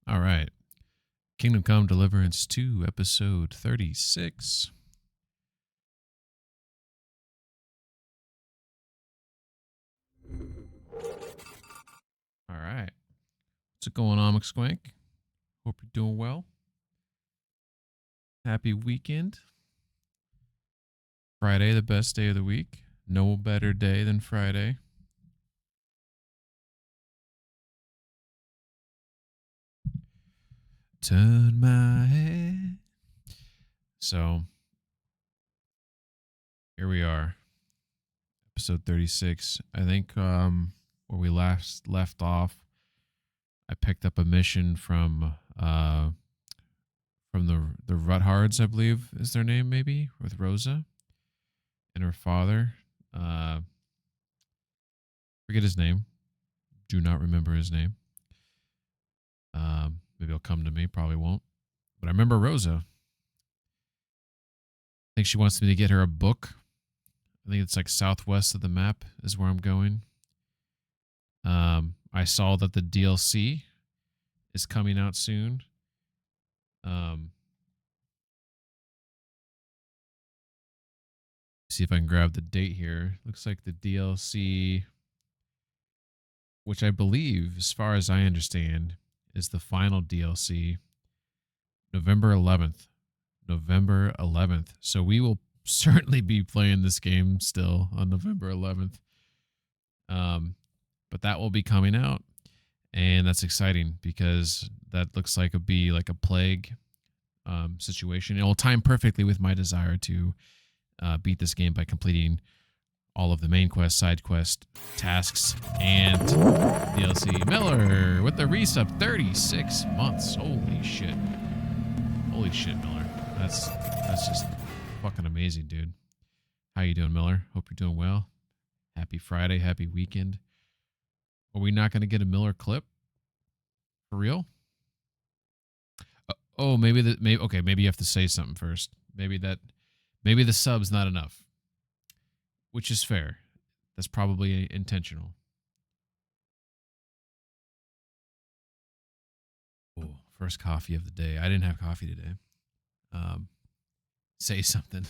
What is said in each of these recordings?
All right. Kingdom Come Deliverance 2, episode 36. All right. What's going on, McSquank? Hope you're doing well. Happy weekend. Friday, the best day of the week. No better day than Friday. Turn my head. So, here we are. Episode 36. I think where we last left off, I picked up a mission from the Ruthards, I believe is their name, maybe, with Rosa and her father. Forget his name. Do not remember his name. Maybe it'll come to me. Probably won't. But I remember Rosa. I think she wants me to get her a book. I think it's like southwest of the map is where I'm going. I saw that the DLC is coming out soon. See if I can grab the date here. Looks like the DLC, which I believe, as far as I understand, is the final DLC, November 11th. November 11th. So we will certainly be playing this game still on November 11th. But that will be coming out, and that's exciting because that looks like it'll be like a plague situation. It will time perfectly with my desire to beat this game by completing all of the main quest, side quest, tasks, and DLC. Miller with the resub, 36 months. Holy shit. Holy shit, Miller. That's just fucking amazing, dude. How you doing, Miller? Hope you're doing well. Happy Friday, happy weekend. Are we not going to get a Miller clip? For real? Maybe you have to say something first. Maybe the sub's not enough. Which is fair. That's probably intentional. Oh, first coffee of the day. I didn't have coffee today. Say something.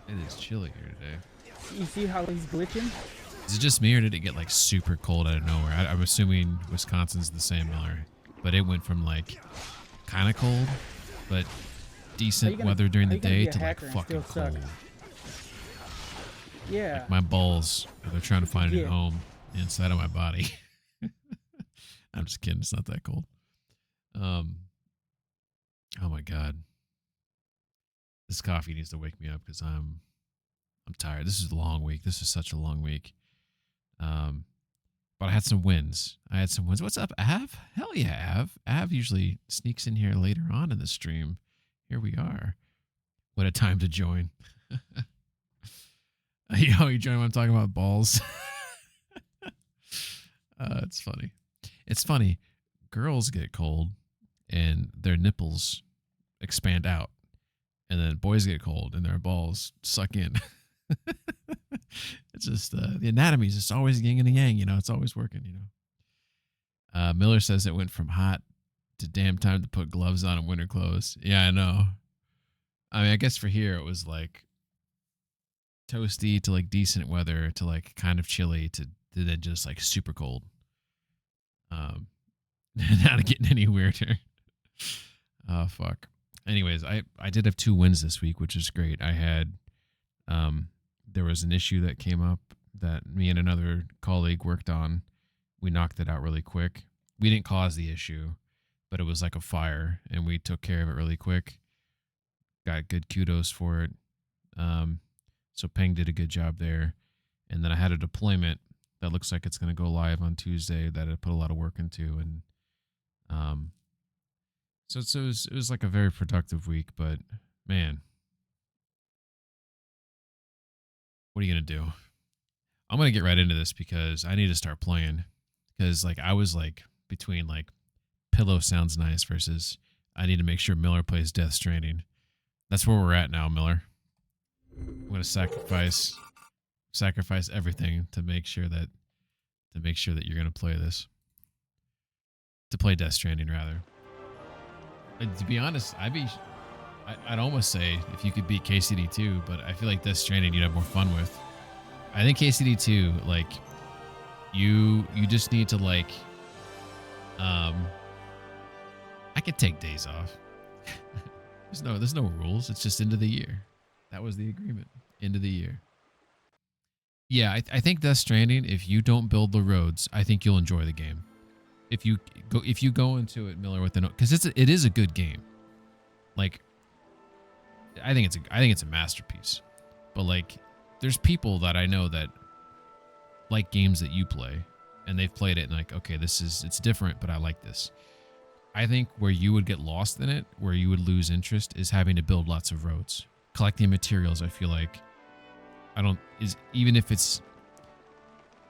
It is chilly here today. You see how he's glitching? Is it just me, or did it get like super cold out of nowhere? I'm assuming Wisconsin's the same, Miller, but it went from like kind of cold, but decent weather during the day to like fucking cold. Yeah. Like my balls, they're trying to find a home inside of my body. I'm just kidding. It's not that cold. Oh my God. This coffee needs to wake me up because I'm tired. This is a long week. This is such a long week. But I had some wins. What's up, Av? Hell yeah, Av. Av usually sneaks in here later on in the stream. Here we are. What a time to join. You join when I'm talking about balls. It's funny. It's funny. Girls get cold and their nipples expand out. And then boys get cold and their balls suck in. It's just the anatomy is just always yin and yang, it's always working, Miller says it went from hot to damn time to put gloves on and winter clothes. Yeah, I know. I mean, I guess for here it was like toasty to like decent weather to like kind of chilly to then just like super cold. Not getting any weirder. Oh fuck. Anyways, I did have 2 wins this week, which is great. I had there was an issue that came up that me and another colleague worked on. We knocked it out really quick. We didn't cause the issue, but it was like a fire, and we took care of it really quick. Got good kudos for it. So Peng did a good job there. And then I had a deployment that looks like it's going to go live on Tuesday that I put a lot of work into. And so it was like a very productive week, but man, what are you going to do? I'm going to get right into this because I need to start playing. Because like I was like between like Pillow sounds nice versus I need to make sure Miller plays Death Stranding. That's where we're at now, Miller. I'm going to sacrifice everything to make sure that you're going to play this. To play Death Stranding, rather. To be honest, I'd almost say if you could beat KCD 2, but I feel like Death Stranding you'd have more fun with. I think KCD 2, like, you just need to, like, I could take days off. There's no rules. It's just end of the year. That was the agreement. End of the year. Yeah, I think Death Stranding, if you don't build the roads, I think you'll enjoy the game. If you go into it, Miller, with because it is a good game. Like, I think it's a masterpiece. But like, there's people that I know that like games that you play, and they've played it and like, okay, it's different, but I like this. I think where you would get lost in it, where you would lose interest, is having to build lots of roads, collecting materials. I feel like even if it's.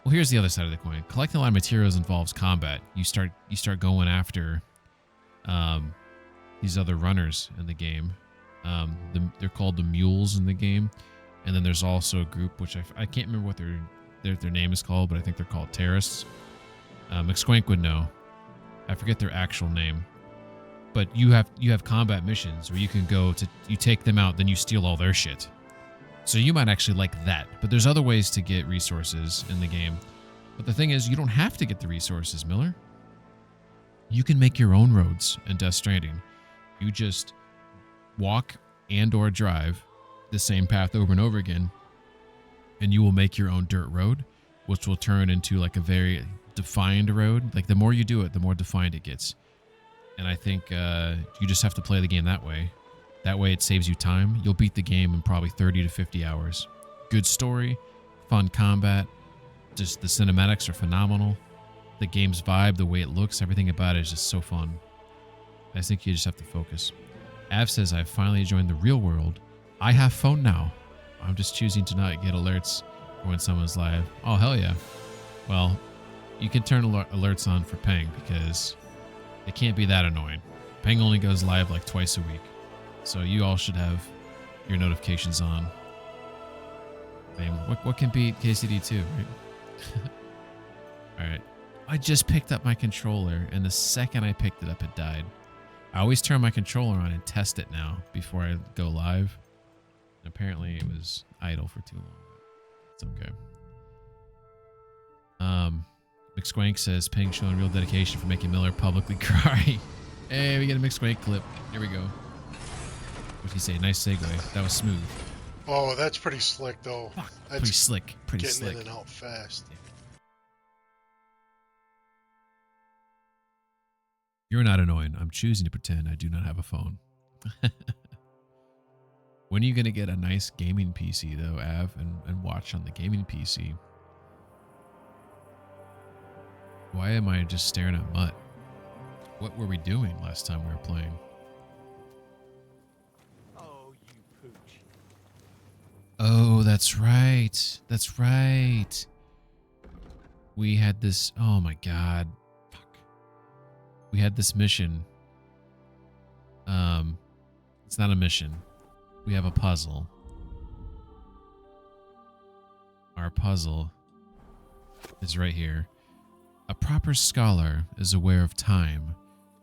Well, here's the other side of the coin. Collecting a lot of materials involves combat. You start going after these other runners in the game. They're called the mules in the game, and then there's also a group which I can't remember what their name is called, but I think they're called terrorists. McSquank would know. I forget their actual name, but you have combat missions where you can you take them out, then you steal all their shit. So you might actually like that. But there's other ways to get resources in the game. But the thing is, you don't have to get the resources, Miller. You can make your own roads in Death Stranding. You just walk and or drive the same path over and over again, and you will make your own dirt road, which will turn into like a very defined road. Like, the more you do it, the more defined it gets. And I think you just have to play the game that way. That way it saves you time. You'll beat the game in probably 30 to 50 hours. Good story, fun combat, just the cinematics are phenomenal. The game's vibe, the way it looks, everything about it is just so fun. I think you just have to focus. Av says, I've finally joined the real world. I have phone now. I'm just choosing to not get alerts for when someone's live. Oh, hell yeah. Well, you can turn alerts on for Peng because it can't be that annoying. Peng only goes live like twice a week. So you all should have your notifications on. Damn, what can beat KCD2, right? Alright. I just picked up my controller, and the second I picked it up, it died. I always turn my controller on and test it now before I go live. And apparently it was idle for too long. It's okay. McSquank says, Ping showing real dedication for making Miller publicly cry. Hey, we get a McSquank clip. Here we go. What'd he say? Nice segue. That was smooth. Oh, that's pretty slick, though. Fuck, That's pretty slick. Pretty getting slick. in and out fast. You're not annoying. I'm choosing to pretend I do not have a phone. When are you going to get a nice gaming PC, though, Av, and watch on the gaming PC? Why am I just staring at Mutt? What were we doing last time we were playing? Oh, you pooch. Oh, that's right. That's right. We had this... Oh, my God. Fuck. We had this mission. It's not a mission. We have a puzzle. Our puzzle is right here. A proper scholar is aware of time,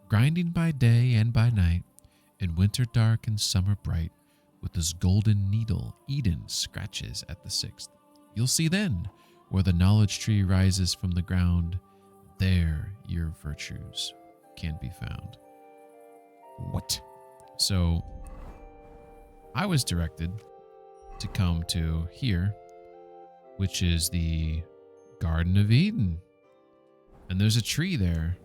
grinding by day and by night, in winter dark and summer bright, with his golden needle, Eden scratches at the sixth. You'll see then, where the knowledge tree rises from the ground, there your virtues can be found. What? So, I was directed to come to here, which is the Garden of Eden. And there's a tree there.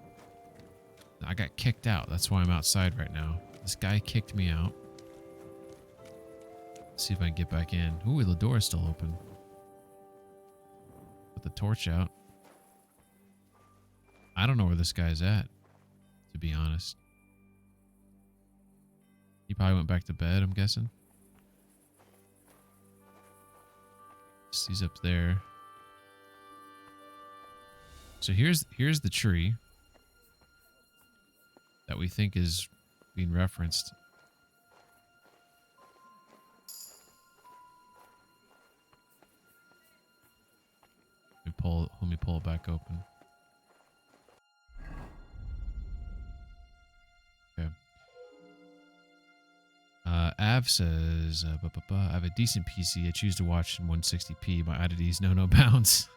I got kicked out. That's why I'm outside right now. This guy kicked me out. Let's see if I can get back in. Ooh, the door is still open. Put the torch out. I don't know where this guy's at, to be honest. He probably went back to bed, I'm guessing. He's up there. So here's the tree that we think is being referenced. Let me pull it back open. have says, I have a decent PC. I choose to watch in 160p. My oddities know no bounds.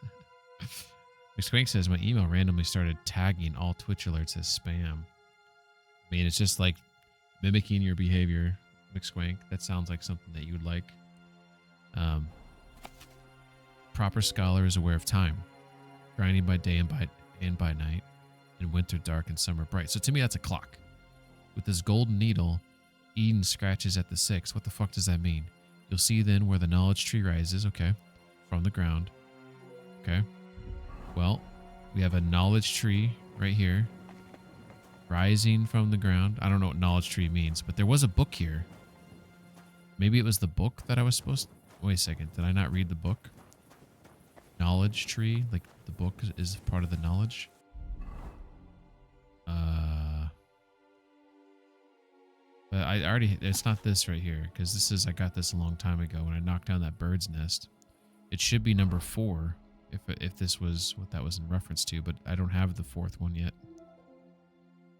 McSquank says, my email randomly started tagging all Twitch alerts as spam. I mean, it's just like mimicking your behavior, McSquank. That sounds like something that you would like. Proper scholar is aware of time. Grinding by day and by night. In winter dark and summer bright. So to me, that's a clock. With this golden needle, Eden scratches at the 6. What the fuck does that mean? You'll see then where the knowledge tree rises, okay, from the ground. Okay. Well, we have a knowledge tree right here, rising from the ground. I don't know what knowledge tree means, but there was a book here. Maybe it was the book that I was supposed to... Wait a second. Did I not read the book? Knowledge tree? Like, the book is part of the knowledge? But I already... It's not this right here, because this is... I got this a long time ago when I knocked down that bird's nest. It should be number 4, if this was what that was in reference to, but I don't have the 4th one yet.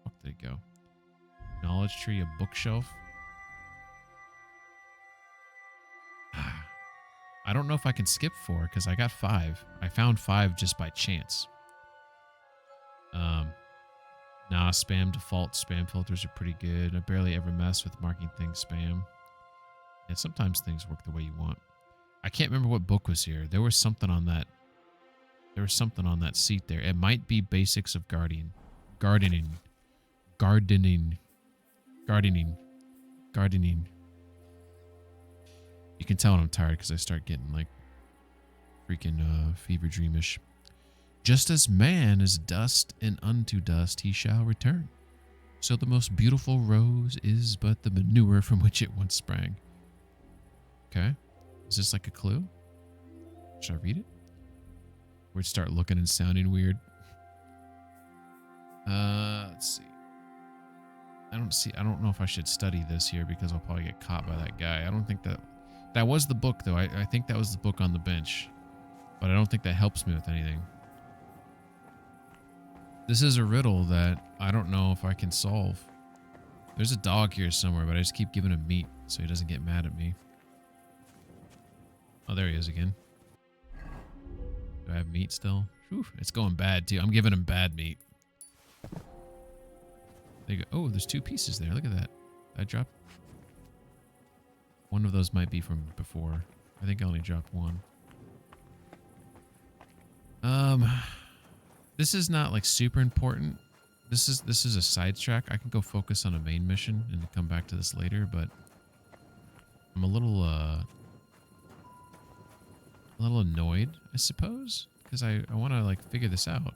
Fuck, did it go? Knowledge tree, a bookshelf. I don't know if I can skip 4 because I got 5. I found 5 just by chance. Nah, spam default spam filters are pretty good. I barely ever mess with marking things spam. And sometimes things work the way you want. I can't remember what book was here. There was something on that. There was something on that seat there. It might be Basics of Gardening. Gardening. You can tell when I'm tired because I start getting like freaking fever dreamish. Just as man is dust and unto dust he shall return. So the most beautiful rose is but the manure from which it once sprang. Okay. Is this like a clue? Should I read it? Or it start looking and sounding weird? Let's see. I don't know if I should study this here because I'll probably get caught by that guy. I don't think that was the book though. I think that was the book on the bench, but I don't think that helps me with anything. This is a riddle that I don't know if I can solve. There's a dog here somewhere, but I just keep giving him meat so he doesn't get mad at me. Oh, there he is again. Do I have meat still? Whew, it's going bad too. I'm giving him bad meat. There you go. Oh, there's 2 pieces there. Look at that. I dropped. One of those might be from before. I think I only dropped 1. This is not like super important. This is a sidetrack. I can go focus on a main mission and come back to this later, but I'm a little annoyed, I suppose, because I want to like figure this out.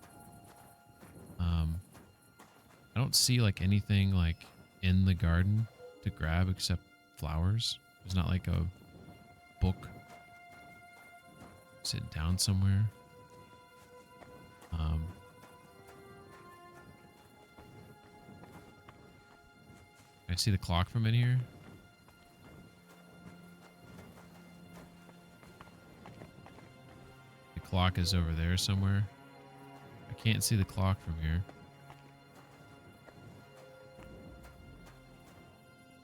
I don't see like anything like in the garden to grab except flowers. There's not like a book sitting down somewhere. Can I see the clock from in here? The clock is over there somewhere. I can't see the clock from here.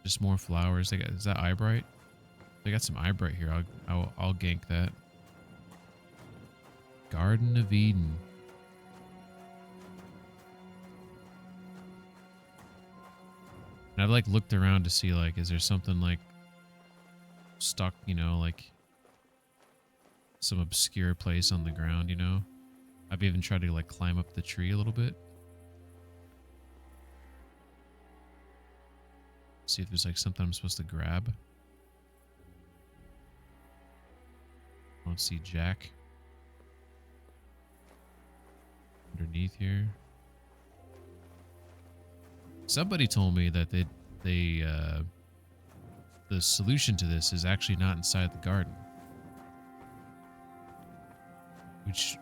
Just more flowers. They got, is that eyebright? They got some eyebright here. I'll gank that. Garden of Eden. And I've like looked around to see like, is there something like stuck, you know, like some obscure place on the ground, you know? I've even tried to like climb up the tree a little bit. See if there's like something I'm supposed to grab. I don't see Jack. Underneath here. Somebody told me that the solution to this is actually not inside the garden. Which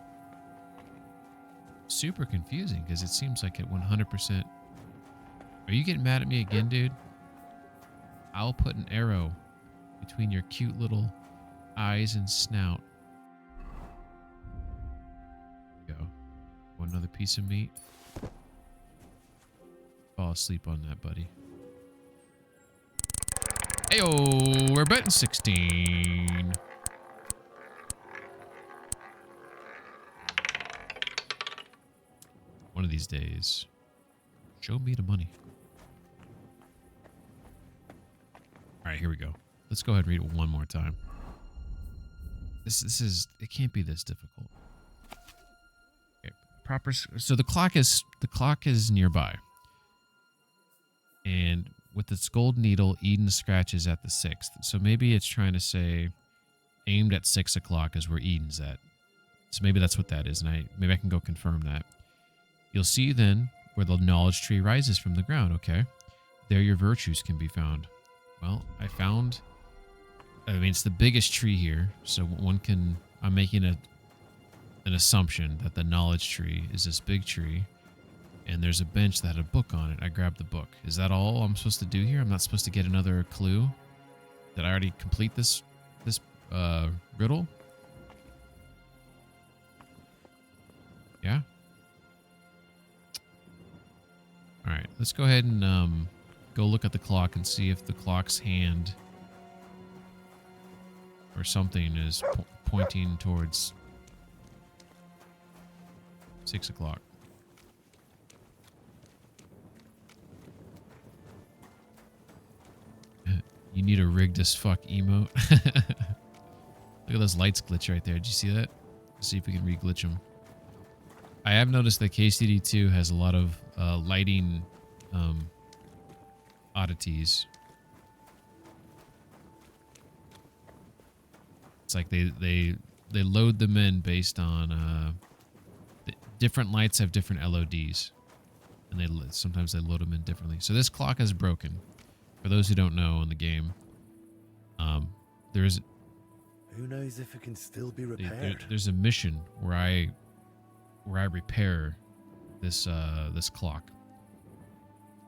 super confusing because it seems like it 100%. Are you getting mad at me again, dude? I'll put an arrow between your cute little eyes and snout. Go. One another piece of meat. Fall asleep on that, buddy. Ayo, we're betting 16. One of these days, show me the money. All right, here we go. Let's go ahead and read it one more time. This is, it can't be this difficult. Okay, so the clock is nearby. And with its gold needle, Eden scratches at the 6th. So maybe it's trying to say aimed at 6 o'clock is where Eden's at. So maybe that's what that is, and maybe I can go confirm that. You'll see then where the knowledge tree rises from the ground, okay? There your virtues can be found. Well, I mean, it's the biggest tree here, so I'm making an assumption that the knowledge tree is this big tree, and there's a bench that had a book on it. I grabbed the book. Is that all I'm supposed to do here? I'm not supposed to get another clue? Did I already complete this riddle? Yeah? Alright, let's go ahead and go look at the clock and see if the clock's hand or something is pointing towards 6 o'clock. You need a rigged as fuck emote. Look at those lights glitch right there. Did you see that? Let's see if we can re-glitch them. I have noticed that KCD2 has a lot of lighting oddities. It's like they load them in based on different lights have different LODs, and sometimes they load them in differently. So this clock is broken. For those who don't know in the game, there's Who knows if it can still be repaired? there's a mission where I repair this this clock.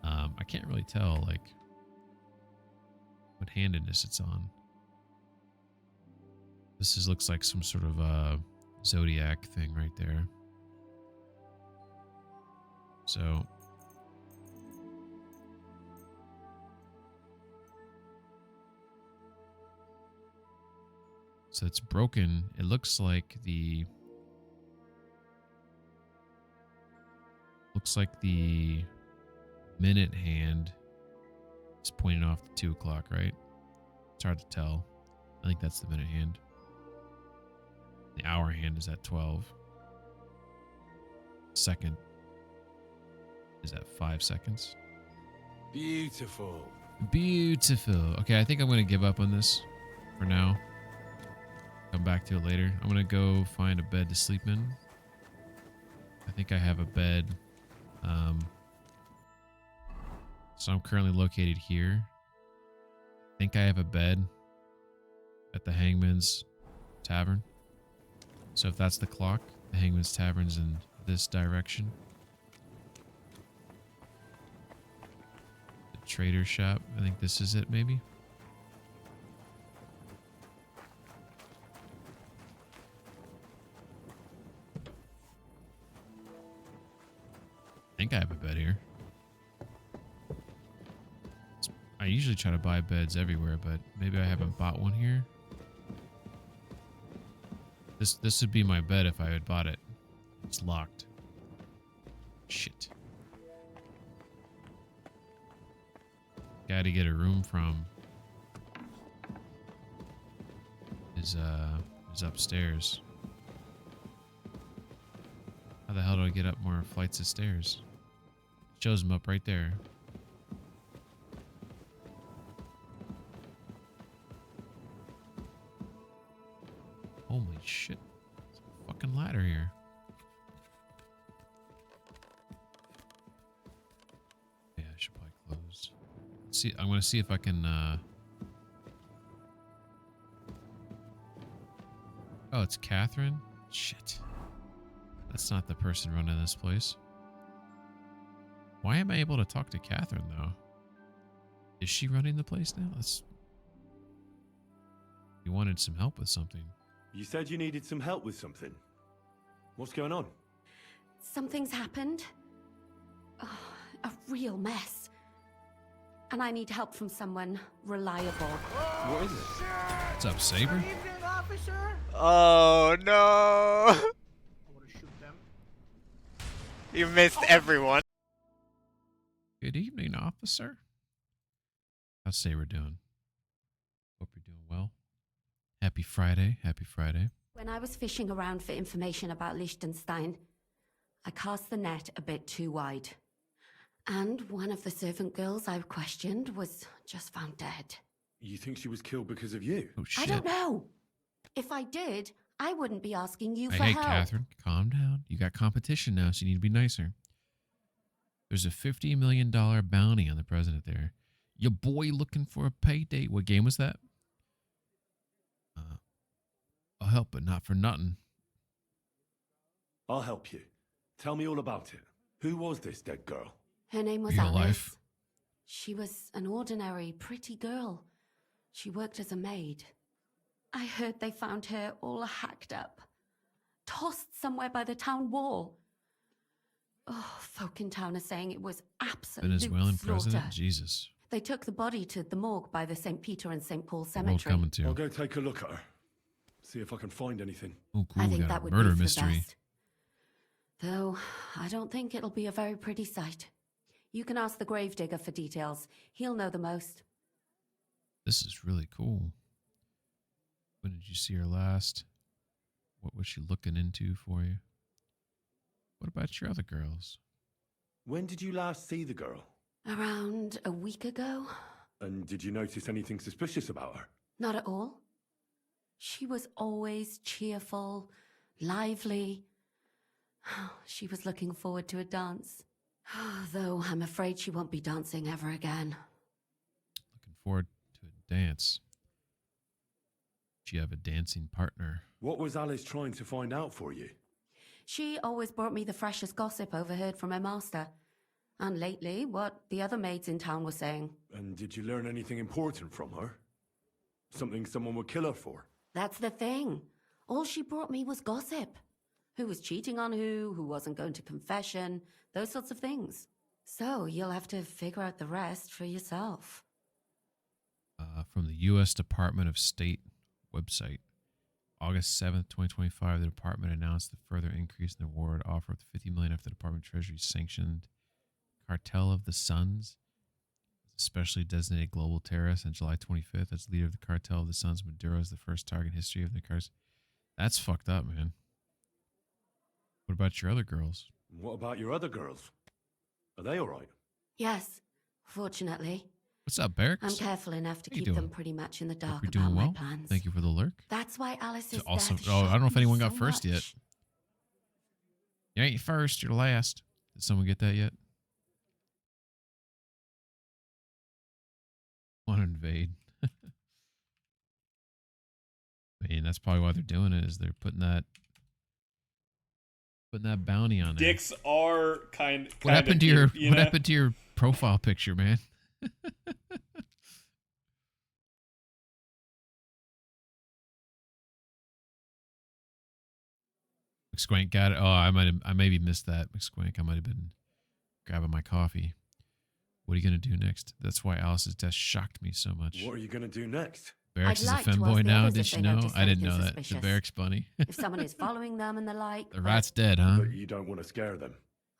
I can't really tell like what handedness it's on. This looks like some sort of zodiac thing right there. So it's broken. It looks like the minute hand is pointing off to 2 o'clock, right? It's hard to tell. I think that's the minute hand. The hour hand is at 12. Second is at 5 seconds. Beautiful. Beautiful. Okay, I think I'm going to give up on this for now. Come back to it later. I'm going to go find a bed to sleep in. I think I have a bed. So I'm currently located here. I think I have a bed at the Hangman's Tavern. So if that's the clock, the Hangman's Tavern's in this direction. The trader shop, I think this is it maybe. I think I have a bed here. I usually try to buy beds everywhere, but maybe I haven't bought one here. This would be my bed if I had bought it. It's locked. Shit. Guy to get a room from is upstairs. How the hell do I get up more flights of stairs? Shows him up right there. Holy shit. There's a fucking ladder here. Yeah, I should probably close. See, I'm gonna see if I can Oh, it's Catherine? Shit. That's not the person running this place. Why am I able to talk to Catherine, though? Is she running the place now? You wanted some help with something. You said you needed some help with something. What's going on? Something's happened. Oh, a real mess. and I need help from someone reliable. What is it? What's up, Saber? Evening, officer. Oh no! I want to shoot them. You missed everyone. Good evening, officer. How's Saber doing? Hope you're doing well. Happy Friday. Happy Friday. When I was fishing around for information about Liechtenstein, I cast the net a bit too wide. And one of the servant girls I questioned was just found dead. You think she was killed because of you? Oh, shit. I don't know. If I did, I wouldn't be asking you for Hey, help. Catherine, calm down. You got competition now, so you need to be nicer. There's a $50 million bounty on the president there. Your boy looking for a payday. What game was that? I'll help, but not for nothing. I'll help you. Tell me all about it. Who was this dead girl? Her name was Real Alice. life. She was an ordinary, pretty girl. She worked as a maid. I heard they found her all hacked up, tossed somewhere by the town wall. Oh, folk in town are saying it was absolute Venezuelan slaughter. president? Jesus. They took the body to the morgue by the St. Peter and St. Paul World cemetery. coming to. I'll go take a look at her. See if I can find anything. Oh, cool. I We think got that a would murder be for mystery. the best. Though, I don't think it'll be a very pretty sight. You can ask the gravedigger for details. He'll know the most. This is really cool. When did you see her last? What was she looking into for you? What about your other girls? When did you last see the girl? Around a week ago? And did you notice anything suspicious about her? Not at all. She was always cheerful, lively. She was looking forward to a dance. Though I'm afraid she won't be dancing ever again. Looking forward to a dance. Do you have a dancing partner? What was Alice trying to find out for you? She always brought me the freshest gossip overheard from her master. And lately, what the other maids in town were saying. And did you learn anything important from her? Something someone would kill her for? That's the thing. All she brought me was gossip. Who was cheating on who wasn't going to confession, those sorts of things. So you'll have to figure out the rest for yourself. From the U.S. Department of State website. August 7th, 2025, the department announced a further increase in the award offer of $50 million after the Department of Treasury sanctioned Cartel of the Suns, especially designated global terrorist, on July 25th as leader of the Cartel of the Suns. Maduro is the first target in history of the cars. That's fucked up, man. What about your other girls? What about your other girls? Are they all right? Yes, fortunately. What's up, Barracks? I'm careful enough to How you keep them doing? pretty much in the Hope dark you're about doing my well. plans. Thank you for the lurk. That's why Alice's Also, death I don't know shocked if anyone me got so first yet. much. You ain't first, you're last. Did someone get that yet? Want to invade. I mean, that's probably why they're doing it, is they're putting that bounty on there. Dicks are What happened to your what happened to your profile picture, man? McSquank got it. Oh, I maybe missed that. McSquank, I might have been grabbing my coffee. What are you gonna do next? That's why Alice's death shocked me so much. What are you going to do next? Barracks is a I'd like to ask femboy the now. others Did if you they know? noticed I didn't know anything that. The suspicious. Barracks bunny. If someone is following them and the like. The but rat's dead, huh? But you don't want to scare them.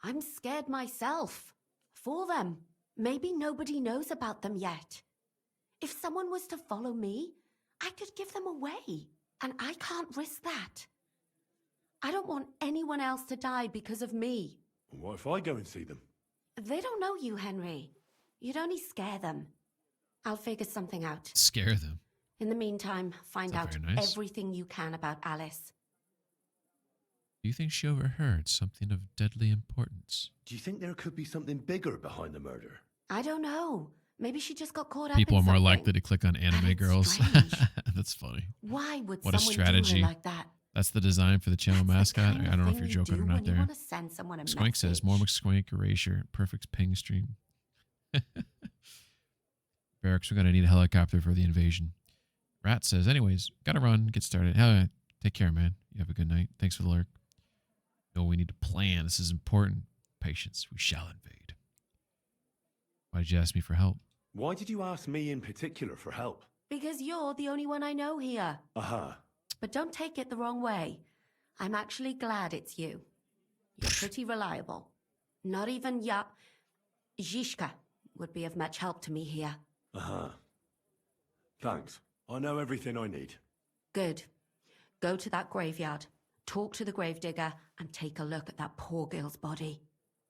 I'm scared myself. For them. Maybe nobody knows about them yet. If someone was to follow me, I could give them away. And I can't risk that. I don't want anyone else to die because of me. What if I go and see them? They don't know you, Henry. You'd only scare them. I'll figure something out. Scare them. In the meantime, find That's out not very nice. everything you can about Alice. Do you think she overheard something of deadly importance? Do you think there could be something bigger behind the murder? I don't know. Maybe she just got caught up People in are more something. likely to click on anime it's girls. strange. That's funny. Why would What a someone strategy. do her like that? That's the design for the channel That's the mascot. kind I of don't know if thing you're you joking do or not when you there. want to send someone a Squank says, more message. McSquank, erasure. Perfect ping stream. Barracks, we're going to need a helicopter for the invasion. Rat says, anyways, got to run, get started. Hell yeah. Take care, man. You have a good night. Thanks for the lurk. No, we need to plan. This is important. Patience. We shall invade. Why did you ask me for help? Why did you ask me in particular for help? Because you're the only one I know here. Aha. But don't take it the wrong way. I'm actually glad it's you. You're pretty reliable. Not even Zhishka would be of much help to me here. Aha. Thanks. I know everything I need. Good. Go to that graveyard, talk to the gravedigger, and take a look at that poor girl's body.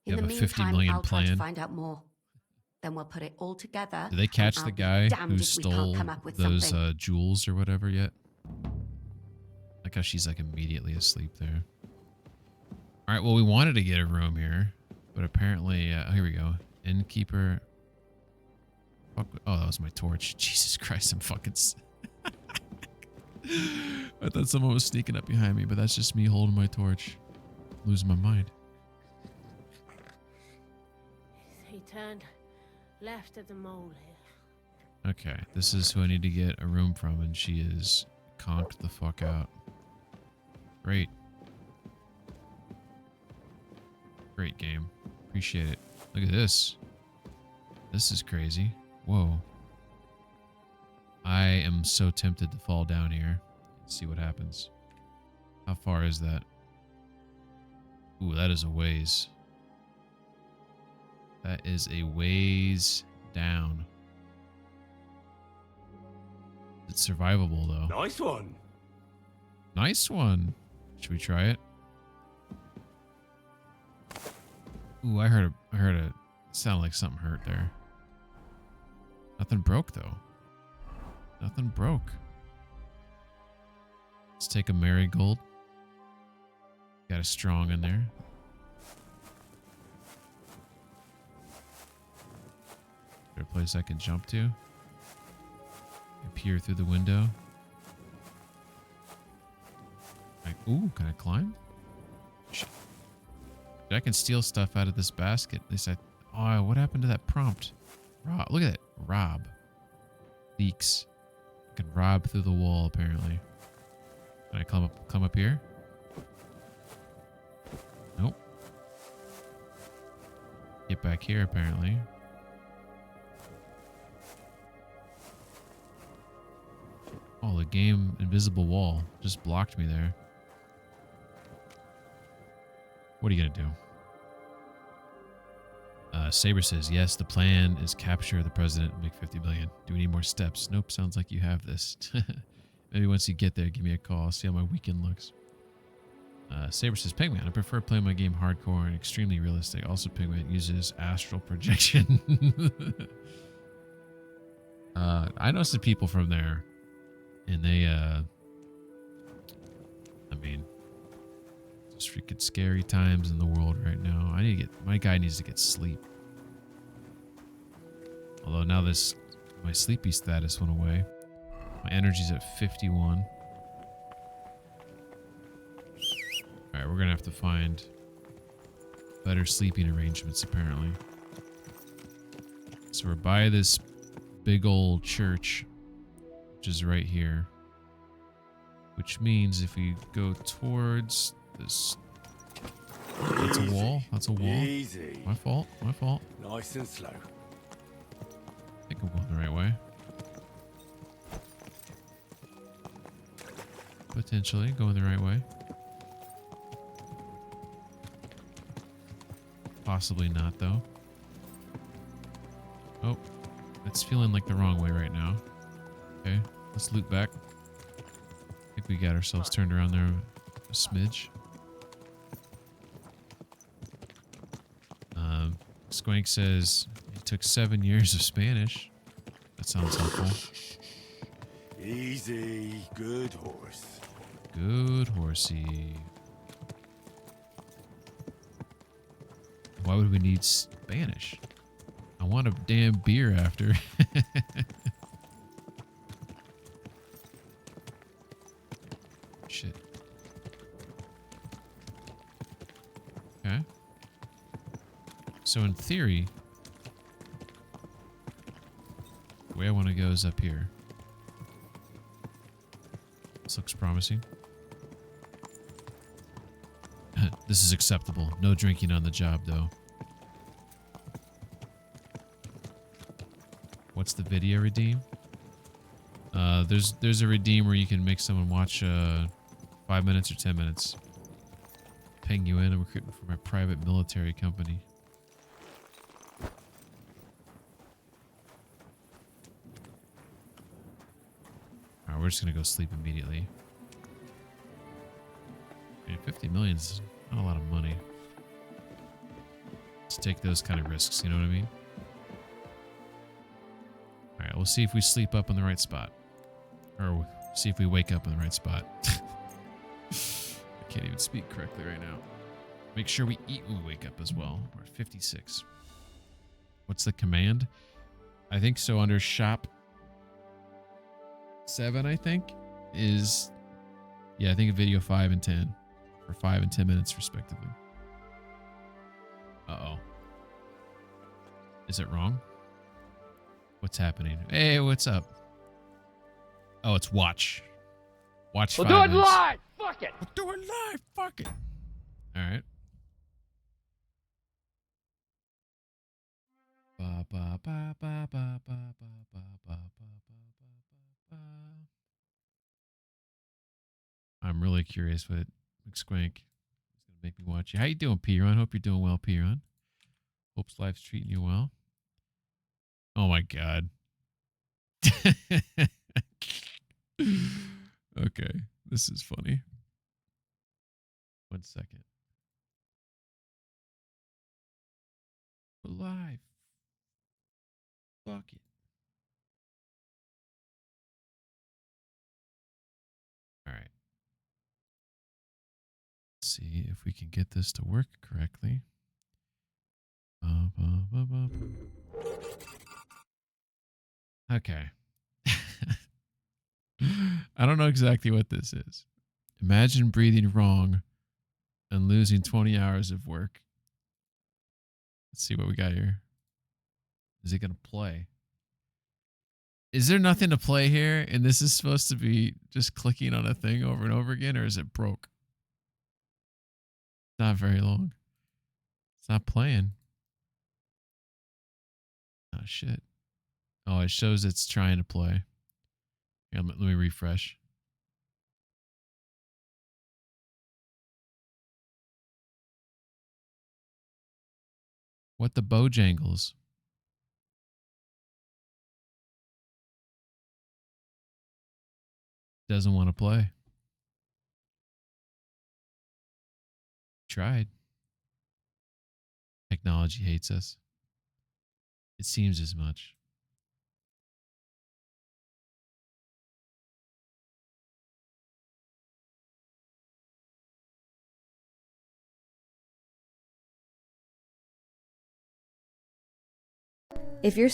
In You the have a 50 meantime, million I'll try to plan? find out more. Then we'll put it all together. Did they catch and the I'll be guy damned who if we can't stole come up with those something. jewels or whatever yet? Like how she's like immediately asleep there. All right, well, we wanted to get a room here, but apparently, oh, here we go. Innkeeper. Fuck, oh, that was my torch. Jesus Christ, I'm fucking... I thought someone was sneaking up behind me, but that's just me holding my torch. Losing my mind. He turned left at the mole here. Okay, this is who I need to get a room from, and she is conked the fuck out. Great. Great game. Appreciate it. Look at this. This is crazy. Whoa. I am so tempted to fall down here. Let's see what happens. How far is that? Ooh, that is a ways. That is a ways down. It's survivable though. Nice one. Nice one. Should we try it? Ooh, I heard a sound like something hurt there. Nothing broke though. Nothing broke. Let's take a marigold. Got a strong in there. Is there a place I can jump to? Peer through the window. Like, ooh, can I climb? Shit. I can steal stuff out of this basket. At least I... Oh, what happened to that prompt? Rob. Look at it. Rob. Leaks. I can rob through the wall, apparently. Can I climb up here? Nope. Get back here, apparently. Oh, the game invisible wall just blocked me there. What are you gonna do? Saber says, yes, the plan is capture the president and make 50 million. Do we need more steps? Nope, sounds like you have this. Maybe once you get there, give me a call. See how my weekend looks. Saber says, Penguin, I prefer playing my game hardcore and extremely realistic. Also, Penguin uses astral projection. I know some people from there, and they, I mean, just freaking scary times in the world right now. I need to get, my guy needs to get sleep. Although now my sleepy status went away. My energy's at 51. Alright, we're gonna have to find better sleeping arrangements, apparently. So we're by this big old church, which is right here. Which means if we go towards this... That's a wall. That's a wall. Easy. My fault. My fault. Nice and slow. I think I'm going the right way. Potentially going the right way. Possibly not, though. Oh, it's feeling like the wrong way right now. Okay, let's loop back. I think we got ourselves turned around there a smidge. Squank says it took 7 years of Spanish. That sounds helpful. Easy. Good horse. Good horsey. Why would we need Spanish? I want a damn beer after. Shit. Okay. So in theory, the way I want to go is up here. This looks promising. This is acceptable. No drinking on the job, though. What's the video redeem? There's a redeem where you can make someone watch 5 minutes or 10 minutes. Paying you in. I'm recruiting for my private military company. Alright, we're just gonna go sleep immediately. I mean, 50 million is not a lot of money. Let's take those kind of risks, you know what I mean? Alright, we'll see if we sleep up in the right spot. Or see if we wake up in the right spot. I can't even speak correctly right now. Make sure we eat when we wake up as well. We're at 56. What's the command? I think so under shop 7, I think, is... Yeah, I think video 5 and 10. For 5 and 10 minutes, respectively. Uh-oh. Is it wrong? What's happening? Hey, what's up? Oh, it's watch. Watch 5 minutes. We'll do it live! Fuck it! We'll do it live! Fuck it! Alright. Ba ba ba ba ba ba ba ba ba ba. I'm really curious what McSquank is gonna make me watch you. How you doing, Piron? Hope you're doing well, Piron. Hope's life's treating you well. Oh my god. Okay, this is funny. 1 second. We're live. Fuck it. All right. Let's see if we can get this to work correctly. Okay. I don't know exactly what this is. Imagine breathing wrong and losing 20 hours of work. Let's see what we got here. Is it going to play? Is there nothing to play here? And this is supposed to be just clicking on a thing over and over again, or is it broke? Not very long. It's not playing. Oh, shit. Oh, it shows it's trying to play. Yeah, let me refresh. What the Bojangles? Doesn't want to play. Tried. Technology hates us. It seems as much. If you're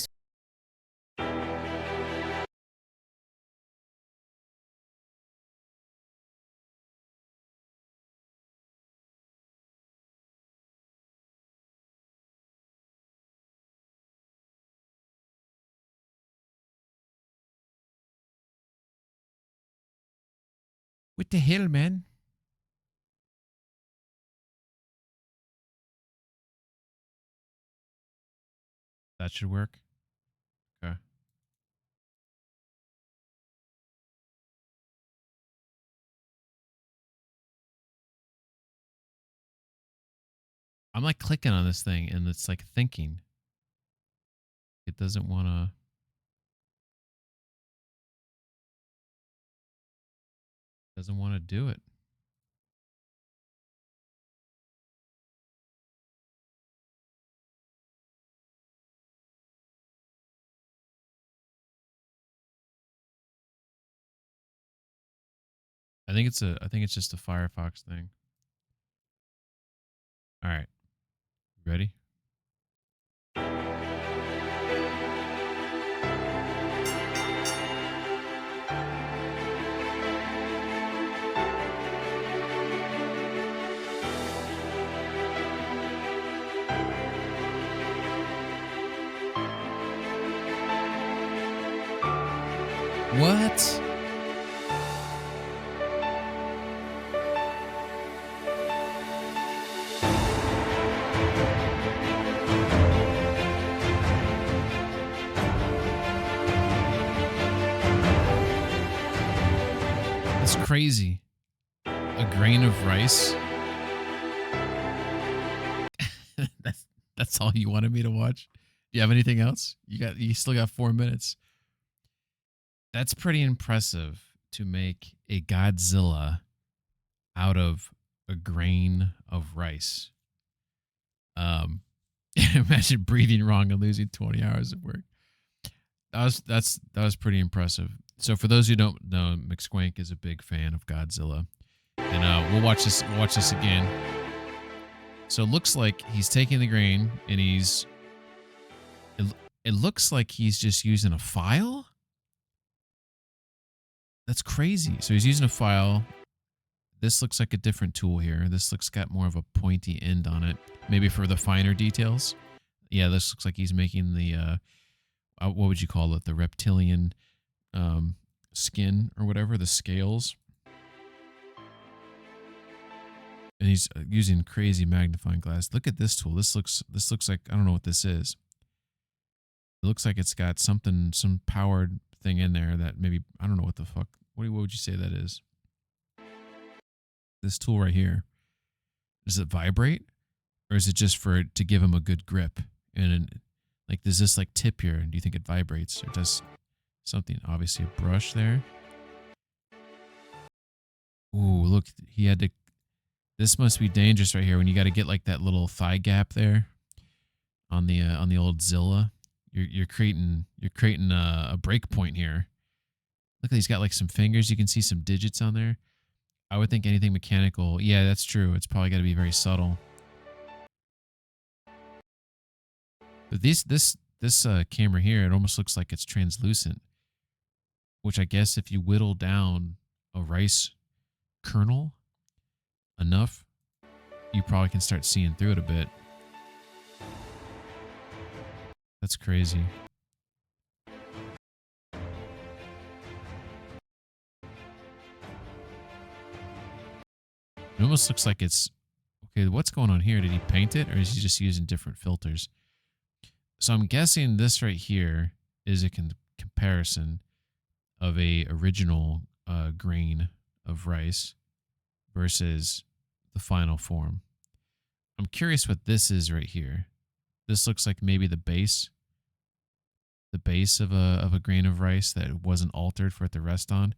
What the hell, man? That should work. Okay. I'm like clicking on this thing and it's like thinking. It doesn't want to. Doesn't want to do it. I think it's just a Firefox thing. All right. Ready? What? crazy. A grain of rice. That's all you wanted me to watch? Do you have anything else? You still got 4 minutes. That's pretty impressive to make a Godzilla out of a grain of rice. Imagine breathing wrong and losing 20 hours of work. That was pretty impressive. So for those who don't know, McSquank is a big fan of Godzilla, and we'll watch this. We'll watch this again. So it looks like he's taking the grain and he's. It looks like he's just using a file. That's crazy. So he's using a file. This looks like a different tool here. This looks got more of a pointy end on it, maybe for the finer details. Yeah, this looks like he's making the what would you call it? The reptilian skin or whatever, the scales. And he's using crazy magnifying glass. Look at this tool. This looks like, I don't know what this is. It looks like it's got some powered thing in there that maybe, I don't know what the fuck. What would you say that is? This tool right here. Does it vibrate? Or is it just to give him a good grip? And like, does this like tip here? Do you think it vibrates? Or does something? Obviously a brush there. Ooh, look, he had to. This must be dangerous right here when you got to get like that little thigh gap there on the old Zilla. You're creating a break point here. Look, he's got like some fingers. You can see some digits on there. I would think anything mechanical. Yeah, that's true. It's probably got to be very subtle. But this camera here, it almost looks like it's translucent, which I guess if you whittle down a rice kernel enough, you probably can start seeing through it a bit. That's crazy. It almost looks like it's okay. What's going on here? Did he paint it, or is he just using different filters? So I'm guessing this right here is a comparison of a original grain of rice versus the final form. I'm curious what this is right here. This looks like maybe the base of a grain of rice that wasn't altered for it to rest on.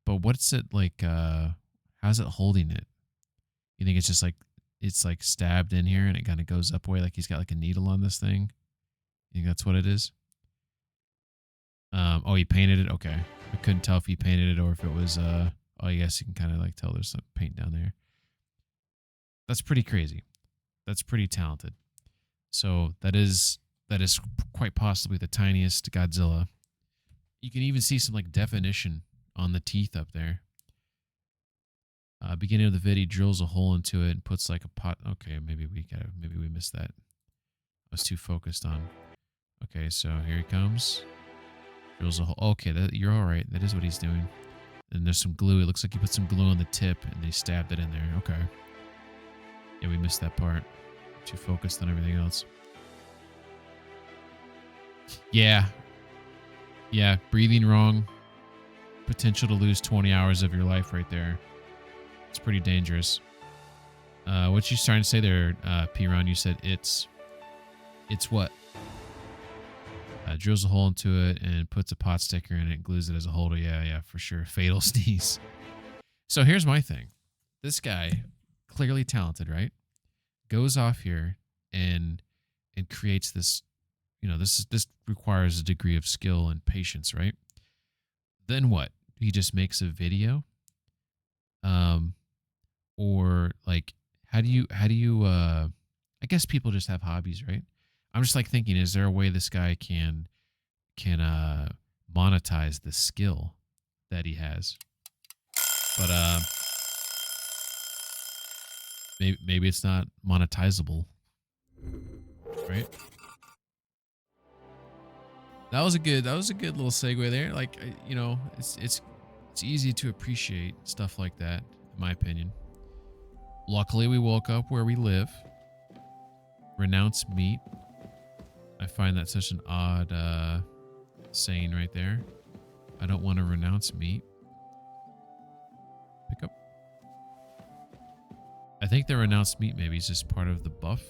But what's it like? How's it holding it? You think it's just like it's like stabbed in here and it kind of goes up away, like he's got like a needle on this thing? You think that's what it is? Oh, he painted it. Okay, I couldn't tell if he painted it or if it was. Oh, I guess you can kind of like tell there's some paint down there. That's pretty crazy. That's pretty talented. So that is quite possibly the tiniest Godzilla. You can even see some like definition on the teeth up there. Beginning of the vid, he drills a hole into it and puts like a pot. Okay, maybe we missed that. I was too focused on. Okay, so here he comes. Drills a hole. Okay, you're all right. That is what he's doing. And there's some glue. It looks like he put some glue on the tip and they stabbed it in there. Okay. Yeah, we missed that part. Too focused on everything else. Yeah. Yeah, breathing wrong. Potential to lose 20 hours of your life right there. It's pretty dangerous. What you trying to say there, P-Ron? You said it's what? Drills a hole into it and puts a pot sticker in it and glues it as a holder. Yeah, for sure. Fatal sneeze. So here's my thing. This guy, clearly talented, right? Goes off here and creates this. You know, this requires a degree of skill and patience, right? Then what? He just makes a video. Or like, how do you I guess people just have hobbies, right? I'm just like thinking, is there a way this guy can monetize the skill that he has? But maybe it's not monetizable, right? That was a good little segue there. Like, you know, it's easy to appreciate stuff like that, in my opinion. Luckily, we woke up where we live. Renounce meat. I find that such an odd saying right there. I don't want to renounce meat. Pick up. I think their announced meat maybe is just part of the buff.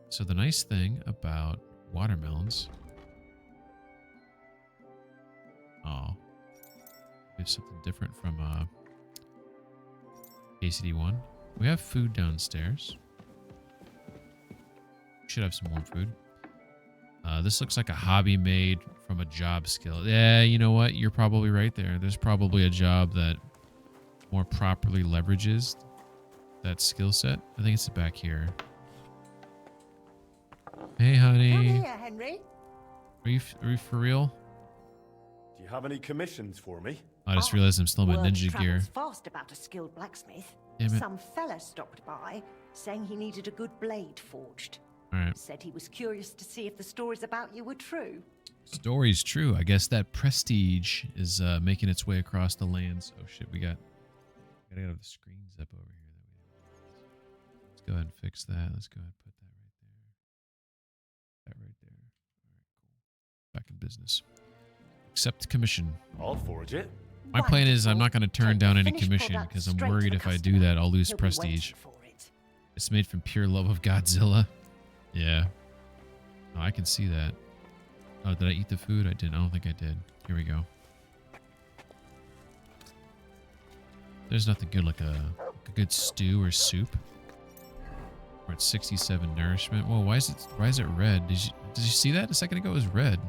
So the nice thing about watermelons. Oh. We have something different from KCD1. We have food downstairs. Should have some more food. This looks like a hobby made from a job skill. Yeah, you know what? You're probably right there. There's probably a job that more properly leverages that skill set. I think it's back here. Hey, honey. Come here, Henry. Are you for real? Do you have any commissions for me? I just realized I'm still in my Word ninja gear. travels fast about a skilled blacksmith. Damn it. Some fella stopped by saying he needed a good blade forged. All right. Said he was curious to see if the stories about you were true. Story's true. I guess that prestige is making its way across the lands. Oh shit, gotta have the screens up over here. Let's go ahead and fix that. Let's go ahead and put that right there. That right there. All right, cool. Back in business. Accept commission. I'll forge it. My plan is I'm not going to turn Take down the any finished commission product because I'm straight to worried the if I do customer. that, I'll lose He'll be prestige. waiting for it. It's made from pure love of Godzilla. Yeah. Oh, I can see that. Oh, did I eat the food? I didn't. I don't think I did. Here we go. There's nothing good like a good stew or soup. We're at 67 nourishment. Whoa, why is it red? Did you see that a second ago? It was red.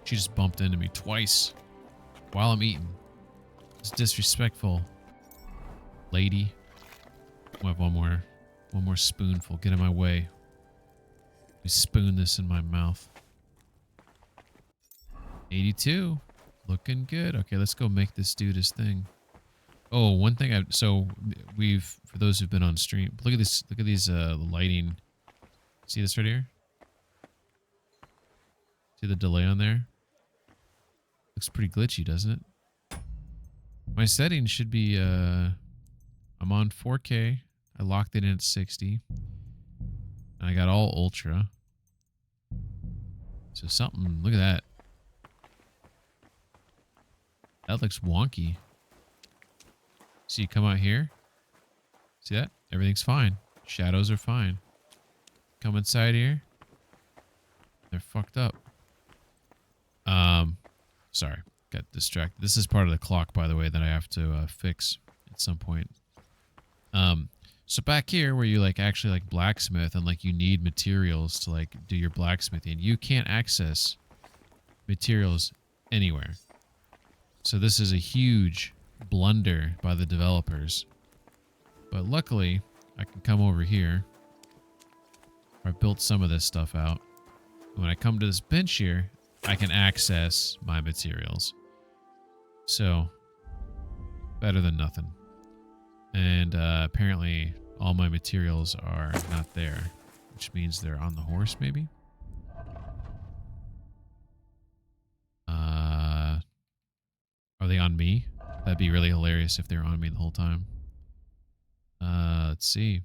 She just bumped into me twice while I'm eating. It's disrespectful, lady. We'll have one more spoonful. Get in my way. Let me spoon this in my mouth. 82. Looking good. Okay, let's go make this dude his thing. Oh, one thing for those who've been on stream, look at this, look at these lighting. See this right here? See the delay on there? Looks pretty glitchy, doesn't it? My settings should be I'm on 4K. I locked it in at 60. And I got all ultra. So something, look at that. That looks wonky. See, come out here. See that? Everything's fine. Shadows are fine. Come inside here. They're fucked up. Sorry. Got distracted. This is part of the clock, by the way, that I have to fix at some point. So back here where you like actually like blacksmith and like you need materials to like do your blacksmithing, you can't access materials anywhere. So this is a huge blunder by the developers. But luckily, I can come over here. I built some of this stuff out. When I come to this bench here, I can access my materials. So, better than nothing. And apparently, all my materials are not there, which means they're on the horse, maybe? Are they on me? That'd be really hilarious if they're on me the whole time. Let's see.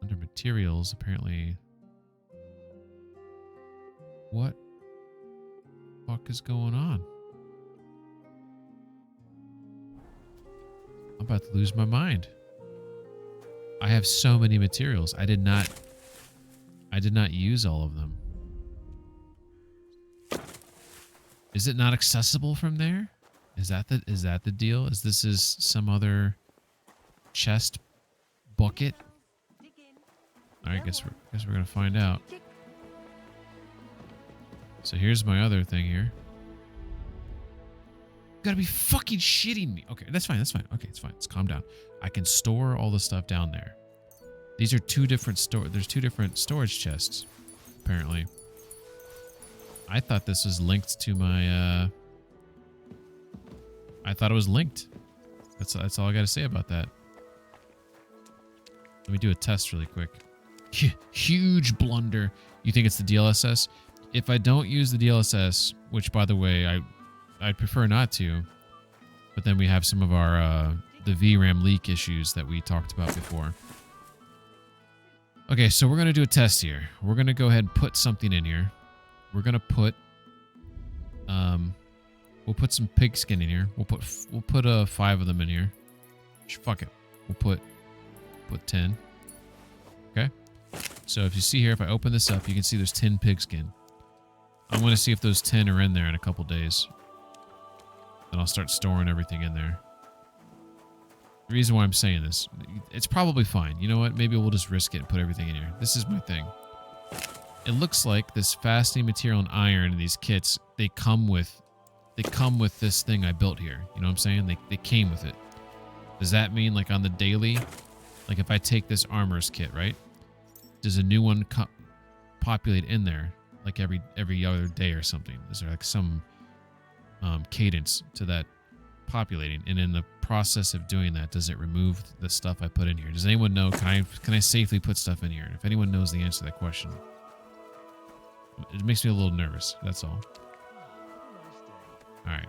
Under materials, apparently. What the fuck is going on? I'm about to lose my mind. I have so many materials. I did not use all of them. Is it not accessible from there? Is that the deal? Is this some other chest bucket? All right, guess we're gonna find out. So here's my other thing here. You gotta be fucking shitting me. Okay, that's fine. That's fine. Okay, it's fine. Let's calm down. I can store all the stuff down there. These are there's two different storage chests, apparently. I thought this was linked to my, I thought it was linked. That's all I gotta say about that. Let me do a test really quick. Huge blunder. You think it's the DLSS? If I don't use the DLSS, which by the way, I'd prefer not to, but then we have some of our, the VRAM leak issues that we talked about before. Okay, so we're gonna do a test here. We're gonna go ahead and put something in here. We're gonna put We'll put some pig skin in here. We'll put 5 of them in here. Fuck it. We'll put 10. Okay. So if you see here, if I open this up, you can see there's 10 pig skin. I'm going to see if those 10 are in there in a couple days. Then I'll start storing everything in there. The reason why I'm saying this, it's probably fine. You know what? Maybe we'll just risk it and put everything in here. This is my thing. It looks like this fastening material and iron and these kits, they come with this thing I built here. You know what I'm saying? They came with it. Does that mean like on the daily, like if I take this armor's kit, right? Does a new one populate in there like every other day or something? Is there like some cadence to that populating? And in the process of doing that, does it remove the stuff I put in here? Does anyone know? Can I safely put stuff in here? And if anyone knows the answer to that question, it makes me a little nervous. That's all. All right.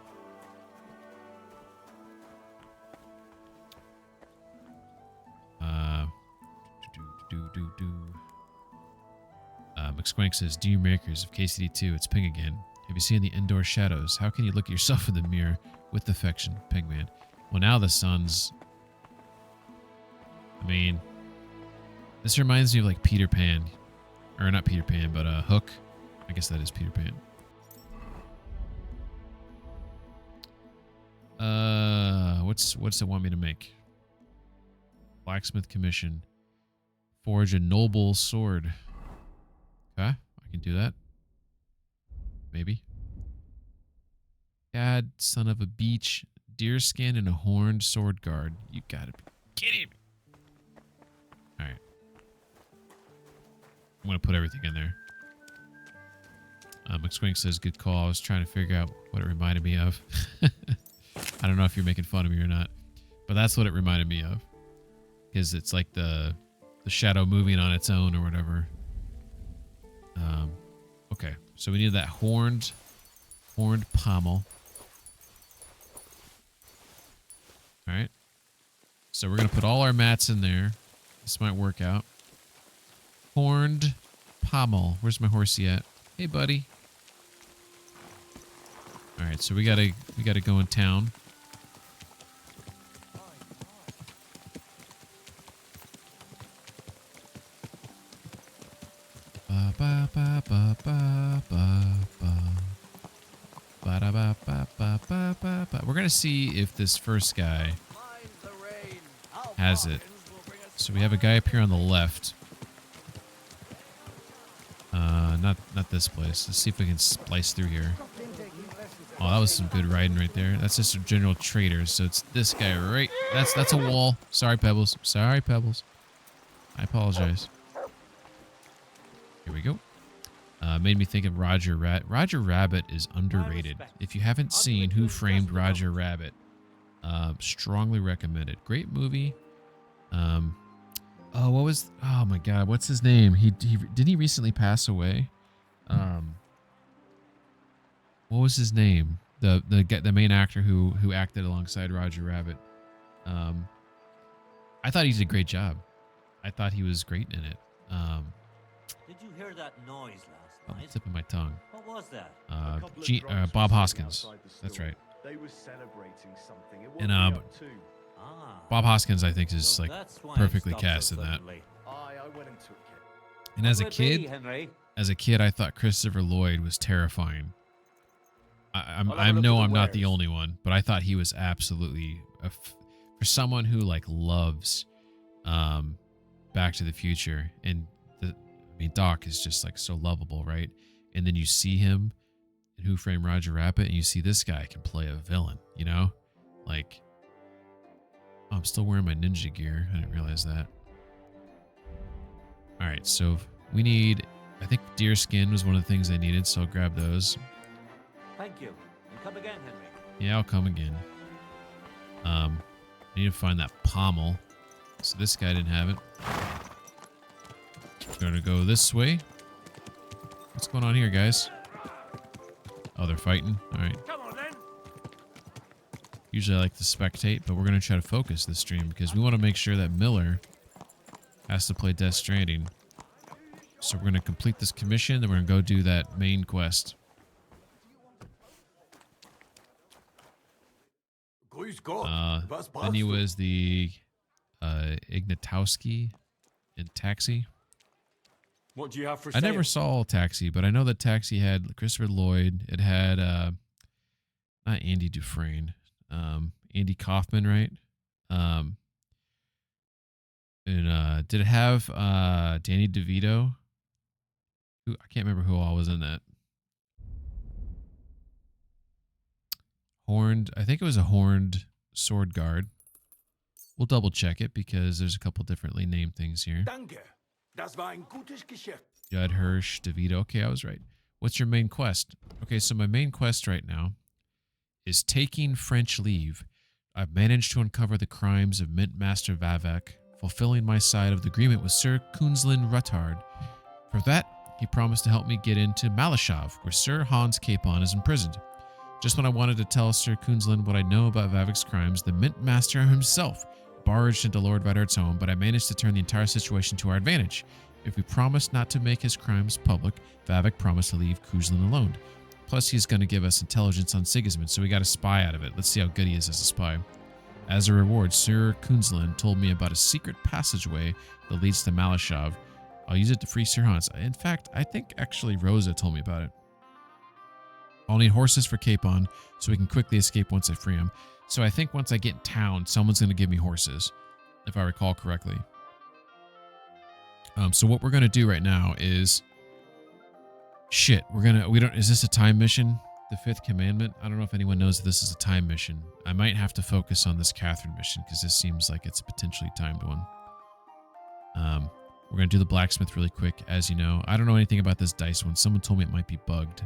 McSwank says, "Dear makers of KCD2, it's Ping again. Have you seen the indoor shadows? How can you look at yourself in the mirror with affection, Pigman?" Well, now the sun's... I mean, this reminds me of like Peter Pan. Or not Peter Pan, but Hook. I guess that is Peter Pan. What's it want me to make? Blacksmith commission. Forge a noble sword. Okay, I can do that. Maybe. God, son of a beach, deer skin and a horned sword guard. You gotta be kidding me. Alright. I'm gonna put everything in there. McSwing says, "Good call. I was trying to figure out what it reminded me of." I don't know if you're making fun of me or not, but that's what it reminded me of. Because it's like the shadow moving on its own or whatever. Okay, so we need that horned pommel. All right. So we're going to put all our mats in there. This might work out. Horned pommel. Where's my horsey at? Hey, buddy. All right, so we gotta go in town. We're gonna see if this first guy has it. So we have a guy up here on the left. Not this place. Let's see if we can splice through here. Oh, that was some good riding right there. That's just a general trader. So it's this guy right. That's a wall. Sorry, Pebbles. Sorry, Pebbles. I apologize. Here we go. Made me think of Roger Rabbit. Roger Rabbit is underrated. If you haven't seen Who Framed Roger Rabbit, strongly recommended. Great movie. Oh, oh my God, what's his name? Didn't he recently pass away? What was his name? The main actor who acted alongside Roger Rabbit. I thought he did a great job. I thought he was great in it. Did you hear that noise last On the night? tip of my tongue. What was that? Bob Hoskins. That's right. They were celebrating something. It And woke me up too. Bob Hoskins, I think, is So like that's why it perfectly stopped cast so in that. suddenly. I went and took it. And as a What will it be, kid, Henry? I thought Christopher Lloyd was terrifying. I I'll have a look know at the I'm not the wares. only one, but I thought he was absolutely for someone who like loves Back to the Future, and Doc is just like so lovable, right? And then you see him in Who Framed Roger Rabbit, and you see this guy can play a villain, you know? Like, oh, I'm still wearing my ninja gear. I didn't realize that. All right, so we need, I think deer skin was one of the things I needed, so I'll grab those. Thank you. And come again, Henry. Yeah, I'll come again. I need to find that pommel. So this guy didn't have it. Gonna go this way. What's going on here, guys? Oh, they're fighting. All right. Come on then. Usually I like to spectate, but we're gonna try to focus this stream because we want to make sure that Miller has to play Death Stranding. So we're gonna complete this commission, then we're gonna go do that main quest. Then he was the Ignatowski in Taxi. What do you have for I sale? never saw Taxi, but I know that Taxi had Christopher Lloyd. It had not Andy Dufresne, Andy Kaufman, right? And did it have Danny DeVito? Who I can't remember who all was in that. Horned, I think it was a horned sword guard. We'll double check it because there's a couple differently named things here. Danke. Das war ein gutes Geschäft. Judd Hirsch, DeVito. Okay, I was right. What's your main quest? Okay, so my main quest right now is taking French leave. I've managed to uncover the crimes of Mint Master Vavek, fulfilling my side of the agreement with Sir Kunzlin Ruttard. For that, he promised to help me get into Malashov, where Sir Hans Capon is imprisoned. Just when I wanted to tell Sir Kunzlin what I know about Vavek's crimes, the Mint Master himself barged into Lord Ruttard's home, but I managed to turn the entire situation to our advantage. If we promised not to make his crimes public, Vavek promised to leave Kunzlin alone. Plus, he's going to give us intelligence on Sigismund, so we got a spy out of it. Let's see how good he is as a spy. As a reward, Sir Kunzlin told me about a secret passageway that leads to Malashov. I'll use it to free Sir Hans. In fact, I think actually Rosa told me about it. I'll need horses for Capon so we can quickly escape once I free him. So I think once I get in town, someone's going to give me horses, if I recall correctly. So what we're going to do right now is... Shit, is this a time mission? The fifth commandment? I don't know if anyone knows that this is a time mission. I might have to focus on this Catherine mission because this seems like it's a potentially timed one. We're going to do the blacksmith really quick, as you know. I don't know anything about this dice one. Someone told me it might be bugged.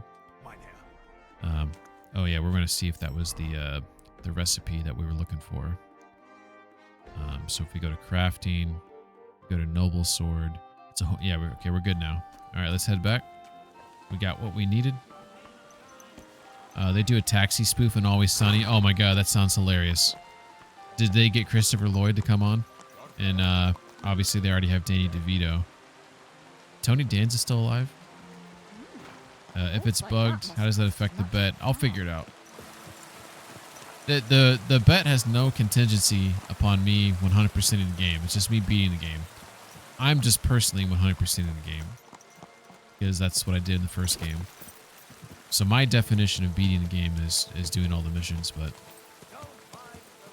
Oh yeah, we're going to see if that was the recipe that we were looking for. So if we go to crafting, go to noble sword. We're good now. All right, let's head back. We got what we needed. They do a Taxi spoof in Always Sunny. Oh my god, that sounds hilarious. Did they get Christopher Lloyd to come on? And obviously they already have Danny DeVito. Tony Danza's still alive? If it's bugged, how does that affect the bet? I'll figure it out. The bet has no contingency upon me 100% in the game. It's just me beating the game. I'm just personally 100% in the game. Because that's what I did in the first game. So my definition of beating the game is doing all the missions, but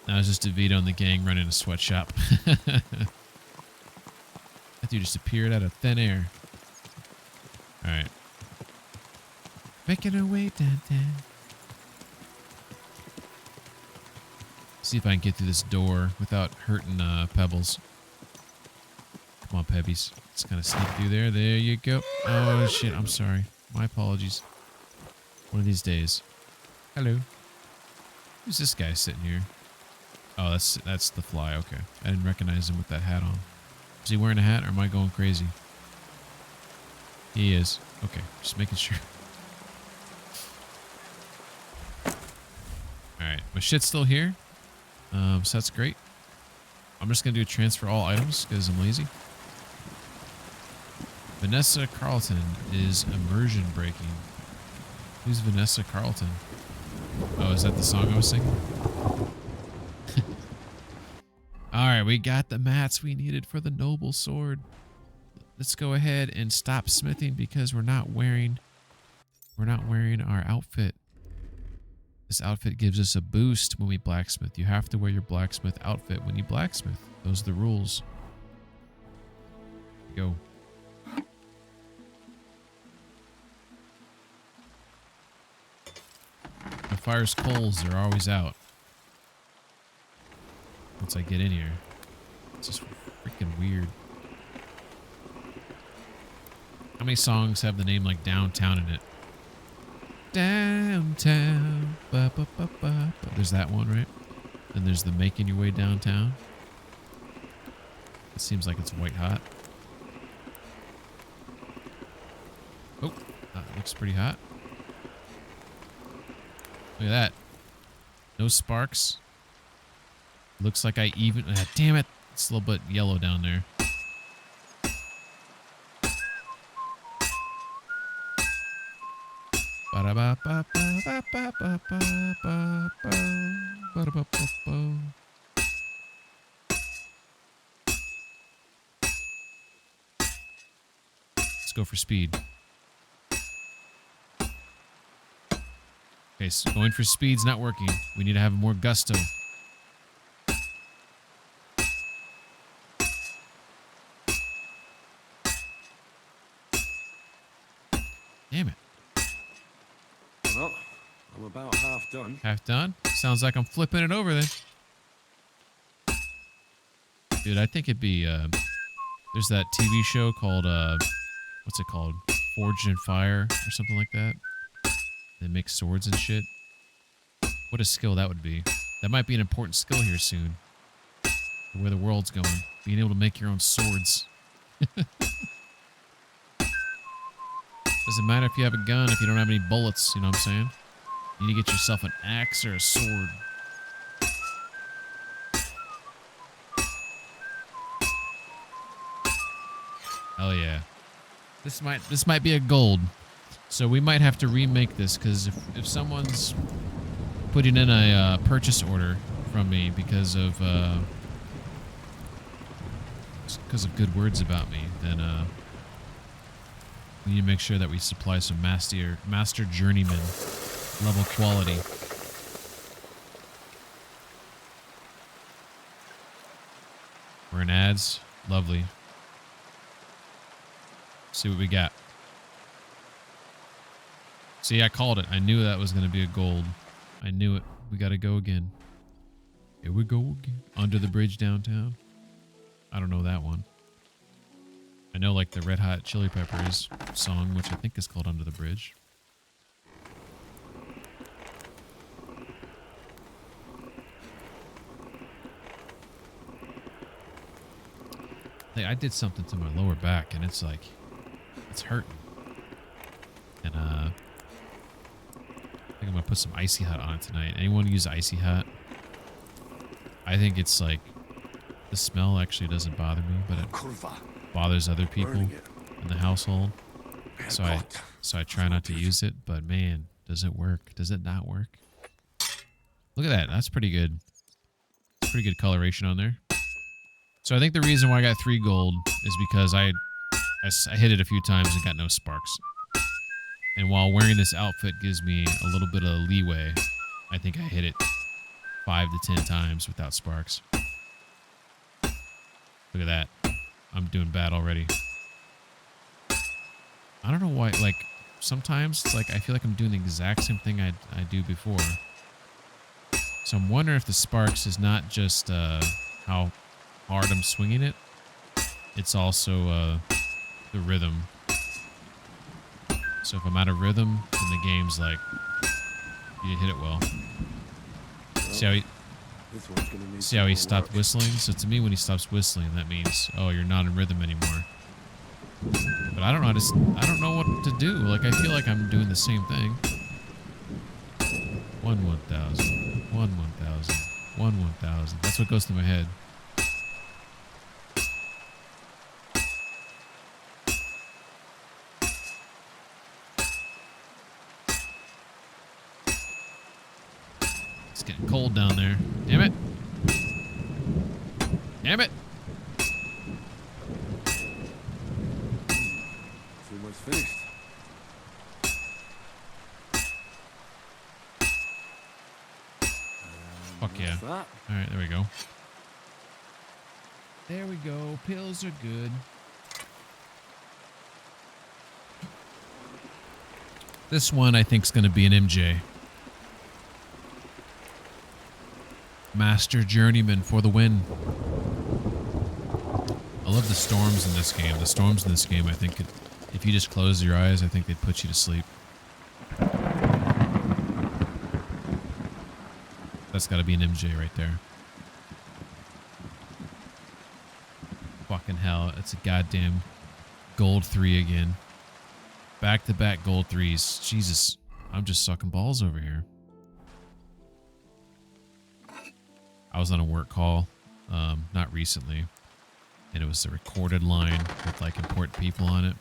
now it's just DeVito and the gang running a sweatshop. That dude just appeared out of thin air. Alright. Making our way downtown. See if I can get through this door without hurting Pebbles. Come on, Pebbies. Let's kind of sneak through there. There you go. Oh, shit. I'm sorry. My apologies. One of these days. Hello. Who's this guy sitting here? Oh, that's the fly. Okay. I didn't recognize him with that hat on. Is he wearing a hat or am I going crazy? He is. Okay. Just making sure. Alright. My shit's still here. So that's great. I'm just going to do a transfer all items because I'm lazy. Vanessa Carlton is immersion breaking. Who's Vanessa Carlton? Oh, is that the song I was singing? Alright, we got the mats we needed for the noble sword. Let's go ahead and stop smithing because we're not wearing our outfit. This outfit gives us a boost when we blacksmith. You have to wear your blacksmith outfit when you blacksmith. Those are the rules. Go. The fire's coals, they're always out. Once I get in here. It's just freaking weird. How many songs have the name like Downtown in it? Downtown. Ba, ba, ba, ba. There's that one, right? And there's the Making Your Way Downtown. It seems like it's white hot. Oh, that looks pretty hot. Look at that. No sparks. Looks like I even... damn it. It's a little bit yellow down there. Let's go for speed. Okay, so going for speed's not working. We need to have more gusto. Damn it. Well, I'm about half done. Half done? Sounds like I'm flipping it over then. Dude, I think it'd be, there's that TV show called, what's it called? Forged in Fire or something like that. They make swords and shit. What a skill that would be. That might be an important skill here soon. For where the world's going. Being able to make your own swords. Doesn't matter if you have a gun if you don't have any bullets, you know what I'm saying? You need to get yourself an axe or a sword. Hell yeah. This might be a gold. So we might have to remake this because if someone's putting in a purchase order from me because of good words about me, then we need to make sure that we supply some master journeyman level quality. We're in ads. Lovely. See what we got. See, I called it. I knew that was going to be a gold. I knew it. We got to go again. Here we go again. Under the Bridge downtown. I don't know that one. I know like the Red Hot Chili Peppers song, which I think is called Under the Bridge. Hey, I did something to my lower back and it's like, it's hurting. And I think I'm gonna put some Icy Hot on it tonight. Anyone use Icy Hot? I think it's like, the smell actually doesn't bother me, but it bothers other people in the household. So I try not to use it, but man, does it work? Does it not work? Look at that. That's pretty good. Pretty good coloration on there. So I think the reason why I got 3 gold is because I hit it a few times and got no sparks. And while wearing this outfit gives me a little bit of leeway, I think I hit it 5 to 10 times without sparks. Look at that. I'm doing bad already. I don't know why, like, sometimes it's like I feel like I'm doing the exact same thing I do before. So I'm wondering if the sparks is not just how hard I'm swinging it. It's also the rhythm. So if I'm out of rhythm, then the game's like, you didn't hit it well. See how he stopped whistling? So to me, when he stops whistling, that means, oh, you're not in rhythm anymore. But I don't know. I don't know what to do. Like, I feel like I'm doing the same thing. 1 1,000. 1 1,000. 1 1,000. That's what goes through my head. It's getting cold down there. Damn it. Damn it. It's almost finished. Fuck yeah. That. All right, there we go. There we go. Pills are good. This one I think is going to be an MJ. Master Journeyman for the win. I love the storms in this game. The storms in this game, I think, if you just close your eyes, I think they'd put you to sleep. That's got to be an MJ right there. Fucking hell, it's a goddamn gold 3 again. Back-to-back gold 3s. Jesus, I'm just sucking balls over here. I was on a work call, not recently, and it was a recorded line with like important people on it,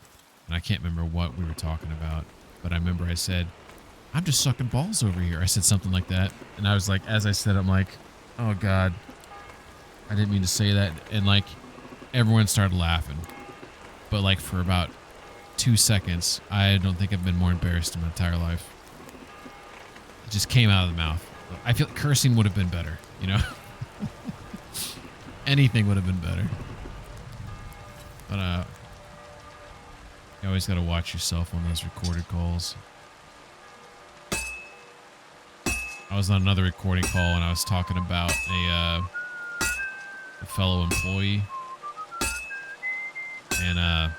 and I can't remember what we were talking about, but I remember I said, I'm just sucking balls over here. I said something like that. And I was like, as I said, I'm like, oh God, I didn't mean to say that. And like, everyone started laughing. But like for about 2 seconds, I don't think I've been more embarrassed in my entire life. It just came out of the mouth. I feel like cursing would have been better, you know? Anything would have been better. But you always got to watch yourself on those recorded calls. I was on another recording call and I was talking about a fellow employee. And I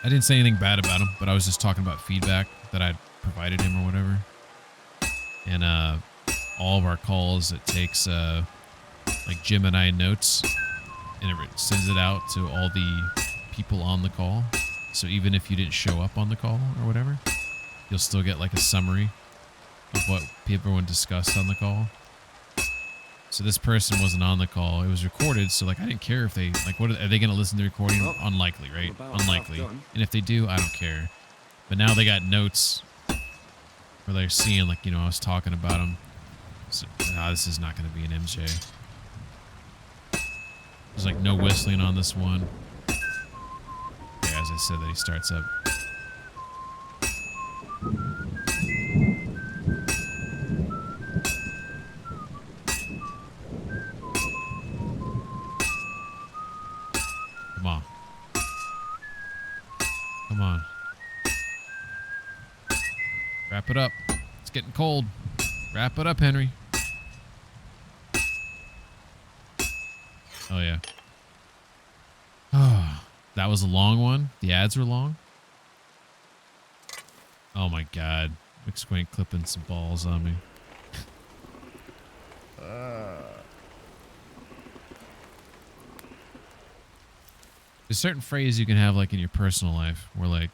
didn't say anything bad about him, but I was just talking about feedback that I'd provided him or whatever. And all of our calls, it takes like Gemini notes, and it sends it out to all the people on the call. So even if you didn't show up on the call or whatever, you'll still get like a summary of what everyone discussed on the call. So this person wasn't on the call. It was recorded, so like I didn't care if they like what are they going to listen to the recording? Unlikely, right? Unlikely. And if they do, I don't care. But now they got notes where they're seeing like, you know, I was talking about them. So, this is not going to be an MJ. There's like no whistling on this one. Yeah, as I said, that he starts up. Come on. Come on. Wrap it up. It's getting cold. Wrap it up, Henry. Oh, yeah. Oh, that was a long one. The ads were long. Oh, my God. McSquink clipping some balls on me. There's certain phrases you can have like in your personal life where like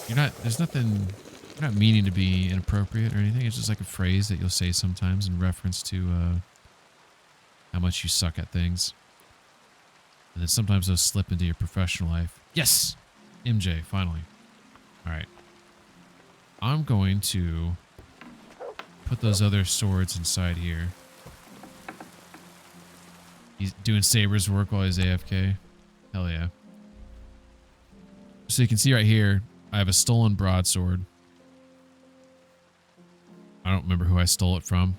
you're not meaning to be inappropriate or anything. It's just like a phrase that you'll say sometimes in reference to how much you suck at things. And then sometimes those slip into your professional life. Yes! MJ, finally. Alright. I'm going to put those other swords inside here. He's doing Saber's work while he's AFK. Hell yeah. So you can see right here, I have a stolen broadsword. I don't remember who I stole it from,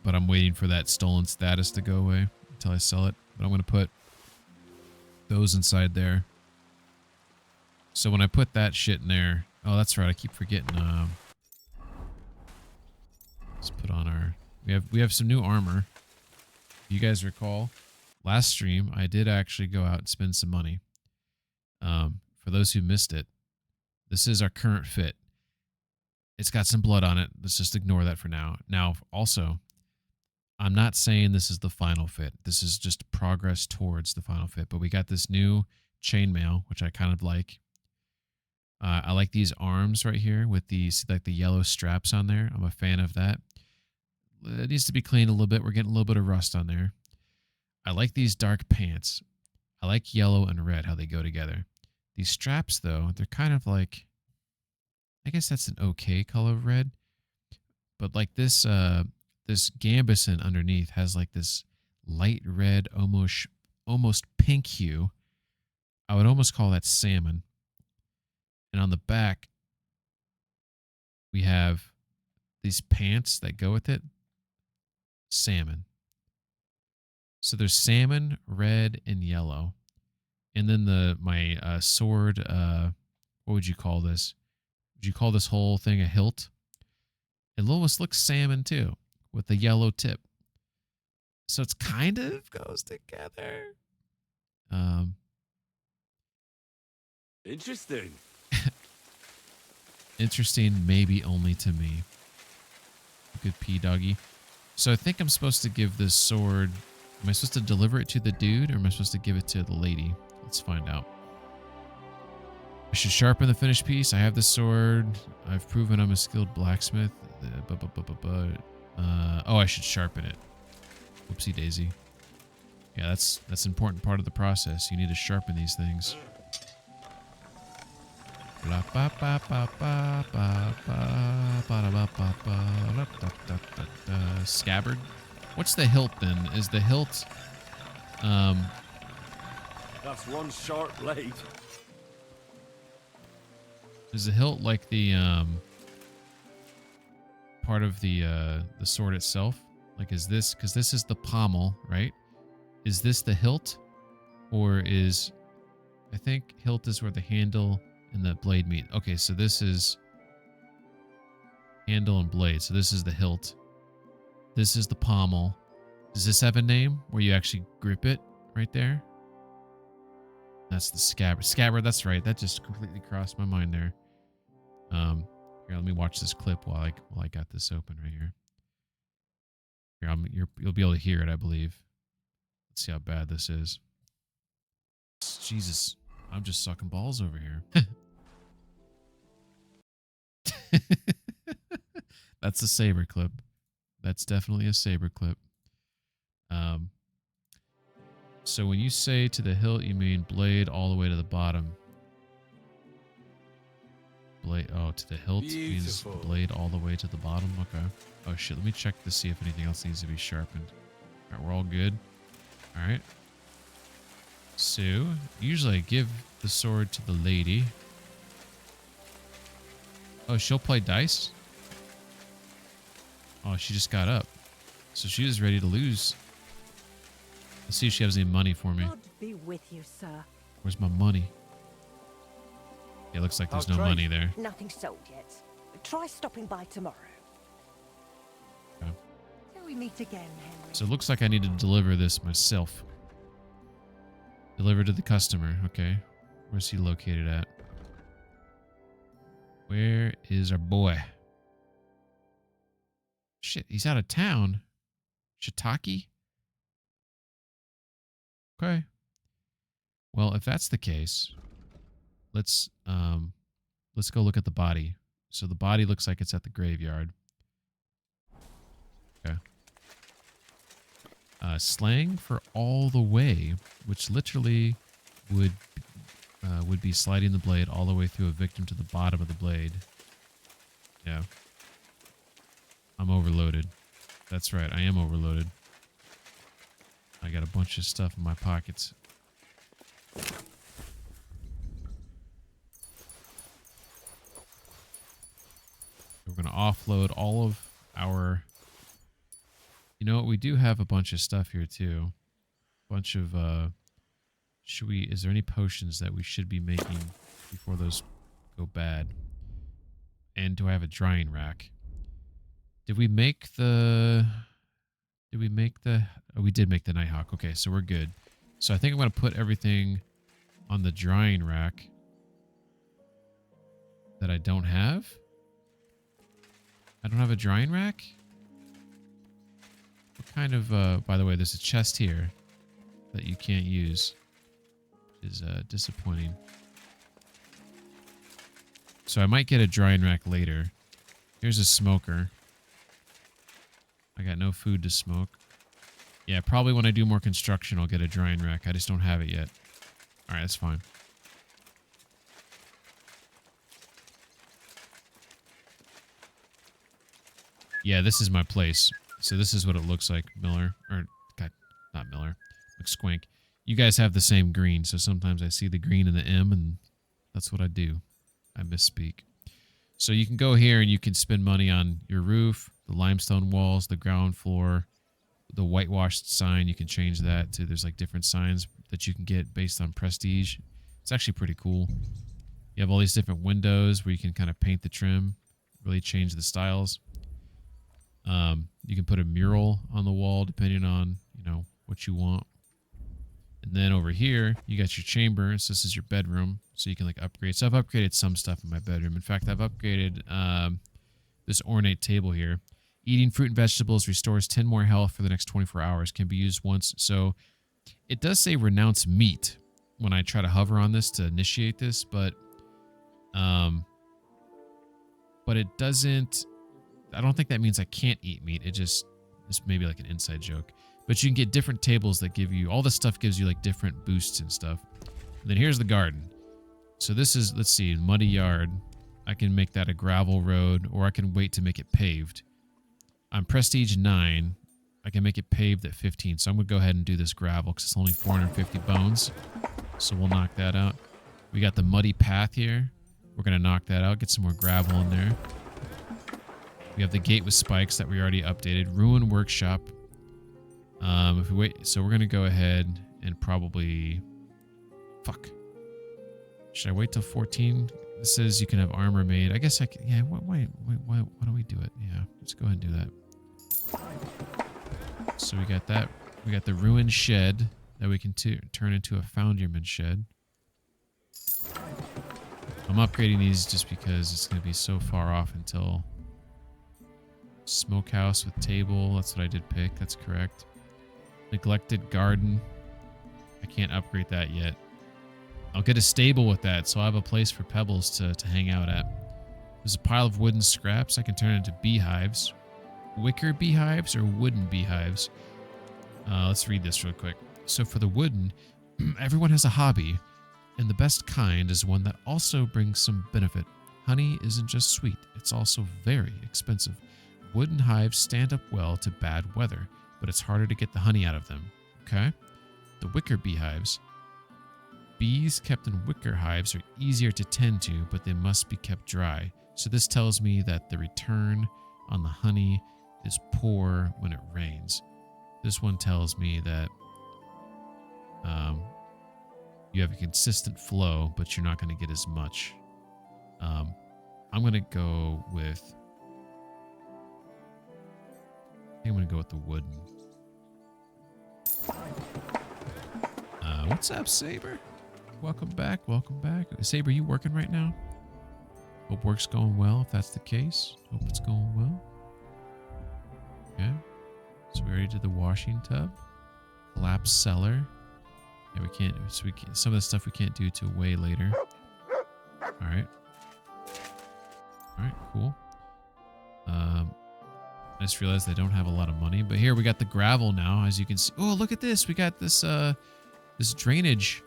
but I'm waiting for that stolen status to go away until I sell it. But I'm going to put those inside there. So when I put that shit in there, oh, that's right. I keep forgetting. Let's put on our. We have some new armor. You guys recall, last stream I did actually go out and spend some money. For those who missed it, this is our current fit. It's got some blood on it. Let's just ignore that for now. Now, also, I'm not saying this is the final fit. This is just progress towards the final fit. But we got this new chainmail, which I kind of like. I like these arms right here with these like the yellow straps on there. I'm a fan of that. It needs to be cleaned a little bit. We're getting a little bit of rust on there. I like these dark pants. I like yellow and red, how they go together. These straps, though, they're kind of like, I guess that's an okay color of red. But like this gambeson underneath has like this light red, almost pink hue. I would almost call that salmon. And on the back, we have these pants that go with it. Salmon. So there's salmon, red, and yellow. And then my sword, what would you call this? Would you call this whole thing a hilt? It almost looks salmon too, with the yellow tip. So it's kind of goes together. Interesting. Interesting, maybe only to me. Good pee, doggy. So I think I'm supposed to give this sword. Am I supposed to deliver it to the dude, or am I supposed to give it to the lady? Let's find out. I should sharpen the finished piece. I have the sword. I've proven I'm a skilled blacksmith. Oh, I should sharpen it. Whoopsie daisy. Yeah, that's an important part of the process. You need to sharpen these things. Scabbard. What's the hilt then? Is the hilt That's one sharp blade. is the hilt like the part of the sword itself? Like is this, because this is the pommel, right? Is this the hilt? Or is, I think hilt is where the handle and the blade meet. Okay, so this is handle and blade. So this is the hilt. This is the pommel. Does this have a name where you actually grip it right there? That's the scabbard. Scabbard, that's right. That just completely crossed my mind there. Here, let me watch this clip while I got this open right here. Here, you'll be able to hear it, I believe. Let's see how bad this is. Jesus, I'm just sucking balls over here. That's a saber clip. That's definitely a saber clip. So when you say to the hilt, you mean blade all the way to the bottom. Blade, oh, to the hilt means blade all the way to the bottom. Okay. Oh shit, let me check to see if anything else needs to be sharpened. All right, we're all good. All right. So, usually I give the sword to the lady. Oh, she'll play dice? Oh, she just got up. So she is ready to lose. Let's see if she has any money for me. God be with you, sir. Where's my money? Yeah, looks like there's no money there. Nothing sold yet. Try stopping by tomorrow. Okay. Till we meet again, Henry. So it looks like I need to deliver this myself. Deliver to the customer. Okay. Where's he located at? Where is our boy? Shit, he's out of town. Shiitake? Okay. Well, if that's the case, let's go look at the body. So the body looks like it's at the graveyard. Okay. Slang for all the way, which literally would be sliding the blade all the way through a victim to the bottom of the blade. Yeah. I'm overloaded. That's right, I am overloaded. I got a bunch of stuff in my pockets. We're going to offload all of our... You know what? We do have a bunch of stuff here too. Bunch of... Is there any potions that we should be making before those go bad? And do I have a drying rack? Did we make the... Oh, we did make the Nighthawk. Okay, so we're good. So I think I'm going to put everything on the drying rack that I don't have. I don't have a drying rack? What kind of... by the way, there's a chest here that you can't use. Which is disappointing. So I might get a drying rack later. Here's a smoker. I got no food to smoke. Yeah, probably when I do more construction, I'll get a drying rack. I just don't have it yet. Alright, that's fine. Yeah, this is my place. So this is what it looks like, Miller. Or, God, not Miller. McSquink. You guys have the same green, so sometimes I see the green and the M, and that's what I do. I misspeak. So you can go here and you can spend money on your roof, the limestone walls, the ground floor, the whitewashed sign. You can change that to, there's like different signs that you can get based on prestige. It's actually pretty cool. You have all these different windows where you can kind of paint the trim, really change the styles. You can put a mural on the wall depending on, you know, what you want. And then over here, you got your chamber. So this is your bedroom. So you can like upgrade. So I've upgraded some stuff in my bedroom. In fact, I've upgraded this ornate table here. Eating fruit and vegetables restores 10 more health for the next 24 hours. Can be used once. So it does say renounce meat when I try to hover on this to initiate this, but it doesn't. I don't think that means I can't eat meat. It just is maybe like an inside joke. But you can get different tables that give you, all this stuff gives you like different boosts and stuff. And then here's the garden. So this is, let's see, muddy yard. I can make that a gravel road, or I can wait to make it paved. I'm prestige 9. I can make it paved at 15. So I'm going to go ahead and do this gravel because it's only 450 bones. So we'll knock that out. We got the muddy path here. We're going to knock that out. Get some more gravel in there. We have the gate with spikes that we already updated. Ruin workshop. If we wait, so we're going to go ahead and probably... Fuck. Should I wait till 14? This says you can have armor made. I guess I can... Yeah, why don't we do it? Yeah, let's go ahead and do that. So we got that. We got the ruined shed that we can turn into a founderman shed. I'm upgrading these just because it's going to be so far off until... Smokehouse with table. That's what I did pick. That's correct. Neglected garden. I can't upgrade that yet. I'll get a stable with that, so I have a place for pebbles to hang out at. There's a pile of wooden scraps I can turn into beehives. Wicker beehives or wooden beehives? Let's read this real quick. So for the wooden, everyone has a hobby, and the best kind is one that also brings some benefit. Honey isn't just sweet, it's also very expensive. Wooden hives stand up well to bad weather, but it's harder to get the honey out of them. Okay? The wicker beehives. Bees kept in wicker hives are easier to tend to, but they must be kept dry. So this tells me that the return on the honey is poor when it rains. This one tells me that you have a consistent flow, but you're not going to get as much. I'm going to go with... I think I'm going to go with the wooden. What's up, Saber? Welcome back. Welcome back. Saber, you working right now? Hope work's going well, if that's the case. Hope it's going well. Okay. So we already did the washing tub. Collapsed cellar. Yeah, we can't. So we can't, some of the stuff we can't do till way later. All right. All right. Cool. I just realized I don't have a lot of money, but here we got the gravel now, as you can see. Oh, look at this! We got this this drainage.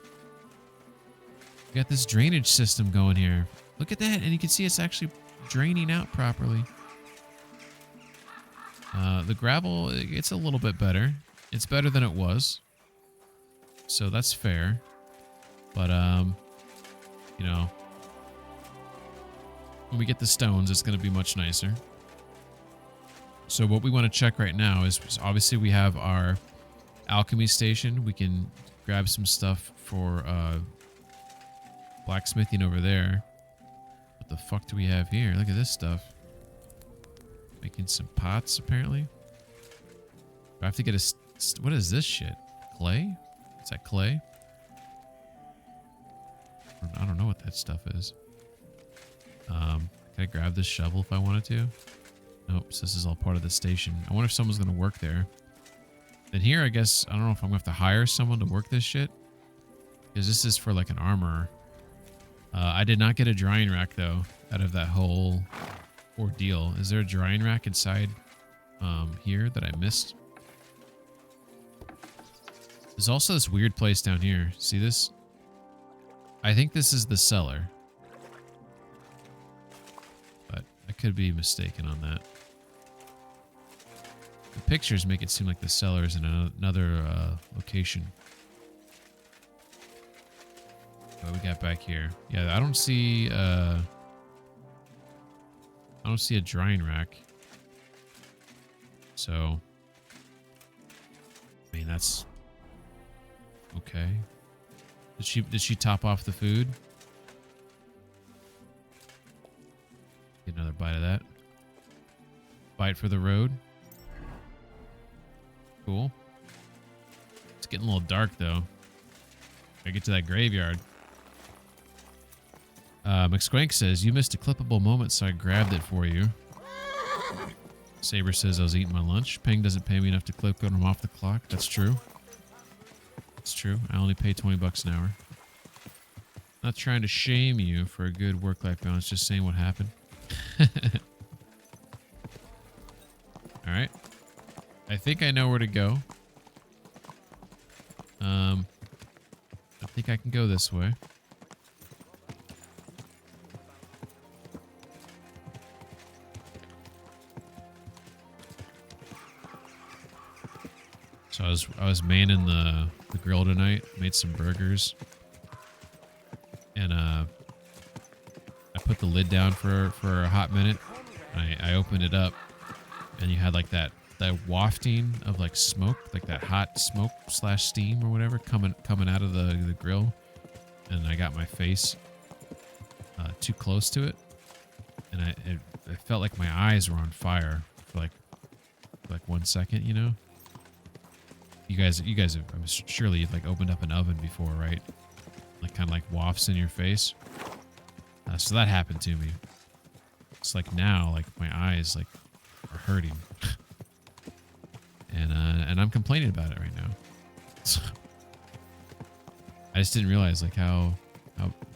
We got this drainage system going here. Look at that, and you can see it's actually draining out properly. The gravel, it's a little bit better. It's better than it was, so that's fair. But you know, when we get the stones, it's going to be much nicer. So what we want to check right now is obviously we have our alchemy station. We can grab some stuff for blacksmithing over there. What the fuck do we have here? Look at this stuff. Making some pots, apparently. I have to get a... What is this shit? Clay? Is that clay? I don't know what that stuff is. Can I grab this shovel if I wanted to? Nope, so this is all part of the station. I wonder if someone's going to work there. Then here, I guess, I don't know if I'm going to have to hire someone to work this shit. Because this is for like an armorer. I did not get a drying rack, though, out of that whole ordeal. Is there a drying rack inside here that I missed? There's also this weird place down here. See this? I think this is the cellar. But I could be mistaken on that. The pictures make it seem like the cellar is in another location. What we got back here? Yeah, I don't see a drying rack. So, I mean, that's okay. Did she top off the food? Get another bite of that. Bite for the road. Cool. It's getting a little dark though. Gotta get to that graveyard. McSquank says, you missed a clippable moment, so I grabbed it for you. Saber says I was eating my lunch. Peng doesn't pay me enough to clip when I'm off the clock. That's true. It's true. I only pay $20 an hour. Not trying to shame you for a good work-life balance, just saying what happened. Alright. I think I know where to go. I think I can go this way. So I was manning the grill tonight. Made some burgers, and I put the lid down for a hot minute. I opened it up, and you had like that wafting of like smoke, like that hot smoke / steam or whatever coming out of the grill, and I got my face too close to it, and it felt like my eyes were on fire for like 1 second, you know. You guys have, I'm surely you've like opened up an oven before, right? Like kind of like wafts in your face. So that happened to me. It's like now, like my eyes like are hurting, and I'm complaining about it right now. So, I just didn't realize like how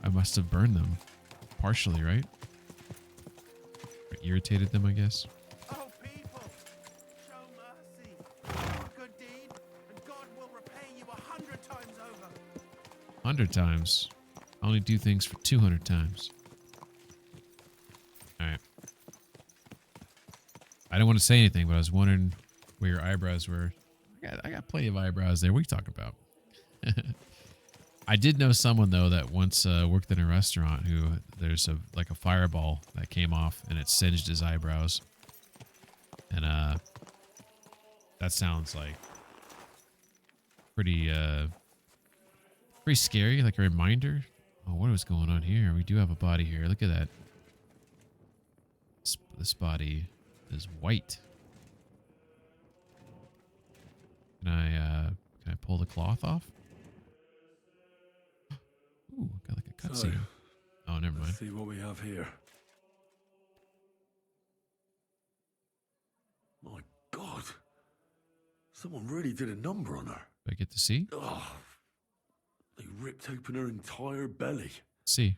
I must have burned them partially, right? Or irritated them, I guess. Oh, people, show mercy. Do a good deed, and God will repay you 100 times over. 100 times. I only do things for 200 times. Alright. I didn't want to say anything, but I was wondering where your eyebrows were. I got plenty of eyebrows there. What are you talking about? I did know someone, though, that once worked in a restaurant who there's a fireball that came off and it singed his eyebrows. And that sounds like pretty scary, like a reminder. Oh, what was going on here? We do have a body here. Look at that. This body is white. Can I pull the cloth off? Ooh, got like a cutscene. So, Oh, never mind. let's see what we have here. My God. Someone really did a number on her. Do I get to see? Oh, they ripped open her entire belly. See.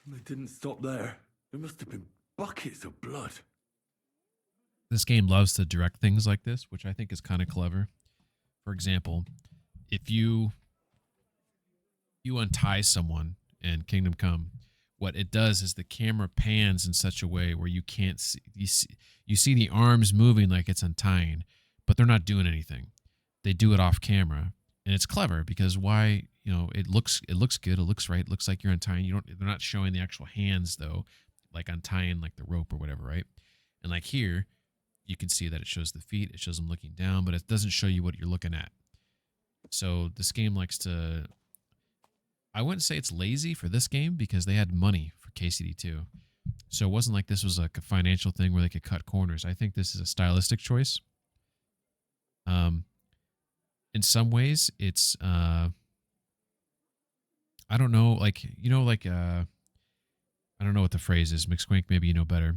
And they didn't stop there. There must have been buckets of blood. This game loves to direct things like this, which I think is kind of clever. For example, if you untie someone in Kingdom Come, what it does is the camera pans in such a way where you can't see, you see the arms moving like it's untying, but they're not doing anything. They do it off camera, and it's clever because why, you know, it looks good, it looks right, it looks like you're untying. They're not showing the actual hands though, like untying like the rope or whatever, right? And like here, you can see that it shows the feet, it shows them looking down, but it doesn't show you what you're looking at. So this game likes to, I wouldn't say it's lazy for this game because they had money for KCD2. So it wasn't like this was like a financial thing where they could cut corners. I think this is a stylistic choice. In some ways, it's, I don't know, like, you know, like, I don't know what the phrase is. McSquink, maybe you know better.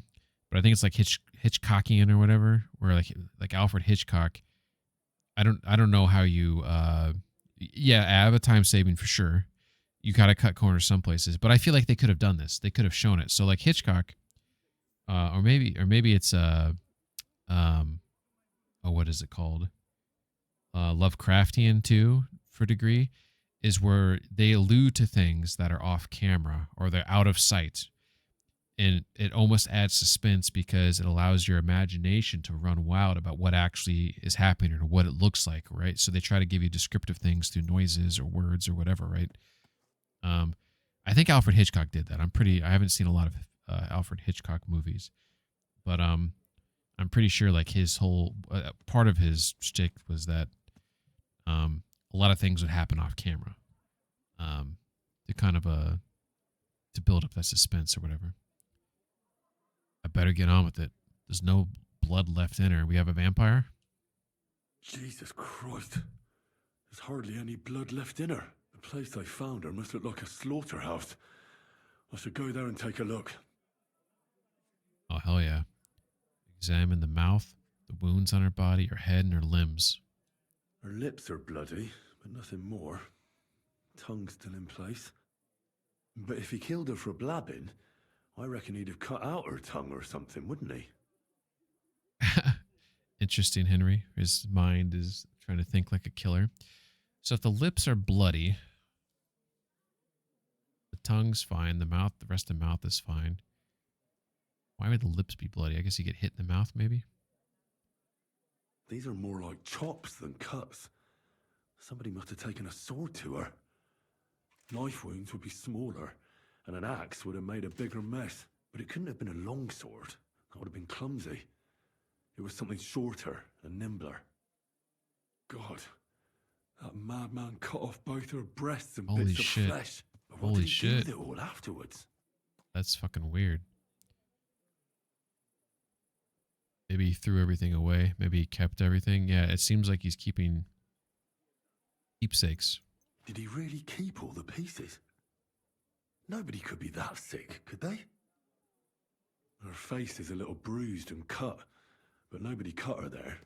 But I think it's like Hitchcockian or whatever, where like Alfred Hitchcock. I don't know how you, yeah, I have a time saving for sure. You got to cut corners some places, but I feel like they could have done this. They could have shown it. So like Hitchcock, or maybe it's oh, what is it called? Lovecraftian too, for a degree, is where they allude to things that are off camera or they're out of sight. And it almost adds suspense because it allows your imagination to run wild about what actually is happening or what it looks like, right? So they try to give you descriptive things through noises or words or whatever, right? I think Alfred Hitchcock did that. I haven't seen a lot of Alfred Hitchcock movies, but I'm pretty sure like his whole part of his shtick was that a lot of things would happen off camera, to kind of to build up that suspense or whatever. I better get on with it. There's no blood left in her. We have a vampire? Jesus Christ. There's hardly any blood left in her. The place I found her must look like a slaughterhouse. I should go there and take a look. Oh, hell yeah. Examine the mouth, the wounds on her body, her head, and her limbs. Her lips are bloody, but nothing more. Tongue's still in place. But if he killed her for blabbing, I reckon he'd have cut out her tongue or something, wouldn't he? Interesting, Henry. His mind is trying to think like a killer. So if the lips are bloody, the tongue's fine, the rest of the mouth is fine. Why would the lips be bloody? I guess you get hit in the mouth, maybe? These are more like chops than cuts. Somebody must have taken a sword to her. Knife wounds would be smaller, and an axe would have made a bigger mess. But it couldn't have been a long sword. That would have been clumsy. It was something shorter and nimbler. God, that madman cut off both her breasts and Holy bits shit. of flesh. But what Holy did he do shit. with it all afterwards? That's fucking weird. Maybe he threw everything away. Maybe he kept everything. Yeah, it seems like he's keeping keepsakes. Did he really keep all the pieces? Nobody could be that sick, could they? Her face is a little bruised and cut, but nobody cut her there.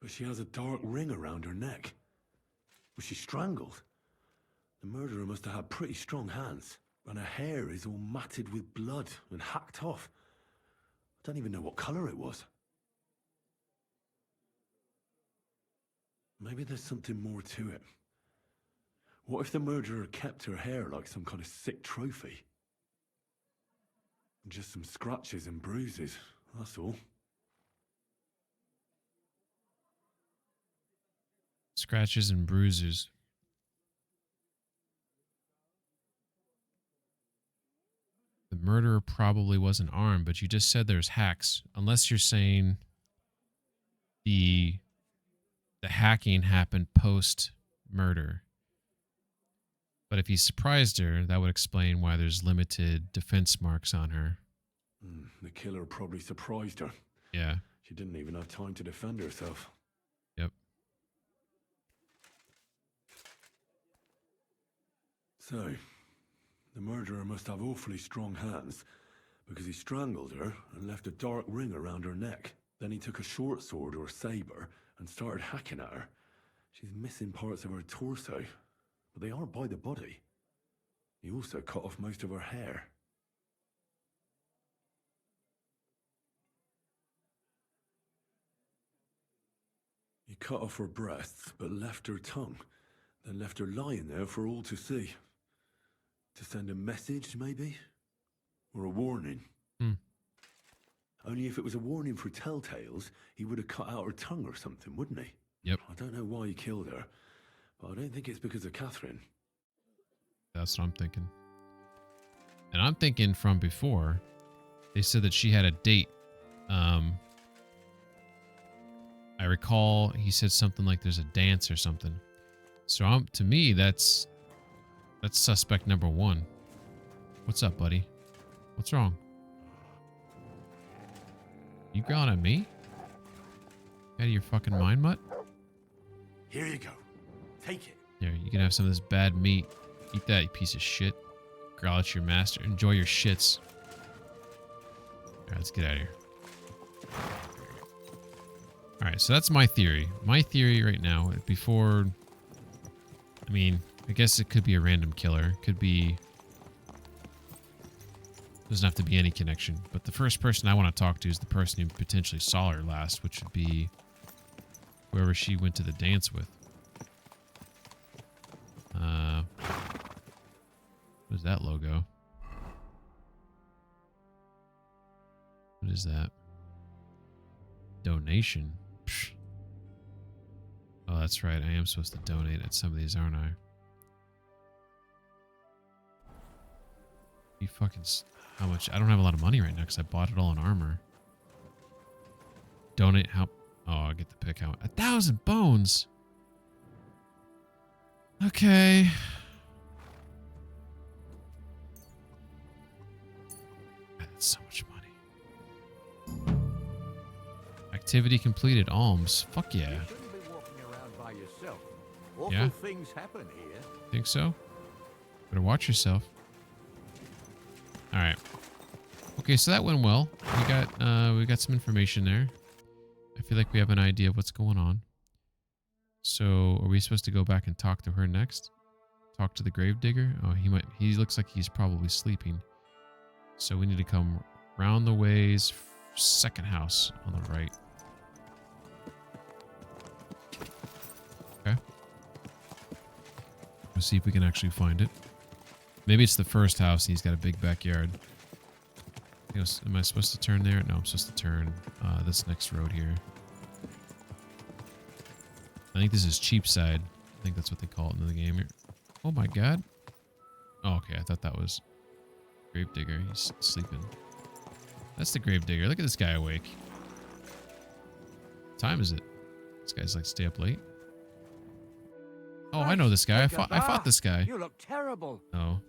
But she has a dark ring around her neck. Was she strangled? The murderer must have had pretty strong hands, and her hair is all matted with blood and hacked off. I don't even know what colour it was. Maybe there's something more to it. What if the murderer kept her hair like some kind of sick trophy? Just some scratches and bruises, that's all. Scratches and bruises. The murderer probably wasn't armed, but you just said there's hacks. Unless you're saying the hacking happened post-murder. But if he surprised her, that would explain why there's limited defense marks on her. The killer probably surprised her. Yeah. She didn't even have time to defend herself. Yep. So, the murderer must have awfully strong hands, because he strangled her and left a dark ring around her neck. Then he took a short sword or saber and started hacking at her. She's missing parts of her torso, but they aren't by the body. He also cut off most of her hair. He cut off her breasts, but left her tongue, then left her lying there for all to see. To send a message, maybe? Or a warning? Only if it was a warning for telltales, he would have cut out her tongue or something, wouldn't he? Yep. I don't know why he killed her, but I don't think it's because of Catherine. That's what I'm thinking. And I'm thinking from before, they said that she had a date. I recall he said something like there's a dance or something. So to me, that's suspect number one. What's up, buddy? What's wrong? You growling at me? Out of your fucking mind, mutt? Here you go. Take it. Here, you can have some of this bad meat. Eat that, you piece of shit. Growl at your master. Enjoy your shits. Alright, let's get out of here. Alright, so that's my theory. My theory right now, before... I mean, I guess it could be a random killer. It could be... Doesn't have to be any connection. But the first person I want to talk to is the person who potentially saw her last, which would be whoever she went to the dance with. What is that logo? What is that? Donation. Psh. Oh, that's right. I am supposed to donate at some of these, aren't I? You fucking... How much? I don't have a lot of money right now because I bought it all in armor. Donate how... Oh, I'll get the pick out. 1,000 bones! Okay. That's so much money. Activity completed. Alms. Fuck yeah. You shouldn't be walking around by yourself. Awful Yeah? things happen here. Think so? Better watch yourself. Alright. Okay, so that went well. We got some information there. I feel like we have an idea of what's going on. So, are we supposed to go back and talk to her next? Talk to the gravedigger? Oh, he looks like he's probably sleeping. So we need to come round the ways, second house on the right. Okay. Let's see if we can actually find it. Maybe it's the first house and he's got a big backyard. Am I supposed to turn there? No, I'm supposed to turn this next road here. I think this is Cheapside. I think that's what they call it in the game here. Oh my god. Oh, okay. I thought that was Gravedigger. He's sleeping. That's the Gravedigger. Look at this guy awake. What time is it? This guy's like stay up late. Oh, I know this guy. I fought this guy. You look terrible. Oh.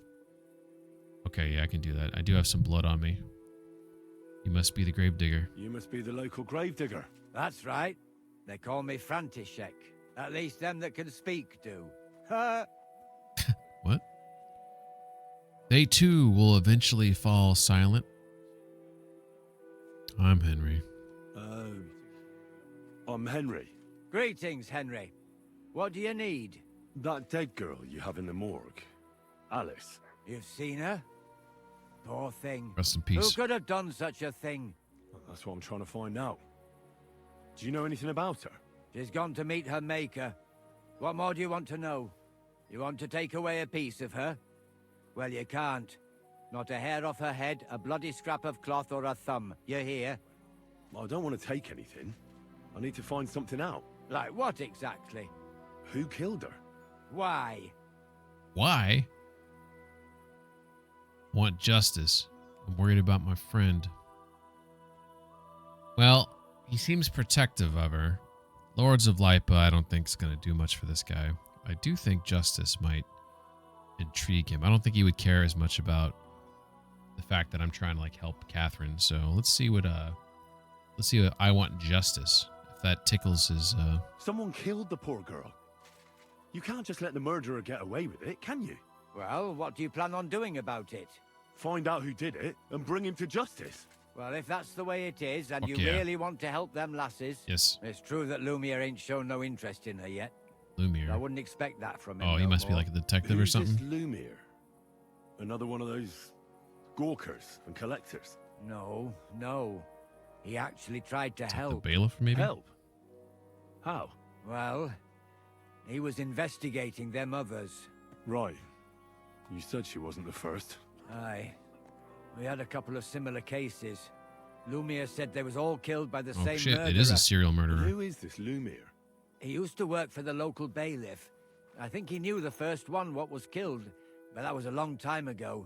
Okay, yeah, I can do that. I do have some blood on me. You must be the Gravedigger. You must be the local gravedigger. That's right. They call me František. At least them that can speak do. Ha! What? They too will eventually fall silent. I'm Henry. I'm Henry. Greetings, Henry. What do you need? That dead girl you have in the morgue. Alice. You've seen her? Poor thing. Rest in peace. Who could have done such a thing? Well, that's what I'm trying to find out. Do you know anything about her? She's gone to meet her maker. What more do you want to know? You want to take away a piece of her? Well, you can't. Not a hair off her head, a bloody scrap of cloth, or a thumb. You hear? Well, I don't want to take anything. I need to find something out. Like what exactly? Who killed her? Why? Why? I want justice. I'm worried about my friend. Well, he seems protective of her. Lords of Lipa, I don't think is going to do much for this guy. I do think justice might intrigue him. I don't think he would care as much about the fact that I'm trying to like help Catherine. So let's see what I want justice. If that tickles his Someone killed the poor girl. You can't just let the murderer get away with it, can you? Well, what do you plan on doing about it? Find out who did it and bring him to justice. Well, if that's the way it is, and Fuck you yeah. really want to help them lasses... Yes. It's true that Lumiere ain't shown no interest in her yet. Lumiere. I wouldn't expect that from him. Oh, he no must be more. like a detective or Who's something. this Lumiere? Another one of those gawkers and collectors? No, no. He actually tried to It's like help. the bailiff, maybe? Help? How? Well, he was investigating them others. Right. You said she wasn't the first. Aye. We had a couple of similar cases. Lumiere said they was all killed by the Oh same shit, murderer. it is a serial murderer. Who is this Lumiere? He used to work for the local bailiff. I think he knew the first one what was killed, but that was a long time ago.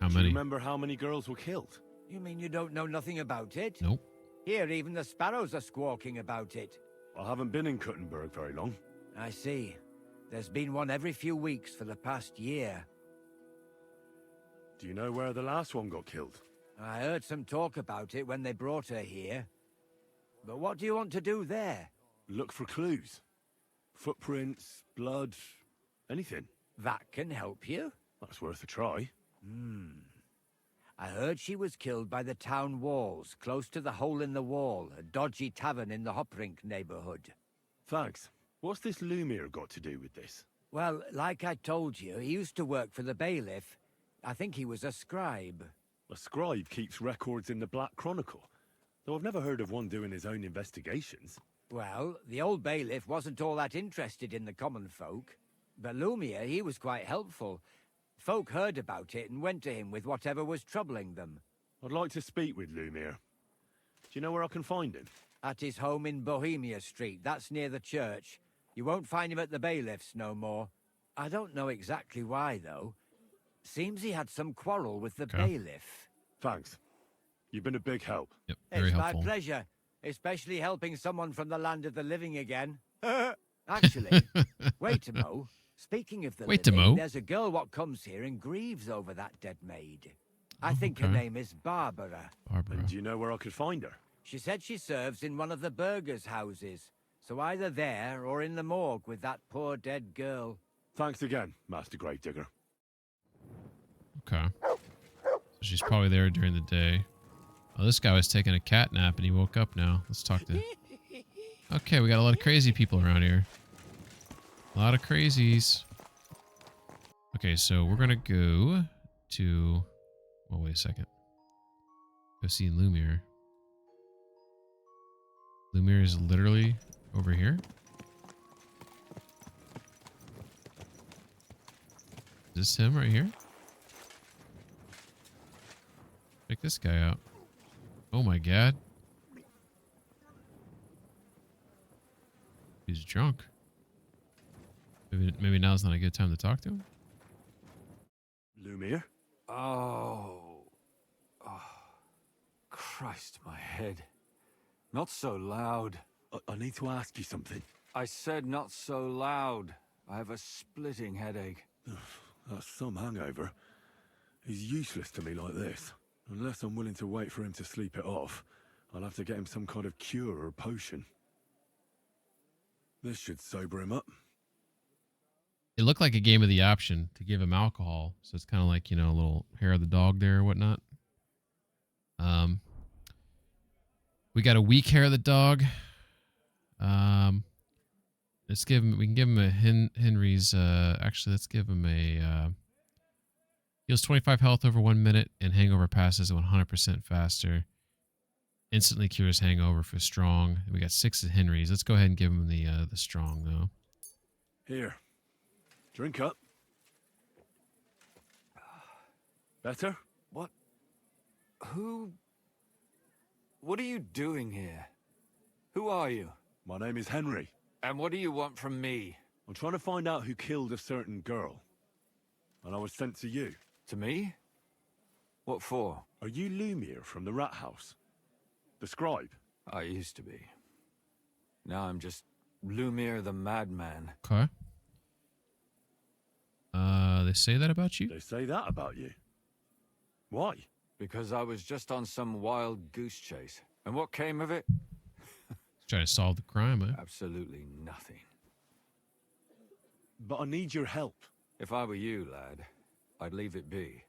How Do you many? remember how many girls were killed? You mean you don't know nothing about it? Nope. Here, even the sparrows are squawking about it. I haven't been in Kuttenberg very long. I see. There's been one every few weeks for the past year. Do you know where the last one got killed? I heard some talk about it when they brought her here. But what do you want to do there? Look for clues. Footprints, blood, anything. That can help you? That's worth a try. I heard she was killed by the town walls, close to the Hole in the Wall, a dodgy tavern in the Hoprink neighborhood. Thanks. What's this Lumiere got to do with this? Well, like I told you, he used to work for the bailiff. I think he was a scribe. A scribe keeps records in the Black Chronicle, though I've never heard of one doing his own investigations. Well, the old bailiff wasn't all that interested in the common folk. But Lumiere, he was quite helpful. Folk heard about it and went to him with whatever was troubling them. I'd like to speak with Lumiere. Do you know where I can find him? At his home in Bohemia Street, that's near the church. You won't find him at the bailiff's no more. I don't know exactly why, though. Seems he had some quarrel with the Okay. bailiff. Thanks. You've been a big help. Yep, very It's helpful. my pleasure, especially helping someone from the land of the living again. Actually, wait a mo. Speaking of the Wait a living, mo. there's a girl what comes here and grieves over that dead maid. I think her okay. name is Barbara. Barbara. And do you know where I could find her? She said she serves in one of the burgers' houses, so either there or in the morgue with that poor dead girl. Thanks again, Master Gravedigger. Okay. So she's probably there during the day. Oh, this guy was taking a cat nap and he woke up now. Let's talk to him. Okay, we got a lot of crazy people around here. A lot of crazies. Okay, so we're gonna go to... Oh, wait a second. Go see Lumiere. Lumiere is literally over here. Is this him right here? Check this guy out. Oh my god. He's drunk. Maybe now's not a good time to talk to him. Lumiere? Oh. Christ, my head. Not so loud. I need to ask you something. I said not so loud. I have a splitting headache. That's some hangover. He's useless to me like this. Unless I'm willing to wait for him to sleep it off, I'll have to get him some kind of cure or potion. This should sober him up. It looked like it gave me the option to give him alcohol, so it's kind of like, you know, a little hair of the dog there or whatnot. We got a weak hair of the dog. Let's give him. We can give him a Henry's. Actually, let's give him a. Heals 25 health over 1 minute, and hangover passes 100% faster. Instantly cures hangover for strong. We got 6 at Henry's. Let's go ahead and give him the strong though. Here, drink up. Better? What? Who? What are you doing here? Who are you? My name is Henry. And what do you want from me? I'm trying to find out who killed a certain girl. And I was sent to you. To me? What for? Are you Lumiere from the Rat House? The scribe? I used to be. Now I'm just Lumiere the Madman. Okay. They say that about you? They say that about you. Why? Because I was just on some wild goose chase. And what came of it? Try to solve the crime, eh? Absolutely nothing. But I need your help. If I were you, lad, I'd leave it be.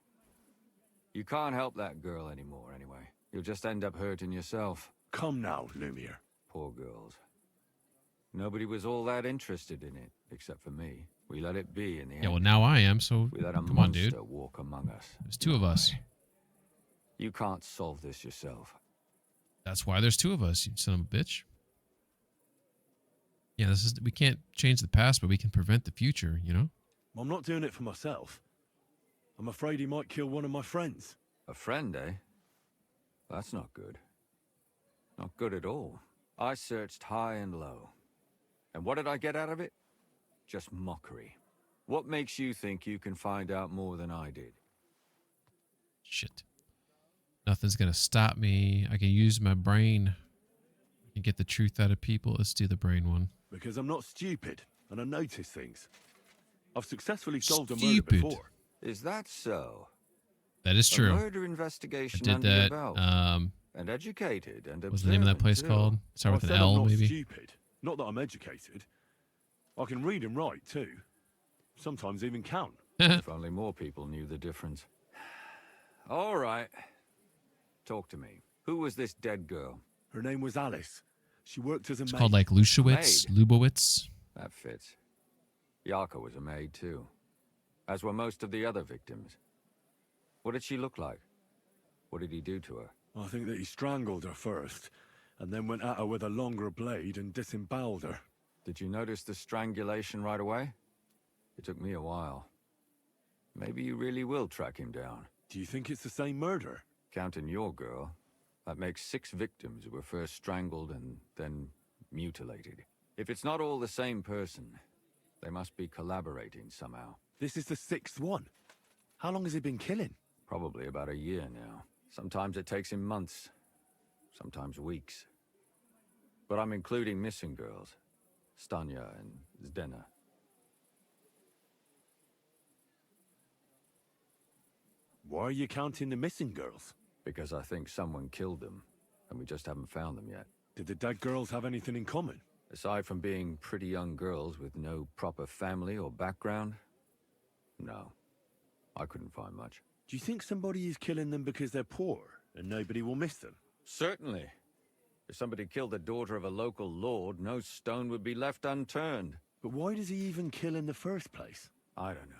You can't help that girl anymore, anyway. You'll just end up hurting yourself. Come now, Lumiere. Poor girls. Nobody was all that interested in it, except for me. We let it be in the end. Yeah, well, now I am, so we let a come on, dude. monster walk among us. There's 2 of us. You can't solve this yourself. That's why there's 2 of us, you son of a bitch. Yeah, we can't change the past, but we can prevent the future, you know? I'm not doing it for myself. I'm afraid he might kill one of my friends. A friend, eh? That's not good. Not good at all. I searched high and low. And what did I get out of it? Just mockery. What makes you think you can find out more than I did? Shit. Nothing's gonna stop me. I can use my brain. I can get the truth out of people. Let's do the brain one. Because I'm not stupid, and I notice things. I've successfully solved a murder before. Is that so? That is true. A murder investigation I did under that. your belt. And educated and what's the name of that place called? Start with an L, I'm not maybe. Stupid. Not that I'm educated. I can read and write too. Sometimes even count. If only more people knew the difference. All right. Talk to me. Who was this dead girl? Her name was Alice. She worked as a maid. It's called like Lushowitz, Lubowitz. That fits. Yarka was a maid too. As were most of the other victims. What did she look like? What did he do to her? I think that he strangled her first, and then went at her with a longer blade and disemboweled her. Did you notice the strangulation right away? It took me a while. Maybe you really will track him down. Do you think it's the same murder? Counting your girl, that makes 6 victims who were first strangled and then mutilated. If it's not all the same person, they must be collaborating somehow. This is the 6th one. How long has he been killing? Probably about a year now. Sometimes it takes him months, sometimes weeks. But I'm including missing girls, Stanya and Zdena. Why are you counting the missing girls? Because I think someone killed them, and we just haven't found them yet. Did the dead girls have anything in common? Aside from being pretty young girls with no proper family or background, no. I couldn't find much. Do you think somebody is killing them because they're poor and nobody will miss them? Certainly. If somebody killed the daughter of a local lord, no stone would be left unturned. But why does he even kill in the first place? I don't know.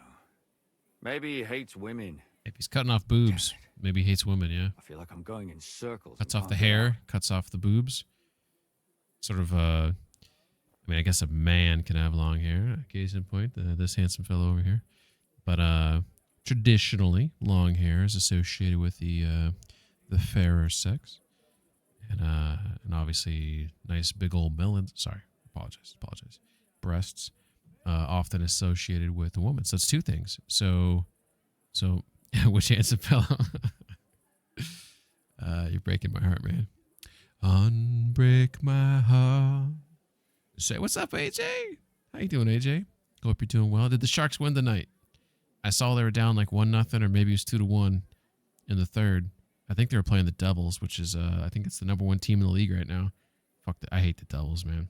Maybe he hates women. If he's cutting off boobs, maybe he hates women, yeah. I feel like I'm going in circles. Cuts off the hair, cuts off the boobs. Sort of, I mean, I guess a man can have long hair. Case in point, this handsome fellow over here. But traditionally, long hair is associated with the fairer sex. And obviously, nice big old melons. Sorry, apologize. Breasts, often associated with a woman. So it's two things. So, which handsome fellow? You're breaking my heart, man. Unbreak my heart. Say, what's up, AJ? How you doing, AJ? Hope you're doing well. Did the Sharks win tonight? I saw they were down like 1-0, or maybe it was 2-1 in the third. I think they were playing the Devils, which is I think it's the #1 team in the league right now. I hate the Devils, man.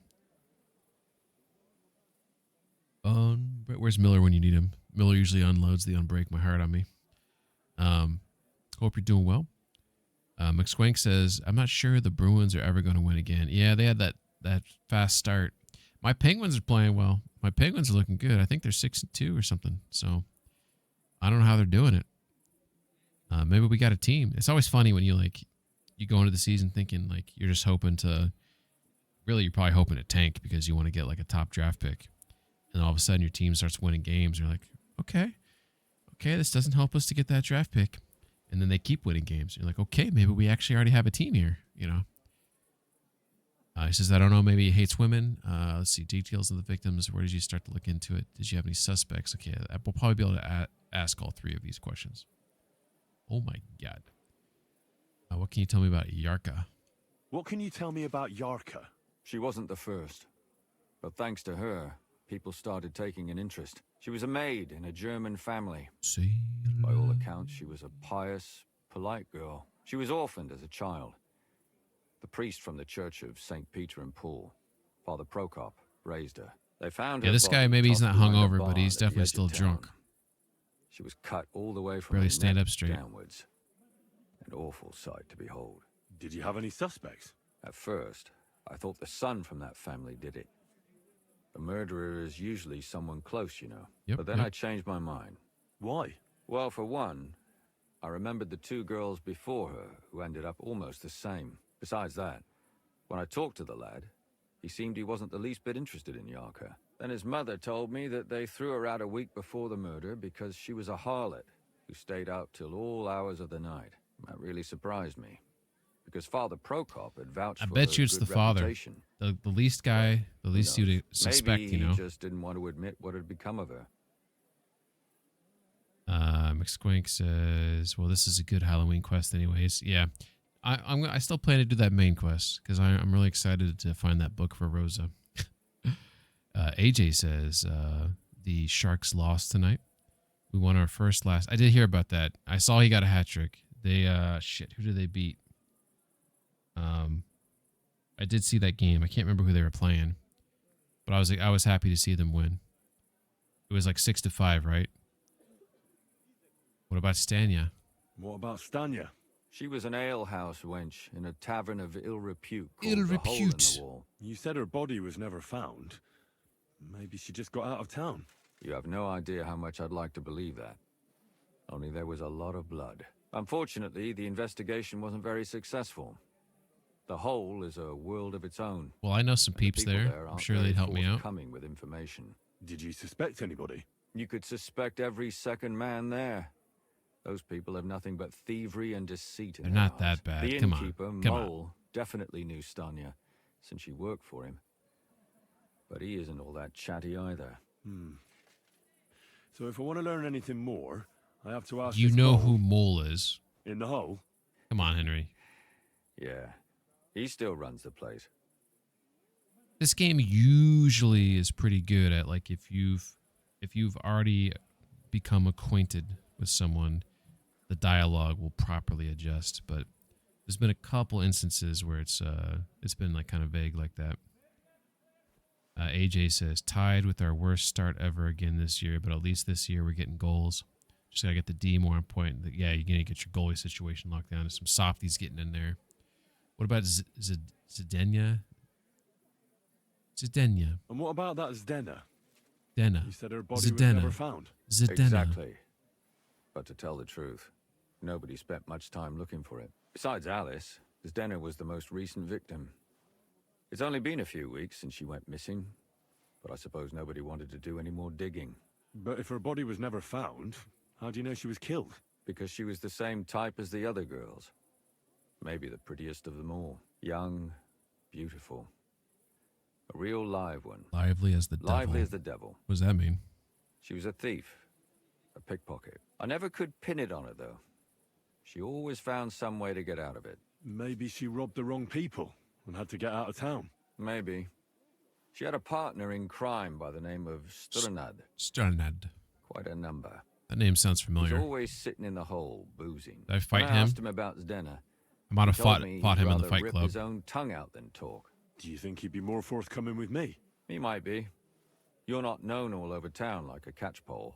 Where's Miller when you need him? Miller usually unloads the unbreak my heart on me. Hope you're doing well. McSwank says, I'm not sure the Bruins are ever going to win again. Yeah, they had that fast start. My Penguins are playing well. My Penguins are looking good. I think they're 6-2 or something. So I don't know how they're doing it. Maybe we got a team. It's always funny when you go into the season thinking like you're just hoping to, really you're probably hoping to tank because you want to get like a top draft pick. And all of a sudden your team starts winning games. You're like, okay, this doesn't help us to get that draft pick. And then they keep winning games. You're like, okay, maybe we actually already have a team here, you know. He says, I don't know, maybe he hates women. Let's see, details of the victims. Where did you start to look into it? Did you have any suspects? Okay, we'll probably be able to ask all three of these questions. Oh, my God. What can you tell me about Yarka? What can you tell me about Yarka? She wasn't the first. But thanks to her, people started taking an interest. She was a maid in a German family. By all accounts, she was a pious, polite girl. She was orphaned as a child. The priest from the Church of St. Peter and Paul, Father Prokop, raised her. They found her this guy, body maybe he's not tossed behind a hungover, but barn he's at the definitely edge still of drunk. town. She was cut all the way from Barely her stand neck up straight. downwards. An awful sight to behold. Did you have any suspects? At first, I thought the son from that family did it. A murderer is usually someone close, you know. But then I changed my mind. Why? Well, for one, I remembered the two girls before her who ended up almost the same. Besides that, when I talked to the lad, he seemed he wasn't the least bit interested in Yarka. Then his mother told me that they threw her out a week before the murder because she was a harlot who stayed out till all hours of the night. That really surprised me, because Father Prokop had vouched for her bet you it's good the father. reputation. The least guy, the least you'd suspect, Maybe you know. he just didn't want to admit what had become of her. McSquink says, well, this is a good Halloween quest anyways. Yeah. I still plan to do that main quest because I'm really excited to find that book for Rosa. AJ says, the Sharks lost tonight. We won our last. I did hear about that. I saw he got a hat trick. They, who did they beat? I did see that game. I can't remember who they were playing, but I was happy to see them win. It was like 6-5, right? What about Stanya? What about Stanya? She was an alehouse wench in a tavern of ill repute called the Hole in the Wall. You said her body was never found. Maybe she just got out of town. You have no idea how much I'd like to believe that. Only there was a lot of blood. Unfortunately, the investigation wasn't very successful. The Hole is a world of its own. Well, I know some peeps there. I'm sure they'd help me out. Coming with information. Did you suspect anybody? You could suspect every second man there. Those people have nothing but thievery and deceit in They're their not hearts. that bad. The Come on. innkeeper, Come Mole, definitely knew Stanya, since she worked for him. But he isn't all that chatty either. So if I want to learn anything more, I have to ask You this know Mole. who Mole is. In the Hole? Come on, Henry. Yeah, he still runs the place. This game usually is pretty good at like if you've already become acquainted with someone, the dialogue will properly adjust. But there's been a couple instances where it's been like kind of vague like that. AJ says tied with our worst start ever again this year, but at least this year we're getting goals. Just gotta get the D more on point. Yeah, you're gonna get your goalie situation locked down. There's some softies getting in there. What about Zdenya? Zdenya. And what about that Zdena? Zdena. You said her body was never found. Zdena. Exactly. But to tell the truth, nobody spent much time looking for it. Besides Alice, Zdena was the most recent victim. It's only been a few weeks since she went missing, but I suppose nobody wanted to do any more digging. But if her body was never found, how do you know she was killed? Because she was the same type as the other girls. Maybe the prettiest of them all. Young, beautiful. A real live one. Lively as the Lively devil. as the devil. What does that mean? She was a thief. A pickpocket. I never could pin it on her, though. She always found some way to get out of it. Maybe she robbed the wrong people and had to get out of town. Maybe. She had a partner in crime by the name of Strnad. Strnad. Quite a number. That name sounds He familiar. was always sitting in the hole, boozing. Did I fight when I him? asked him about Zdena. I might have he told fought me him he'd in the rather fight rip club. his own tongue out than talk. Do you think he'd be more forthcoming with me? He might be. You're not known all over town like a catchpole.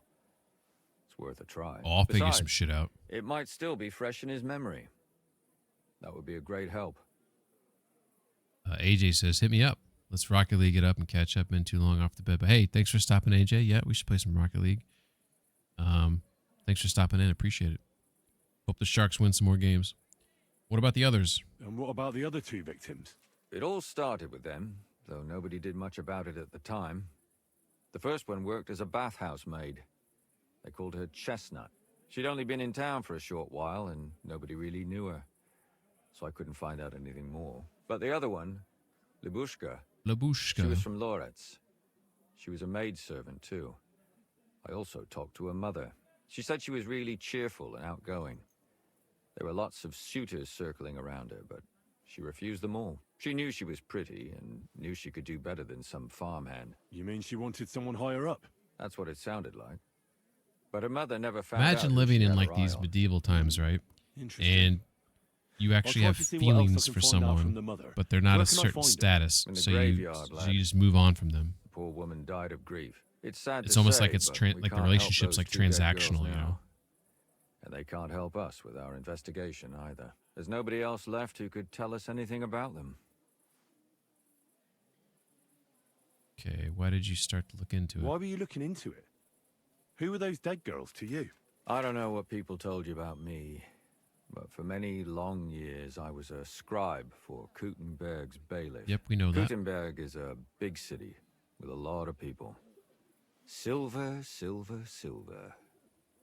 It's worth a try. Oh, I'll figure some Besides, shit out. it might still be fresh in his memory. That would be a great help. AJ says, hit me up. Let's Rocket League it up and catch up. Been too long off the bed. But hey, thanks for stopping, AJ. Yeah, we should play some Rocket League. Thanks for stopping in. Appreciate it. Hope the Sharks win some more games. What about the others? And what about the other 2 victims? It all started with them, though nobody did much about it at the time. The first one worked as a bathhouse maid. They called her Chestnut. She'd only been in town for a short while, and nobody really knew her. So I couldn't find out anything more. But the other one, Libushka. Labushka. She was from Loretz. She was a maidservant, too. I also talked to her mother. She said she was really cheerful and outgoing. There were lots of suitors circling around her, but she refused them all. She knew she was pretty and knew she could do better than some farmhand. You mean she wanted someone higher up? That's what it sounded like. But her mother never found out. Imagine who living she in had like her these eye on. medieval times, right? Interesting. And you actually I'll have try to see what else I feelings can for find out from someone, the mother. but they're not Where a can I certain find her? status, In the so graveyard, so lad. you just move on from them. The poor woman died of grief. It's sad It's to almost say, like it's but we like the can't help relationship's those like 2 dead girls transactional, you now. know. And they can't help us with our investigation either. There's nobody else left who could tell us anything about them. Okay, why did you start to look into it? Why were you looking into it? Who were those dead girls to you? I don't know what people told you about me, but for many long years I was a scribe for Kuttenberg's bailiff. Yep, we know that. Kuttenberg is a big city with a lot of people. Silver, silver, silver.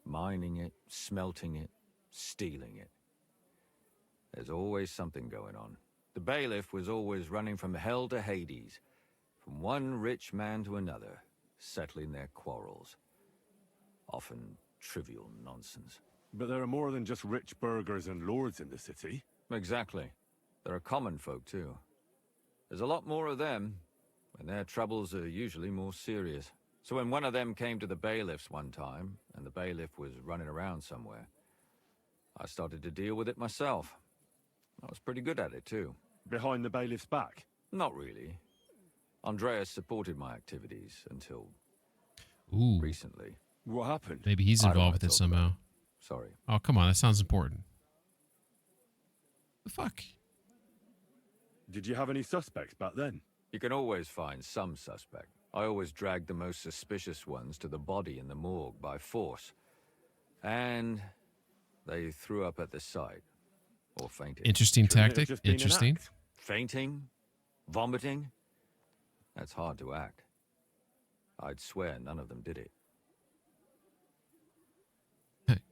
Mining it, smelting it, stealing it. There's always something going on. The bailiff was always running from hell to Hades, from one rich man to another, settling their quarrels. Often trivial nonsense. But there are more than just rich burghers and lords in the city. Exactly. There are common folk, too. There's a lot more of them, and their troubles are usually more serious. So when one of them came to the bailiff's one time, and the bailiff was running around somewhere, I started to deal with it myself. I was pretty good at it, too. Behind the bailiff's back? Not really. Andreas supported my activities until Ooh, recently. What happened? maybe he's I don't involved wanna with it talk about somehow. it. Sorry. Oh, come on, that sounds important. The fuck? Did you have any suspects back then? You can always find some suspect. I always dragged the most suspicious ones to the body in the morgue by force. And they threw up at the sight. Or fainted. Interesting Couldn't it have tactic. just been an Interesting. act? Fainting? Vomiting? That's hard to act. I'd swear none of them did it.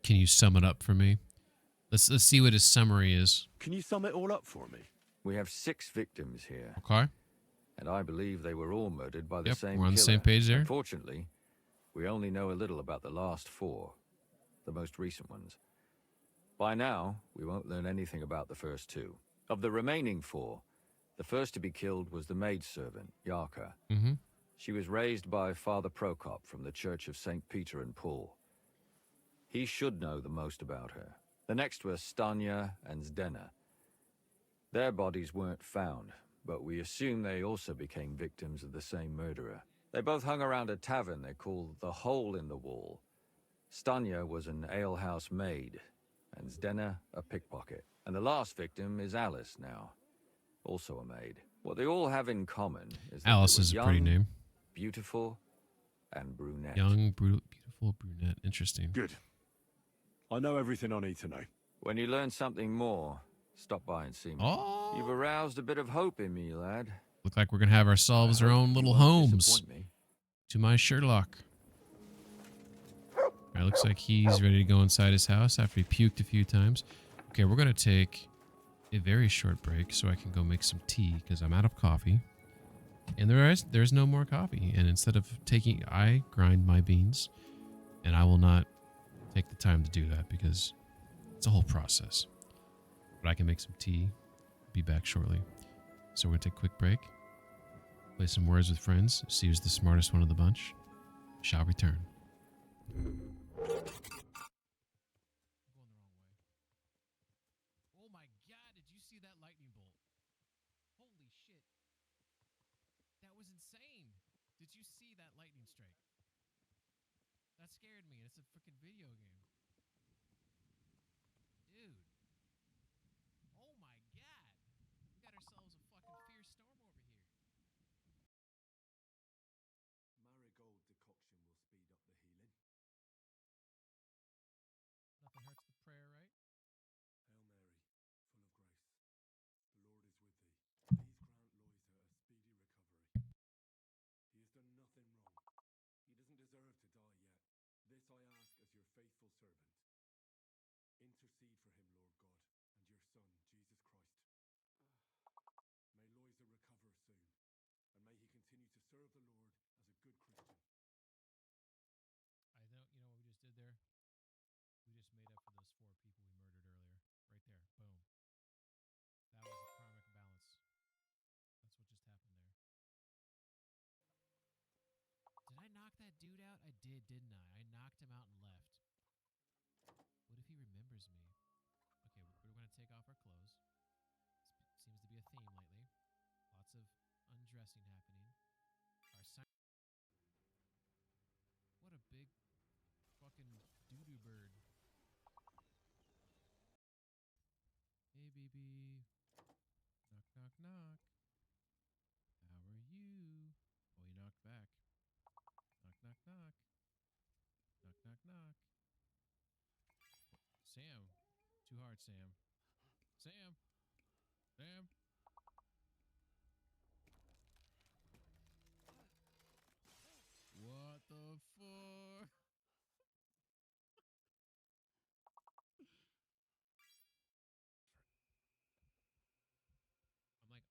Can you sum it up for me? Let's see what his summary is. Can you sum it all up for me? We have 6 victims here. Okay. And I believe they were all murdered by the Yep, same we're on the killer. same page there. Unfortunately, we only know a little about the last 4, the most recent ones. By now, we won't learn anything about the first 2. Of the remaining 4, the first to be killed was the maidservant, Yarka. Mm-hmm. She was raised by Father Prokop from the Church of St. Peter and Paul. He should know the most about her. The next were Stanya and Zdena. Their bodies weren't found, but we assume they also became victims of the same murderer. They both hung around a tavern they called the Hole in the Wall. Stanya was an alehouse maid, and Zdena a pickpocket. And the last victim is Alice now, also a maid. What they all have in common is that Alice they were is a pretty young, name. beautiful, and brunette. Young, beautiful brunette. Interesting. Good. I know everything I need to know. When you learn something more, stop by and see me. Oh. You've aroused a bit of hope in me, lad. Look like we're gonna have ourselves our own little You won't homes. disappoint me. To my Sherlock. All right, looks like he's ready to go inside his house after he puked a few times. Okay, we're gonna take a very short break so I can go make some tea because I'm out of coffee. And there's no more coffee. And instead of I grind my beans, and I will not take the time to do that because it's a whole process. But I can make some tea. Be back shortly. So we're gonna take a quick break, play some words with friends, see who's the smartest one of the bunch. Shall return. I'm going the wrong way. Oh my god, did you see that lightning bolt? Holy shit. That was insane. Did you see that lightning strike? That scared me. It's a freaking video game. Dude. Oh my god. We got ourselves a fucking fierce storm over here. Marigold decoction will speed up the healing. Nothing hurts the prayer, right? Hail Mary, full of grace. The Lord is with thee. Please grant Loisa a speedy recovery. He has done nothing wrong. He doesn't deserve to die yet. This I ask as your faithful servant. Intercede for him, Lord God, and your Son, Jesus Christ. May Loisa recover soon, and may he continue to serve the Lord as a good Christian. I know, you know what we just did there? We just made up for those 4 people we murdered earlier. Right there. Boom. That was a karmic balance. That's what just happened there. Did I knock that dude out? I did, didn't I? I knocked him out and left. What if he remembers me? Okay, we're going to take off our clothes. Seems to be a theme lately. Lots of undressing happening. Our sign. What a big fucking doo-doo bird. Hey, baby. Knock, knock, knock. How are you? Oh, he knocked back. Knock, knock, knock. Knock, knock, knock. Sam. Too hard, Sam. Sam. Sam. What the fuck?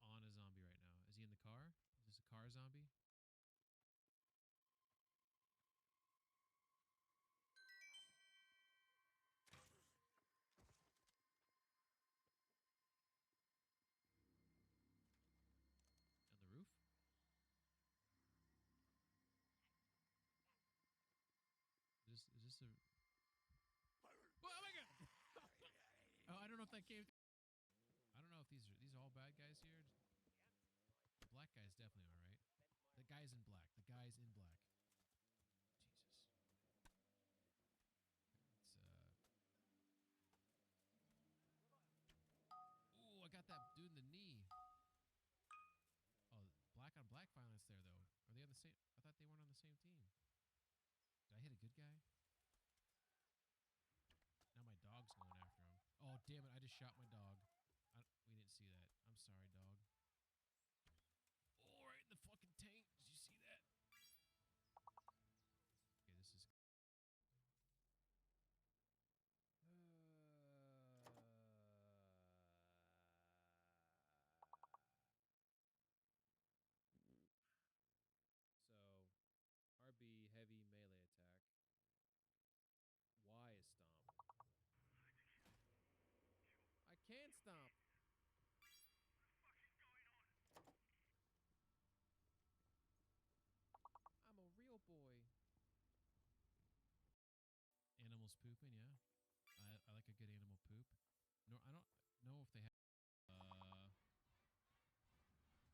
I'm like on a zombie right now. Is he in the car? Is this a car zombie? On the roof? Is this a... Oh my god! Oh, I don't know if that came... I don't know if these are all bad guys here. The black guy's definitely alright. The guy's in black. The guy's in black. Ooh, I got that dude in the knee. Oh, black on black violence there, though. Are they on the same... I thought they weren't on the same team. Did I hit a good guy? Now my dog's going after him. Oh, damn it. I just shot my dog. We didn't see that. I'm sorry, dog. Oh, right in the fucking tank. Did you see that? Okay, this is... So, RB heavy melee attack. Y is stomp. I can't stomp. I'm a real boy. Animals pooping, yeah. I like a good animal poop. No, I don't know if they have.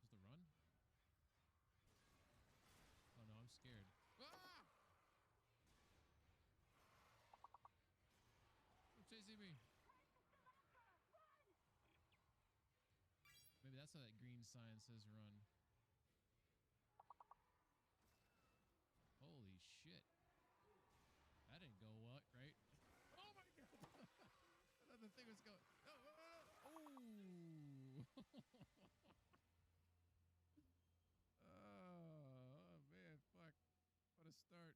Is the run? Oh no, I'm scared. Ah! They're chasing me. Maybe that's how that green sign says run. Holy shit. That didn't go well, right? Oh my god! I thought the thing was going. Oh! Oh man, fuck. What a start.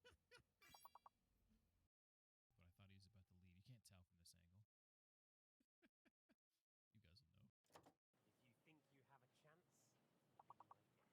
But I thought he was about to leave. You can't tell from this angle. You guys will know. If you think you have a chance, be my guest.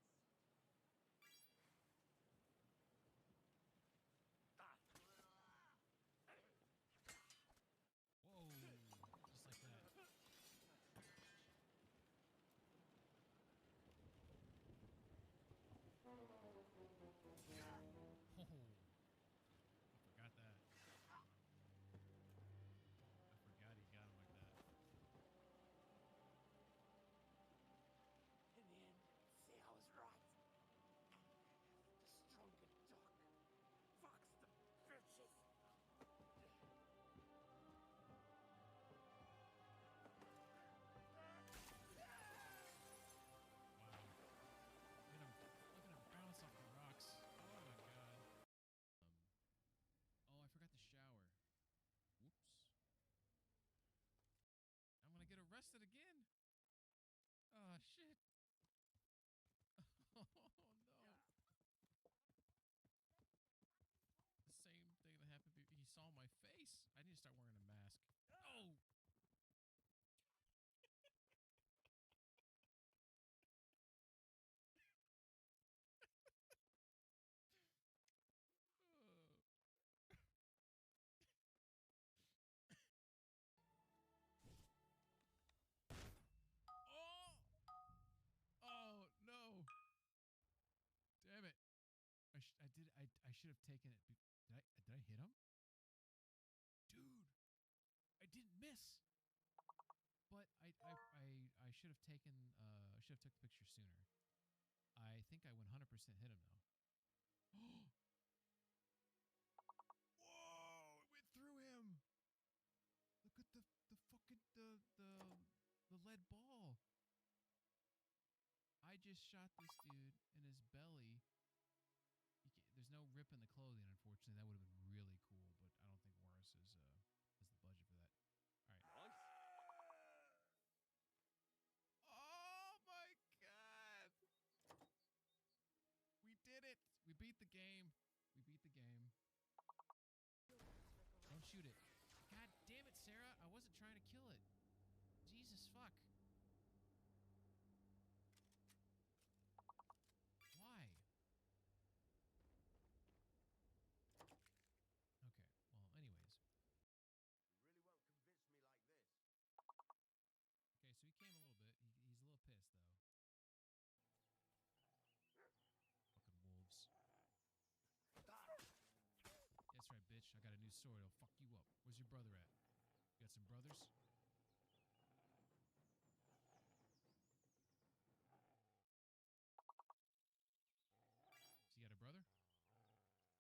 start wearing a mask. Oh! Oh! Oh, no. Damn it. I should have taken it. Did I hit him? Dude, I didn't miss. But I should have taken I should have took the picture sooner. I think I 100% hit him though. Whoa! It went through him. Look at the fucking the lead ball. I just shot this dude in his belly. There's no rip in the clothing, unfortunately. That would have been really cool, but I don't think Warris has the budget for that. All right. Nice. Oh my god! We did it! We beat the game. We beat the game. Don't shoot it. God damn it, Sarah! I wasn't trying to kill it. Jesus fuck. Why? Okay, well, anyways. You really won't convince me like this. Okay, so he came a little bit. He's a little pissed, though. Fucking wolves. That's right, bitch. I got a new sword. It'll fuck you up. Where's your brother at? You got some brothers? So you got a brother? I hear something.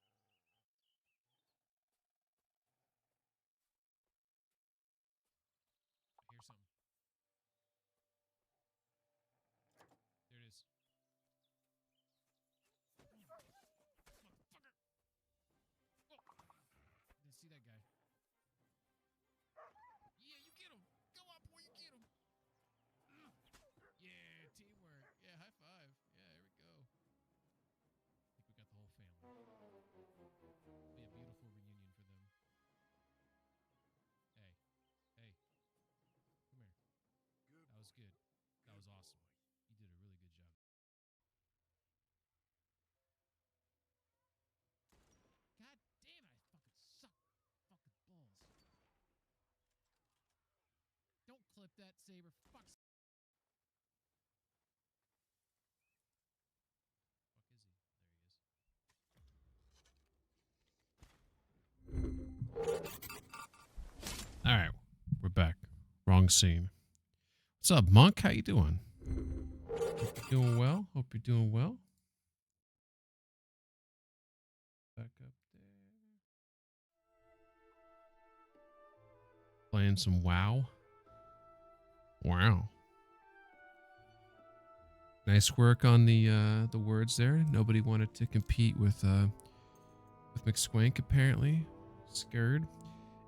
There it is. Motherfucker! Didn't see that guy. Yeah, you get him! Go on, boy, you get him! Yeah, teamwork. Yeah, high five. Yeah, here we go. I think we got the whole family. Be a beautiful reunion for them. Hey. Hey. Come here. Good. That was good. That was awesome. You did a really good job. God damn it, I fucking suck. Fucking balls. Don't clip that, Saber. Fuck's. Fuck is he? There he is. All right, we're back. Wrong scene. What's up, Monk? How you doing? Hope you're doing well. Hope you're doing well. Back up there. Playing some WoW. Wow. Nice work on the words there. Nobody wanted to compete with McSwank apparently. Scared.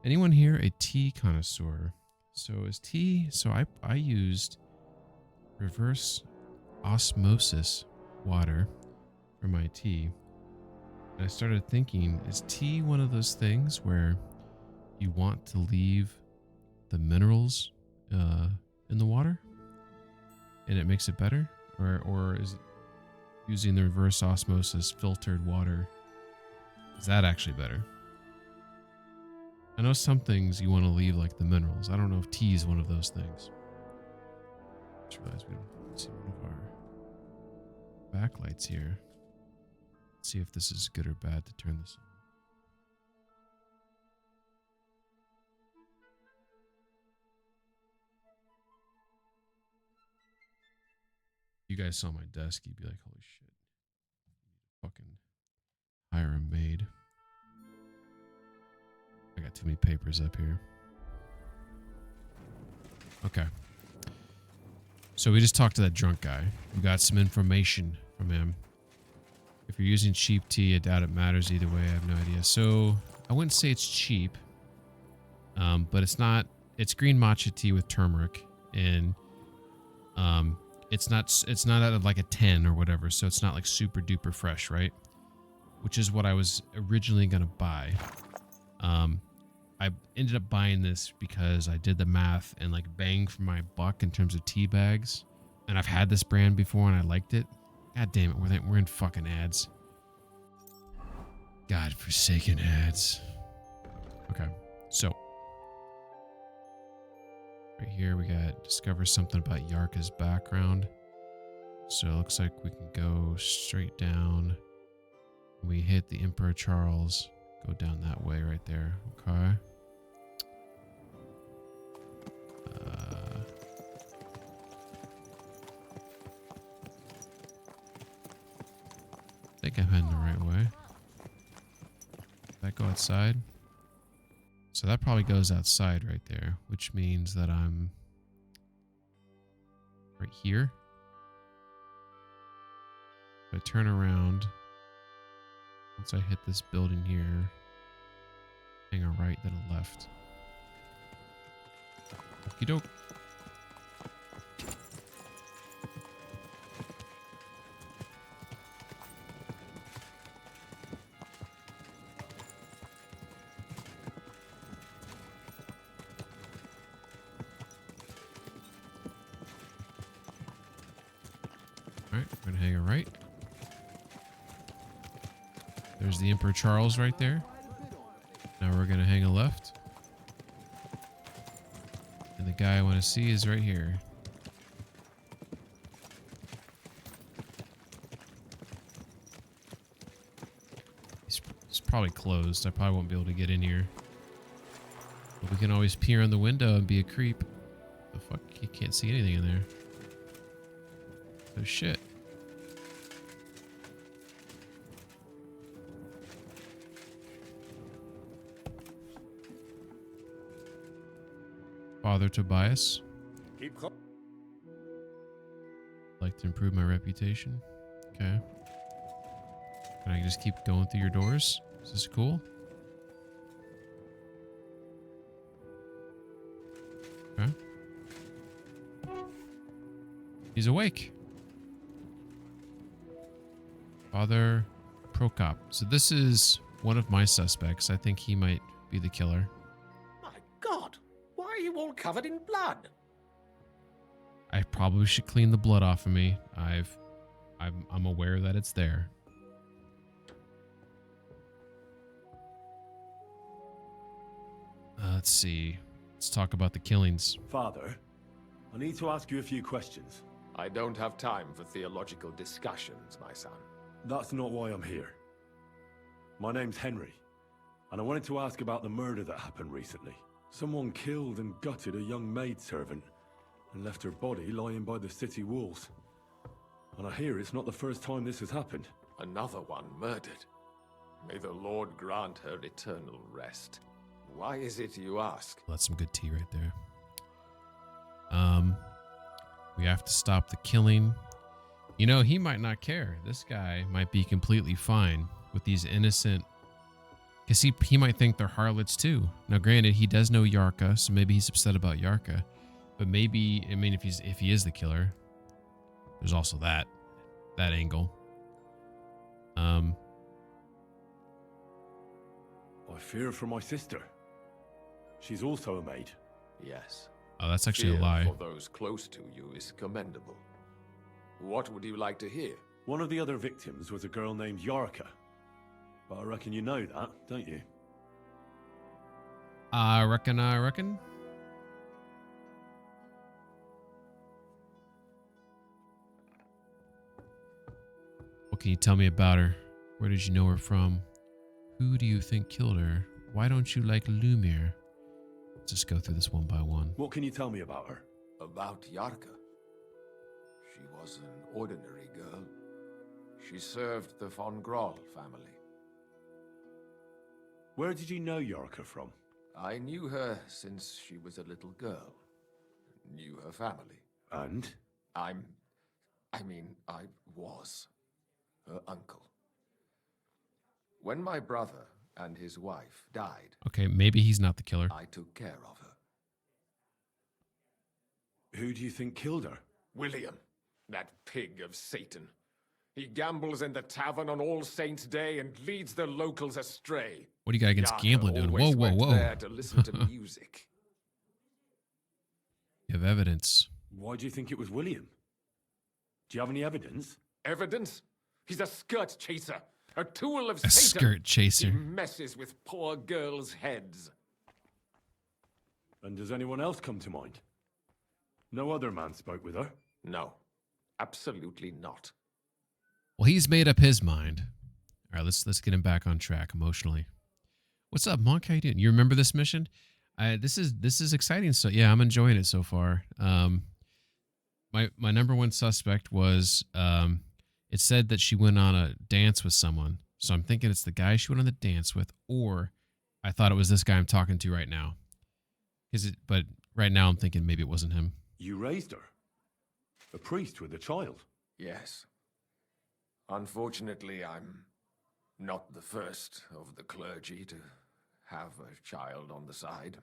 Anyone here a tea connoisseur? So is tea? So I used reverse osmosis water for my tea. And I started thinking, is tea one of those things where you want to leave the minerals in the water and it makes it better? Or is it using the reverse osmosis filtered water? Is that actually better? I know some things you want to leave, like the minerals. I don't know if tea is one of those things. I just realized we don't see one of our backlights here. Let's see if this is good or bad to turn this on. You guys saw my desk, you'd be like, holy shit. You need to fucking hire a maid. I got too many papers up here. Okay. So we just talked to that drunk guy. We got some information from him. If you're using cheap tea, I doubt it matters either way. I have no idea. So I wouldn't say it's cheap, but it's not. It's green matcha tea with turmeric, and it's not at like a 10 or whatever. So it's not like super duper fresh, right? Which is what I was originally gonna buy. I ended up buying this because I did the math and like bang for my buck in terms of tea bags. And I've had this brand before and I liked it. God damn it, we're in fucking ads. God-forsaken ads. Okay, so right here we got discover something about Yarka's background. So it looks like we can go straight down. We hit the Emperor Charles. Go down that way right there. Okay. I think I'm heading the right way. Did that go outside? So that probably goes outside right there, which means that I'm right here. If I turn around, once I hit this building here, hang a right, then a left. Okie doke. Alright, we're gonna hang a right. There's the Emperor Charles right there. Now we're gonna hang a left. And the guy I want to see is right here. It's probably closed. I probably won't be able to get in here. But we can always peer in the window and be a creep. The fuck? You can't see anything in there. Oh shit. Father Tobias. Like to improve my reputation. Okay. Can I just keep going through your doors? Is this cool? Okay. He's awake. Father Prokop. So this is one of my suspects. I think he might be the killer. My God, why are you all covered in blood? I probably should clean the blood off of me. I'm aware that it's there. Let's see. Let's talk about the killings. Father, I need to ask you a few questions. I don't have time for theological discussions, my son. That's not why I'm here. My name's Henry, and I wanted to ask about the murder that happened recently. Someone killed and gutted a young maidservant and left her body lying by the city walls. And I hear it's not the first time this has happened. Another one murdered. May the Lord grant her eternal rest. Why is it you ask? That's some good tea right there. We have to stop the killing. You know, he might not care. This guy might be completely fine with these innocent... Because he might think they're harlots too. Now, granted, he does know Yarka, so maybe he's upset about Yarka. But maybe, I mean, if he is the killer, there's also that angle. I fear for my sister. She's also a maid. Yes. Oh, that's actually Fear a lie. for those close to you is commendable. What would you like to hear? One of the other victims was a girl named Yarka. But I reckon you know that, don't you? I reckon. What can you tell me about her? Where did you know her from? Who do you think killed her? Why don't you like Lumir? Let's just go through this one by one. What can you tell me about her? About Yarka. She was an ordinary girl. She served the von Groll family. Where did you know Yarka from? I knew her since she was a little girl. Knew her family. And? I was her uncle. When my brother and his wife died... Okay, maybe he's not the killer. I took care of her. Who do you think killed her? William, that pig of Satan. He gambles in the tavern on All Saints' Day and leads the locals astray. What do you got against Yarko gambling doing? Whoa, always whoa, went whoa. there to listen to music. You have evidence. Why do you think it was William? Do you have any evidence? Evidence? He's a skirt chaser. A tool of A Satan. skirt chaser. He messes with poor girls' heads. And does anyone else come to mind? No other man spoke with her? No. Absolutely not. Well, he's made up his mind. All right, let's get him back on track emotionally. What's up, Monk? How you doing? You remember this mission? This is exciting. So yeah, I'm enjoying it so far. My number one suspect was it said that she went on a dance with someone. So I'm thinking it's the guy she went on the dance with, or I thought it was this guy I'm talking to right now. But right now I'm thinking maybe it wasn't him. You raised her? A priest with a child? Yes. Unfortunately, I'm not the first of the clergy to have a child on the side.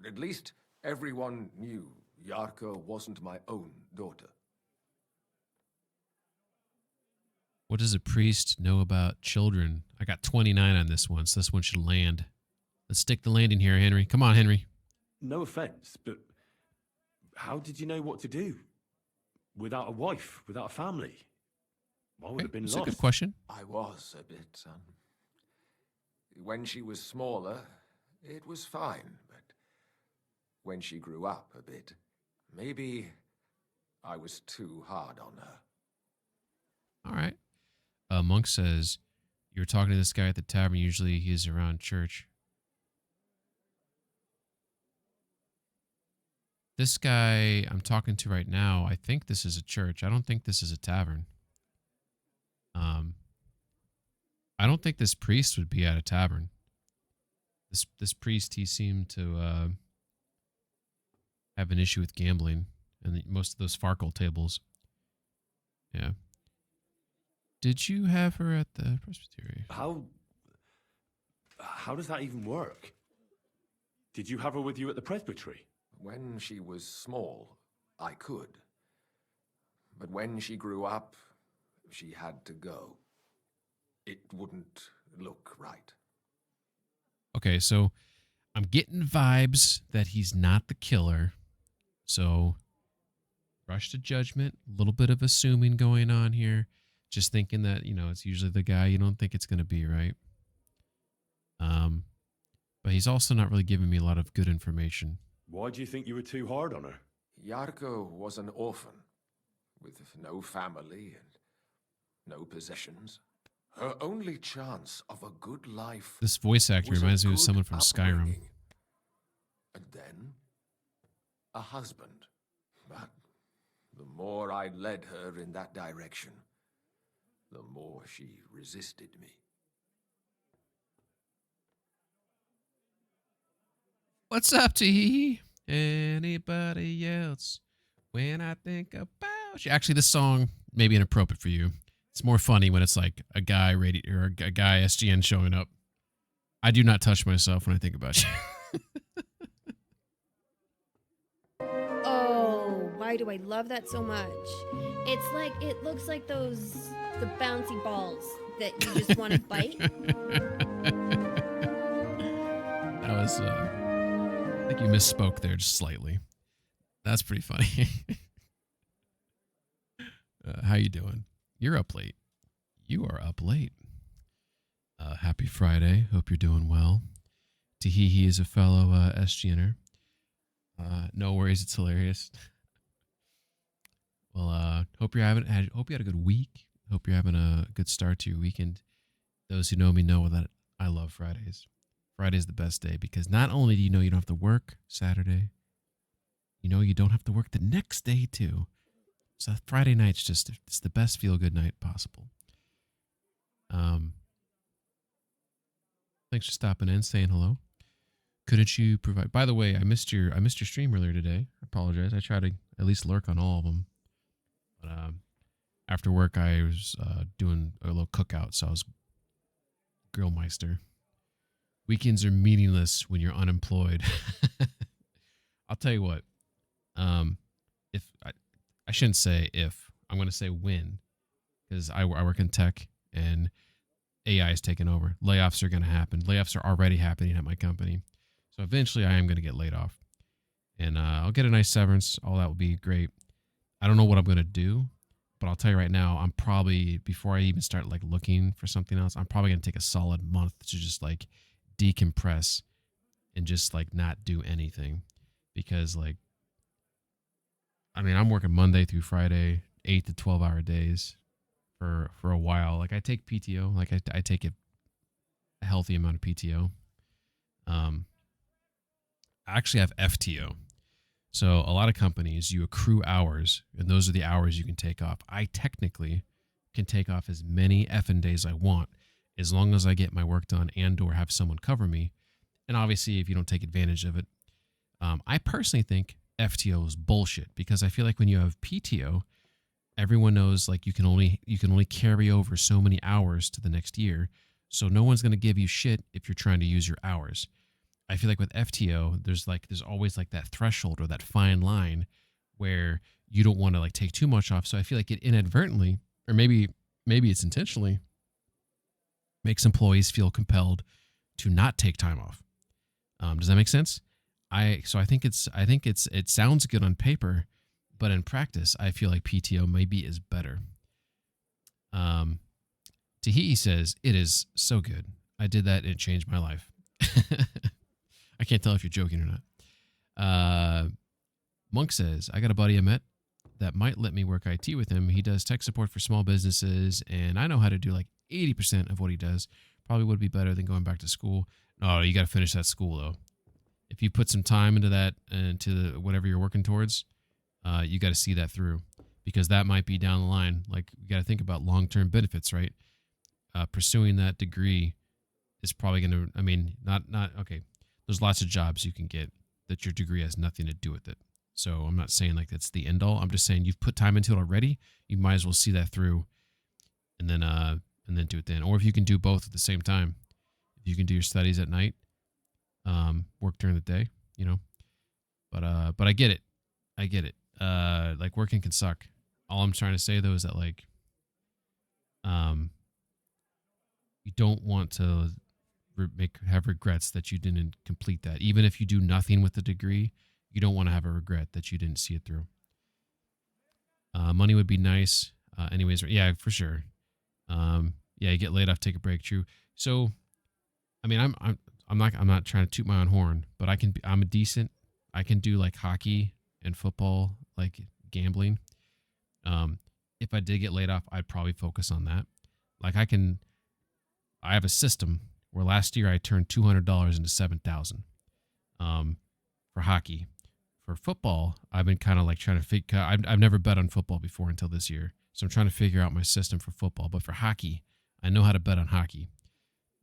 At least everyone knew Yarko wasn't my own daughter. What does a priest know about children? I got 29 on this one, so this one should land. Let's stick the landing here, Henry. Come on, Henry. No offense, but how did you know what to do? Without a wife, without a family? I would have been That's lost. a good question. I was a bit, son. When she was smaller, it was fine, but when she grew up a bit, maybe I was too hard on her. All right. Monk says, you were talking to this guy at the tavern. Usually he's around church. This guy I'm talking to right now, I think this is a church. I don't think this is a tavern. I don't think this priest would be at a tavern. This priest, he seemed to have an issue with gambling and most of those Farkle tables. Yeah. Did you have her at the presbytery? How does that even work? Did you have her with you at the presbytery? When she was small, I could. But when she grew up, she had to go. It wouldn't look right. Okay, so I'm getting vibes that he's not the killer. So rush to judgment, a little bit of assuming going on here. Just thinking that, it's usually the guy you don't think it's going to be, right? But he's also not really giving me a lot of good information. Why do you think you were too hard on her? Yarko was an orphan, with no family and no possessions. Her only chance of a good life. This voice actor was reminds a me of good someone from Skyrim. upbringing. And then, a husband. But the more I led her in that direction, the more she resisted me. What's up, T? Anybody else? When I think about you. Actually, this song may be inappropriate for you. It's more funny when it's like a guy or a guy SGN showing up. I do not touch myself when I think about you. Oh, why do I love that so much? It's like, it looks like the bouncy balls that you just want to bite. That was, I think you misspoke there just slightly. That's pretty funny. How you doing? You're up late. You are up late. Happy Friday. Hope you're doing well. Teehee is a fellow SGNer. No worries, it's hilarious. Well, hope you had a good week. Hope you're having a good start to your weekend. Those who know me know that I love Fridays. Friday's the best day because not only do you know you don't have to work Saturday, you know you don't have to work the next day too. So Friday night's it's the best feel-good night possible. Thanks for stopping in, saying hello. Couldn't you provide? By the way, I missed your stream earlier today. I apologize. I try to at least lurk on all of them. But after work, I was doing a little cookout, so I was Grillmeister. Weekends are meaningless when you're unemployed. I'll tell you what. If I shouldn't say if, I'm going to say when, because I work in tech, and AI is taking over. Layoffs are going to happen. Layoffs are already happening at my company. So eventually I am going to get laid off. And I'll get a nice severance. All that will be great. I don't know what I'm going to do, but I'll tell you right now, I'm probably, before I even start like looking for something else, I'm probably going to take a solid month to just like decompress and just like not do anything. Because like, I mean, I'm working Monday through Friday, 8 to 12 hour days for a while. Like I take PTO, like I take a healthy amount of PTO. I actually have FTO. So a lot of companies, you accrue hours, and those are the hours you can take off. I technically can take off as many effing days I want, as long as I get my work done and or have someone cover me. And obviously, if you don't take advantage of it, I personally think FTO is bullshit, because I feel like when you have PTO, everyone knows like you can only carry over so many hours to the next year. So no one's going to give you shit if you're trying to use your hours. I feel like with FTO, there's always like that threshold or that fine line where you don't want to like take too much off. So I feel like it inadvertently, or maybe it's intentionally, makes employees feel compelled to not take time off. Does that make sense? I think it sounds good on paper, but in practice, I feel like PTO maybe is better. Tahiti says, it is so good. I did that and it changed my life. I can't tell if you're joking or not. Monk says, I got a buddy I met that might let me work IT with him. He does tech support for small businesses, and I know how to do like 80% of what he does. Probably would be better than going back to school. No, you got to finish that school, though. If you put some time into that, into whatever you're working towards, you got to see that through, because that might be down the line. Like, you got to think about long-term benefits, right? Pursuing that degree is probably going to, I mean, not okay. There's lots of jobs you can get that your degree has nothing to do with it. So I'm not saying like that's the end all. I'm just saying you've put time into it already. You might as well see that through, and then do it then. Or if you can do both at the same time, if you can do your studies at night, work during the day, you know. But I get it. Like working can suck. All I'm trying to say though is that like, you don't want to have regrets that you didn't complete that. Even if you do nothing with the degree, you don't want to have a regret that you didn't see it through. Money would be nice. Anyways, yeah, for sure. Yeah, you get laid off, take a break. True. So, I mean, I'm not trying to toot my own horn, but I can do like hockey and football, like gambling. If I did get laid off, I'd probably focus on that. Like I have a system where last year I turned $200 into $7,000 for hockey. For football, I've been kind of like trying to figure. I've never bet on football before until this year, so I'm trying to figure out my system for football. But for hockey, I know how to bet on hockey.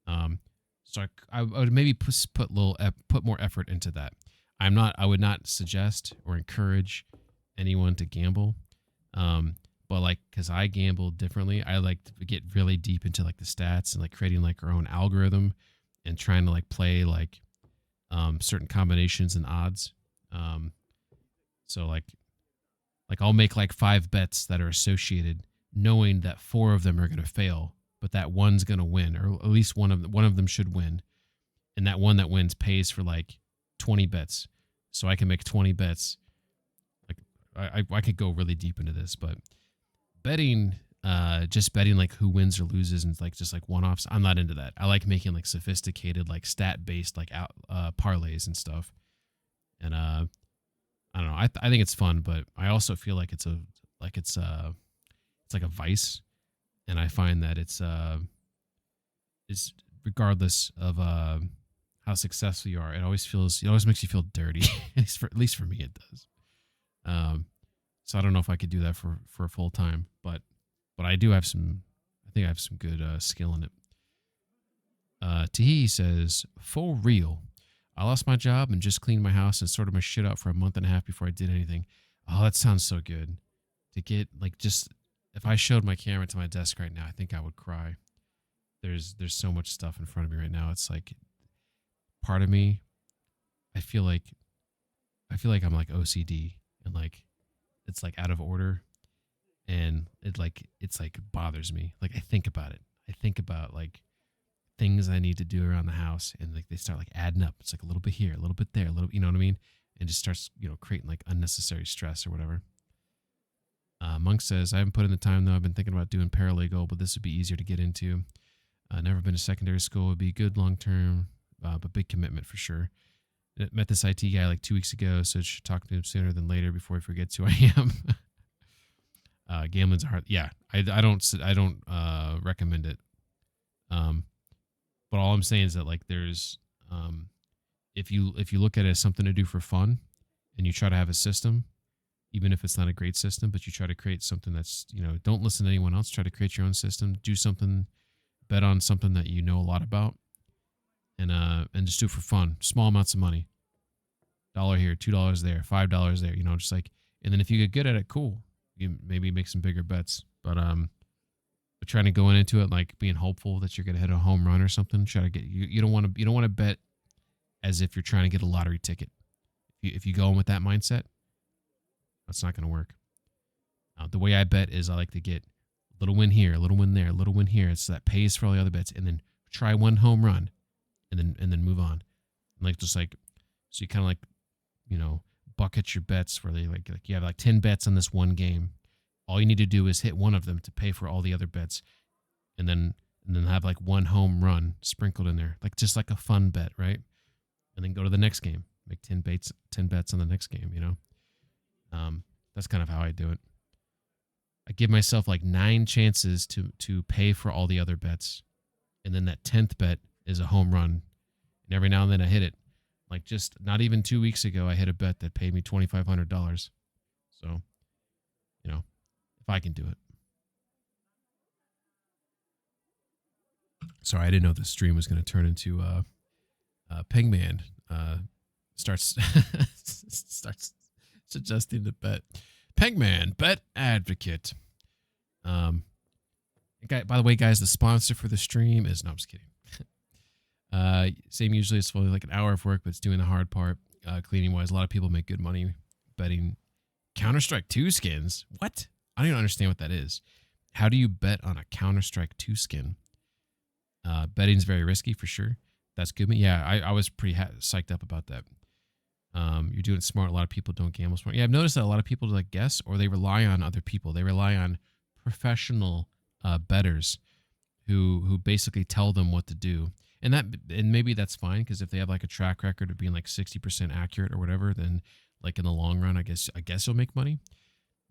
So I would maybe put more effort into that. I would not suggest or encourage anyone to gamble. But like, cause I gamble differently, I like to get really deep into like the stats and like creating like our own algorithm and trying to like play like, certain combinations and odds. So like I'll make like 5 bets that are associated, knowing that 4 of them are going to fail, but that one's going to win, or at least one of them should win. And that one that wins pays for like 20 bets. So I can make 20 bets. Like I could go really deep into this, but betting, just betting like who wins or loses and like just like one-offs, I'm not into that. I like making like sophisticated, like stat-based like parlays and stuff. And I don't know. I think it's fun, but I also feel like it's like a vice, and I find that it's regardless of how successful you are, it always makes you feel dirty. At least for me, it does. So I don't know if I could do that for a full time, but I do have some. I think I have some good skill in it. Tahiti says, for real, I lost my job and just cleaned my house and sorted my shit out for a month and a half before I did anything. Oh, that sounds so good. To get like, just if I showed my camera to my desk right now, I think I would cry. There's so much stuff in front of me right now. It's like part of me, I feel like I'm like OCD, and like it's like out of order, and it's like bothers me. Like I think about it. I think about like things I need to do around the house, and like they start like adding up. It's like a little bit here, a little bit there, a little, you know what I mean? And just starts, creating like unnecessary stress or whatever. Monk says, I haven't put in the time though. I've been thinking about doing paralegal, but this would be easier to get into. Never been to secondary school. Would be good long term, but big commitment for sure. Met this IT guy like 2 weeks ago, so should talk to him sooner than later before he forgets who I am. Gambling's hard. Yeah, I don't recommend it. But all I'm saying is that like there's if you look at it as something to do for fun, and you try to have a system, even if it's not a great system, but you try to create something that's, don't listen to anyone else. Try to create your own system. Do something, bet on something that you know a lot about, and just do it for fun. Small amounts of money. $1 here, $2 there, $5 there. Just like, and then if you get good at it, cool. You maybe make some bigger bets. But trying to go into it like being hopeful that you're gonna hit a home run or something. Try to get you don't want to bet as if you're trying to get a lottery ticket. If you go in with that mindset, that's not going to work. The way I bet is I like to get a little win here, a little win there, a little win here. So that pays for all the other bets, and then try one home run, and then move on. Like just like, so you kind of like, bucket your bets where they like you have like 10 bets on this one game. All you need to do is hit one of them to pay for all the other bets, and then have like one home run sprinkled in there, like just like a fun bet, right? And then go to the next game, make 10 bets on the next game. That's kind of how I do it. I give myself like 9 chances to pay for all the other bets, and then that 10th bet is a home run, and every now and then I hit it. Like just not even 2 weeks ago, I hit a bet that paid me $2,500. So, if I can do it. Sorry, I didn't know the stream was going to turn into Pegman starts suggesting the bet. Pegman, bet advocate. By the way, guys, the sponsor for the stream is, no, I'm just kidding. Same usually, it's only like an hour of work, but it's doing the hard part, cleaning wise. A lot of people make good money betting Counter-Strike 2 skins. What? I don't even understand what that is. How do you bet on a Counter-Strike 2 skin? Betting's very risky for sure. That's good. Yeah, I was pretty psyched up about that. You're doing it smart. A lot of people don't gamble smart. Yeah, I've noticed that a lot of people like guess, or they rely on other people. They rely on professional bettors who basically tell them what to do. And maybe that's fine, because if they have like a track record of being like 60% accurate or whatever, then like in the long run, I guess you'll make money.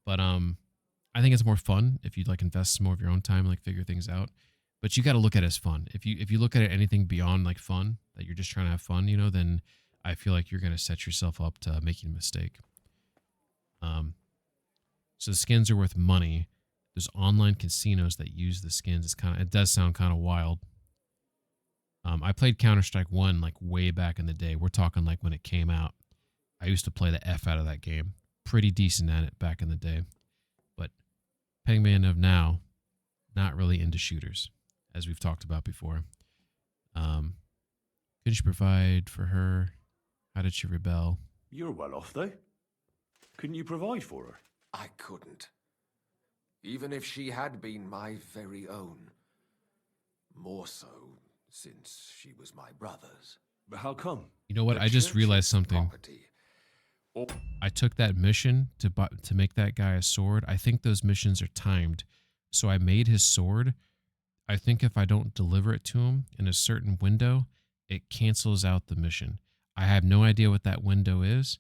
But I think it's more fun if you like invest some more of your own time and like figure things out. But you got to look at it as fun. If you look at it anything beyond like fun, that you're just trying to have fun, then I feel like you're going to set yourself up to making a mistake. So the skins are worth money. There's online casinos that use the skins. It does sound kind of wild. I played Counter-Strike 1 like way back in the day. We're talking like when it came out. I used to play the F out of that game. Pretty decent at it back in the day. But Pegman of now, not really into shooters, as we've talked about before. Could you provide for her? How did she rebel? You're well off, though. Couldn't you provide for her? I couldn't. Even if she had been my very own. More so, since she was my brother's. But how come? You know what? I just realized something. I took that mission to make that guy a sword. I think those missions are timed. So I made his sword. I think if I don't deliver it to him in a certain window, it cancels out the mission. I have no idea what that window is.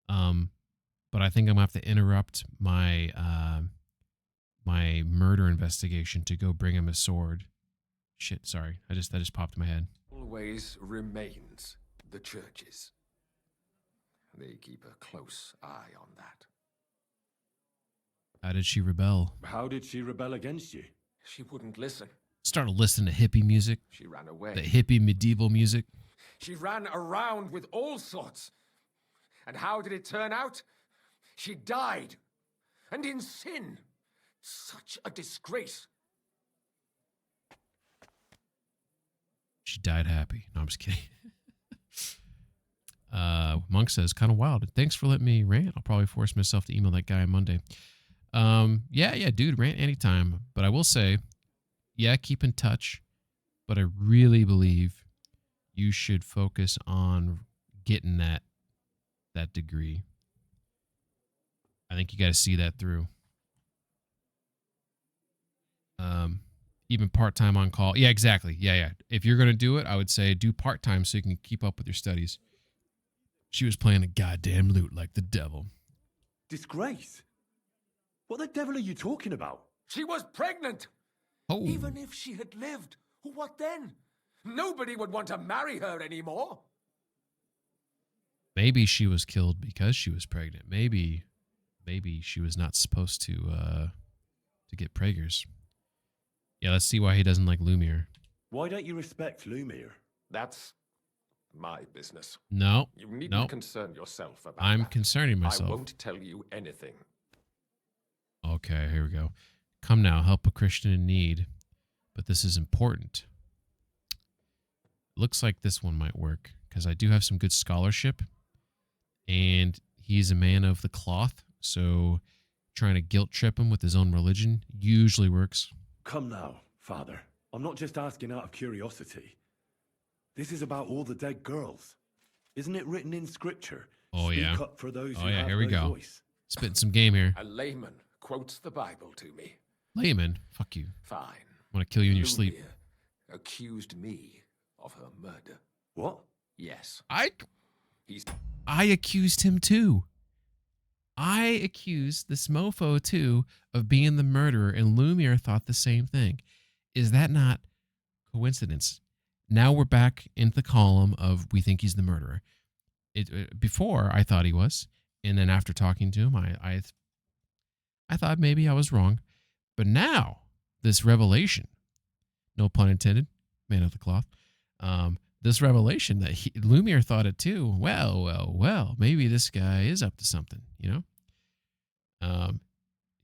But I think I'm going to have to interrupt my my murder investigation to go bring him a sword. Shit, sorry. That just popped in my head. Always remains the churches. They keep a close eye on that. How did she rebel? How did she rebel against you? She wouldn't listen. Started listening to hippie music. She ran away. The hippie medieval music. She ran around with all sorts. And how did it turn out? She died. And in sin. Such a disgrace. She died happy. No, I'm just kidding. Monk says, kind of wild. Thanks for letting me rant. I'll probably force myself to email that guy on Monday. Yeah, dude, rant anytime. But I will say, yeah, keep in touch. but I really believe you should focus on getting that degree. I think you got to see that through. Even part-time on call. Yeah, exactly. Yeah. If you're going to do it, I would say do part-time so you can keep up with your studies. She was playing a goddamn lute like the devil. Disgrace? What the devil are you talking about? She was pregnant! Oh. Even if she had lived, what then? Nobody would want to marry her anymore. Maybe she was killed because she was pregnant. Maybe she was not supposed to get preggers. Yeah, let's see why he doesn't like Lumiere. Why don't you respect Lumiere? That's my business. No. You needn't concern yourself about I'm that. concerning myself. I won't tell you anything. Okay, here we go. Come now, help a Christian in need. But this is important. Looks like this one might work because I do have some good scholarship. And he's a man of the cloth. So trying to guilt trip him with his own religion usually works. Come now, Father. I'm not just asking out of curiosity. This is about all the dead girls. Isn't it written in Scripture? Oh, yeah. Speak up for those who yeah, have here we no go. voice. Spitting some game here. A layman quotes the Bible to me. Layman? Fuck you. Fine. I want to kill you in your sleep. Lumiere accused me of her murder. What? Yes. I accused him too. I accused this mofo too of being the murderer, and Lumiere thought the same thing. Is that not coincidence? Now we're back into the column of we think he's the murderer. Before I thought he was, and then after talking to him, I thought maybe I was wrong. But now this revelation, no pun intended, man of the cloth. This revelation that Lumiere thought it too. Well, maybe this guy is up to something, you know?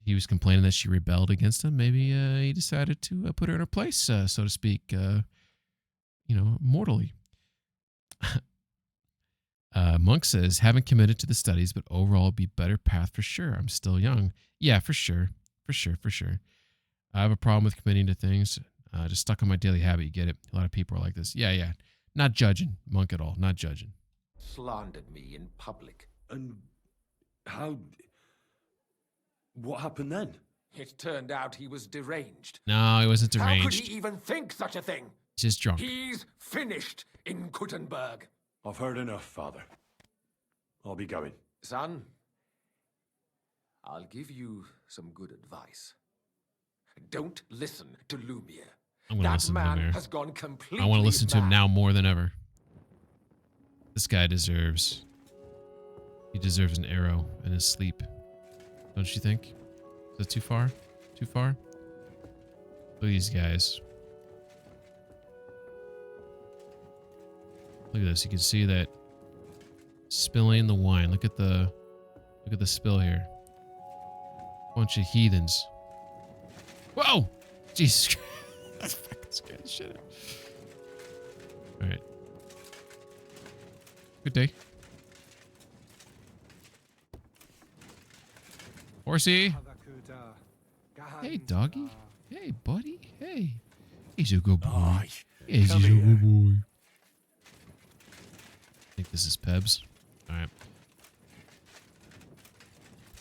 He was complaining that she rebelled against him. Maybe he decided to put her in her place, so to speak, mortally. Monk says, haven't committed to the studies, but overall be better path for sure. I'm still young. Yeah, for sure. I have a problem with committing to things. Just stuck on my daily habit. You get it? A lot of people are like this. Yeah. Not judging, Monk, at all. Not judging. Slandered me in public. And how... What happened then? It turned out he was deranged. No, he wasn't deranged. How could he even think such a thing? He's just drunk. He's finished in Kuttenberg. I've heard enough, Father. I'll be going. Son, I'll give you some good advice. Don't listen to Lumiere. I'm going to listen to Lumiere. Has gone completely I want to listen to him mad. now more than ever. This guy deserves... He deserves an arrow in his sleep. Don't you think? Is that too far? Too far? Look at these guys. Look at this. You can see that spilling the wine. Look at the spill here. Bunch of heathens. Whoa! Jesus Christ. That's fucking scared the shit out. Alright. Good day. Horsey. Hey, doggy. Hey, buddy. Hey. He's a good boy. He's a good boy. I think this is Pebs. Alright.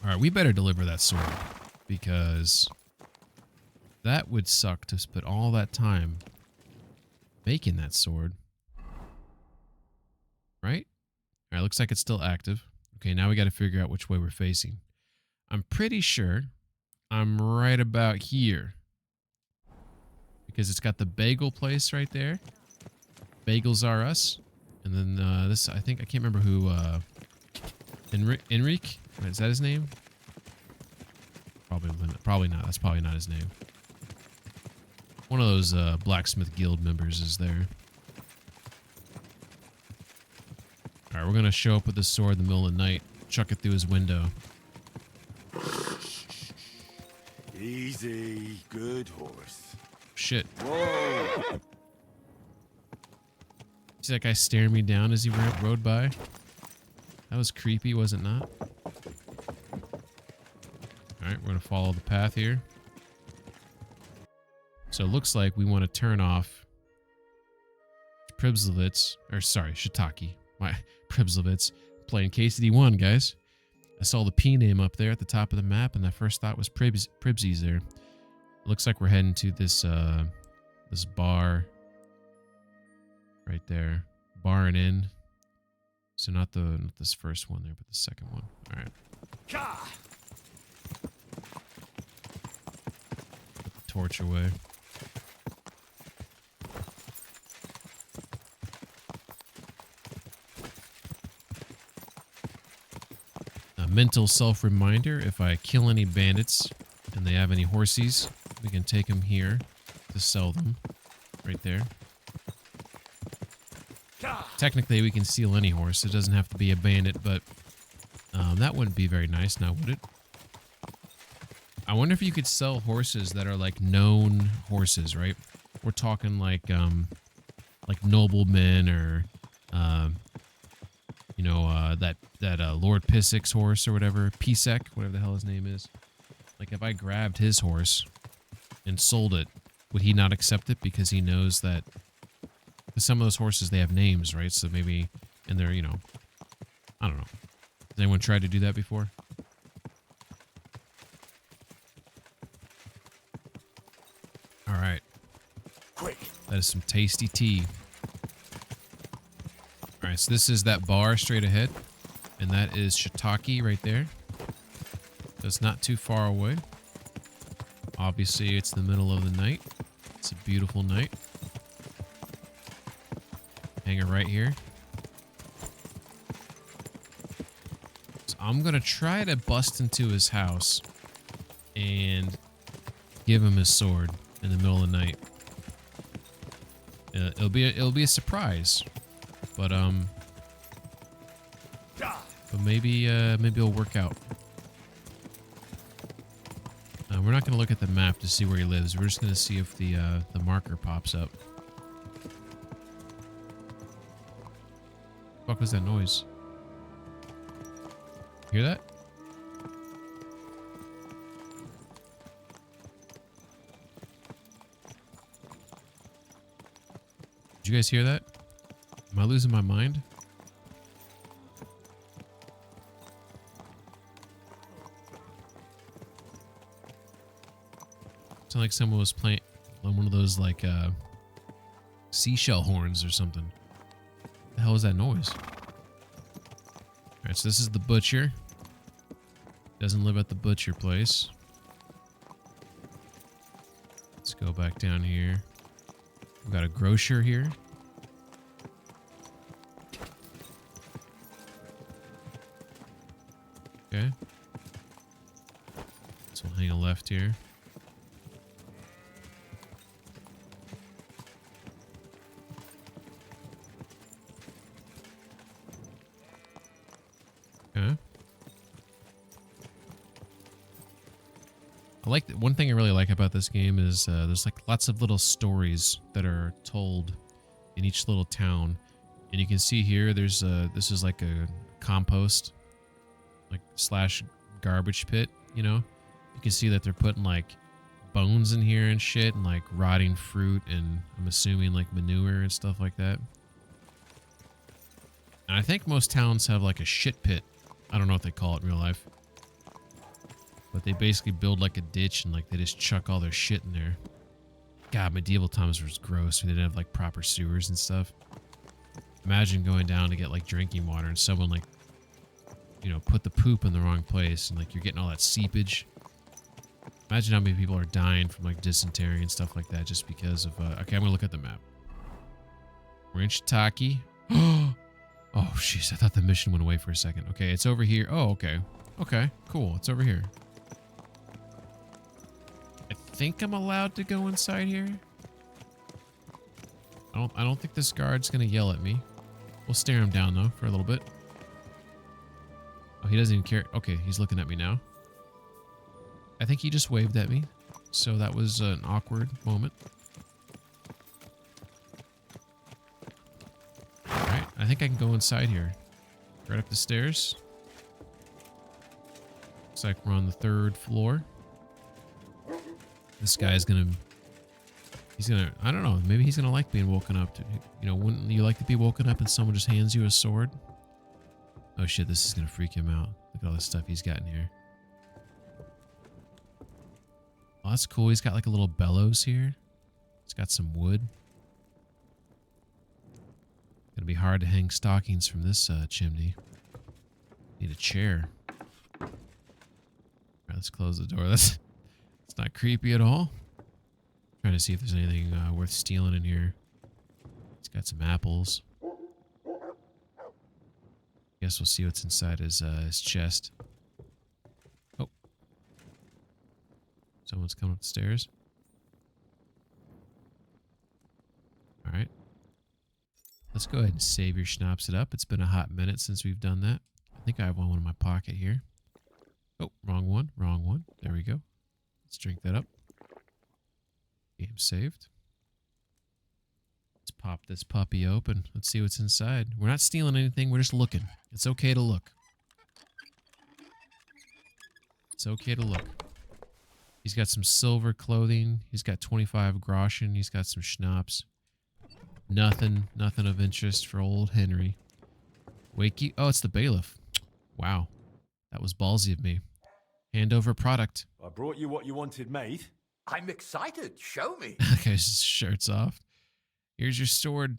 Alright, we better deliver that sword. Because that would suck to spend all that time making that sword. Right? Alright, looks like it's still active. Okay, now we got to figure out which way we're facing. I'm pretty sure I'm right about here. Because it's got the bagel place right there. Bagels are us. And then this, I think, I can't remember who, Enrique? Is that his name? Probably not. That's probably not his name. One of those blacksmith guild members is there. Alright, we're going to show up with this sword in the middle of the night. Chuck it through his window. Easy, good horse. Shit. Whoa! See that guy staring me down as he rode by? That was creepy, was it not? Alright, we're going to follow the path here. So it looks like we want to turn off Pribslevitz, or sorry, Shiitake. My Pribslevitz playing KCD1, guys. I saw the P name up there at the top of the map, and I first thought was Pribsies there. It looks like we're heading to this this bar right there. Bar and Inn. So not this first one there, but the second one. All right. Put the torch away. A mental self-reminder, if I kill any bandits and they have any horsies, we can take them here to sell them. Right there. Technically, we can steal any horse. It doesn't have to be a bandit, but that wouldn't be very nice, now would it? I wonder if you could sell horses that are like known horses, right? We're talking like noblemen or you know, that Lord Pissek's horse or whatever, Pisek, whatever the hell his name is. Like if I grabbed his horse and sold it, would he not accept it because he knows that? Because some of those horses, they have names, right? So maybe, and they're, you know, I don't know. Has anyone tried to do that before? All right. Quick. That is some tasty tea. All right, so this is that bar straight ahead. And that is Shiitake right there. So it's not too far away. Obviously, it's the middle of the night. It's a beautiful night. Hang it right here. So I'm going to try to bust into his house and give him his sword in the middle of the night. It'll be a surprise. But maybe it'll work out. We're not going to look at the map to see where he lives. We're just going to see if the marker pops up. What was that noise? Hear that? Did you guys hear that? Am I losing my mind? Sound like someone was playing on one of those like seashell horns or something. What the hell is that noise? Alright, so this is the butcher. Doesn't live at the butcher place. Let's go back down here. We've got a grocer here. Okay. So we'll hang a left here. Okay. I like one thing I really like about this game is there's like lots of little stories that are told in each little town, and you can see here there's this is like a compost like slash garbage pit, you know. You can see that they're putting like bones in here and shit and like rotting fruit and I'm assuming like manure and stuff like that. And I think most towns have like a shit pit. I don't know what they call it in real life. But they basically build like a ditch and like they just chuck all their shit in there. God, medieval times was gross. They didn't have like proper sewers and stuff. Imagine going down to get like drinking water and someone like, you know, put the poop in the wrong place and like you're getting all that seepage. Imagine how many people are dying from like dysentery and stuff like that just because of, okay, I'm gonna look at the map. We're in Shiitake. Oh, jeez, I thought the mission went away for a second. Okay, it's over here. Oh, okay. Okay, cool. It's over here. I think I'm allowed to go inside here. I don't think this guard's gonna yell at me. We'll stare him down though for a little bit. Oh, he doesn't even care. Okay, he's looking at me now. I think he just waved at me. So that was an awkward moment. Alright, I think I can go inside here. Right up the stairs. Looks like we're on the 3rd floor. This guy's gonna... He's gonna, I don't know, maybe he's gonna like being woken up. You know, wouldn't you like to be woken up and someone just hands you a sword? Oh shit, this is gonna freak him out. Look at all the stuff he's got in here. Oh, that's cool. He's got like a little bellows here. He's got some wood. Gonna be hard to hang stockings from this chimney. Need a chair. All right, let's close the door. That's not creepy at all. Trying to see if there's anything worth stealing in here. He's got some apples. Guess we'll see what's inside his chest. Oh. Someone's coming up the stairs. Alright. Let's go ahead and save your schnapps it up. It's been a hot minute since we've done that. I think I have one in my pocket here. Oh, wrong one. Wrong one. There we go. Let's drink that up. Game saved. Let's pop this puppy open. Let's see what's inside. We're not stealing anything. We're just looking. It's okay to look. It's okay to look. He's got some silver clothing. He's got 25 groschen. He's got some schnapps. Nothing of interest for old Henry. Wakey. Oh, it's the bailiff. Wow. That was ballsy of me. Hand over product. I brought you what you wanted, mate. I'm excited. Show me. Okay, his shirt's off. Here's your sword.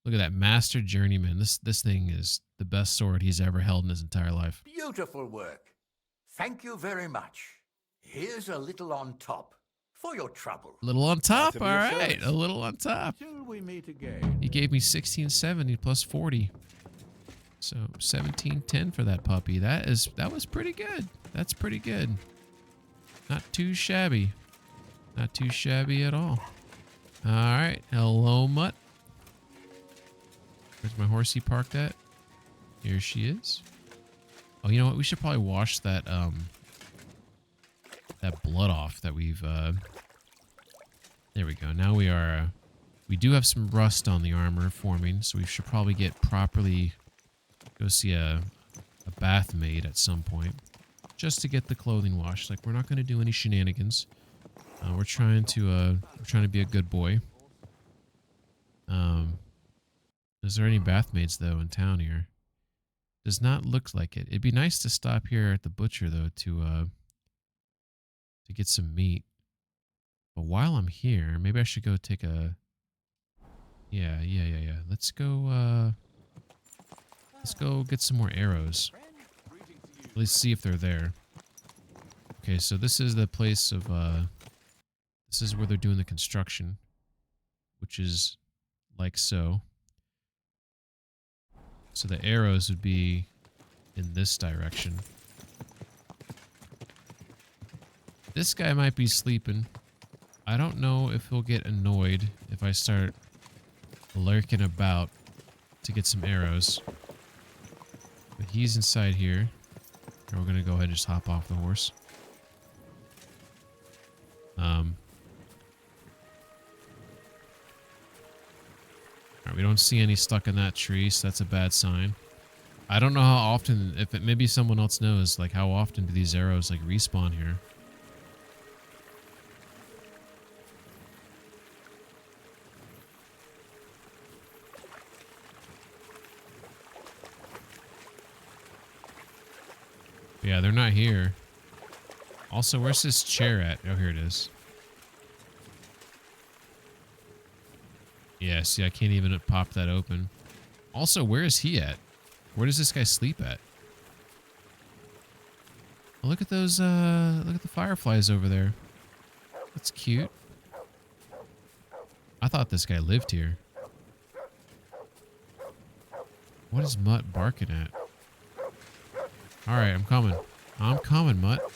Look at that, Master Journeyman. This thing is the best sword he's ever held in his entire life. Beautiful work. Thank you very much. Here's a little on top for your trouble. A little on top, all right. A little on top. Till we meet again. He gave me 1670 plus 40. So 1710 for that puppy. That was pretty good. That's pretty good. Not too shabby. Not too shabby at all. All right. Hello, Mutt. Where's my horsey parked at? Here she is. Oh, you know what? We should probably wash that that blood off that we've there we go. Now we do have some rust on the armor forming, so we should probably get properly go see a bath maid at some point just to get the clothing washed. Like, we're not going to do any shenanigans. We're trying to be a good boy. Is there any bath maids though in town here? Does not look like it. It'd be nice to stop here at the butcher though to get some meat. But while I'm here, maybe I should go take a yeah. Let's go get some more arrows. At least see if they're there. Okay, so this is the place of this is where they're doing the construction, which is like so. So the arrows would be in this direction. This guy might be sleeping. I don't know if he'll get annoyed if I start lurking about to get some arrows. But he's inside here. And we're going to go ahead and just hop off the horse. Alright, we don't see any stuck in that tree, so that's a bad sign. I don't know how often, if it maybe someone else knows, like how often do these arrows like respawn here? Yeah, they're not here. Also, where's this chair at? Oh, here it is. Yeah, see, I can't even pop that open. Also, where is he at? Where does this guy sleep at? Oh, look at those, look at the fireflies over there. That's cute. I thought this guy lived here. What is Mutt barking at? Alright, I'm coming. I'm coming, Mutt.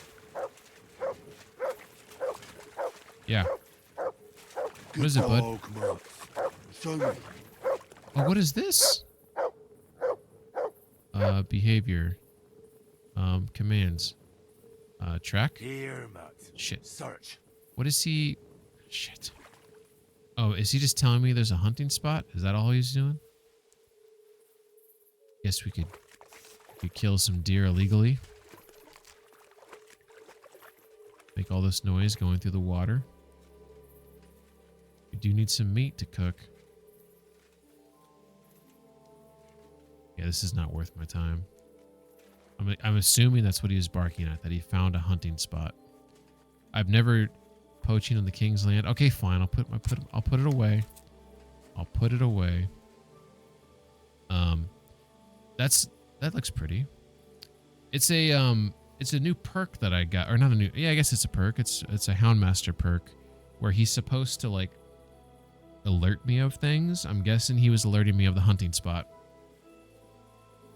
Yeah. What is it, bud? Oh, what is this? Behavior. Commands. Track? Here, Mutt. Shit. Search. What is he? Shit. Oh, is he just telling me there's a hunting spot? Is that all he's doing? Guess we could kill some deer illegally. Make all this noise going through the water. We We do need some meat to cook. Yeah, this is not worth my time. I'm assuming that's what he was barking at, that he found a hunting spot. I've never poaching on the King's Land. Okay, fine. I'll put it away. I'll put it away. That looks pretty. It's a new perk that I got, or not a new. Yeah, I guess it's a perk. It's a Houndmaster perk, where he's supposed to like alert me of things. I'm guessing he was alerting me of the hunting spot.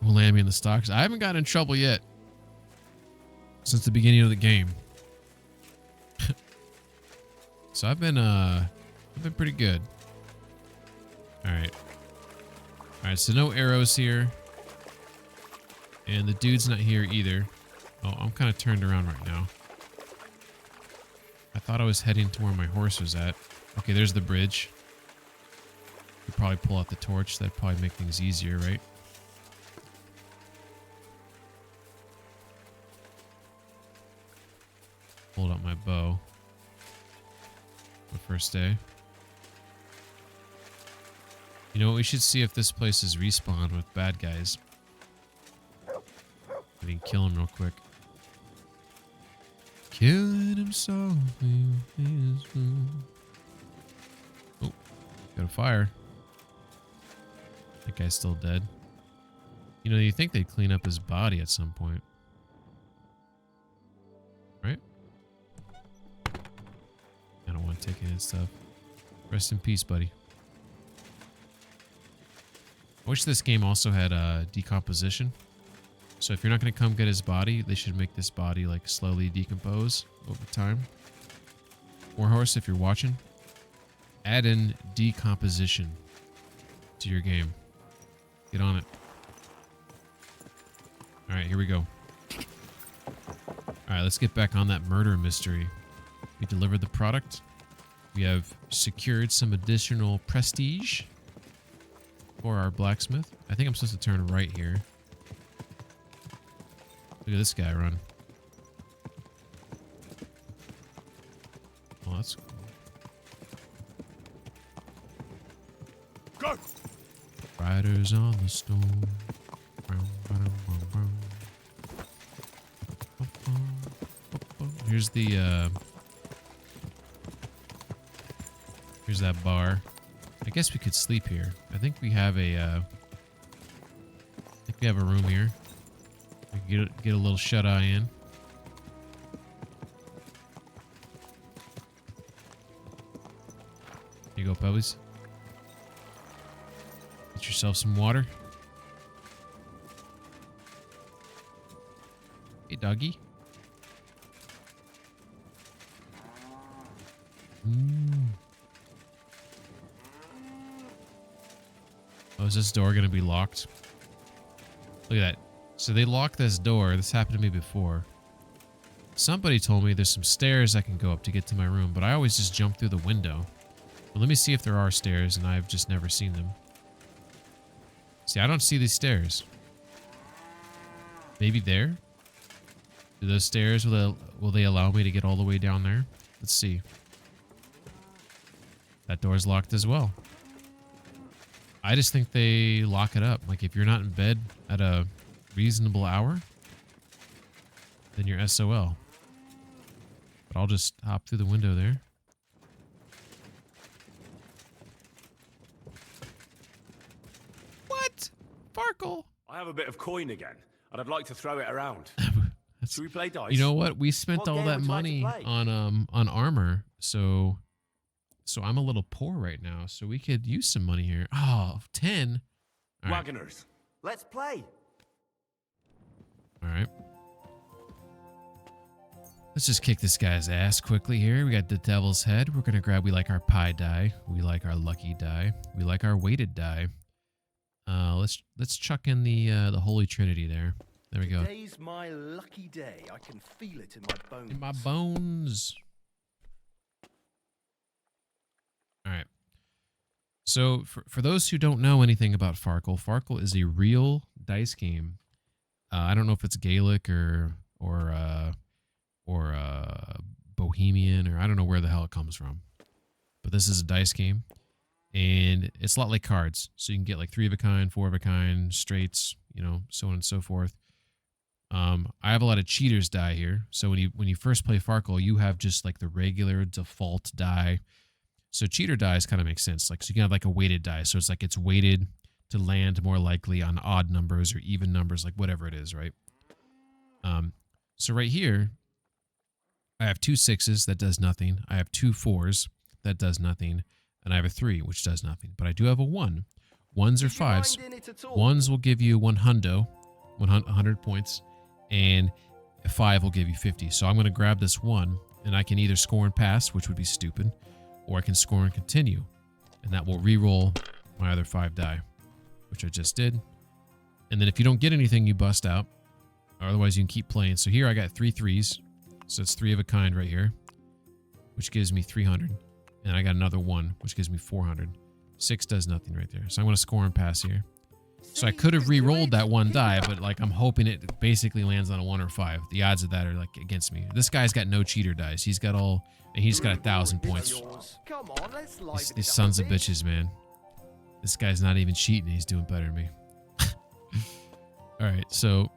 Will land me in the stocks. I haven't gotten in trouble yet since the beginning of the game. So I've been pretty good. All right. So no arrows here, and the dude's not here either. Oh, I'm kind of turned around right now. I thought I was heading to where my horse was at. Okay, there's the bridge. Could probably pull out the torch. That'd probably make things easier, right? Hold up my bow. The first day. You know what? We should see if this place is respawned with bad guys. We can kill him real quick. Killing him softly with his food. Oh, got a fire. That guy's still dead. You know, you think they'd clean up his body at some point. Right? I don't want to take any of that stuff. Rest in peace, buddy. I wish this game also had decomposition. So if you're not going to come get his body, they should make this body like slowly decompose over time. Warhorse, if you're watching, add in decomposition to your game. Get on it. All right, here we go. All right, let's get back on that murder mystery. We delivered the product. We have secured some additional prestige for our blacksmith. I think I'm supposed to turn right here. Look at this guy run. Oh, that's cool. Go! Riders on the storm. Here's the here's that bar. I guess we could sleep here. I think we have a room here. We can get a little shut-eye in. Here you go, Pebbles. Get yourself some water. Hey, doggy. Oh, is this door going to be locked? Look at that. So they locked this door. This happened to me before. Somebody told me there's some stairs I can go up to get to my room, but I always just jump through the window. But let me see if there are stairs, and I've just never seen them. See, I don't see these stairs. Maybe there? Do those stairs, will they allow me to get all the way down there? Let's see. That door's locked as well. I just think they lock it up. Like, if you're not in bed at a reasonable hour, then you're SOL. But I'll just hop through the window there. What? Farkle! I have a bit of coin again, and I'd like to throw it around. Should we play dice? You know what? We spent What all game that would you like to money play? on armor, so I'm a little poor right now. So we could use some money here. Oh, 10. All right. Wagoners. Let's play. All right. Let's just kick this guy's ass quickly here. We got the devil's head. We're gonna grab. We like our pie die. We like our lucky die. We like our weighted die. Let's chuck in the Holy Trinity there. There we go. Today's my lucky day. I can feel it in my bones. In my bones. All right. So for those who don't know anything about Farkle, Farkle is a real dice game. I don't know if it's Gaelic or Bohemian, or I don't know where the hell it comes from. but this is a dice game, and it's a lot like cards. So you can get like 3 of a kind, 4 of a kind, straights, you know, so on and so forth. I have a lot of cheaters die here. So when you first play Farkle, you have just like the regular default die. So cheater dice kind of makes sense. Like, so you can have like a weighted die. So it's like it's weighted to land more likely on odd numbers or even numbers, like whatever it is, right? So right here, I have 2 6s that does nothing. I have 2 4s that does nothing, and I have a 3 which does nothing. But I do have a 1. 1s or 5s. 1s will give you 100 points, and a 5 will give you 50. So I'm going to grab this 1, and I can either score and pass, which would be stupid, or I can score and continue, and that will re-roll my other 5 die, which I just did. And then if you don't get anything, you bust out, or otherwise you can keep playing. So here I got 3 3s, so it's 3 of a kind right here, which gives me 300, and I got another 1, which gives me 400. 6 does nothing right there, so I'm going to score and pass here. So I could have re-rolled that 1 die, but like I'm hoping it basically lands on a 1 or 5. The odds of that are like against me. This guy's got no cheater dice. He's got all, and he's got 1,000 points. These sons of bitches, man. This guy's not even cheating. He's doing better than me. All right, so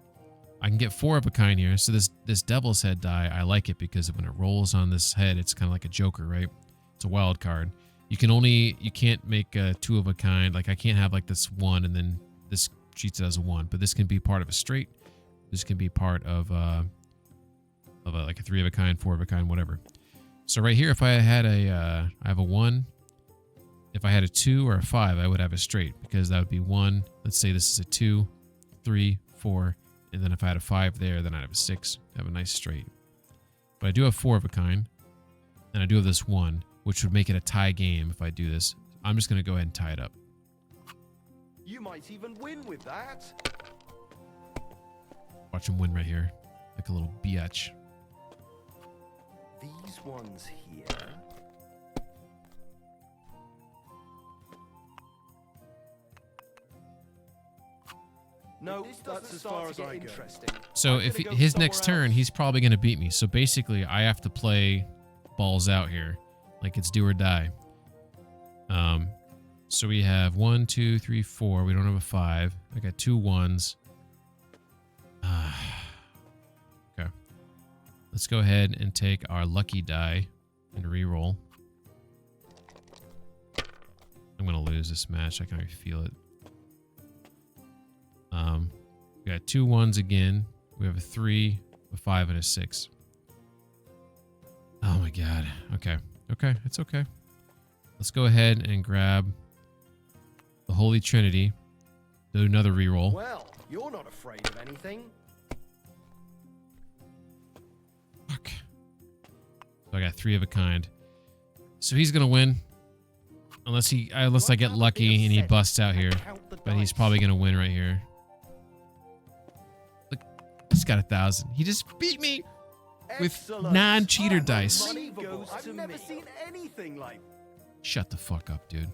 I can get 4 of a kind here. So this devil's head die, I like it because when it rolls on this head, it's kind of like a joker, right? It's a wild card. You can't make a 2 of a kind. Like I can't have like this 1 and then this treats it as a 1, but this can be part of a straight. This can be part of like a 3 of a kind, 4 of a kind, whatever. So right here, if I had I have a 1. If I had a 2 or a 5, I would have a straight because that would be 1. Let's say this is a 2, 3, 4, and then if I had a 5 there, then I'd have a 6. Have a nice straight. But I do have 4 of a kind, and I do have this 1, which would make it a tie game if I do this. I'm just going to go ahead and tie it up. You might even win with that. Watch him win right here, like a little biatch. These ones here. No, that's as far as I go. So if his next turn, he's probably going to beat me. So basically, I have to play balls out here, like it's do or die. So we have 1, 2, 3, 4. We don't have a 5. I got 2 1s. Okay. Let's go ahead and take our lucky die and re-roll. I'm going to lose this match. I can already feel it. We got 2 1s again. We have a 3, a 5, and a 6. Oh my god. Okay. Okay. It's okay. Let's go ahead and grab the Holy Trinity. Do another reroll. Well, you're not afraid of anything. Fuck. So I got 3 of a kind. So he's gonna win. Unless I get lucky and he busts out here. But he's probably gonna win right here. Look, he's got 1,000. He just beat me with non-cheater dice. I've never seen anything like. Shut the fuck up, dude.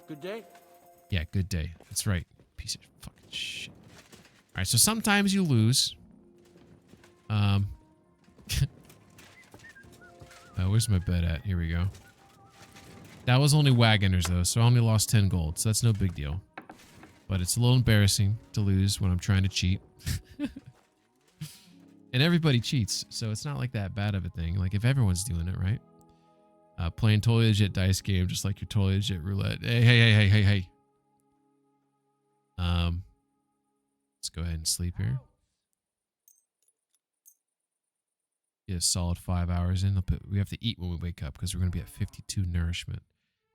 Good day. Yeah, good day. That's right. Piece of fucking shit. Alright, so sometimes you lose. Where's my bet at? Here we go. That was only Wagoners, though, so I only lost 10 gold, so that's no big deal. But it's a little embarrassing to lose when I'm trying to cheat. And everybody cheats, so it's not like that bad of a thing. Like, if everyone's doing it, right? Playing totally legit dice game, just like your totally legit roulette. Hey. Let's go ahead and sleep here. Get a solid 5 hours in. We have to eat when we wake up because we're going to be at 52 nourishment.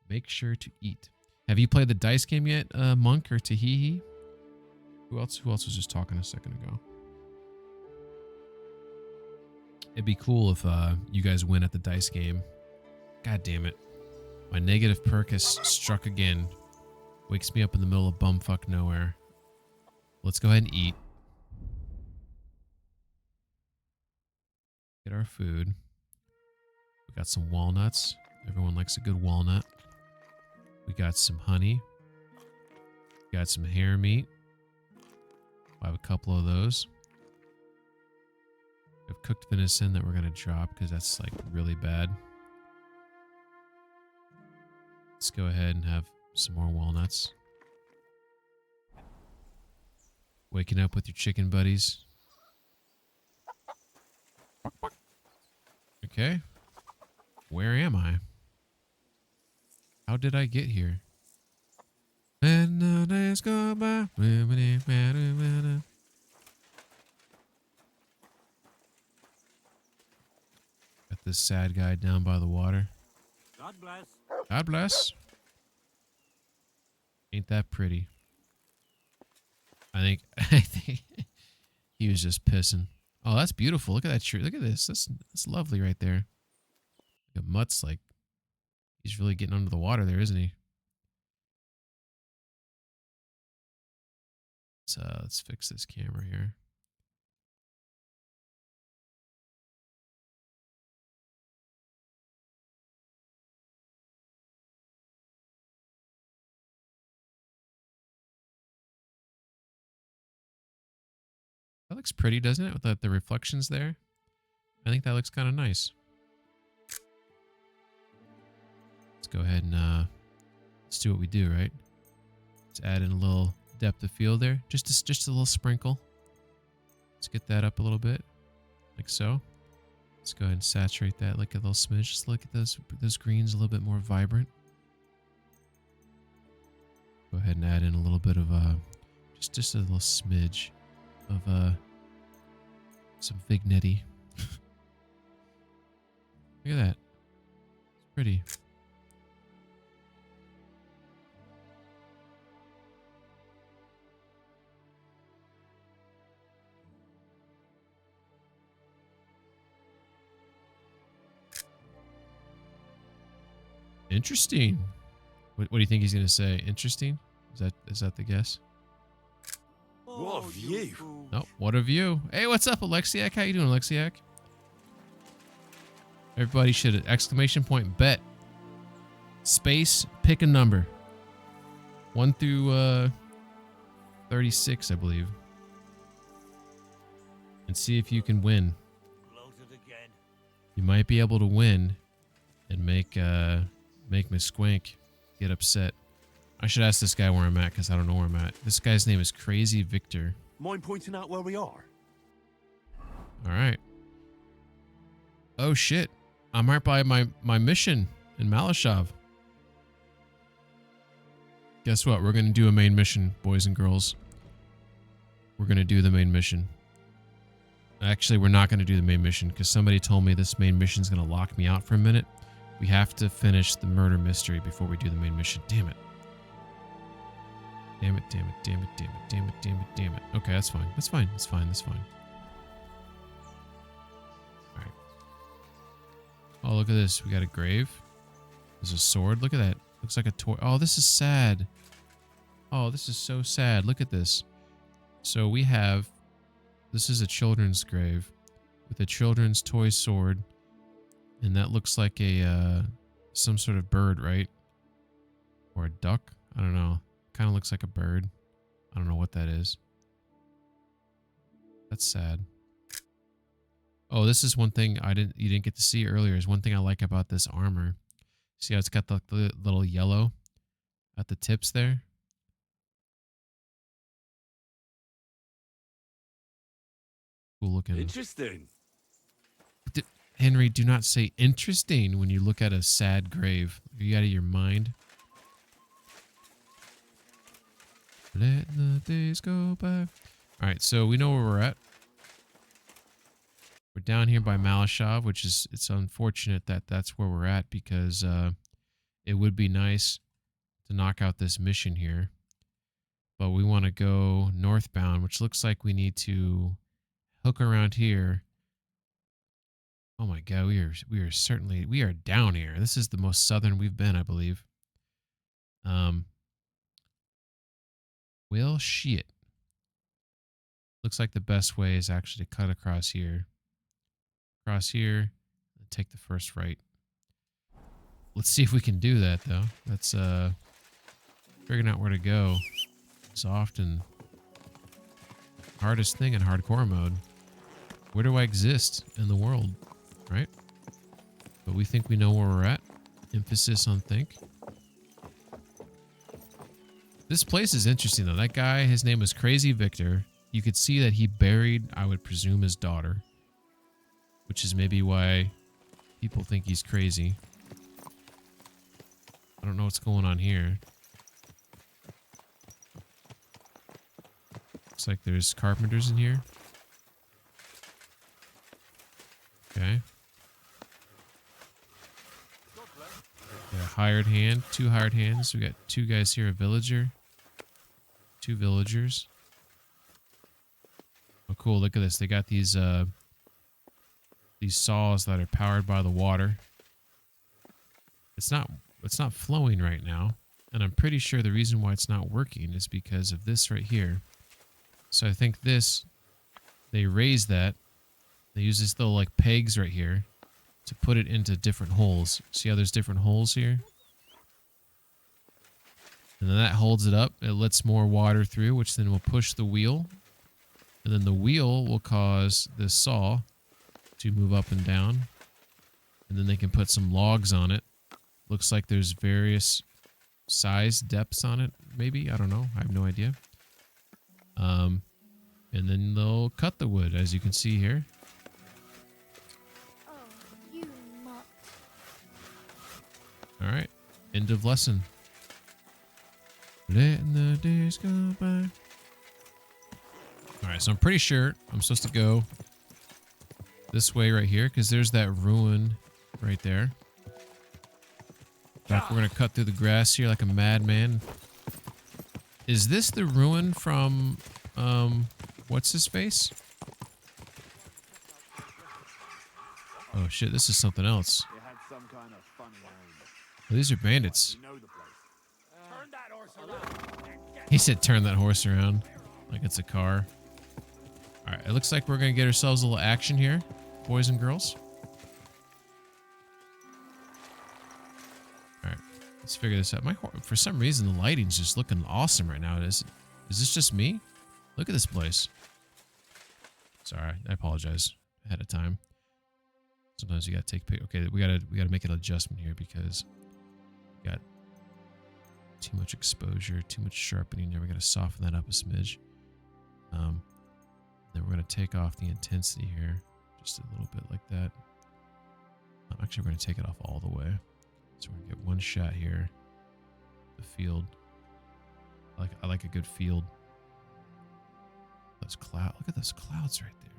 Make sure to eat. Have you played the dice game yet, Monk or Tahihi? Who else was just talking a second ago? It'd be cool if you guys win at the dice game. God damn it. My negative perk has struck again. Wakes me up in the middle of bumfuck nowhere. Let's go ahead and eat. Get our food. We got some walnuts. Everyone likes a good walnut. We got some honey. We got some hare meat. I have a couple of those. We have cooked venison that we're going to drop because that's like really bad. Let's go ahead and have some more walnuts. Waking up with your chicken buddies. Okay. Where am I? How did I get here? And the days go by. Got this sad guy down by the water. God bless. God bless. Ain't that pretty? I think he was just pissing. Oh, that's beautiful. Look at that tree. Look at this. That's lovely right there. Look at Mutt's like he's really getting under the water there, isn't he? So let's fix this camera here. That looks pretty, doesn't it? With the reflections there. I think that looks kind of nice. Let's go ahead and let's do what we do, right? Let's add in a little depth of field there. Just a little sprinkle. Let's get that up a little bit. Like so. Let's go ahead and saturate that like a little smidge. Just look at those greens a little bit more vibrant. Go ahead and add in a little bit of just a little smidge of some vignetti. Look at that. It's pretty. Interesting. What do you think he's gonna say? Interesting? Is that the guess? What a view. Oh, what a view. Hey, what's up, Alexiak? How you doing, Alexiak? Everybody should exclamation point bet. Space, pick a number. 1 through 36, I believe. And see if you can win. You might be able to win and make me squank get upset. I should ask this guy where I'm at because I don't know where I'm at. This guy's name is Crazy Victor. Mind pointing out where we are? All right. Oh shit! I'm right by my mission in Malashov. Guess what? We're gonna do a main mission, boys and girls. We're gonna do the main mission. Actually, we're not gonna do the main mission because somebody told me this main mission's gonna lock me out for a minute. We have to finish the murder mystery before we do the main mission. Damn it. Damn it, damn it, damn it, damn it, damn it, damn it, damn it. Okay, that's fine. That's fine. That's fine. That's fine. Alright. Oh, look at this. We got a grave. There's a sword. Look at that. Looks like a toy. Oh, this is sad. Oh, this is so sad. Look at this. So we have... This is a children's grave with a children's toy sword. And that looks like a... some sort of bird, right? Or a duck? I don't know. Kind of looks like a bird. I don't know what that is. That's sad. Oh, this is one thing you didn't get to see earlier. Is one thing I like about this armor. See how it's got the little yellow at the tips there? Cool looking. Interesting. Henry, do not say interesting when you look at a sad grave. Are you out of your mind? Let the days go by. Alright, so we know where we're at. We're down here by Malashov, which is, it's unfortunate that that's where we're at because it would be nice to knock out this mission here. But we want to go northbound, which looks like we need to hook around here. Oh my god, we are down here. This is the most southern we've been, I believe. Well, shit. Looks like the best way is actually to cut across here. Across here, and take the first right. Let's see if we can do that, though. That's, figuring out where to go is often the hardest thing in hardcore mode. Where do I exist in the world, right? But we think we know where we're at. Emphasis on think. This place is interesting though. That guy, his name was Crazy Victor. You could see that he buried, I would presume, his daughter, which is maybe why people think he's crazy. I don't know what's going on here. Looks like there's carpenters in here. Okay. Got a hired hand, 2 hired hands. We got 2 guys here, a villager, 2 villagers. Oh, cool! Look at this. They got these saws that are powered by the water. It's not flowing right now, and I'm pretty sure the reason why it's not working is because of this right here. So I think this, they raise that. They use these little like pegs right here to put it into different holes. See how there's different holes here? And then that holds it up. It lets more water through, which then will push the wheel. And then the wheel will cause this saw to move up and down. And then they can put some logs on it. Looks like there's various size depths on it, maybe. I don't know. I have no idea. And then they'll cut the wood, as you can see here. Alright, end of lesson. Letting the days go by. Alright, so I'm pretty sure I'm supposed to go this way right here, because there's that ruin right there. We're going to cut through the grass here like a madman. Is this the ruin from, what's his face? Oh shit, this is something else. Oh, these are bandits. He said turn that horse around like it's a car. Alright, it looks like we're going to get ourselves a little action here, boys and girls. Alright, let's figure this out. For some reason, the lighting's just looking awesome right now. Is this just me? Look at this place. Sorry, I apologize ahead of time. Sometimes you gotta take okay, we gotta make an adjustment here because we got too much exposure, too much sharpening there. We gotta soften that up a smidge. Then we're gonna take off the intensity here just a little bit like that. Actually, we're gonna take it off all the way. So we're gonna get one shot here. The field. I like a good field. Those clouds. Look at those clouds right there.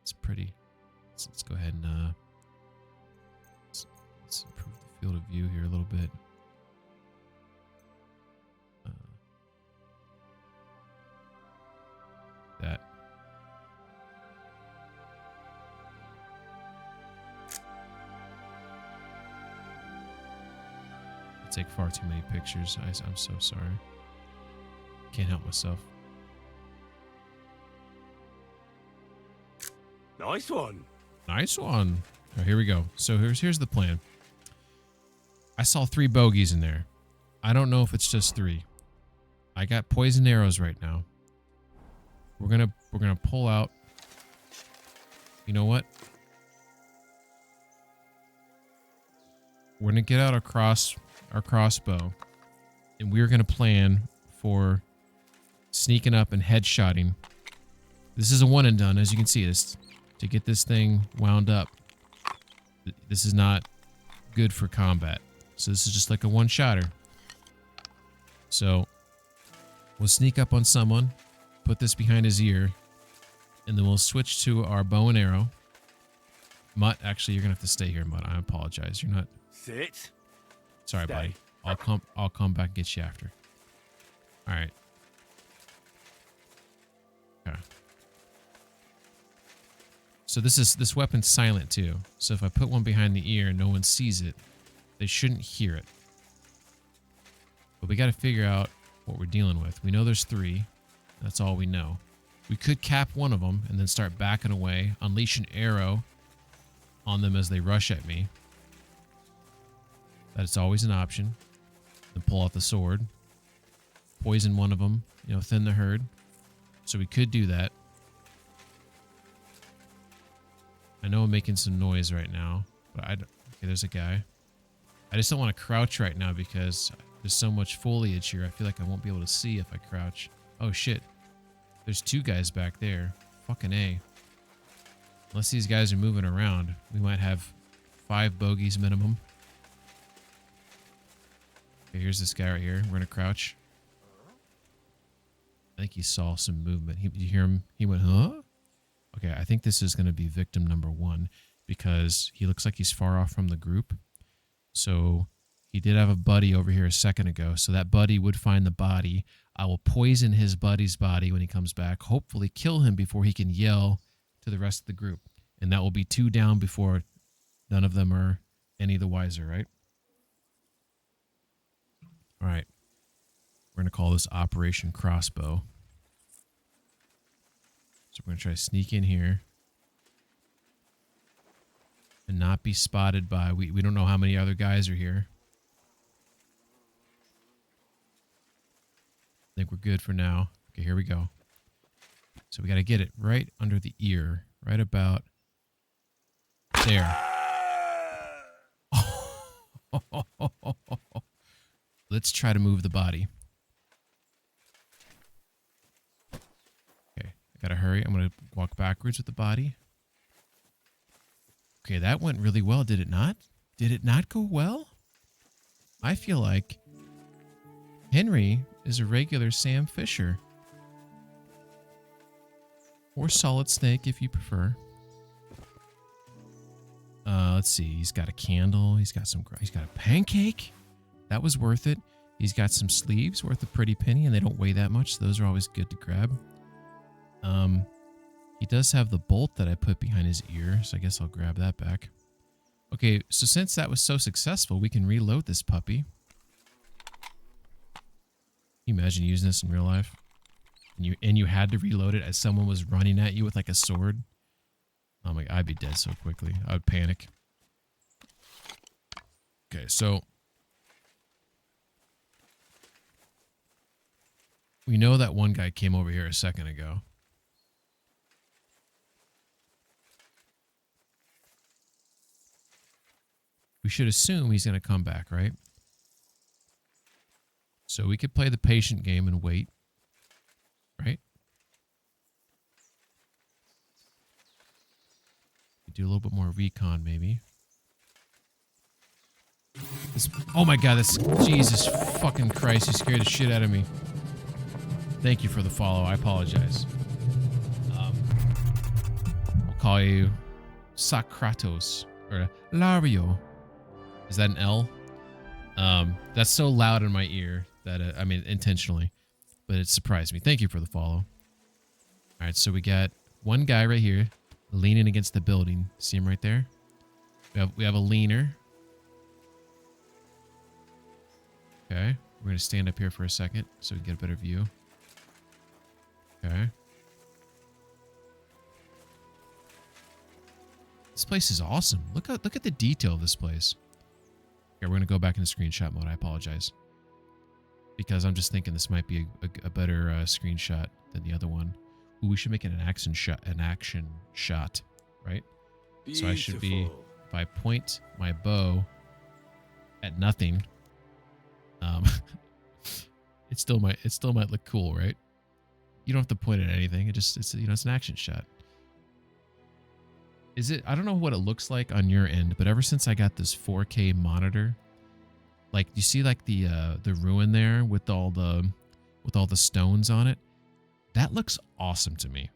It's pretty. So let's go ahead and let's improve the field of view here a little bit. That. I take far too many pictures. I'm so sorry. Can't help myself. Nice one. Nice one. Oh, here we go. So here's the plan. I saw 3 bogeys in there. I don't know if it's just 3. I got poison arrows right now. We're gonna pull out. You know what? We're gonna get out our crossbow, and we're gonna plan for sneaking up and headshotting. This is a one and done, as you can see. This to get this thing wound up. This is not good for combat. So this is just like a one-shotter. So we'll sneak up on someone, put this behind his ear, and then we'll switch to our bow and arrow. Mutt, actually, you're gonna have to stay here, Mutt. I apologize. You're not. Sit. Sorry, Stay. buddy. I'll come back and get you after. All right. Okay. So this weapon's silent too. So if I put one behind the ear and no one sees it, they shouldn't hear it. But we got to figure out what we're dealing with. We know there's 3. That's all we know. We could cap one of them and then start backing away, unleash an arrow on them as they rush at me. That's always an option. Then pull out the sword, poison one of them, thin the herd. So we could do that. I know I'm making some noise right now, but okay, there's a guy. I just don't want to crouch right now because There's so much foliage here. I feel like I won't be able to see if I crouch. Oh, shit. There's 2 guys back there. Fucking A. Unless these guys are moving around, we might have 5 bogeys minimum. Okay, here's this guy right here. We're going to crouch. I think he saw some movement. You hear him? He went, huh? Okay, I think this is going to be victim number 1 because he looks like he's far off from the group. So he did have a buddy over here a second ago. So that buddy would find the body. I will poison his buddy's body when he comes back. Hopefully kill him before he can yell to the rest of the group. And that will be 2 down before none of them are any the wiser, right? All right. We're going to call this Operation Crossbow. So we're going to try to sneak in here and not be spotted by... We don't know how many other guys are here. I think we're good for now. Okay, here we go. So we got to get it right under the ear. Right about there. Let's try to move the body. Okay, I gotta hurry. I'm gonna walk backwards with the body. Okay, that went really well, did it not? Did it not go well? I feel like Henry is a regular Sam Fisher. Or Solid Snake if you prefer. Let's see. He's got a candle. He's got a pancake. That was worth it. He's got some sleeves worth a pretty penny, and they don't weigh that much. So those are always good to grab. He does have the bolt that I put behind his ear, so I guess I'll grab that back. Okay, so since that was so successful, we can reload this puppy. Can you imagine using this in real life? And you had to reload it as someone was running at you with like a sword? Oh my, I'd be dead so quickly. I would panic. Okay, so we know that one guy came over here a second ago. We should assume he's going to come back, right? So we could play the patient game and wait. Right? Do a little bit more recon, maybe. Oh my god, that's... Jesus fucking Christ, you scared the shit out of me. Thank you for the follow, I apologize. I'll call you Socrates, or Lario. Is that an L? That's so loud in my ear that, I mean, intentionally. But it surprised me. Thank you for the follow. All right, so we got one guy right here leaning against the building. See him right there? We have a leaner. Okay, we're going to stand up here for a second so we can get a better view. Okay. This place is awesome. Look at the detail of this place. Okay, we're going to go back into screenshot mode. I apologize. Because I'm just thinking this might be a better screenshot than the other one. Ooh, we should make it an action shot, right? Beautiful. So I should be, if I point my bow at nothing, it still might look cool, right? You don't have to point at anything. It's an action shot. Is it? I don't know what it looks like on your end, but ever since I got this 4K monitor. Like, you see like the ruin there with all the stones on it? That looks awesome to me.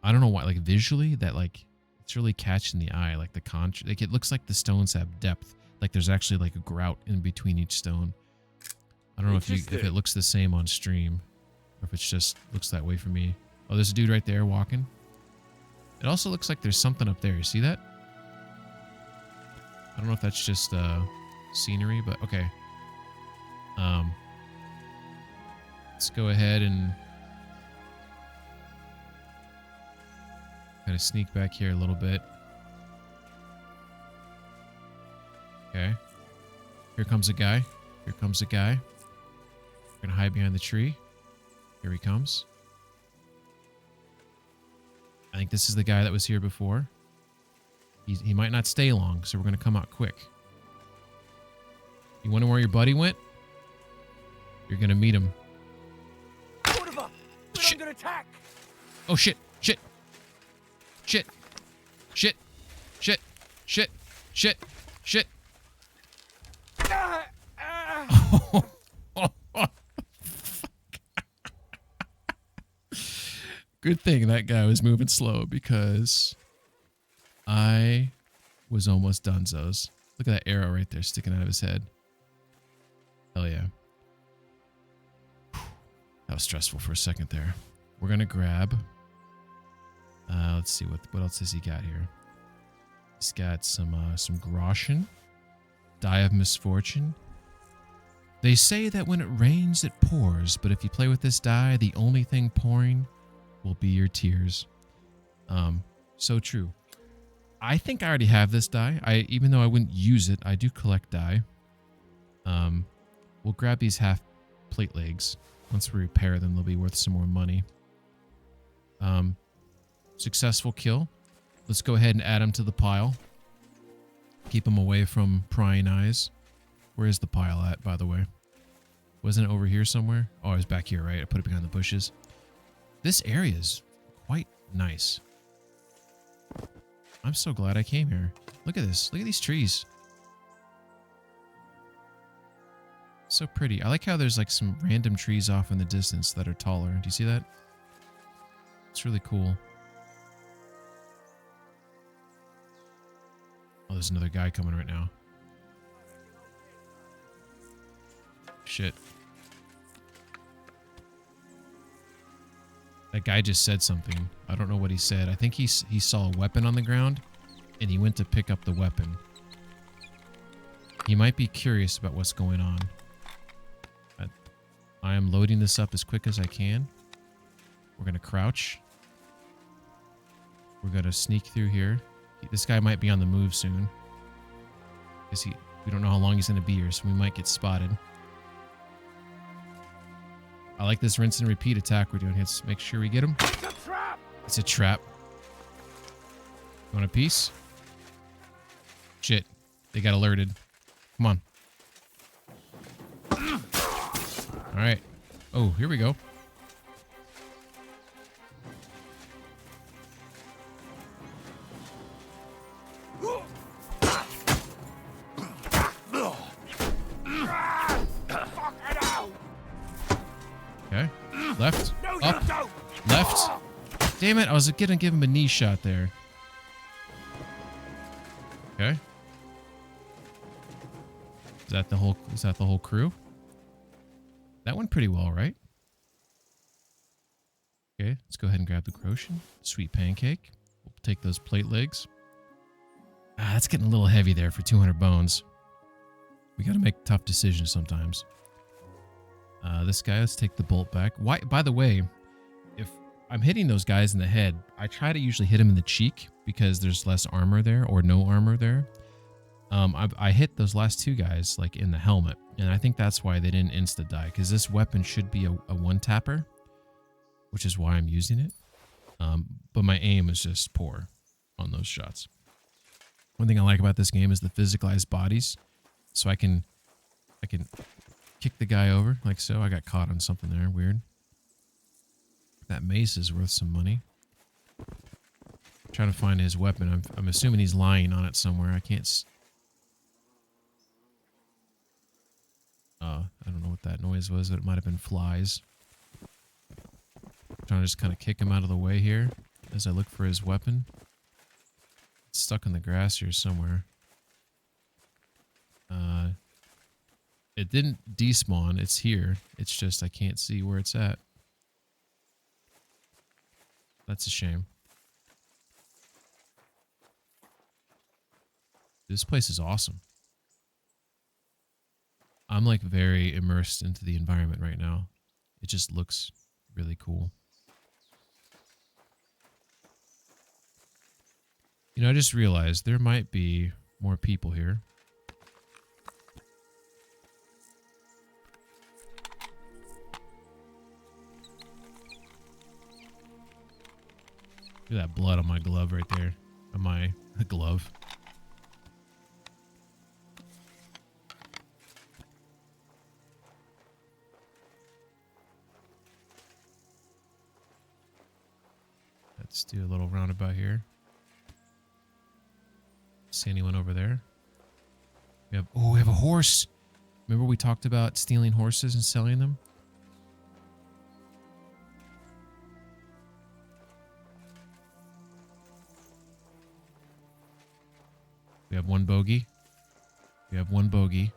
I don't know why, like visually that like it's really catching the eye, like the like it looks like the stones have depth. Like there's actually like a grout in between each stone. I don't know if it looks the same on stream or if it's just looks that way for me. Oh, there's a dude right there walking. It also looks like there's something up there. You see that? I don't know if that's just scenery, but okay. Let's go ahead and kind of sneak back here a little bit. Okay. Here comes a guy. Here comes a guy. We're gonna hide behind the tree. Here he comes. I think this is the guy that was here before. He might not stay long, so we're gonna come out quick. You wonder where your buddy went? You're gonna meet him. Shit. Under attack. Oh shit! Shit! Shit! Shit! Shit! Shit! Shit! Shit! Good thing that guy was moving slow because I was almost donezo's. Look at that arrow right there sticking out of his head. Hell yeah. That was stressful for a second there. We're gonna grab. Let's see what else has he got here. He's got some groschen, die of misfortune. They say that when it rains, it pours, but if you play with this die, the only thing pouring will be your tears. So true. I think I already have this die. Even though I wouldn't use it, I do collect die. We'll grab these half plate legs. Once we repair them, they'll be worth some more money. Successful kill. Let's go ahead and add them to the pile. Keep them away from prying eyes. Where is the pile at, by the way? Wasn't it over here somewhere? Oh, it was back here, right? I put it behind the bushes. This area is quite nice. I'm so glad I came here. Look at this. Look at these trees. So pretty. I like how there's like some random trees off in the distance that are taller. Do you see that? It's really cool. Oh, there's another guy coming right now. Shit. That guy just said something. I don't know what he said. I think he saw a weapon on the ground and he went to pick up the weapon. He might be curious about what's going on. I am loading this up as quick as I can. We're going to crouch. We're going to sneak through here. This guy might be on the move soon. Because we don't know how long he's going to be here, so we might get spotted. I like this rinse and repeat attack we're doing. Let's make sure we get him. It's a trap. It's a trap. You want a piece? Shit. They got alerted. Come on. All right. Oh, here we go. Okay. Left. Up. Left. Damn it. I was gonna give him a knee shot there. Okay. Is that the whole crew? That went pretty well, right? Okay, let's go ahead and grab the groschen. Sweet pancake. We'll take those plate legs. Ah, that's getting a little heavy there for 200 bones. We gotta make tough decisions sometimes. This guy, let's take the bolt back. Why? By the way, if I'm hitting those guys in the head, I try to usually hit them in the cheek because there's less armor there or no armor there. I hit those last two guys like in the helmet, and I think that's why they didn't insta die, because this weapon should be a one tapper, which is why I'm using it. But my aim is just poor on those shots. One thing I like about this game is the physicalized bodies, so I can kick the guy over like so. I got caught on something there, weird. That mace is worth some money. I'm trying to find his weapon. I'm assuming he's lying on it somewhere. I can't. I don't know what that noise was, but it might have been flies. I'm trying to just kind of kick him out of the way here as I look for his weapon. It's stuck in the grass here somewhere. It didn't despawn. It's here. It's just I can't see where it's at. That's a shame. This place is awesome. I'm like very immersed into the environment right now. It just looks really cool. You know, I just realized there might be more people here. Look at that blood on my glove right there. On my glove. Let's do a little roundabout here. See anyone over there? We have a horse. Remember we talked about stealing horses and selling them? We have one bogey. We have one bogey.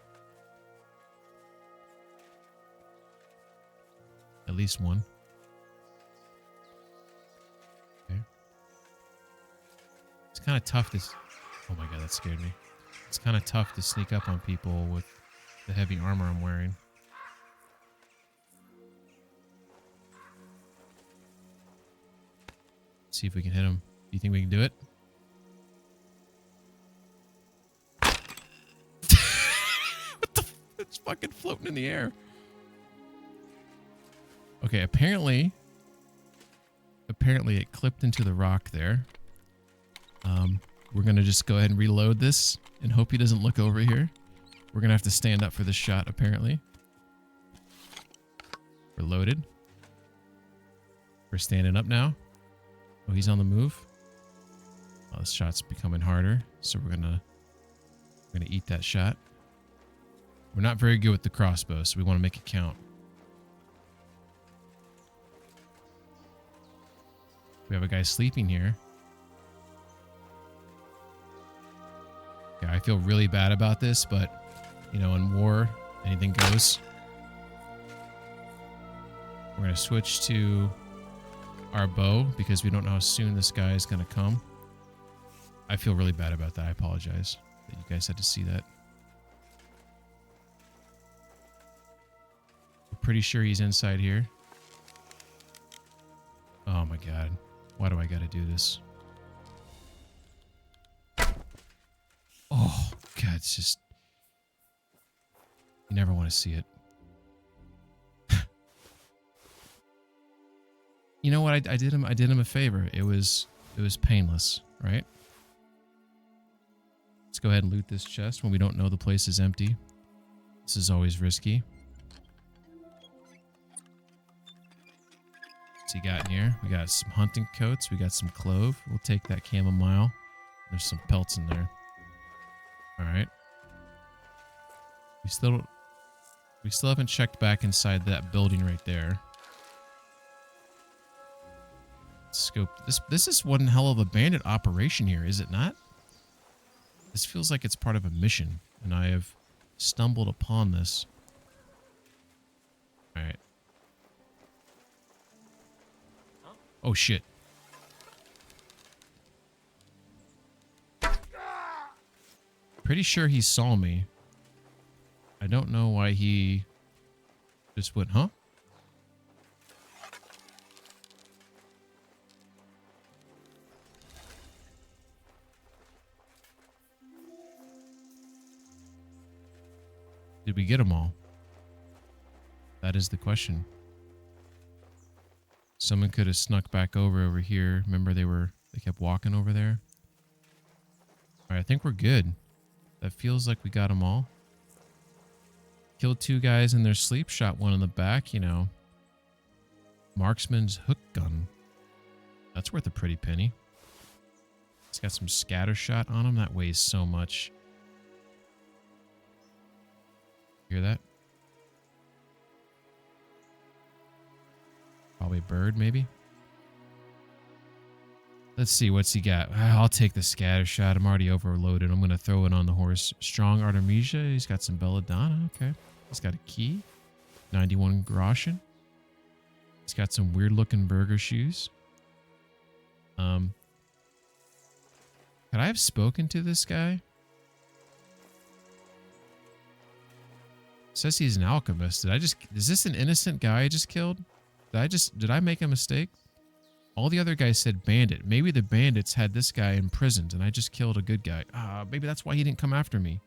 At least one. Okay. It's kind of tough to... Oh my god, that scared me. It's kind of tough to sneak up on people with the heavy armor I'm wearing. See if we can hit him. Do you think we can do it? What the f... It's fucking floating in the air. Okay, apparently it clipped into the rock there. We're going to just go ahead and reload this and hope he doesn't look over here. We're going to have to stand up for this shot, apparently. We're loaded. We're standing up now. Oh, he's on the move. Oh, this shot's becoming harder, so we're gonna eat that shot. We're not very good with the crossbow, so we want to make it count. We have a guy sleeping here. Okay, I feel really bad about this, but, you know, in war, anything goes. We're going to switch to our bow because we don't know how soon this guy is going to come. I feel really bad about that. I apologize that you guys had to see that. We're pretty sure he's inside here. Oh my god. Why do I gotta do this? Oh god, it's just... You never want to see it. You know what? I did him a favor. It was painless, right? Let's go ahead and loot this chest when we don't know the place is empty. This is always risky. What's he got in here? We got some hunting coats. We got some clove. We'll take that chamomile. There's some pelts in there. All right. We still haven't checked back inside that building right there. Scope. This is one hell of a bandit operation here, is it not? This feels like it's part of a mission, and I have stumbled upon this. All right. Oh shit. Pretty sure he saw me. I don't know why he just went, huh? Did we get them all? That is the question. Someone could have snuck back over here. Remember they kept walking over there? All right, I think we're good. That feels like we got them all. Killed 2 guys in their sleep, shot one in the back, you know. Marksman's hook gun. That's worth a pretty penny. It's got some scatter shot on him. That weighs so much. Hear that? Probably a bird, maybe. Let's see, what's he got? I'll take the scatter shot. I'm already overloaded. I'm going to throw it on the horse. Strong Artemisia. He's got some belladonna. Okay. He's got a key. 91 groschen. He's got some weird looking burger shoes. Could I have spoken to this guy? Says he's an alchemist. Is this an innocent guy I just killed? Did I make a mistake? All the other guys said bandit. Maybe the bandits had this guy imprisoned and I just killed a good guy. Maybe that's why he didn't come after me.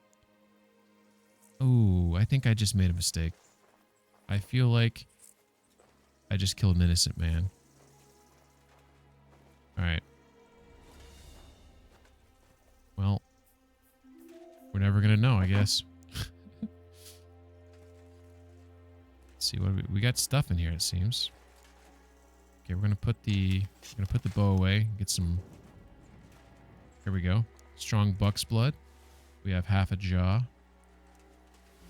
Oh, I think I just made a mistake. I feel like I just killed an innocent man. Alright. Well, we're never gonna know, I guess. Let's see what we got stuff in here, it seems. Okay, we're gonna put the bow away. Get some. Here we go. Strong buck's blood. We have half a jaw,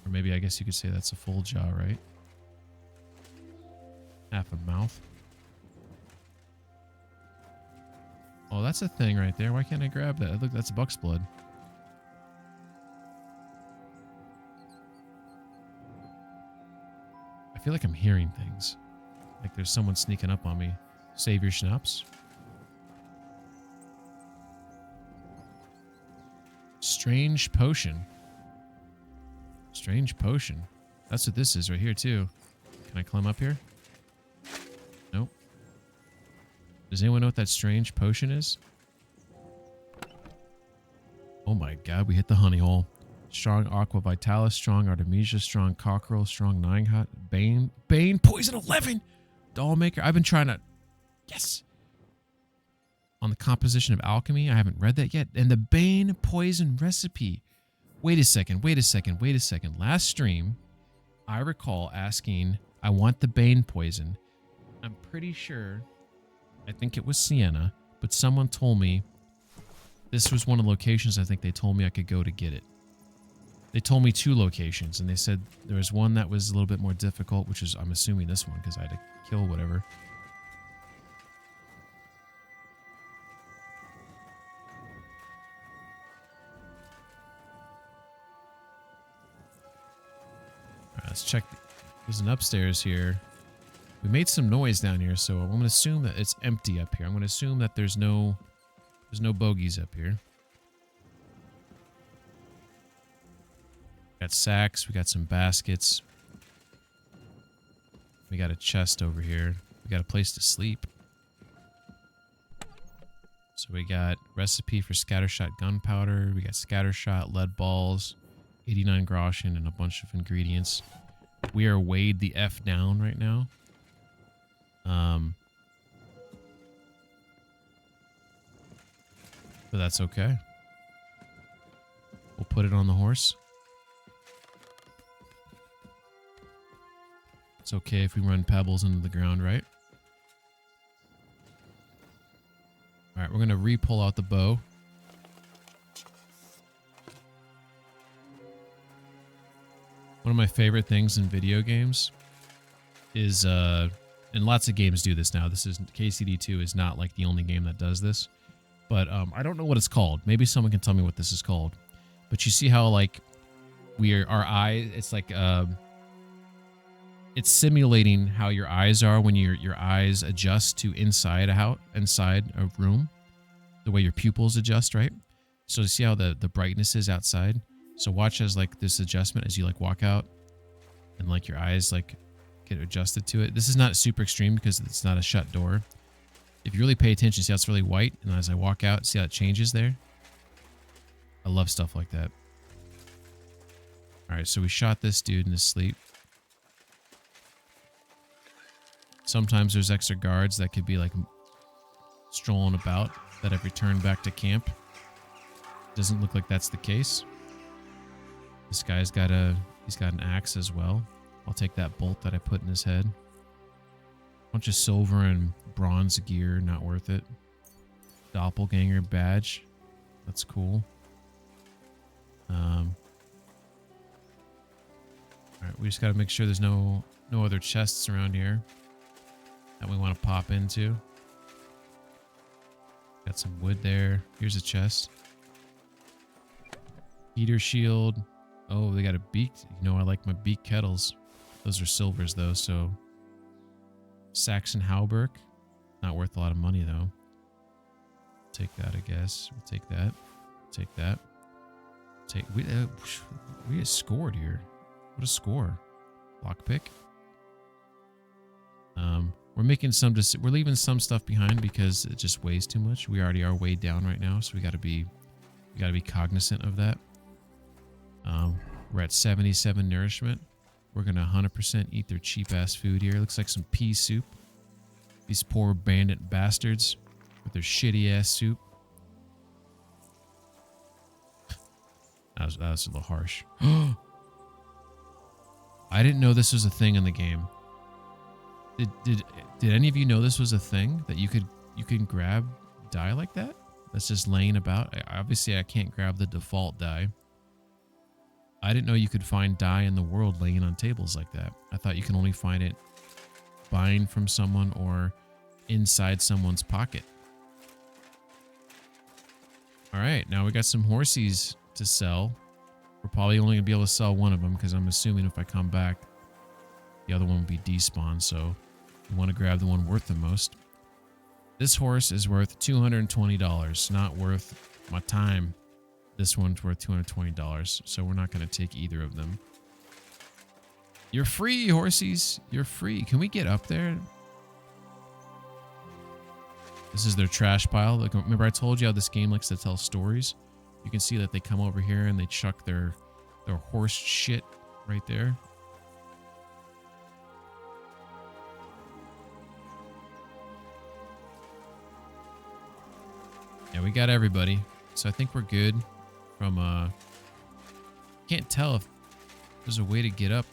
or maybe I guess you could say that's a full jaw, right? Half a mouth. Oh, that's a thing right there. Why can't I grab that? Look, that's buck's blood. I feel like I'm hearing things. Like there's someone sneaking up on me. Save your schnapps. Strange potion. Strange potion. That's what this is right here too. Can I climb up here? Nope. Does anyone know what that strange potion is? Oh my god, we hit the honey hole. Strong Aqua Vitalis, strong Artemisia, strong Cockerel, strong Nine Hot, Bane, Poison 11! Dollmaker. I've been trying to... Yes! On the composition of alchemy, I haven't read that yet. And the Bane Poison recipe. Wait a second. Last stream, I recall asking, I want the Bane Poison. I'm pretty sure, I think it was Sienna, but someone told me this was one of the locations I think they told me I could go to get it. They told me 2 locations, and they said there was one that was a little bit more difficult, which is, I'm assuming this one, because I had to kill whatever. Alright, let's check. There's an upstairs here. We made some noise down here, so I'm going to assume that it's empty up here. I'm going to assume that there's no bogeys up here. Got sacks, we got some baskets. We got a chest over here. We got a place to sleep. So we got recipe for scattershot gunpowder. We got scattershot, lead balls, 89 groschen, and a bunch of ingredients. We are weighed the F down right now. But that's okay. We'll put it on the horse. It's okay if we run pebbles into the ground, right? Alright, we're going to re-pull out the bow. One of my favorite things in video games is, and lots of games do this now. This is KCD2 is not like the only game that does this. But I don't know what it's called. Maybe someone can tell me what this is called. But you see how like our eye, it's like it's simulating how your eyes are when your eyes adjust to inside a room, the way your pupils adjust, right? So you see how the brightness is outside. So watch as like this adjustment as you like walk out, and like your eyes like get adjusted to it. This is not super extreme because it's not a shut door. If you really pay attention, see how it's really white, and as I walk out, see how it changes there. I love stuff like that. All right, so we shot this dude in his sleep. Sometimes there's extra guards that could be like strolling about that have returned back to camp. Doesn't look like that's the case. This guy's got he's got an axe as well. I'll take that bolt that I put in his head. Bunch of silver and bronze gear, not worth it. Doppelganger badge. That's cool. Alright, we just gotta make sure there's no other chests around here that we want to pop into. Got some wood there. Here's a chest. Heater shield. Oh, they got a beak. You know, I like my beak kettles. Those are silvers though, so Saxon Halberg. Not worth a lot of money though. Take that, I guess. We'll take that. Take that. We get scored here. What a score. Lockpick. We're making we're leaving some stuff behind because it just weighs too much. We already are weighed down right now, so we gotta be cognizant of that. We're at 77 nourishment. We're gonna 100% eat their cheap ass food here. Looks like some pea soup. These poor bandit bastards with their shitty ass soup. That was a little harsh. I didn't know this was a thing in the game. Did any of you know this was a thing that you can grab die like that? That's just laying about. Obviously, I can't grab the default die. I didn't know you could find die in the world laying on tables like that. I thought you can only find it buying from someone or inside someone's pocket. All right, now we got some horsies to sell. We're probably only gonna be able to sell one of them because I'm assuming if I come back, the other one will be despawned. So we want to grab the one worth the most. This horse is worth $220, not worth my time. This one's worth $220, so we're not going to take either of them. You're free, horsies. You're free. Can we get up there? This is their trash pile. Like, remember I told you how this game likes to tell stories? You can see that they come over here and they chuck their horse shit right there. Yeah, we got everybody. So I think we're good from, can't tell if there's a way to get up.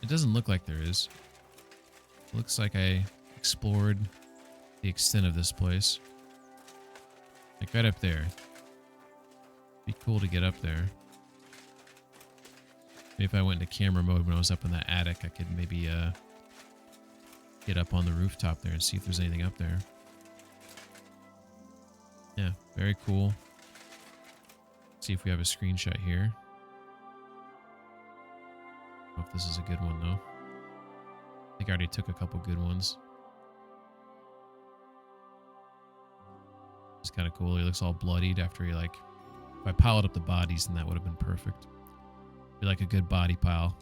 It doesn't look like there is. It looks like I explored the extent of this place. Like right up there. Be cool to get up there. Maybe if I went into camera mode when I was up in that attic, I could maybe, get up on the rooftop there and see if there's anything up there. Yeah, very cool. See if we have a screenshot here. I don't know if this is a good one though. I think I already took a couple good ones. It's kind of cool. He looks all bloodied after he like... If I piled up the bodies, then that would have been perfect. Be like a good body pile.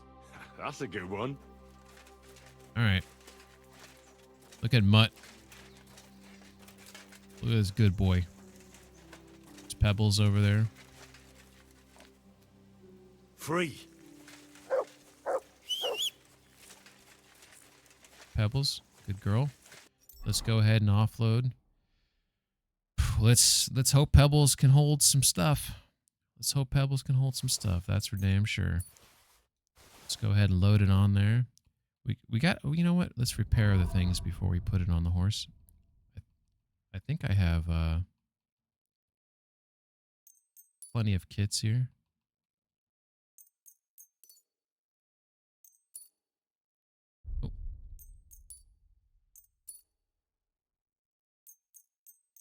That's a good one. Alright. Look at Mutt. Look at this good boy. There's Pebbles over there. Free. Pebbles, good girl. Let's go ahead and offload. Let's hope Pebbles can hold some stuff. Let's hope Pebbles can hold some stuff. That's for damn sure. Let's go ahead and load it on there. We got, you know what? Let's repair the things before we put it on the horse. I think I have plenty of kits here. Oh.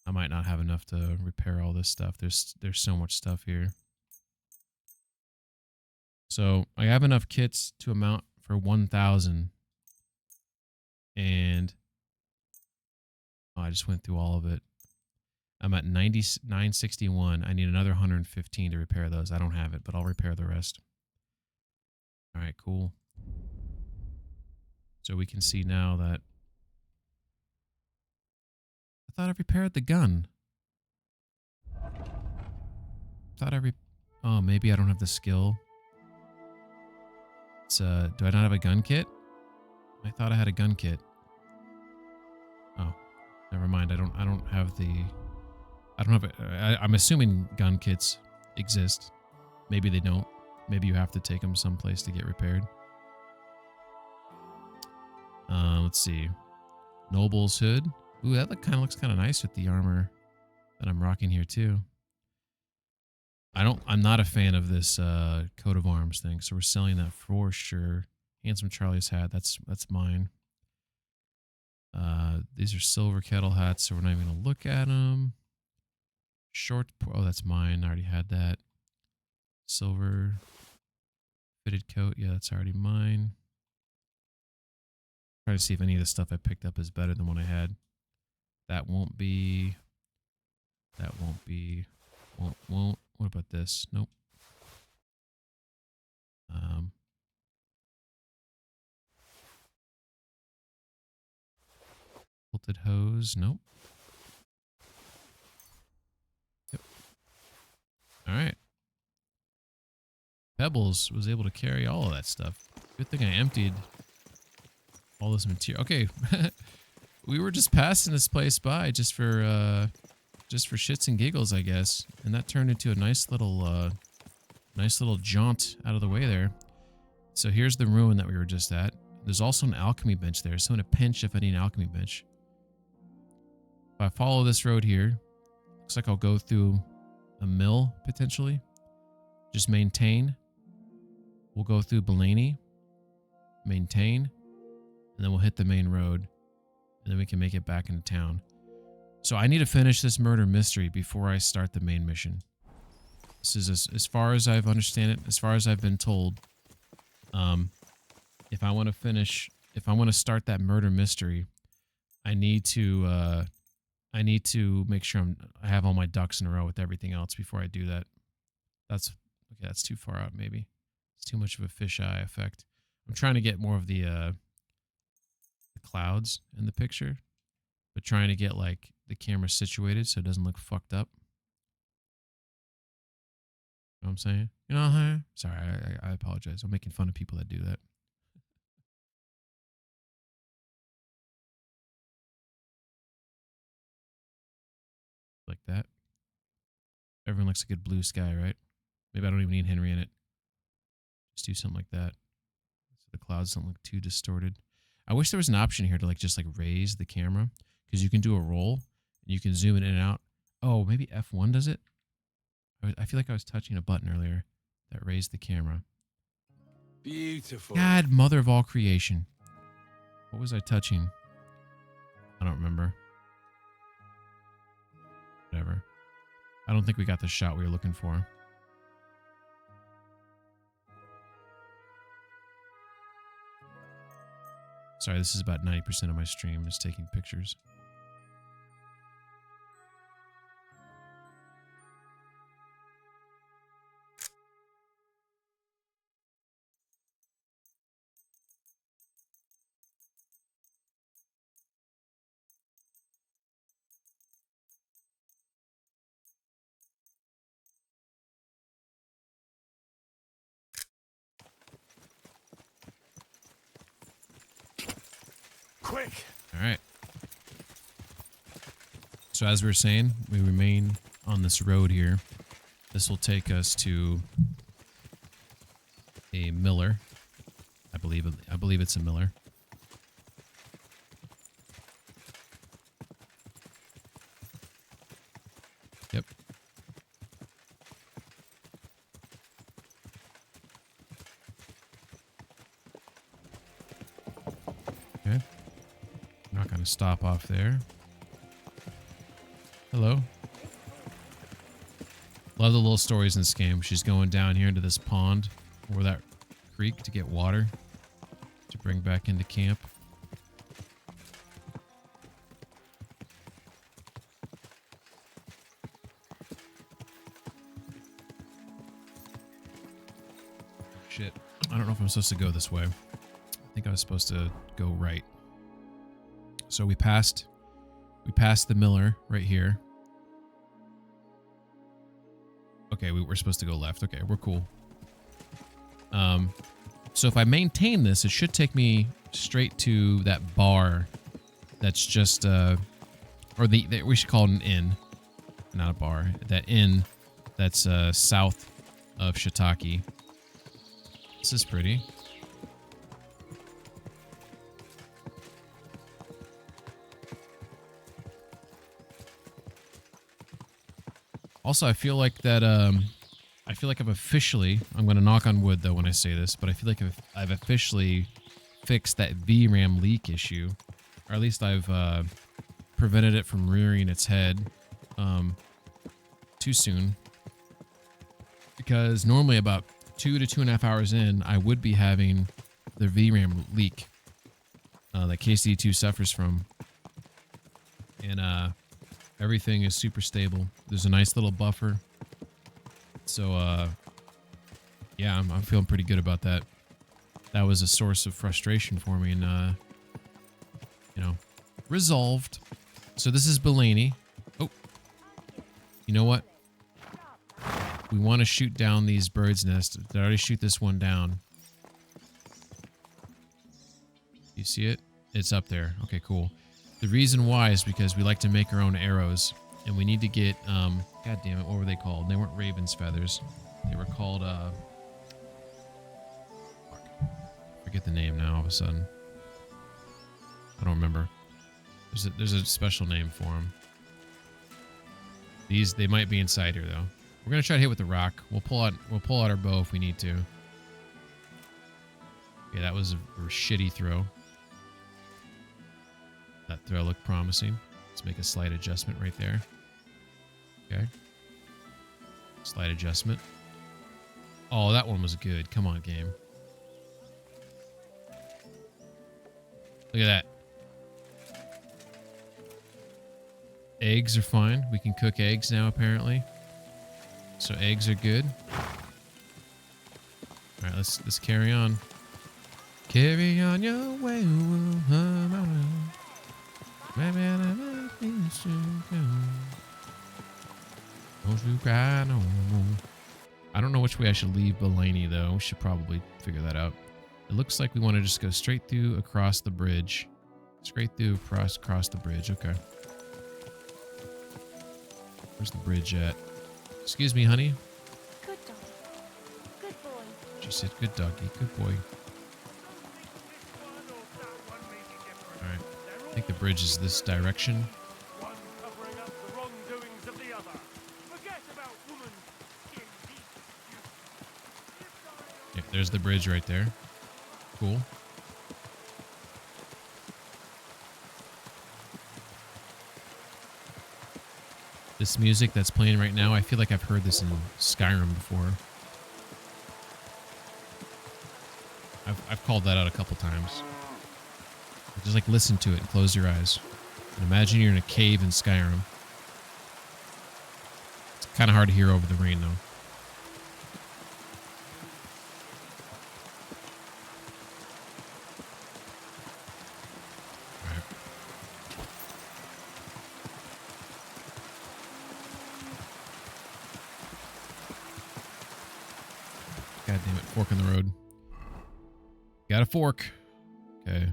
I might not have enough to repair all this stuff. There's so much stuff here. So I have enough kits to amount for 1,000. And oh, I just went through all of it. I'm at 961. I need another 115 to repair those. I don't have it, but I'll repair the rest. All right, cool. So we can see now that I thought I repaired the gun. Oh, maybe I don't have the skill. It's do I not have a gun kit? I thought I had a gun kit. Oh, never mind. I don't have the. I don't have it. I'm assuming gun kits exist. Maybe they don't. Maybe you have to take them someplace to get repaired. Let's see. Noble's hood. Ooh, that kind of looks kind of nice with the armor that I'm rocking here too. I'm not a fan of this coat of arms thing, so we're selling that for sure. Handsome Charlie's hat. That's mine. These are silver kettle hats, so we're not even gonna look at them. Oh, that's mine. I already had that. Silver fitted coat. Yeah, that's already mine. Trying to see if any of the stuff I picked up is better than what I had. That won't be. That won't be. Won't. What about this? Nope. Bolted hose. Nope. Yep. All right. Pebbles was able to carry all of that stuff. Good thing I emptied all this material. Okay. We were just passing this place by just for shits and giggles, I guess. And that turned into a nice little jaunt out of the way there. So here's the ruin that we were just at. There's also an alchemy bench there, so in a pinch if I need an alchemy bench. If I follow this road here, looks like I'll go through a mill, potentially. Just maintain. We'll go through Bellany, maintain, and then we'll hit the main road, and then we can make it back into town. So I need to finish this murder mystery before I start the main mission. This is as far as I've understand it, as far as I've been told. If I want to start that murder mystery, I need to make sure I have all my ducks in a row with everything else before I do that. That's too far out. Maybe it's too much of a fisheye effect. I'm trying to get more of the clouds in the picture, but trying to get like the camera situated so it doesn't look fucked up. You know what I'm saying? You know, sorry, I apologize. I'm making fun of people that do that. Like that. Everyone likes a good blue sky, right? Maybe I don't even need Henry in it. Just do something like that. So the clouds don't look too distorted. I wish there was an option here to just raise the camera, because you can do a roll and you can zoom it in and out. Oh, maybe F1 does it? I feel like I was touching a button earlier that raised the camera. Beautiful. God, mother of all creation. What was I touching? I don't remember. Whatever. I don't think we got the shot we were looking for. Sorry, this is about 90% of my stream is taking pictures. Quick. All right. So as we were saying, we remain on this road here. This will take us to a miller. I believe it's a miller. Yep. Okay. I'm not going to stop off there. Hello. Love the little stories in this game. She's going down here into this pond or that creek to get water to bring back into camp. Shit. I don't know if I'm supposed to go this way. I think I was supposed to go right. So we passed the miller right here. Okay, we were supposed to go left. Okay, we're cool. So if I maintain this, it should take me straight to that bar that's just, or we should call it an inn, not a bar. That inn that's south of Shiitake. This is pretty. Also, I feel like that, I've officially, I'm going to knock on wood though when I say this, but I feel like I've officially fixed that VRAM leak issue, or at least I've prevented it from rearing its head too soon. Because normally about 2 to 2.5 hours in, I would be having the VRAM leak that KCD2 suffers from. And everything is super stable. There's a nice little buffer. So, yeah, I'm feeling pretty good about that. That was a source of frustration for me, and, you know, resolved. So this is Bellany. Oh, you know what? We want to shoot down these birds' nests. Did I already shoot this one down? You see it? It's up there. Okay, cool. The reason why is because we like to make our own arrows, and we need to get, god damn it, what were they called? They weren't raven's feathers. They were called, fuck. Forget the name now all of a sudden. I don't remember. There's a special name for them. They might be inside here though. We're gonna try to hit with the rock. We'll pull out our bow if we need to. Okay, that was a shitty throw. That throw looked promising. Let's make a slight adjustment right there. Okay. Slight adjustment. Oh, that one was good. Come on, game. Look at that. Eggs are fine. We can cook eggs now, apparently. So eggs are good. All right, let's carry on. Carry on your way. Don't you cry no more. I don't know which way I should leave Bellany, though. We should probably figure that out. It looks like we want to just go straight through across the bridge. Straight through across the bridge. Okay. Where's the bridge at? Excuse me, honey. Good dog. Good boy. She said, good doggy. Good boy. Alright. I think the bridge is this direction. Yeah, there's the bridge right there. Cool. This music that's playing right now, I feel like I've heard this in Skyrim before. I've called that out a couple times. Just like listen to it and close your eyes. And imagine you're in a cave in Skyrim. It's kind of hard to hear over the rain though. God damn it, fork in the road. Got a fork. Okay.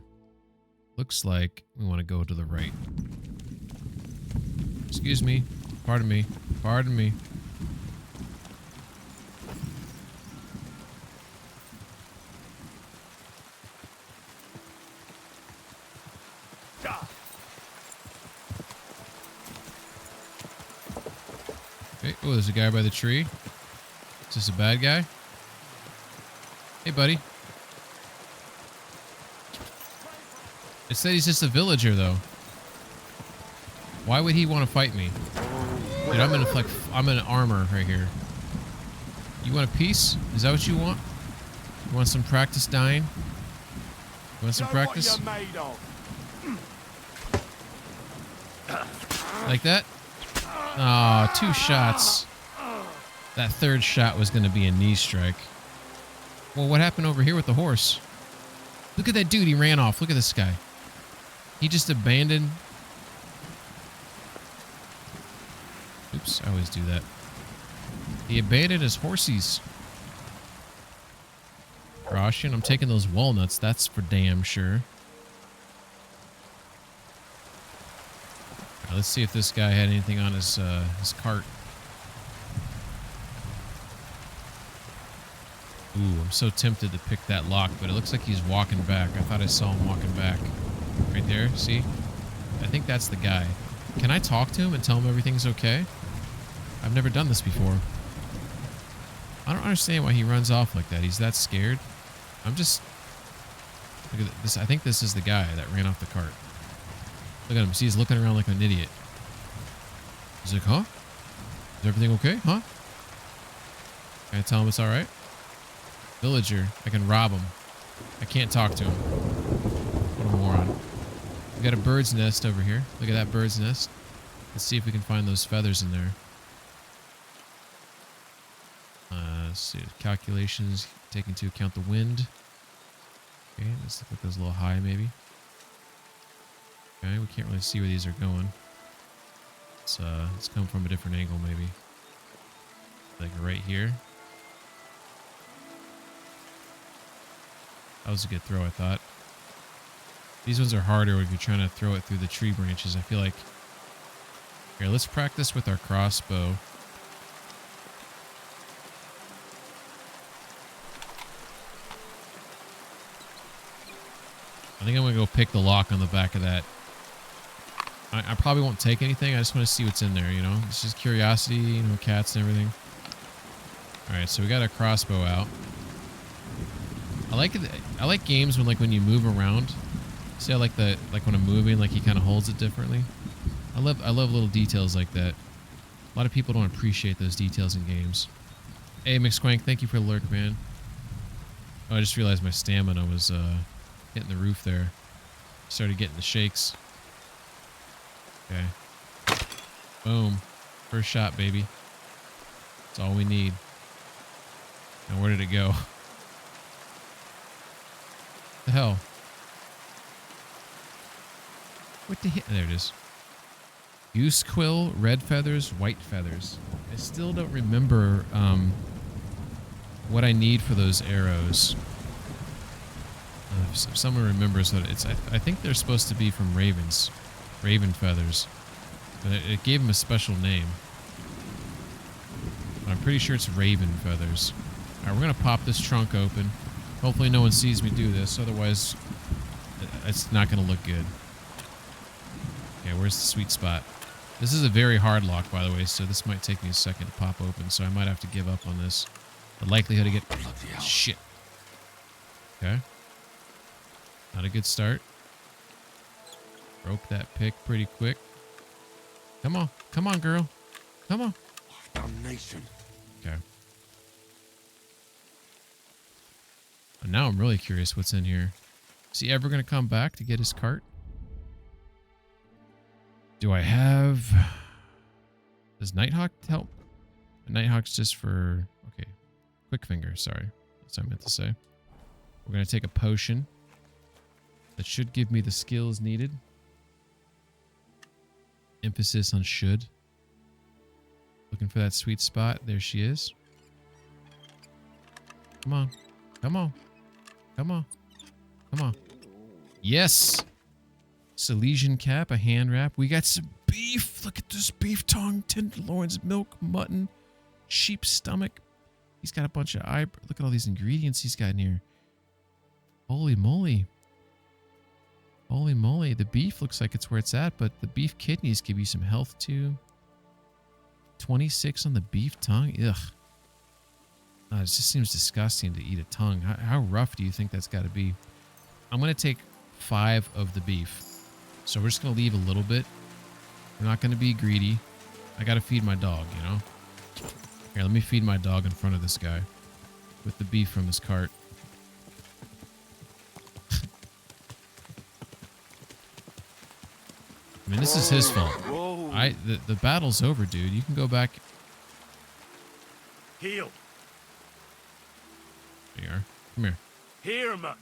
Looks like we want to go to the right. Excuse me. Pardon me. Pardon me. Okay. Oh, there's a guy by the tree. Is this a bad guy? Hey, buddy. It said he's just a villager, though. Why would he want to fight me? Dude, I'm in armor right here. You want a piece? Is that what you want? You want some practice dying? You want some practice? Like that? Aw, 2 shots. That third shot was going to be a knee strike. Well, what happened over here with the horse? Look at that dude. He ran off. Look at this guy. He just abandoned. Oops, I always do that. He abandoned his horsies. Caution, I'm taking those walnuts. That's for damn sure. Right, let's see if this guy had anything on his cart. Ooh, I'm so tempted to pick that lock, but it looks like he's walking back. I thought I saw him walking back. Right there, see? I think that's the guy. Can I talk to him and tell him everything's okay? I've never done this before. I don't understand why he runs off like that. He's that scared. I'm just... Look at this. I think this is the guy that ran off the cart. Look at him. See, he's looking around like an idiot. He's like, huh? Is everything okay? Huh? Can I tell him it's alright? Villager. I can rob him. I can't talk to him. What a moron. We got a bird's nest over here. Look at that bird's nest. Let's see if we can find those feathers in there. Let's see. Calculations. Take into account the wind. Okay, let's look at those a little high maybe. Okay, we can't really see where these are going. Let's come from a different angle maybe. Like right here. That was a good throw, I thought. These ones are harder if you're trying to throw it through the tree branches, I feel like. Here, let's practice with our crossbow. I think I'm gonna go pick the lock on the back of that. I probably won't take anything. I just want to see what's in there, you know? It's just curiosity, you know, cats and everything. Alright, so we got a crossbow out. I like it. I like games when you move around. See how like when I'm moving, like he kind of holds it differently. I love little details like that. A lot of people don't appreciate those details in games. Hey McSquank, thank you for the lurk, man. Oh, I just realized my stamina was hitting the roof there. Started getting the shakes. Okay. Boom. First shot, baby. That's all we need. Now where did it go? The hell? What the hell? There it is. Goose quill, red feathers, white feathers. I still don't remember what I need for those arrows. If someone remembers what it's, I think they're supposed to be from ravens. Raven feathers. But it gave them a special name. But I'm pretty sure it's raven feathers. Alright, we're going to pop this trunk open. Hopefully no one sees me do this, otherwise it's not going to look good. Okay, where's the sweet spot? This is a very hard lock, by the way, so this might take me a second to pop open, so I might have to give up on this. The likelihood to get... Shit. Okay. Not a good start. Broke that pick pretty quick. Come on. Come on, girl. Come on. Damnation. Okay. And now I'm really curious what's in here. Is he ever going to come back to get his cart? Do I have... Does Nighthawk help? Nighthawk's just for... Okay. Quick finger, sorry. That's what I meant to say. We're going to take a potion. That should give me the skills needed. Emphasis on should. Looking for that sweet spot. There she is. Come on. Come on. Come on. Come on. Yes! Silesian cap, a hand wrap. We got some beef. Look at this beef tongue, tenderloins, milk, mutton, sheep stomach. He's got a bunch of look at all these ingredients he's got in here. Holy moly. Holy moly. The beef looks like it's where it's at, but the beef kidneys give you some health too. 26 on the beef tongue. Ugh. It just seems disgusting to eat a tongue. How rough do you think that's got to be? I'm going to take 5 of the beef. So we're just going to leave a little bit. We're not going to be greedy. I got to feed my dog, you know? Here, let me feed my dog in front of this guy with the beef from his cart. I mean, this is his fault. The battle's over, dude. You can go back. Heal. There you are. Come here. Here, Mutt.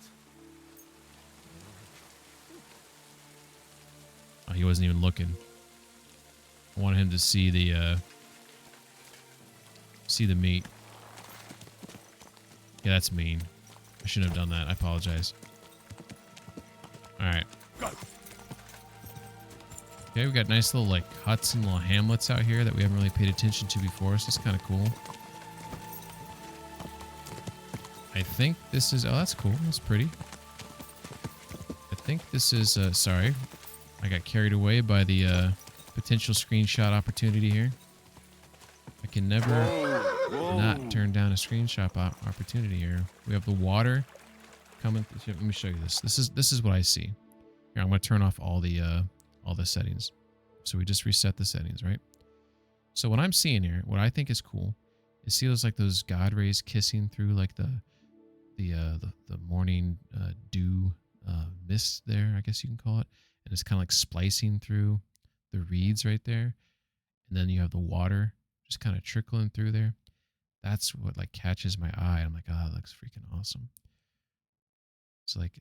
Oh, he wasn't even looking. I wanted him to see the meat. Yeah, that's mean. I shouldn't have done that. I apologize. All right. Okay, we got nice little like huts and little hamlets out here that we haven't really paid attention to before, so it's kind of cool. I think this is... Oh, that's cool. That's pretty. I think this is... sorry. I got carried away by the potential screenshot opportunity here. I can never not turn down a screenshot opportunity here. We have the water coming... Let me show you this. This is what I see. Here, I'm going to turn off all the settings. So we just reset the settings, right? So what I'm seeing here, what I think is cool, is see those god rays kissing through like the morning dew mist there, I guess you can call it, and it's kind of like splicing through the reeds right there, and then you have the water just kind of trickling through there. That's what like catches my eye. I'm like, oh, that looks freaking awesome. So like,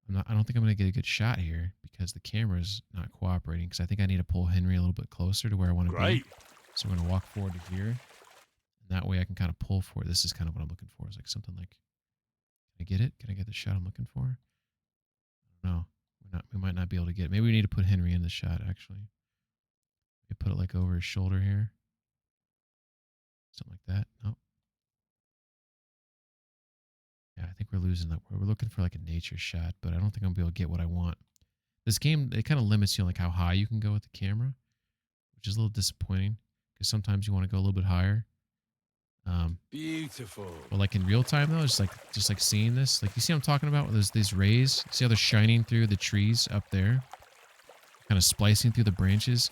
I don't think I'm gonna get a good shot here because the camera's not cooperating. Because I think I need to pull Henry a little bit closer to where I want to be. So we're gonna walk forward to here, and that way I can kind of pull forward. This is kind of what I'm looking for. It's like something like, can I get it? Can I get the shot I'm looking for? I don't know. We might not be able to get it. Maybe we need to put Henry in the shot actually. Maybe put it like over his shoulder here. Something like that. Nope. Yeah, I think we're losing that. We're looking for like a nature shot, but I don't think I'm gonna be able to get what I want. This game, it kind of limits you on like how high you can go with the camera, which is a little disappointing because sometimes you want to go a little bit higher. Beautiful. But like in real time though, it's like just like seeing this, like you see what I'm talking about? There's these rays. See how they're shining through the trees up there, kind of splicing through the branches,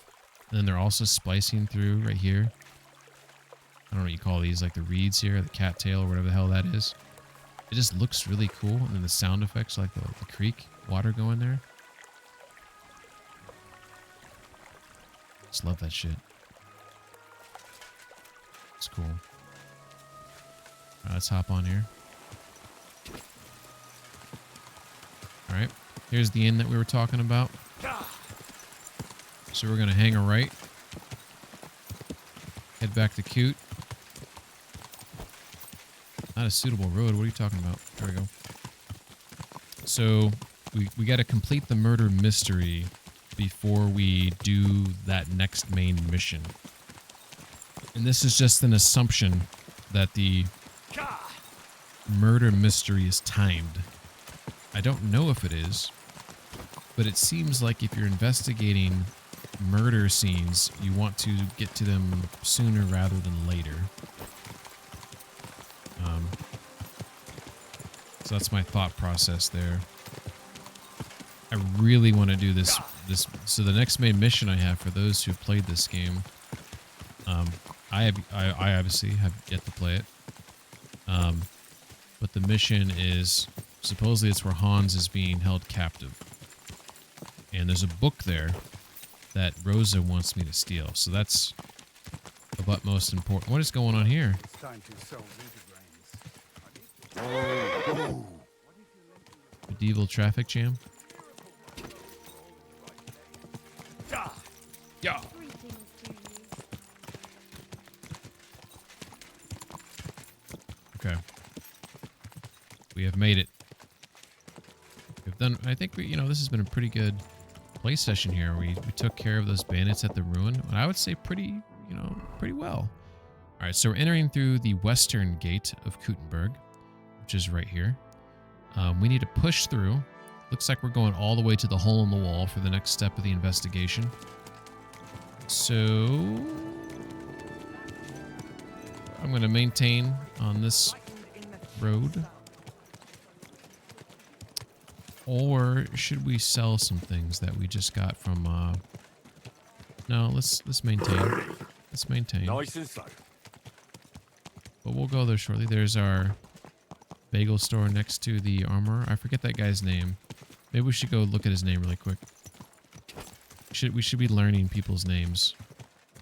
and then they're also splicing through right here. I don't know what you call these, like the reeds here, the cattail or whatever the hell that is. It just looks really cool, and then the sound effects, like the creek, water going there. Just love that shit. It's cool. Let's hop on here. Alright, here's the inn that we were talking about. So we're going to hang a right. Head back to Coot. Not a suitable road. What are you talking about? There we go. So we got to complete the murder mystery before we do that next main mission. And this is just an assumption that the murder mystery is timed. I don't know if it is, but it seems like if you're investigating murder scenes, you want to get to them sooner rather than later. So that's my thought process there. I really want to do this. So the next main mission I have for those who played this game, I obviously have yet to play it. But the mission is supposedly it's where Hans is being held captive, and there's a book there that Rosa wants me to steal. So that's of utmost importance. What is going on here? It's time to sow Medieval traffic jam. Yeah. Okay. We have made it. We've done. I think we. This has been a pretty good play session here. We took care of those bandits at the ruin. And I would say pretty well. All right, so we're entering through the western gate of Kuttenberg, which is right here. We need to push through. Looks like we're going all the way to the hole in the wall for the next step of the investigation. So I'm going to maintain on this road. Or should we sell some things that we just got from no, let's maintain. Let's maintain. Nice and slow. But we'll go there shortly. There's our bagel store next to the armor. I forget that guy's name. Maybe we should go look at his name really quick. We should be learning people's names,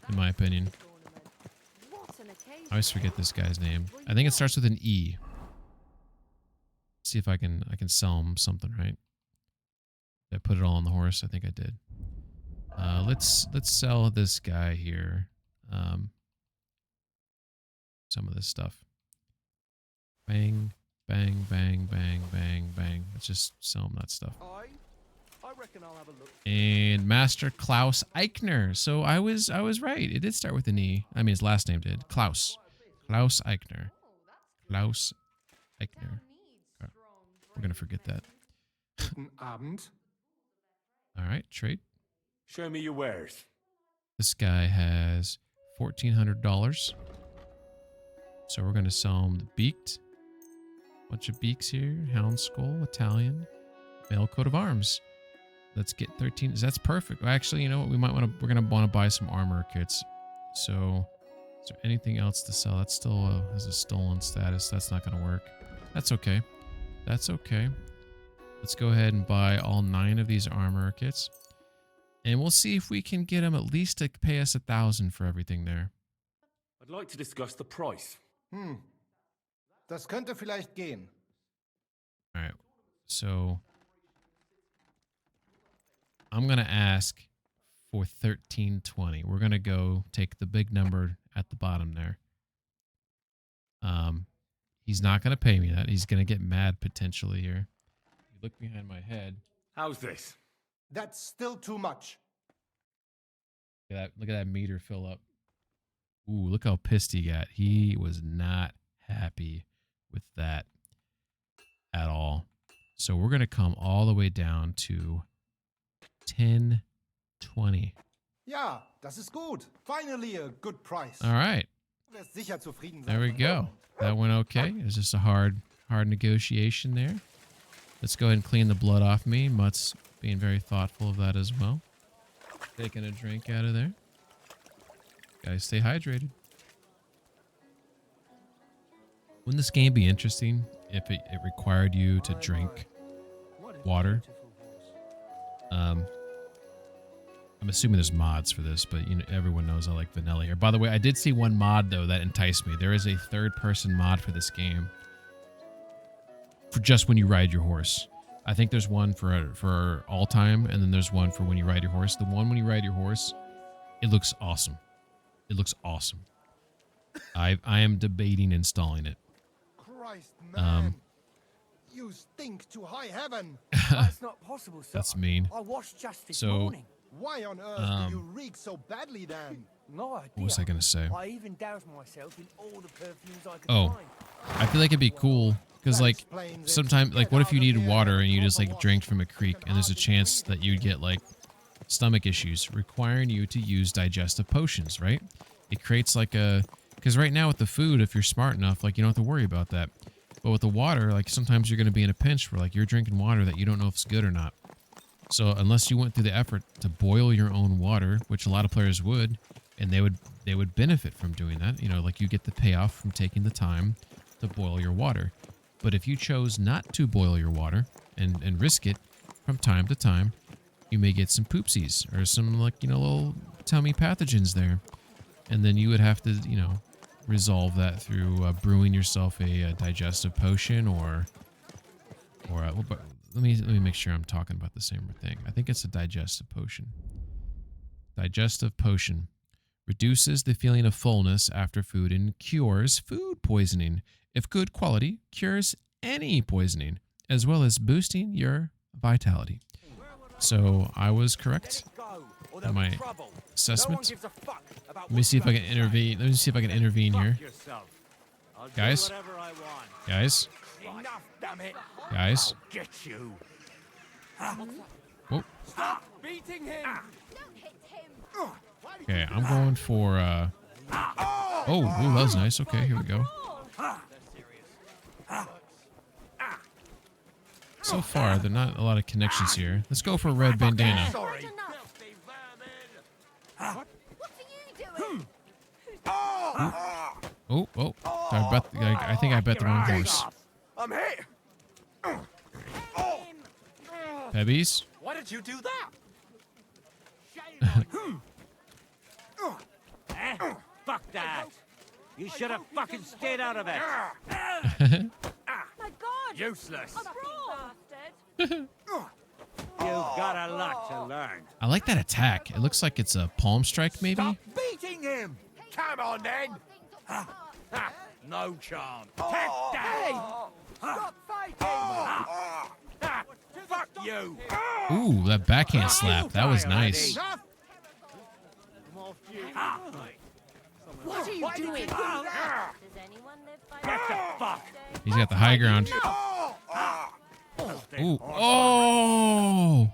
in my opinion. I always forget this guy's name. I think it starts with an E. See if I can sell him something, right? Did I put it all on the horse? I think I did. Let's sell this guy here. Some of this stuff. Bang, bang, bang, bang, bang, bang. Let's just sell him that stuff. I reckon I'll have a look. And Master Klaus Eichner. So I was right. It did start with an E. I mean, his last name did. Klaus Eichner. Klaus Eichner. Okay. We're gonna forget that. Abend. All right, trade. Show me your wares. This guy has $1,400. So we're gonna sell him the beaked. Bunch of beaks here. Hound skull, Italian, male coat of arms. Let's get 13. That's perfect. Actually, you know what? We're gonna want to buy some armor kits. So, is there anything else to sell? That still has a stolen status. That's not gonna work. That's okay. That's okay. Let's go ahead and buy all 9 of these armor kits, and we'll see if we can get them at least to pay us 1,000 for everything there. I'd like to discuss the price. Das könnte vielleicht gehen. All right. So I'm going to ask for 1320. We're going to go take the big number at the bottom there. He's not going to pay me that. He's going to get mad potentially here. You look behind my head. How's this? That's still too much. Look at that meter fill up. Ooh, look how pissed he got. He was not happy with that. at all. So we're going to come all the way down to 1020. Ja, das ist gut. Finally a good price. All right. Du wirst sicher zufrieden sein. There we go. That went okay. It was just a hard negotiation there. Let's go ahead and clean the blood off me. Mutt's being very thoughtful of that as well. Taking a drink out of there. Guys, stay hydrated. Wouldn't this game be interesting if it required you to drink water? I'm assuming there's mods for this, but you know, everyone knows I like vanilla here. By the way, I did see one mod though that enticed me. There is a third-person mod for this game, for just when you ride your horse. I think there's one for all time, and then there's one for when you ride your horse. The one when you ride your horse, it looks awesome. It looks awesome. I am debating installing it. Christ, man. You stink to high heaven. That's not possible, sir. That's mean. I washed just this So, morning. Why on earth do you reek so badly then? No idea. What was I gonna say? I even doused myself in all the perfumes I could Oh, find. I feel like it'd be cool because, like, sometimes, like, what if you needed water and you just like drank from a creek, and there's a chance that you'd get like stomach issues, requiring you to use digestive potions, right? It creates like a, because right now with the food, if you're smart enough, like, you don't have to worry about that. But with the water, like, sometimes you're going to be in a pinch where, like, you're drinking water that you don't know if it's good or not. So unless you went through the effort to boil your own water, which a lot of players would, and they would benefit from doing that, you know, like, you get the payoff from taking the time to boil your water. But if you chose not to boil your water and risk it from time to time, you may get some poopsies or some, like, you know, little tummy pathogens there. And then you would have to, you know, resolve that through brewing yourself a digestive potion or but let me make sure I'm talking about the same thing. I think it's a digestive potion. Digestive potion reduces the feeling of fullness after food and cures food poisoning. If good quality, cures any poisoning, as well as boosting your vitality. So I was correct in my assessment. Let me see if I can intervene. Let me see if I can intervene here. Guys. Guys. Guys. Get you. Whoa. Stop beating him. Okay, I'm going for oh, ooh, that was nice. Okay, here we go. So far, there are not a lot of connections here. Let's go for a red bandana. Sorry. Oh, oh. I think I bet the wrong horse. I'm here. Pebbies? Why did you do that? Fuck that. You should have fucking stayed out of it. My God! Useless. Bastard. You've got a lot to learn. I like that attack. It looks like it's a palm strike, maybe? Stop beating him. Come on, then. No chance. Take that. Stop fighting. Fuck you. Ooh, that backhand slap. That was nice. What are you doing? Get the fuck. He's got the high ground. Ooh. Oh!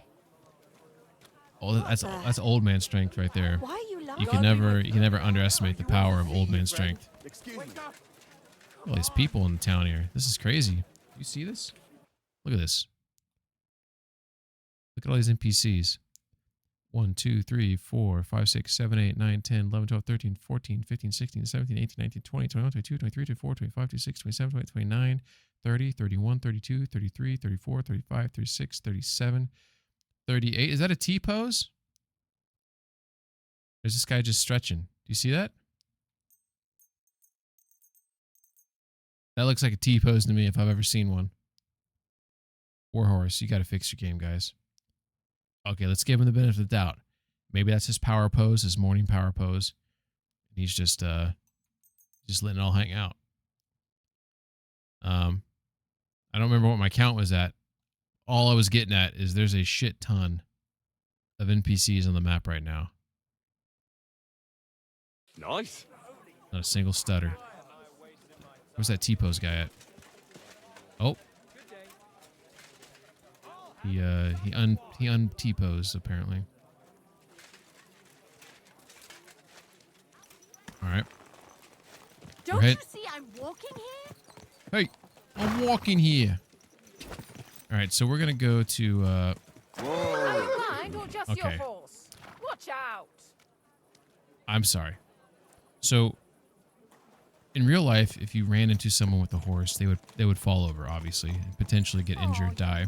Oh, that's old man strength right there. Why are you You can never underestimate the power of old man strength. All these people in the town here. This is crazy. You see this? Look at this. Look at all these NPCs. 1, 2, 3, 4, 5, 6, 7, 8, 9, 10, 11, 12, 13, 14, 15, 16, 17, 18, 19, 20, 21, 22, 23, 24, 25, 26, 27, 28, 29, 30, 31, 32, 33, 34, 35, 36, 37, 38. Is that a T-pose? There's this guy just stretching. Do you see that? That looks like a T-pose to me if I've ever seen one. Warhorse, you got to fix your game, guys. Okay, let's give him the benefit of the doubt. Maybe that's his power pose, his morning power pose. And he's just letting it all hang out. I don't remember what my count was at. All I was getting at is there's a shit ton of NPCs on the map right now. Nice. Not a single stutter. Where's that T-pose guy at? Oh. He T-posed apparently. All right. Don't you see I'm walking here? Hey, I'm walking here. All right, so we're gonna go to. Are you blind or just your Okay. horse? Watch out! I'm sorry. So, in real life, if you ran into someone with a horse, they would fall over, obviously, and potentially get injured, die.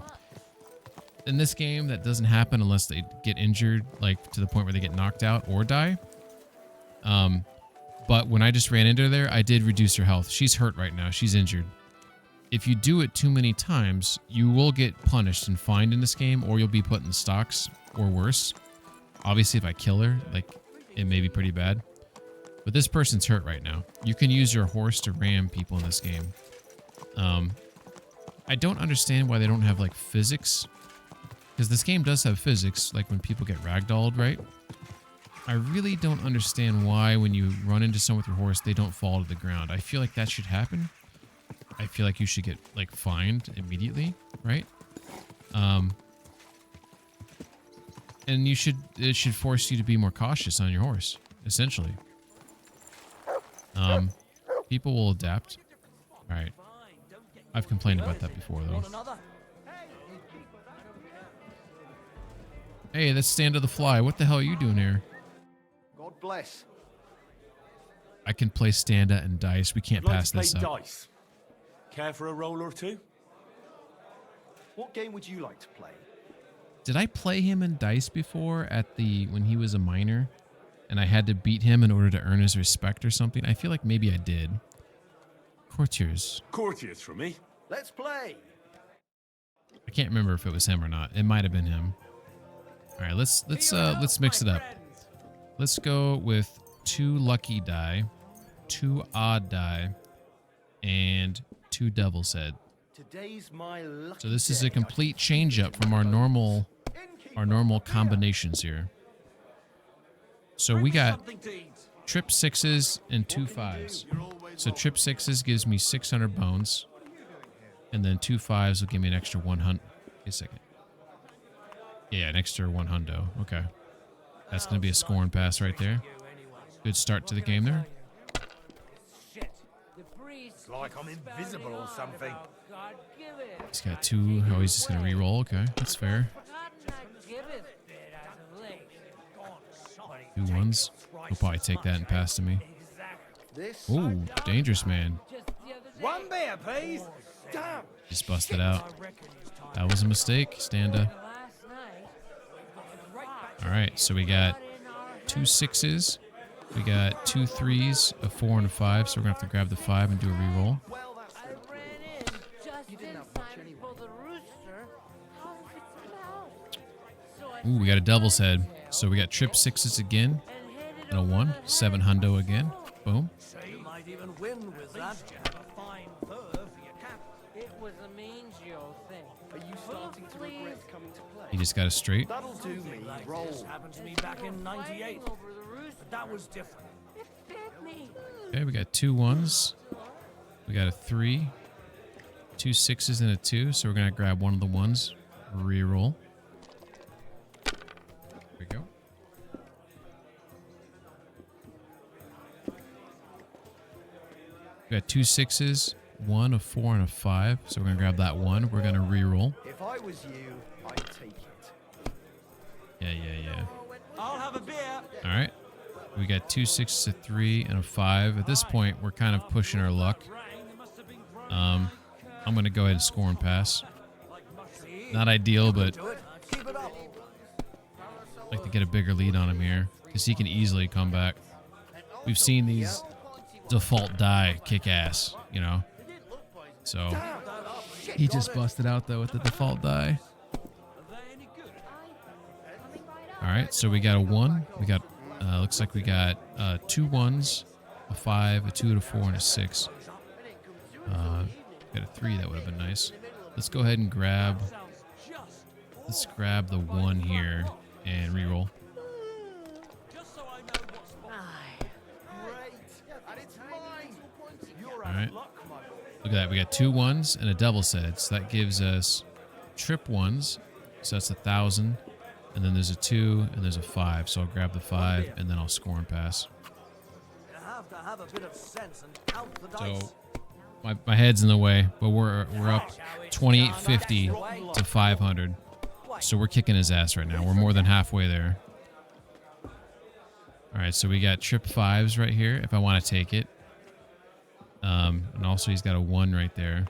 In this game, that doesn't happen unless they get injured, like to the point where they get knocked out or die. But when I just ran into her, I did reduce her health. She's hurt right now. She's injured. If you do it too many times, you will get punished and fined in this game, or you'll be put in the stocks, or worse. Obviously, if I kill her, like, it may be pretty bad. But this person's hurt right now. You can use your horse to ram people in this game. I don't understand why they don't have, like, physics. Because this game does have physics, like when people get ragdolled, right? I really don't understand why when you run into someone with your horse, they don't fall to the ground. I feel like that should happen. I feel like you should get, like, fined immediately, right? And it should force you to be more cautious on your horse, essentially. People will adapt. All right. I've complained about that before, though. Hey, that's Stand of the Fly. What the hell are you doing here? God bless. I can play Standa and dice. We can't pass this up. Dice. Care for a roll or two? What game would you like to play? Did I play him in dice before when he was a minor? And I had to beat him in order to earn his respect or something? I feel like maybe I did. Courtiers. Courtiers for me. Let's play. I can't remember if it was him or not. It might have been him. All right, let's mix it up. Let's go with 2 lucky die, 2 odd die, and 2 devil's head. Today's my lucky So this is a complete change up from our normal combinations here. So we got trip 6s and 2 5s. So trip 6s gives me 600 bones, and then 2 5s will give me an extra 100. Wait a second. Yeah, an extra 100. Okay. That's going to be a score and pass right there. Good start to the game there. It's like I'm invisible or something. He's got 2. Oh, he's just going to re-roll. Okay, that's fair. 2 1s. He'll probably take that and pass to me. Ooh, dangerous man. One beer, please. Damn. Just busted out. That was a mistake, Standa. All right, so we got 2 6s. We got 2 3s, a 4, and a 5. So we're gonna have to grab the 5 and do a re-roll. Ooh, we got a devil's head. So we got trip 6s again, and a 1, 7 hundo again. Boom. You might even win with that. Have a fine fur for your cap. It was a mean-geo thing. Are you starting to regret coming to play? He just got a straight. That'll do me. Roll. This happened to me back in '98, but that was different. Okay, we got 2 1s. We got a 3, 2 6s, and a 2. So we're gonna grab one of the 1s. Re-roll. There we go. We got 2 6s, 1, a 4, and a 5. So we're gonna grab that 1. We're gonna re-roll. If I was you, I'd take it. Yeah. I'll have a beer. All right. We got 2 6s, a 3, and a 5. At this point, we're kind of pushing our luck. I'm going to go ahead and score and pass. Not ideal, but I'd like to get a bigger lead on him here because he can easily come back. We've seen these default die kick ass, you know. So he just busted out, though, with the default die. All right, so we got a 1. We got, looks like we got 2 1s, a 5, a 2, and a 4, and a 6. Got a 3. That would have been nice. Let's go ahead and grab. Let's grab the 1 here and re-roll. All right. Look at that. We got 2 1s and a devil's head. So that gives us trip 1s So that's 1,000. And then there's a 2 and there's a 5. So I'll grab the 5 and then I'll score and pass. You have to have a bit of sense and count the So dice. my head's in the way, but we're up 2850 to 500. So we're kicking his ass right now. We're more than halfway there. All right, so we got trip 5s right here if I want to take it. And also he's got a 1 right there.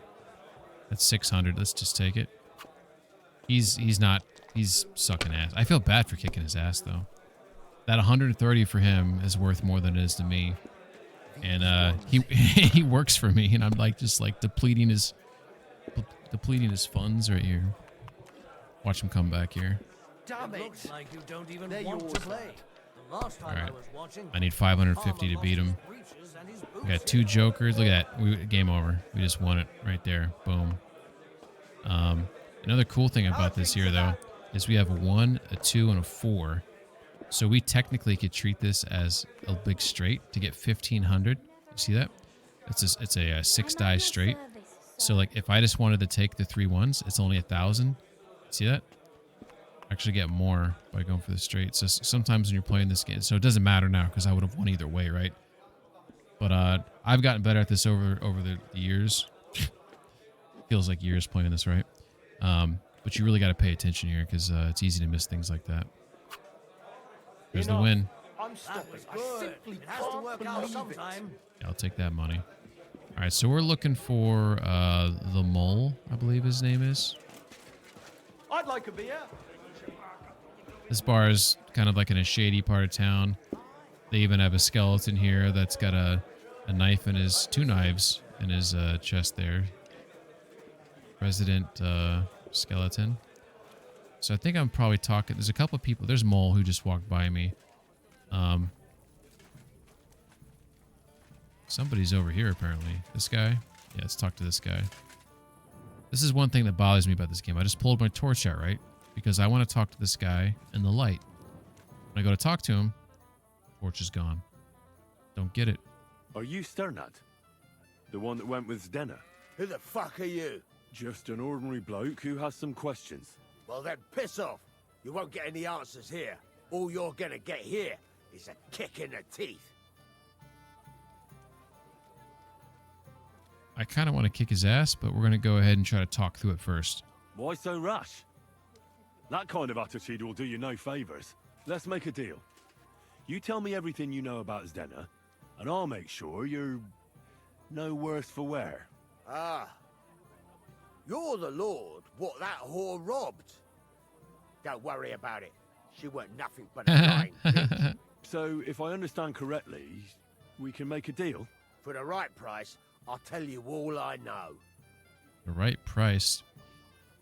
That's 600. Let's just take it. He's sucking ass. I feel bad for kicking his ass though. That 130 for him is worth more than it is to me. And he works for me, and I'm like just like depleting his funds right here. Watch him come back here. Damn it! Looks like you don't even want to play. The last time I was watching, I need 550 to beat him. We got 2 jokers. Look at that. Game over. We just won it right there. Boom. Another cool thing about this here, though, is we have a 1, a 2, and a 4. So we technically could treat this as a big straight to get 1,500. You see that? It's a 6 die straight. So like if I just wanted to take the 3 1s, it's only 1,000. See that? Actually get more by going for the straight. So sometimes when you're playing this game, so it doesn't matter now because I would have won either way, right? But I've gotten better at this over the years. Feels like years playing this, right? But you really got to pay attention here because it's easy to miss things like that. There's the win. I'm stuck. I simply has to work out sometime. Yeah, I'll take that money. All right, so we're looking for the mole, I believe his name is. I'd like a beer. This bar is kind of like in a shady part of town. They even have a skeleton here that's got a knife in his 2 knives in his chest there. Resident skeleton. So I think I'm probably talking. There's a couple of people. There's Mole who just walked by me. Somebody's over here apparently. This guy. Yeah, let's talk to this guy. This is one thing that bothers me about this game. I just pulled my torch out, right? Because I want to talk to this guy in the light. When I go to talk to him, torch is gone. Don't get it. Are you Sternat? The one that went with Zdenna? Who the fuck are you? Just an ordinary bloke who has some questions. Well then piss off. You won't get any answers here. All you're gonna get here is a kick in the teeth. I kind of want to kick his ass, but we're going to go ahead and try to talk through it first. Why so rash? That kind of attitude will do you no favors. Let's make a deal. You tell me everything you know about Zdenna, and I'll make sure you're no worse for wear. Ah. You're the lord what that whore robbed. Don't worry about it. She weren't nothing but a lying bitch. So, if I understand correctly, we can make a deal? For the right price, I'll tell you all I know. The right price.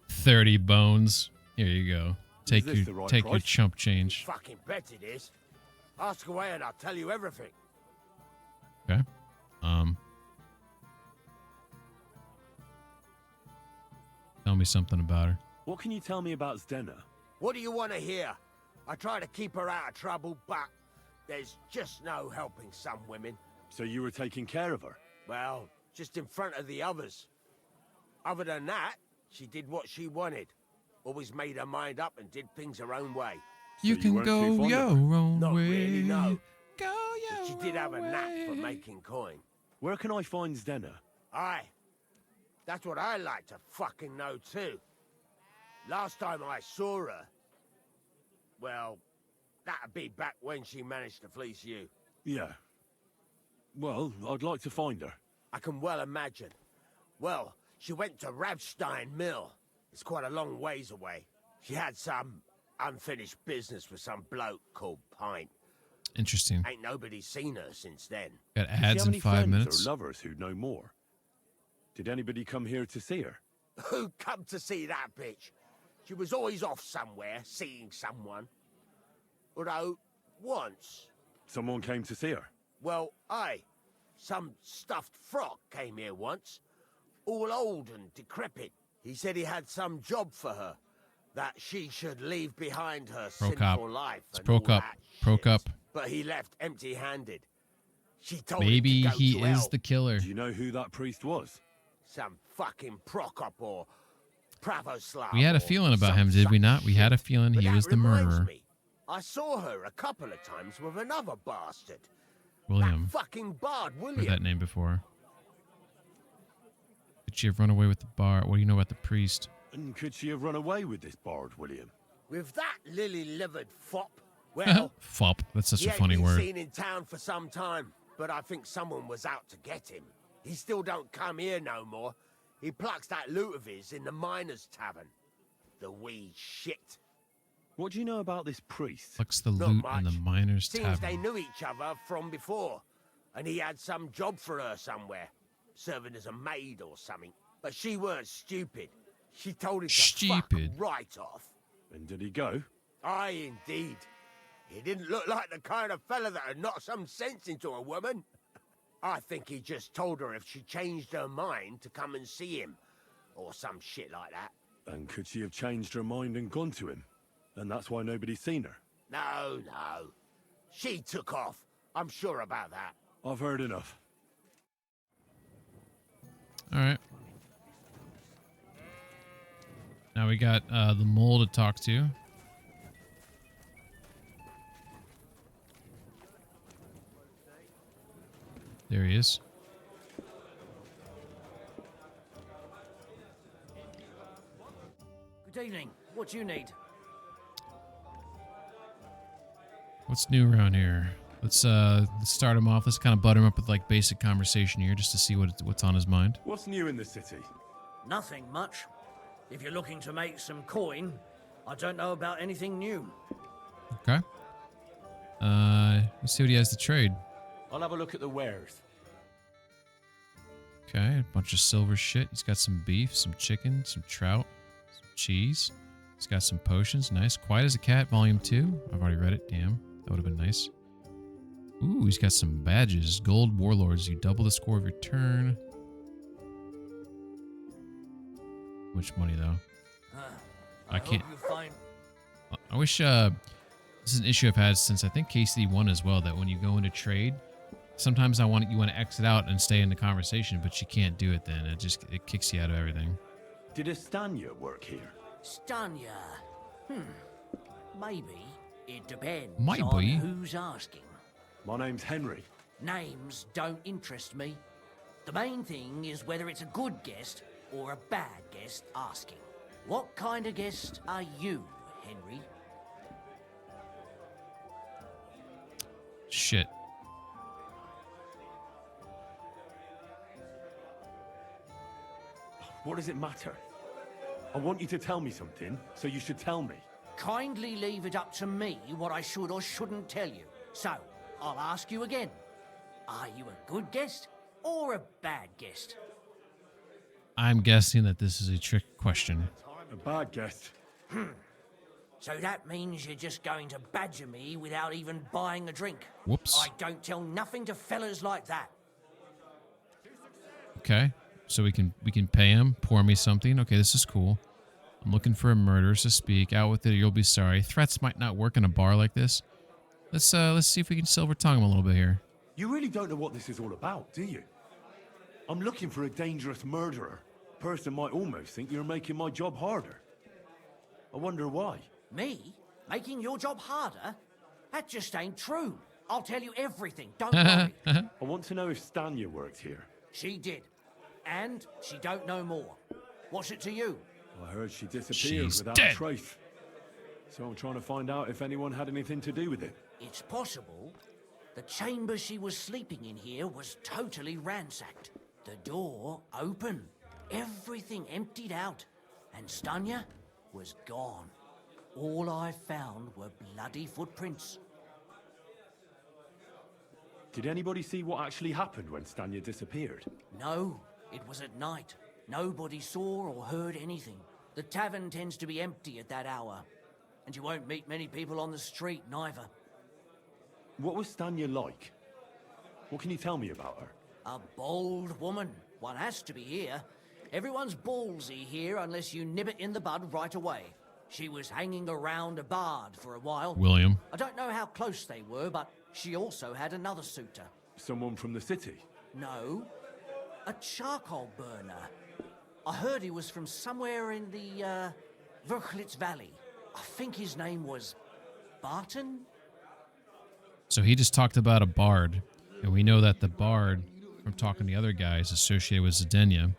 30 bones. Here you go. Take your chump change. You fucking bet it is. Ask away and I'll tell you everything. Okay. Tell me something about her. What can you tell me about Zdenna? What do you want to hear? I try to keep her out of trouble, but there's just no helping some women. So you were taking care of her? Well, just in front of the others. Other than that, she did what she wanted. Always made her mind up and did things her own way. You can go your own Not way. really, no. Go your But she did have a knack for making coin. Where can I find Zdenna? Aye. That's what I like to fucking know too. Last time I saw her, well, that'd be back when she managed to fleece you. Yeah. Well, I'd like to find her. I can well imagine. Well, she went to Ravstein Mill. It's quite a long ways away. She had some unfinished business with some bloke called Pint. Interesting. Ain't nobody seen her since then. Got Does she ads have in any 5 friends minutes. or lovers who'd know more? Did anybody come here to see her? Who come to see that bitch? She was always off somewhere, seeing someone. Although, once... Someone came to see her? Well, aye. Some stuffed frock came here once. All old and decrepit. He said he had some job for her. That she should leave behind her sinful life. It's and broke all up. that Broke shit. up. But he left empty-handed. She told Maybe him to go he to is hell. the killer. Do you know who that priest was? Some fucking Prokop or... Pravoslav. We had a feeling about him, did we not? We had a feeling he was the murderer. I saw her a couple of times with another bastard. William. That fucking bard, Heard William. that name before. Could she have run away with the bard? What do you know about the priest? And could she have run away with this bard, William? With that lily-livered fop? Well, Fop. That's such he a ain't funny been word. seen in town for some time, but I think someone was out to get him. He still don't come here no more. He plucks that loot of his in the miners' tavern. The wee shit. What do you know about this priest? Plucks the Not loot much. in the miners' Seems tavern. they knew each other from before, and he had some job for her somewhere, serving as a maid or something. But she weren't stupid. She told him to fuck right off. And did he go? Aye, indeed. He didn't look like the kind of fella that would knock some sense into a woman. I think he just told her if she changed her mind to come and see him, or some shit like that. And could she have changed her mind and gone to him? And that's why nobody's seen her? No, no. She took off. I'm sure about that. I've heard enough. All right. Now we got the mole to talk to. There he is. Good evening. What do you need? What's new around here? Let's start him off. Let's kind of butter him up with like basic conversation here, just to see what's on his mind. What's new in the city? Nothing much. If you're looking to make some coin, I don't know about anything new. Okay. Let's see what he has to trade. I'll have a look at the wares. Okay, a bunch of silver shit. He's got some beef, some chicken, some trout, some cheese. He's got some potions. Nice. Quiet as a Cat, Volume 2. I've already read it. Damn. That would have been nice. Ooh, he's got some badges. Gold Warlords. You double the score of your turn. How much money, though? I can't. I wish, this is an issue I've had since I think KCD1 as well, that when you go into trade, sometimes you want to exit out and stay in the conversation, but you can't do it then. It kicks you out of everything. Did Estania work here? Stanya. Maybe. It depends Might on be. who's asking. My name's Henry. Names don't interest me. The main thing is whether it's a good guest or a bad guest asking. What kind of guest are you, Henry? Shit. What does it matter? I want you to tell me something, so you should tell me. Kindly leave it up to me what I should or shouldn't tell you. So, I'll ask you again. Are you a good guest or a bad guest? I'm guessing that this is a trick question. A bad guest. So that means you're just going to badger me without even buying a drink. Whoops. I don't tell nothing to fellas like that. Okay. So we can pay him, pour me something. Okay, this is cool. I'm looking for a murderer to speak. Out with it or you'll be sorry. Threats might not work in a bar like this. Let's see if we can silver tongue him a little bit here. You really don't know what this is all about, do you? I'm looking for a dangerous murderer. A person might almost think you're making my job harder. I wonder why. Me? Making your job harder? That just ain't true. I'll tell you everything, don't worry. I want to know if Stanya worked here. She did. And she don't know more. What's it to you? I heard she disappeared She's without dead. a trace. So I'm trying to find out if anyone had anything to do with it. It's possible. The chamber she was sleeping in here was totally ransacked. The door open. Everything emptied out. And Stanya was gone. All I found were bloody footprints. Did anybody see what actually happened when Stanya disappeared? No, it was at night. Nobody saw or heard anything. The tavern tends to be empty at that hour. And you won't meet many people on the street, neither. What was Stanya like? What can you tell me about her? A bold woman. One has to be here. Everyone's ballsy here unless you nib it in the bud right away. She was hanging around a bard for a while. William. I don't know how close they were, but she also had another suitor. Someone from the city? No, a charcoal burner. I heard he was from somewhere in the, Verchlitz Valley. I think his name was Barton? So he just talked about a bard, and we know that the bard, from talking to the other guys, associated with Zdenya.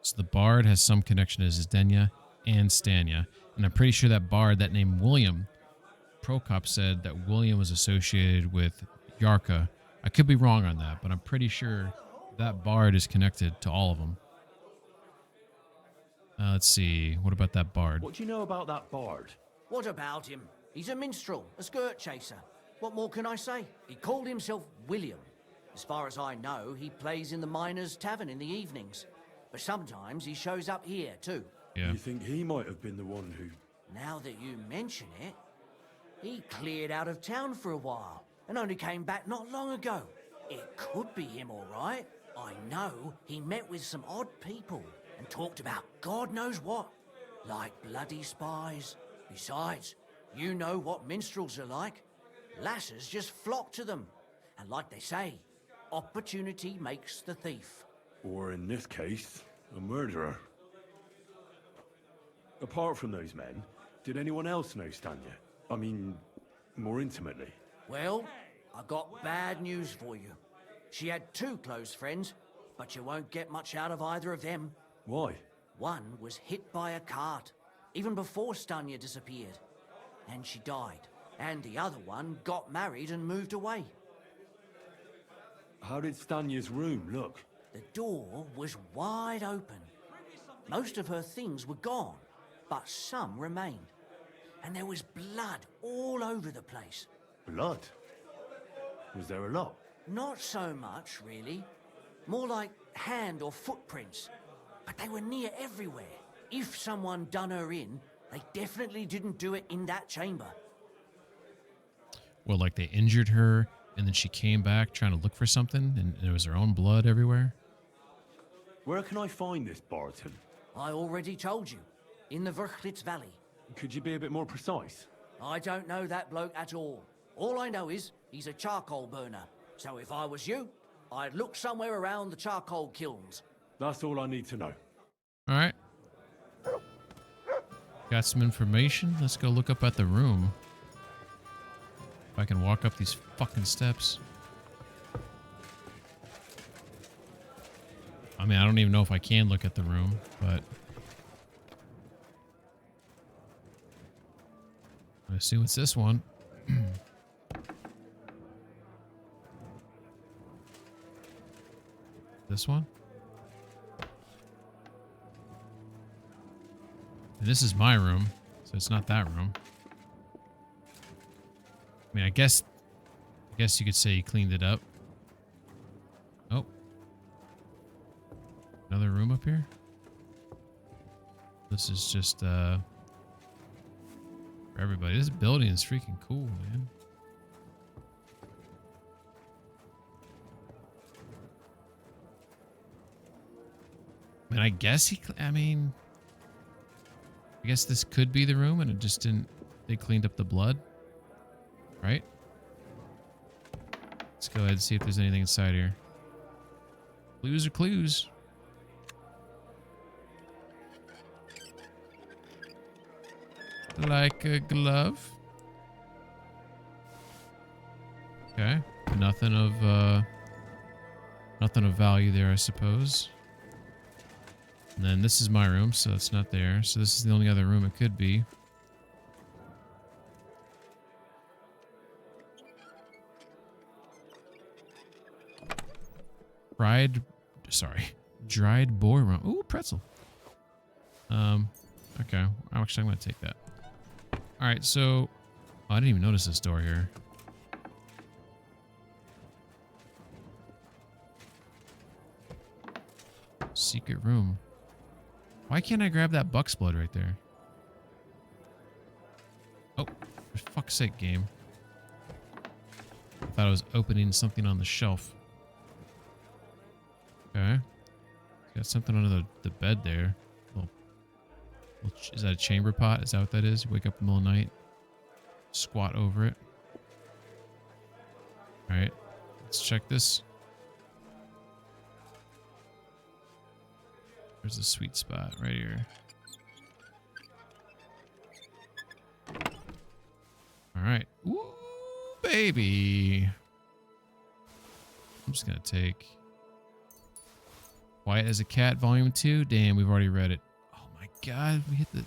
So the bard has some connection to Zdenya and Stanya. And I'm pretty sure that bard, that name William, Prokop said that William was associated with Yarka. I could be wrong on that, but I'm pretty sure that bard is connected to all of them. Let's see. What about that bard? What do you know about that bard? What about him? He's a minstrel, a skirt chaser. What more can I say? He called himself William. As far as I know, he plays in the Miners' Tavern in the evenings. But sometimes he shows up here, too. Yeah. You think he might have been the one who... Now that you mention it, he cleared out of town for a while and only came back not long ago. It could be him, all right. I know he met with some odd people and talked about God knows what, like bloody spies. Besides, you know what minstrels are like. Lasses just flock to them. And like they say, opportunity makes the thief. Or in this case, a murderer. Apart from those men, did anyone else know Stanya? I mean, more intimately. Well, I got bad news for you. She had 2 close friends, but you won't get much out of either of them. Why? One was hit by a cart, even before Stanya disappeared, and she died. And the other one got married and moved away. How did Stanya's room look? The door was wide open. Most of her things were gone, but some remained. And there was blood all over the place. Blood? Was there a lot? Not so much, really. More like hand or footprints. But they were near everywhere. If someone done her in, they definitely didn't do it in that chamber. Well, like they injured her, and then she came back trying to look for something, and there was her own blood everywhere? Where can I find this Barton? I already told you. In the Verchlitz Valley. Could you be a bit more precise? I don't know that bloke at all. All I know is he's a charcoal burner. So if I was you, I'd look somewhere around the charcoal kilns. That's all I need to know. All right. Got some information. Let's go look up at the room. If I can walk up these fucking steps. I mean, I don't even know if I can look at the room, but... I assume it's this one. This one? And this is my room, so it's not that room. I mean, I guess you could say he cleaned it up. Oh. Another room up here? This is just, for everybody. This building is freaking cool, man. I mean, I guess I guess this could be the room and it just didn't, they cleaned up the blood. Right? Let's go ahead and see if there's anything inside here. Clues are clues. Like a glove. Okay. Nothing of value there, I suppose. And then this is my room, so it's not there. So this is the only other room it could be. Dried boar rum. Ooh, pretzel. Okay. Actually, I'm going to take that. All right, so... Oh, I didn't even notice this door here. Secret room. Why can't I grab that buck's blood right there? Oh, for fuck's sake, game. I thought I was opening something on the shelf. Okay. Got something under the bed there. Is that a chamber pot? Is that what that is? You wake up in the middle of the night, squat over it. Alright. Let's check this. Where's the sweet spot? Right here. All right. Ooh, baby. I'm just going to take Quiet as a Cat, Volume 2. Damn, we've already read it. Oh my God, we hit the...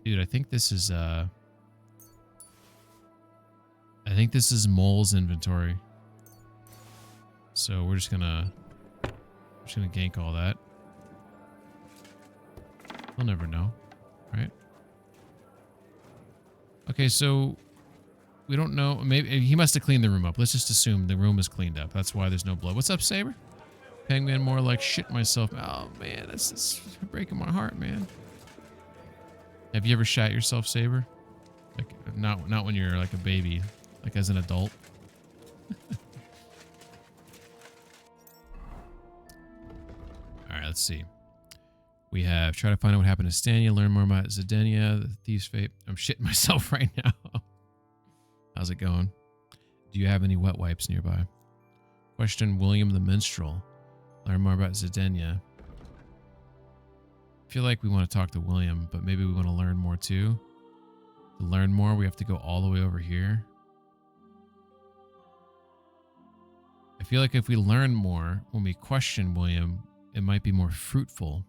Dude, I think this is Mole's inventory. So we're just gonna gank all that. We'll never know, right? Okay, so we don't know. Maybe he must have cleaned the room up. Let's just assume the room is cleaned up. That's why there's no blood. What's up, Saber? Penguin more like shit myself. Oh man, that's breaking my heart, man. Have you ever shat yourself, Saber? Like not when you're like a baby, like as an adult. All right, let's see. We have try to find out what happened to Stania, learn more about Zedenia, the thief's fate. I'm shitting myself right now. How's it going? Do you have any wet wipes nearby? Question William the Minstrel. Learn more about Zedenia. I feel like we want to talk to William, but maybe we want to learn more too. To learn more, we have to go all the way over here. I feel like if we learn more, when we question William, it might be more fruitful.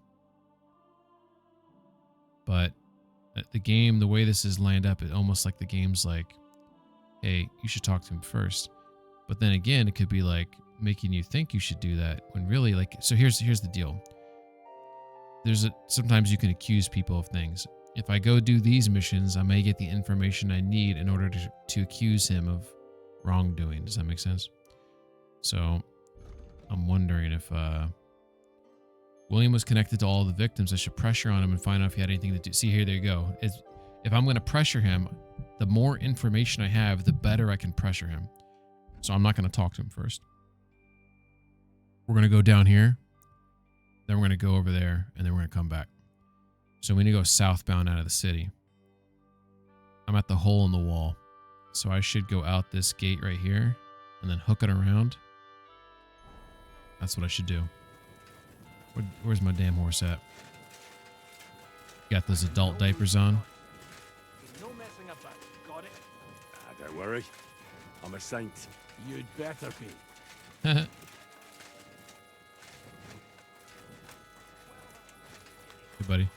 But the game, the way this is lined up, it almost like the game's like, hey, you should talk to him first. But then again, it could be like making you think you should do that when really like, so here's the deal. Sometimes you can accuse people of things. If I go do these missions, I may get the information I need in order to accuse him of wrongdoing. Does that make sense? So I'm wondering if William was connected to all the victims. I should pressure on him and find out if he had anything to do. See, here, there you go. If I'm going to pressure him, the more information I have, the better I can pressure him. So I'm not going to talk to him first. We're going to go down here. Then we're going to go over there, and then we're going to come back. So we need to go southbound out of the city. I'm at the hole in the wall. So I should go out this gate right here, and then hook it around. That's what I should do. Where's my damn horse at? Got those adult diapers on. No messing about. Got it? Don't worry. I'm a saint. You'd better be. Hey, buddy.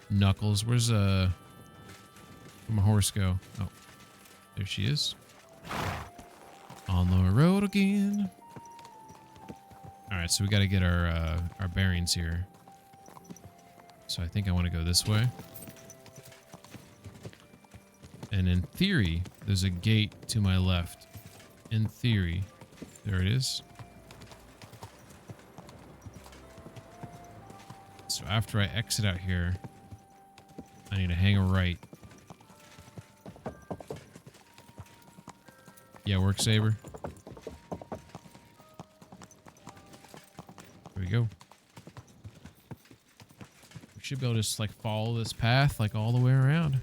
Knuckles, where's my horse go? Oh, there she is. On the road again. All right, so we got to get our bearings here. So I think I want to go this way. And in theory, there's a gate to my left. In theory, there it is. So after I exit out here, I need to hang a right. Yeah, work, Saber. There we go. We should be able to just like follow this path like all the way around.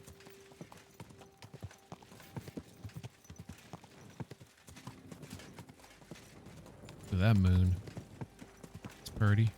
Look at that moon. It's pretty.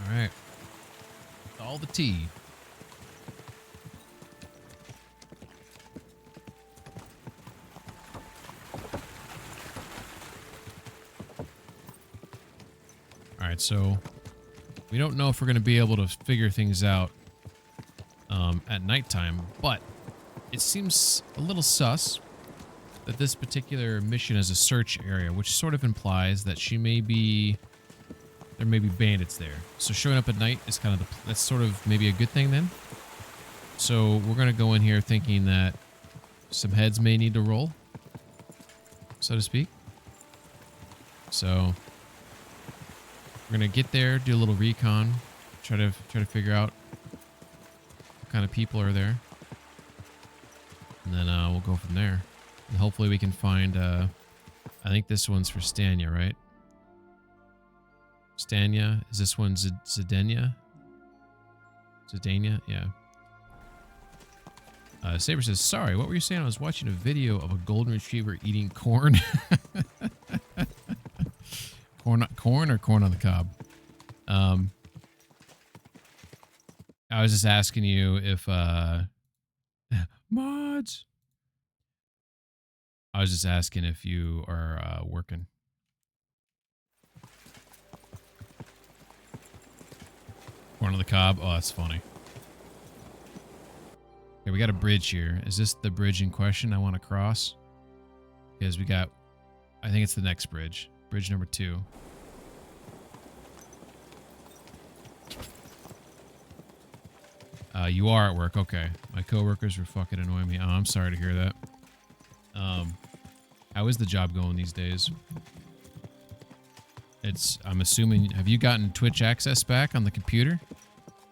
Alright. All the tea. Alright, so we don't know if we're going to be able to figure things out at nighttime, but it seems a little sus that this particular mission is a search area, which sort of implies that there may be bandits there. So showing up at night is kind of that's sort of maybe a good thing then. So we're going to go in here thinking that some heads may need to roll, so to speak. So We're gonna get there, do a little recon, try to figure out what kind of people are there, and then we'll go from there. And hopefully we can find. I think this one's for Stanya, right? Stanya, is this one Zidania? Zidania, yeah. Saber says, sorry, what were you saying? I was watching a video of a golden retriever eating corn. Corn or corn on the cob? I was just asking you if, mods. I was just asking if you are working. Corn on the cob? Oh, that's funny. Okay, we got a bridge here. Is this the bridge in question I want to cross? Because we got, I think it's the next bridge. Bridge number 2. You are at work. Okay. My coworkers were fucking annoying me. Oh, I'm sorry to hear that. How is the job going these days? I'm assuming, have you gotten Twitch access back on the computer?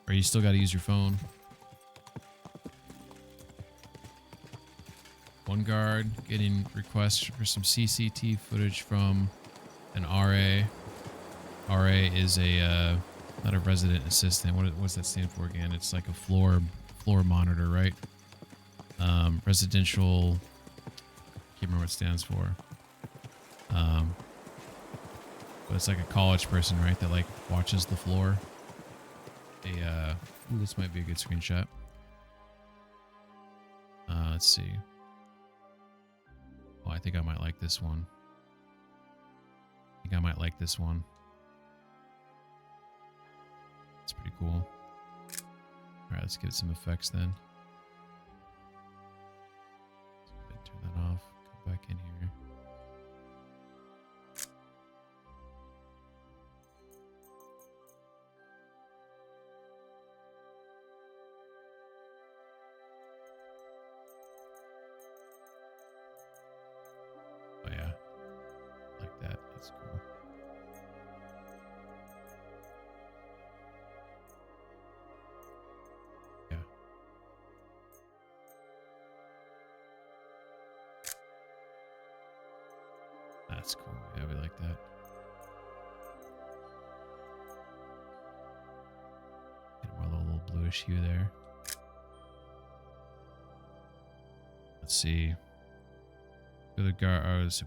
Or you still got to use your phone? One guard getting requests for some CCTV footage from an RA. RA is a, not a resident assistant. What's that stand for again? It's like a floor monitor, right? Residential, can't remember what it stands for. But it's like a college person, right? That like watches the floor. Ooh, this might be a good screenshot. Let's see. Oh, I think I might like this one. I think I might like this one. It's pretty cool. All right, let's get some effects then. Let's turn that off. Go back in here. Oh yeah, like that. That's cool. Yeah. That's cool. Yeah, we like that. Get a little bluish hue there. Let's see. The guard. I was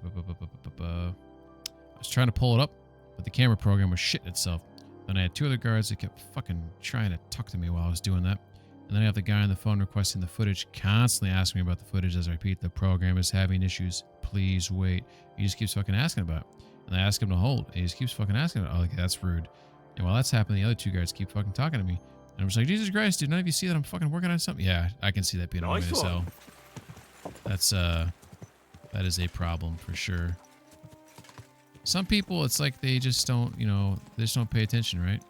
trying to pull it up, but the camera program was shitting itself. Then I had 2 other guards that kept fucking trying to talk to me while I was doing that. And then I have the guy on the phone requesting the footage, constantly asking me about the footage as I repeat, the program is having issues. Please wait. He just keeps fucking asking about it. And I ask him to hold. And he just keeps fucking asking about it. Oh, like, that's rude. And while that's happening, the other 2 guards keep fucking talking to me. And I'm just like, Jesus Christ, dude, none of you see that I'm fucking working on something? Yeah, I can see that being annoying as hell. That's, that is a problem for sure. Some people, it's like they just don't, you know, they just don't pay attention, right?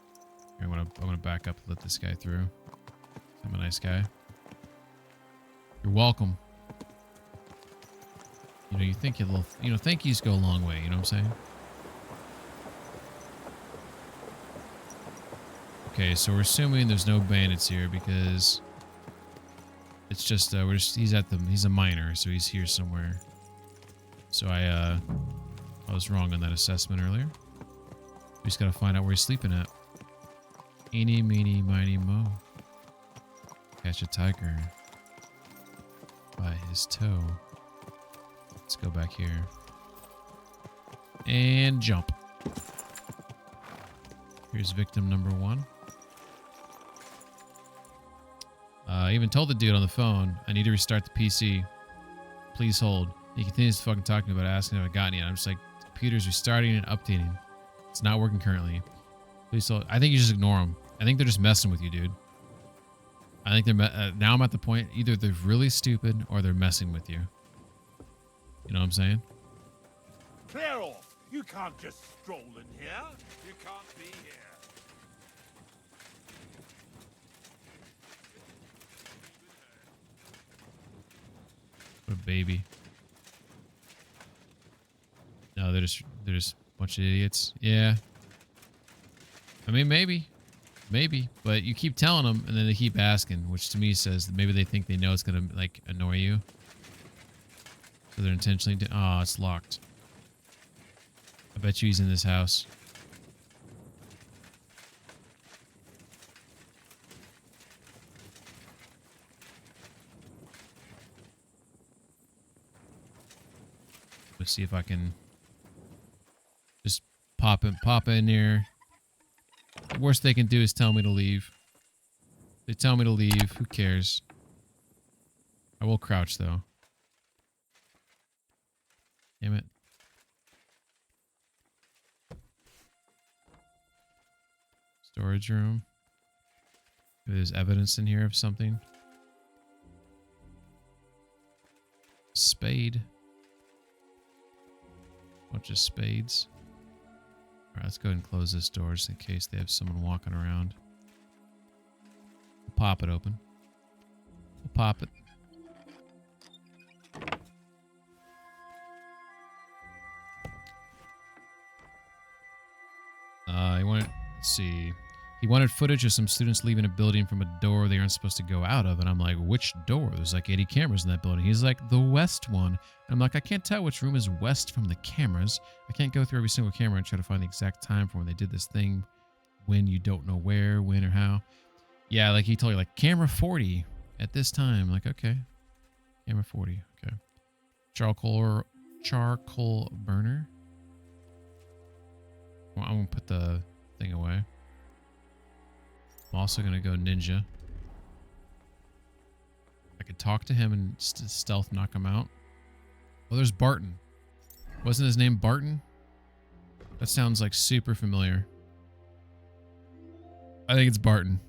Here, I'm gonna back up and let this guy through. I'm a nice guy. You're welcome. You know, you think thank yous go a long way, you know what I'm saying? Okay, so we're assuming there's no bandits here because it's just, he's a minor, so he's here somewhere. So I was wrong on that assessment earlier. We just gotta find out where he's sleeping at. Eeny, meeny, miny, mo. Catch a tiger by his toe. Let's go back here. And jump. Here's victim number 1. I even told the dude on the phone, I need to restart the PC. Please hold. He continues to fucking talk to me about asking if I got any. I'm just like, the computer's restarting and updating. It's not working currently. Please hold. I think you just ignore them. I think they're just messing with you, dude. I think they're now I'm at the point, either they're really stupid or they're messing with you. You know what I'm saying? Clear off! You can't just stroll in here. You can't be here. What a baby. No, they're just a bunch of idiots. Yeah. I mean, maybe, but you keep telling them, and then they keep asking, which to me says that maybe they think they know it's gonna like annoy you, so they're intentionally. Oh, it's locked. I bet you he's in this house. Let's see if I can just pop in here. The worst they can do is tell me to leave. They tell me to leave. Who cares? I will crouch though. Damn it. Storage room. Maybe there's evidence in here of something. Spade. Bunch of spades. Alright, let's go ahead and close this door just in case they have someone walking around. We'll pop it open. We'll pop it. He wanted, let's see. He wanted footage of some students leaving a building from a door they aren't supposed to go out of. And I'm like, which door? There's like 80 cameras in that building. He's like, the west one. And I'm like, I can't tell which room is west from the cameras. I can't go through every single camera and try to find the exact time for when they did this thing. When you don't know where, when, or how. Yeah, like he told you, like, camera 40 at this time. I'm like, okay. Camera 40. Okay. Charcoal burner. Well, I'm going to put the thing away. I'm also going to go ninja. I could talk to him and stealth knock him out. Oh, there's Barton. Wasn't his name Barton? That sounds like super familiar. I think it's Barton.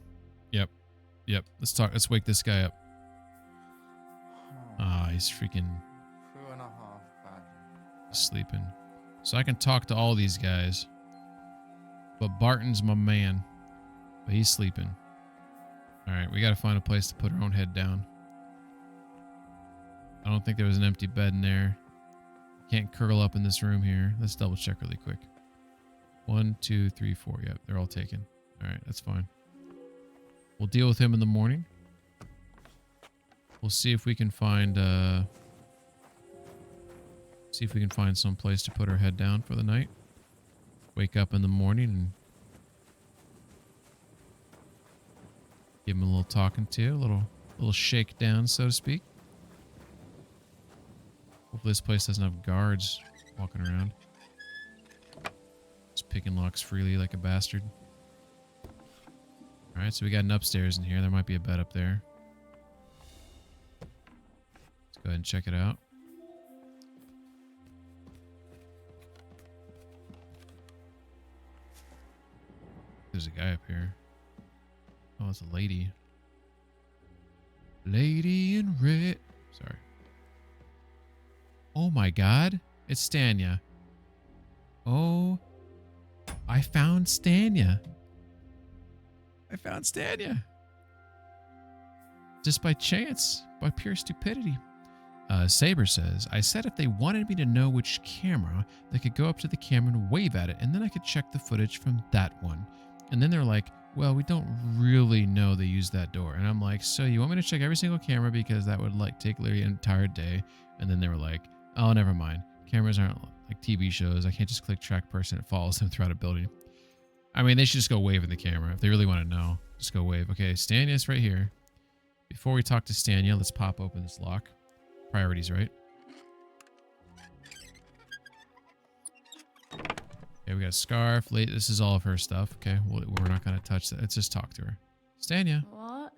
Yep. Yep. Let's talk. Let's wake this guy up. Ah, he's freaking 2.5 back. sleeping. So I can talk to all these guys. But Barton's my man. But he's sleeping. Alright, we gotta find a place to put our own head down. I don't think there was an empty bed in there. Can't curl up in this room here. Let's double check really quick. 1, 2, 3, 4. Yep, they're all taken. Alright, that's fine. We'll deal with him in the morning. We'll see if we can find some place to put our head down for the night. Wake up in the morning and give him a little talking to, a little shake down, so to speak. Hopefully this place doesn't have guards walking around. Just picking locks freely like a bastard. Alright, so we got an upstairs in here. There might be a bed up there. Let's go ahead and check it out. There's a guy up here. Oh, it's a lady. Lady in red. Sorry. Oh my god. It's Stanya. Oh. I found Stanya. I found Stanya. Just by chance. By pure stupidity. Saber says, I said if they wanted me to know which camera, they could go up to the camera and wave at it, and then I could check the footage from that one. And then they're like, well, we don't really know they used that door. And I'm like, so you want me to check every single camera because that would like take literally an entire day? And then they were like, oh, never mind. Cameras aren't like TV shows. I can't just click track person. It follows them throughout a building. I mean, they should just go wave at the camera. If they really want to know, just go wave. Okay, Stanya's right here. Before we talk to Stanya, let's pop open this lock. Priorities, right? Okay, we got a scarf. This is all of her stuff. Okay, we're not going to touch that. Let's just talk to her. Stanya. What?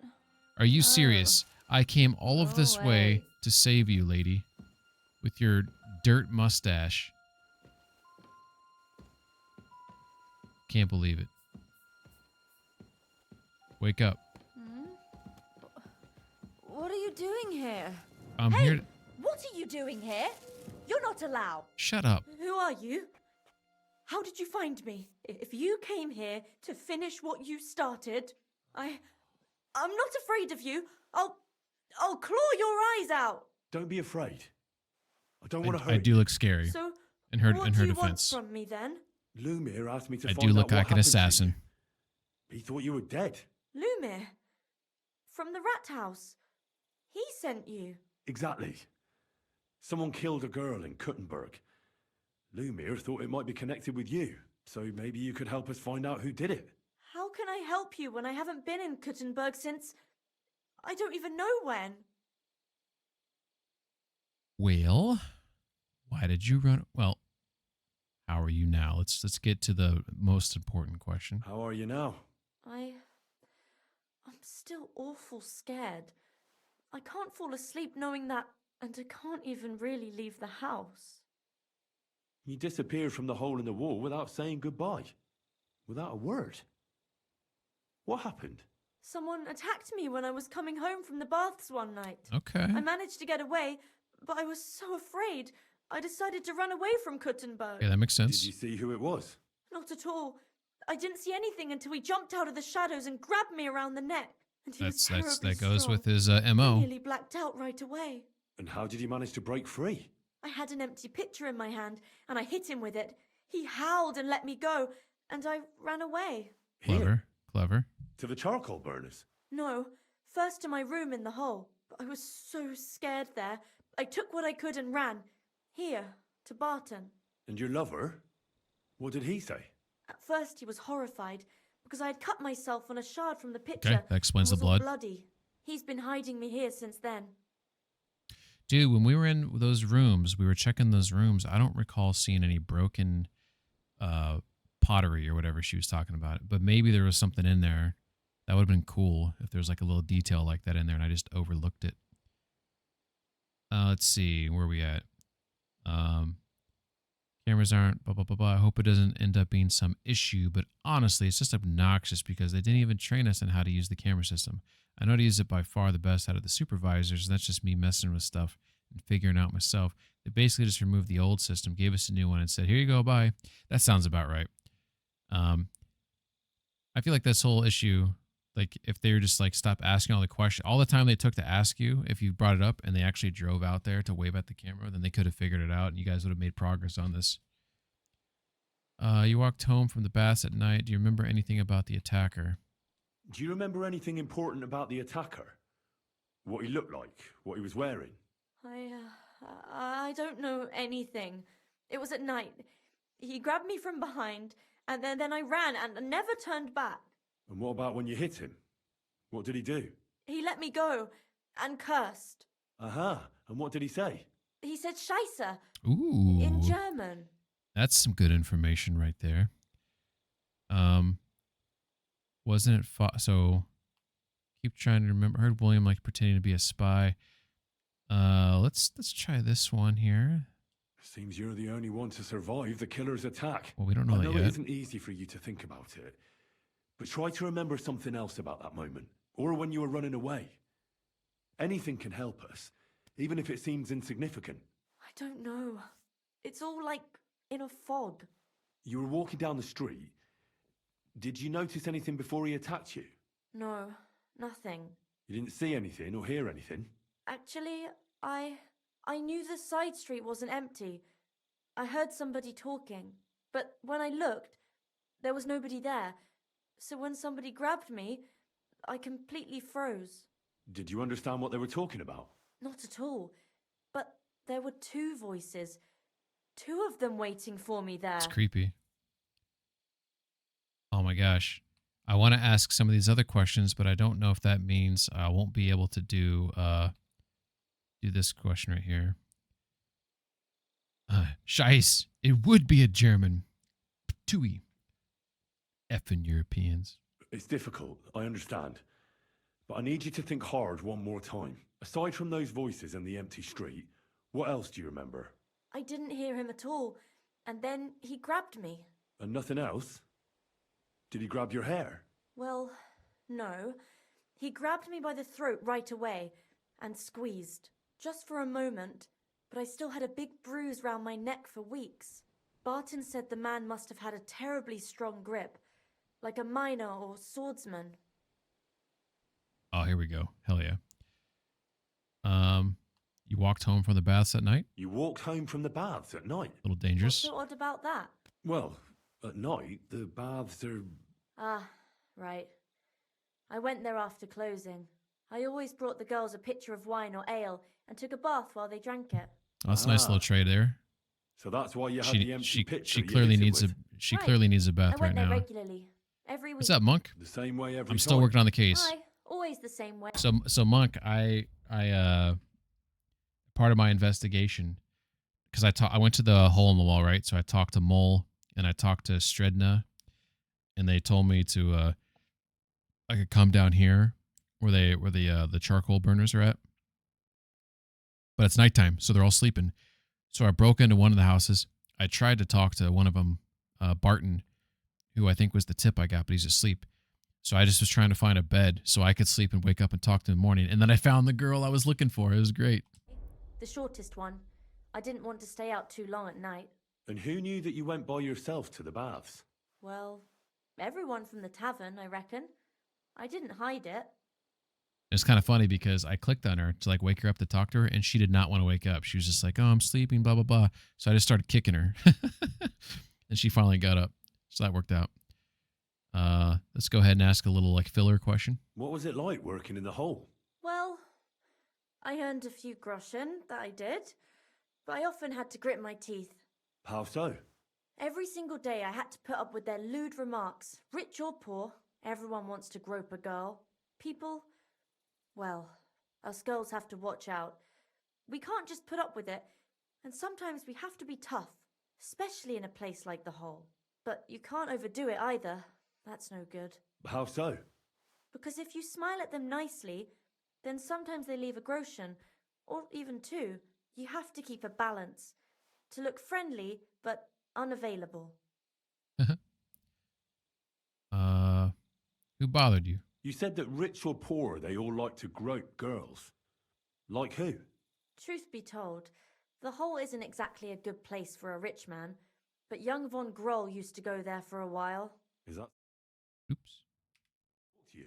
Are you serious? I came all of this way to save you, lady. With your dirt mustache. Can't believe it. Wake up. What are you doing here? I'm hey, here. What are you doing here? You're not allowed. Shut up. Who are you? How did you find me? If you came here to finish what you started, I'm not afraid of you. I'll claw your eyes out. Don't be afraid. I don't want to hurt I do look scary. So, in her what do you defense. want from me then? Lumir asked me to I find do look out what like an happened to assassin. He thought you were dead. Lumir? From the rat house? He sent you? Exactly. Someone killed a girl in Kuttenberg. Lumir thought it might be connected with you, so maybe you could help us find out who did it. How can I help you when I haven't been in Kuttenberg since... I don't even know when. Well, why did you run? Well, how are you now? Let's get to the most important question. How are you now? I'm still awful scared. I can't fall asleep knowing that, and I can't even really leave the house. You disappeared from the hole in the wall without saying goodbye. Without a word. What happened? Someone attacked me when I was coming home from the baths one night. Okay. I managed to get away, but I was so afraid. I decided to run away from Kuttenberg. Yeah, that makes sense. Did you see who it was? Not at all. I didn't see anything until he jumped out of the shadows and grabbed me around the neck. And he was terribly That goes strong. with his I MO. nearly blacked out right away. And how did you manage to break free? I had an empty pitcher in my hand, and I hit him with it. He howled and let me go, and I ran away. Clever. To the charcoal burners? No, first to my room in the hole. But I was so scared there. I took what I could and ran. Here, to Barton. And your lover? What did he say? At first he was horrified, because I had cut myself on a shard from the pitcher. Okay, that explains the and was all blood. bloody. He's been hiding me here since then. Dude, when we were in those rooms, we were checking those rooms. I don't recall seeing any broken pottery or whatever she was talking about. But maybe there was something in there. That would have been cool if there was like a little detail like that in there and I just overlooked it. Let's see. Where are we at? Cameras aren't blah, blah, blah, blah. I hope it doesn't end up being some issue. But honestly, it's just obnoxious because they didn't even train us on how to use the camera system. I know how to use it by far the best out of the supervisors, and that's just me messing with stuff and figuring out myself. They basically just removed the old system, gave us a new one, and said, here you go, bye. That sounds about right. I feel like this whole issue, like if they were just like stop asking all the questions, all the time they took to ask you, if you brought it up and they actually drove out there to wave at the camera, then they could have figured it out and you guys would have made progress on this. You walked home from the baths at night. Do you remember anything about the attacker? Do you remember anything important about the attacker? What he looked like? What he was wearing? I don't know anything. It was at night. He grabbed me from behind, and then I ran and never turned back. And what about when you hit him? What did he do? He let me go and cursed. Aha. And what did he say? He said Scheisse. Ooh. In German. That's some good information right there. Wasn't it so keep trying to remember. I heard William like pretending to be a spy. Let's try this one here. Seems you're the only one to survive the killer's attack. Well, we don't know that I know yet. it isn't easy for you to think about it, but try to remember something else about that moment, or when you were running away. Anything can help us, even if it seems insignificant. I don't know. It's all like in a fog. You were walking down the street. Did you notice anything before he attacked you? No, nothing. You didn't see anything or hear anything? Actually, I knew the side street wasn't empty. I heard somebody talking, but when I looked, there was nobody there. So when somebody grabbed me, I completely froze. Did you understand what they were talking about? Not at all. But there were two voices. Two of them waiting for me there. It's creepy. Oh my gosh. I want to ask some of these other questions, but I don't know if that means I won't be able to do this question right here. Scheiss. It would be a German. Ptui. Effing Europeans. It's difficult, I understand. But I need you to think hard one more time. Aside from those voices and the empty street, what else do you remember? I didn't hear him at all, and then he grabbed me. And nothing else? Did he grab your hair? Well, no. He grabbed me by the throat right away and squeezed. Just for a moment, but I still had a big bruise round my neck for weeks. Barton said the man must have had a terribly strong grip, like a miner or swordsman. Oh, here we go. Hell yeah. You walked home from the baths at night? You walked home from the baths at night? A little dangerous. What's so odd about that? Well, at night, the baths are... Ah, Right. I went there after closing. I always brought the girls a pitcher of wine or ale and took a bath while they drank it. Oh, that's a nice little trade there. So that's why you had the empty pitcher. She clearly needs clearly needs a bath I went right there now. regularly. Every week. What's up, Monk? The same way every I'm still working on the case. Hi. Always the same way. So Monk, I part of my investigation, because I went to the hole in the wall, right? So I talked to Mole and I talked to Stredna, and they told me to I could come down here where the charcoal burners are at. But it's nighttime, so they're all sleeping. So I broke into one of the houses. I tried to talk to one of them, Barton, who I think was the tip I got, but he's asleep. So I just was trying to find a bed so I could sleep and wake up and talk to him in the morning. And then I found the girl I was looking for. It was great. The shortest one. I didn't want to stay out too long at night. And who knew that you went by yourself to the baths? Well, everyone from the tavern, I reckon. I didn't hide it. It's kind of funny because I clicked on her to like wake her up to talk to her, and she did not want to wake up. She was just like, "Oh, I'm sleeping, blah blah blah." So I just started kicking her, and she finally got up. So that worked out. Let's go ahead and ask a little like filler question. What was it like working in the hole? Well, I earned a few groschen, that I did. But I often had to grit my teeth. How so? Every single day I had to put up with their lewd remarks. Rich or poor, everyone wants to grope a girl. People, well, us girls have to watch out. We can't just put up with it. And sometimes we have to be tough, especially in a place like the hole. But you can't overdo it either. That's no good. How so? Because if you smile at them nicely, then sometimes they leave a groschen, or even two. You have to keep a balance. To look friendly, but unavailable. Who bothered you? You said that rich or poor, they all like to grope girls. Like who? Truth be told, the hole isn't exactly a good place for a rich man, but young von Groll used to go there for a while. Is that... Oops. You?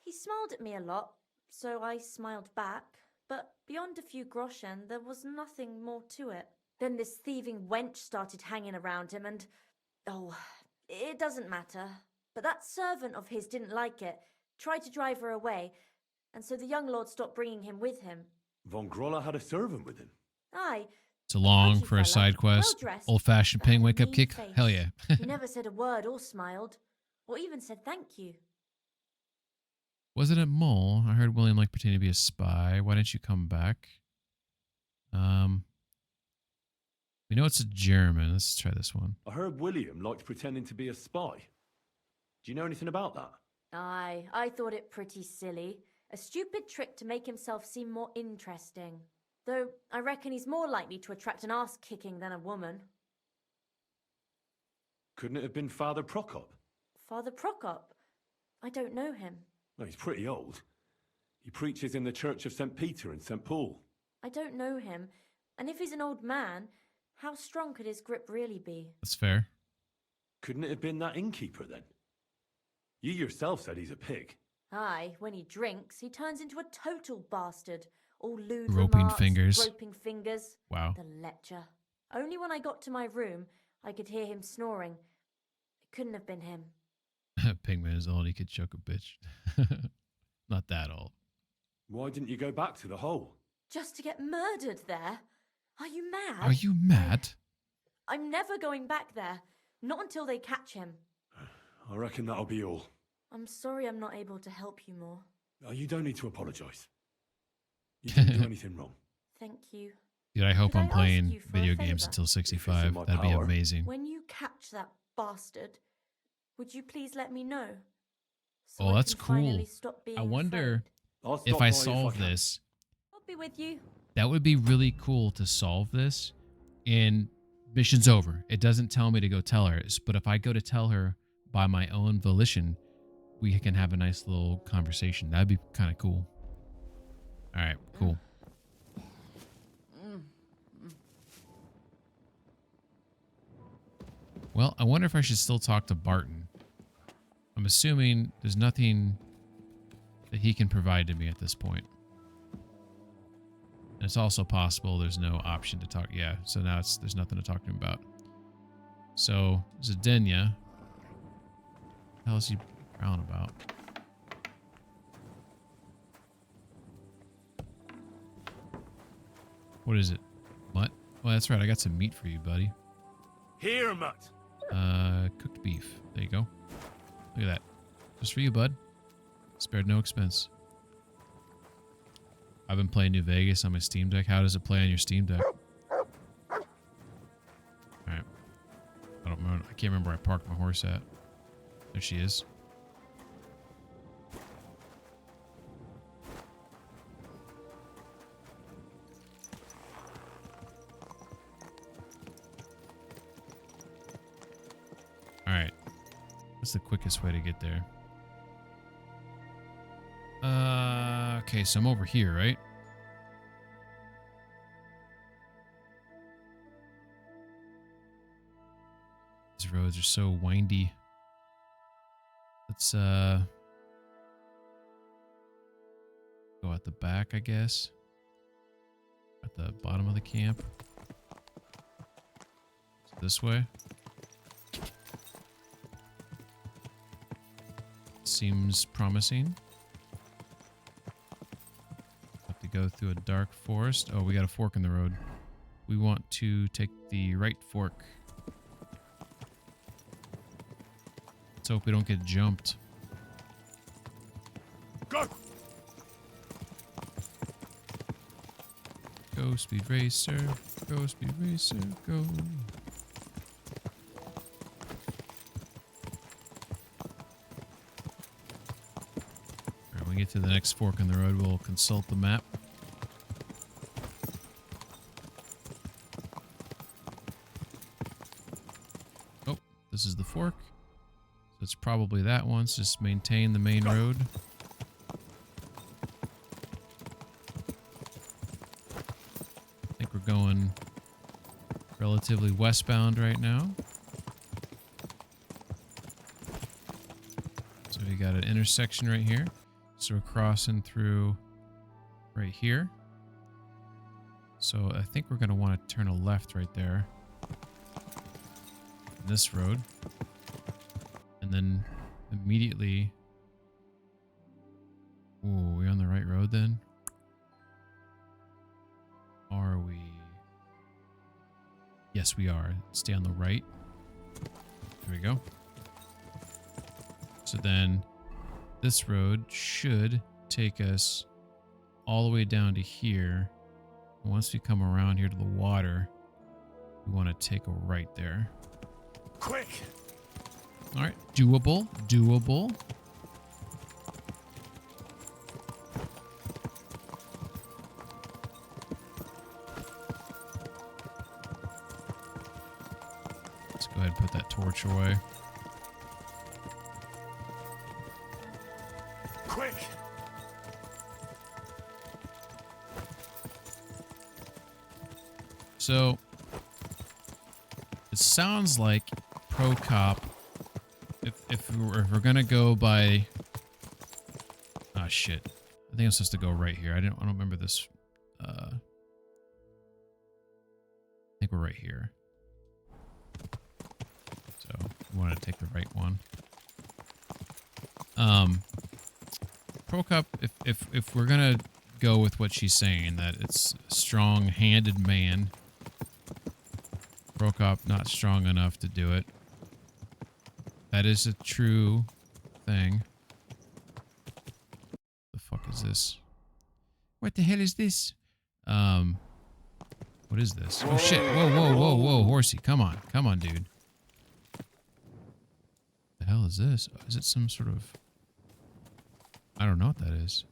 He smiled at me a lot, so I smiled back, but beyond a few groschen, there was nothing more to it. Then this thieving wench started hanging around him and... oh, it doesn't matter. But that servant of his didn't like it, tried to drive her away, and so the young lord stopped bringing him with him. Von Groller had a servant with him? Aye. It's long for a side quest. Well-dressed, Old-fashioned penguin wake-up kick. face. Hell yeah. He never said a word or smiled, or even said thank you. Was it a mole? I heard William like pretending to be a spy. Why didn't you come back? We know it's a German. Let's try this one. I heard William liked pretending to be a spy. Do you know anything about that? Aye, I thought it pretty silly. A stupid trick to make himself seem more interesting. Though, I reckon he's more likely to attract an ass-kicking than a woman. Couldn't it have been Father Prokop? Father Prokop? I don't know him. No, he's pretty old. He preaches in the Church of St. Peter and St. Paul. I don't know him, and if he's an old man, how strong could his grip really be? That's fair. Couldn't it have been that innkeeper then? You yourself said he's a pig. Aye, when he drinks, he turns into a total bastard. All lewd Groping remarks, fingers. groping fingers. Wow. The lecher. Only when I got to my room, I could hear him snoring. It couldn't have been him. Pigman is old. He could choke a bitch. Not that old. Why didn't you go back to the hole? Just to get murdered there? Are you mad? Are you mad? I'm never going back there. Not until they catch him. I reckon that'll be all. I'm sorry I'm not able to help you more. Oh, you don't need to apologise. You didn't do anything wrong. Thank you. Dude, I hope Could I I'm ask playing you for a video favour? games until If 65. it's in my That'd be power. amazing. When you catch that bastard, would you please let me know? So Oh, I that's can finally cool. stop being I wonder I'll if stop I by solve can. this. I'll be with you. That would be really cool to solve this. And mission's over. It doesn't tell me to go tell her. But if I go to tell her by my own volition, we can have a nice little conversation. That'd be kind of cool. All right, cool. Well, I wonder if I should still talk to Barton. I'm assuming there's nothing that he can provide to me at this point. And it's also possible there's no option to talk. Yeah, so now there's nothing to talk to him about. So, Zdenya. How is he Prowling about. What is it? Mutt? Well, that's right. I got some meat for you, buddy. Here, Mutt. Cooked beef. There you go. Look at that. Just for you, bud. Spared no expense. I've been playing New Vegas on my Steam Deck. How does it play on your Steam Deck? Alright. I don't remember. I can't remember where I parked my horse at. There she is. Alright. What's the quickest way to get there? Okay, so I'm over here, right? These roads are so windy. Let's go at the back, I guess. At the bottom of the camp. So this way. Seems promising. Have to go through a dark forest. Oh, we got a fork in the road. We want to take the right fork. Let's hope we don't get jumped. Go! Go, Speed Racer. Go, Speed Racer. Go. When we get to the next fork in the road, we'll consult the map. Oh, this is the fork. So it's probably that one. So just maintain the main road. I think we're going relatively westbound right now. So we got an intersection right here. So we're crossing through right here. So I think we're going to want to turn a left right there. This road. And then immediately... Ooh, we're on the right road then? Are we? Yes, we are. Stay on the right. There we go. So then... This road should take us all the way down to here. And once we come around here to the water, we want to take a right there. Quick! All right, doable, doable. Let's go ahead and put that torch away. Quick! So it sounds like Pro Cop. If we're gonna go by, ah shit, I think I'm supposed to go right here. I don't remember this. I think we're right here. So we want to take the right one. Pro Cop, if we're gonna go with what she's saying, that it's a strong-handed man, Pro Cop not strong enough to do it. That is a true thing. The fuck is this? What the hell is this? What is this? Oh shit! Whoa, whoa, whoa, whoa, horsey! Come on, dude. The hell is this? Is it some sort of? I don't know what that is.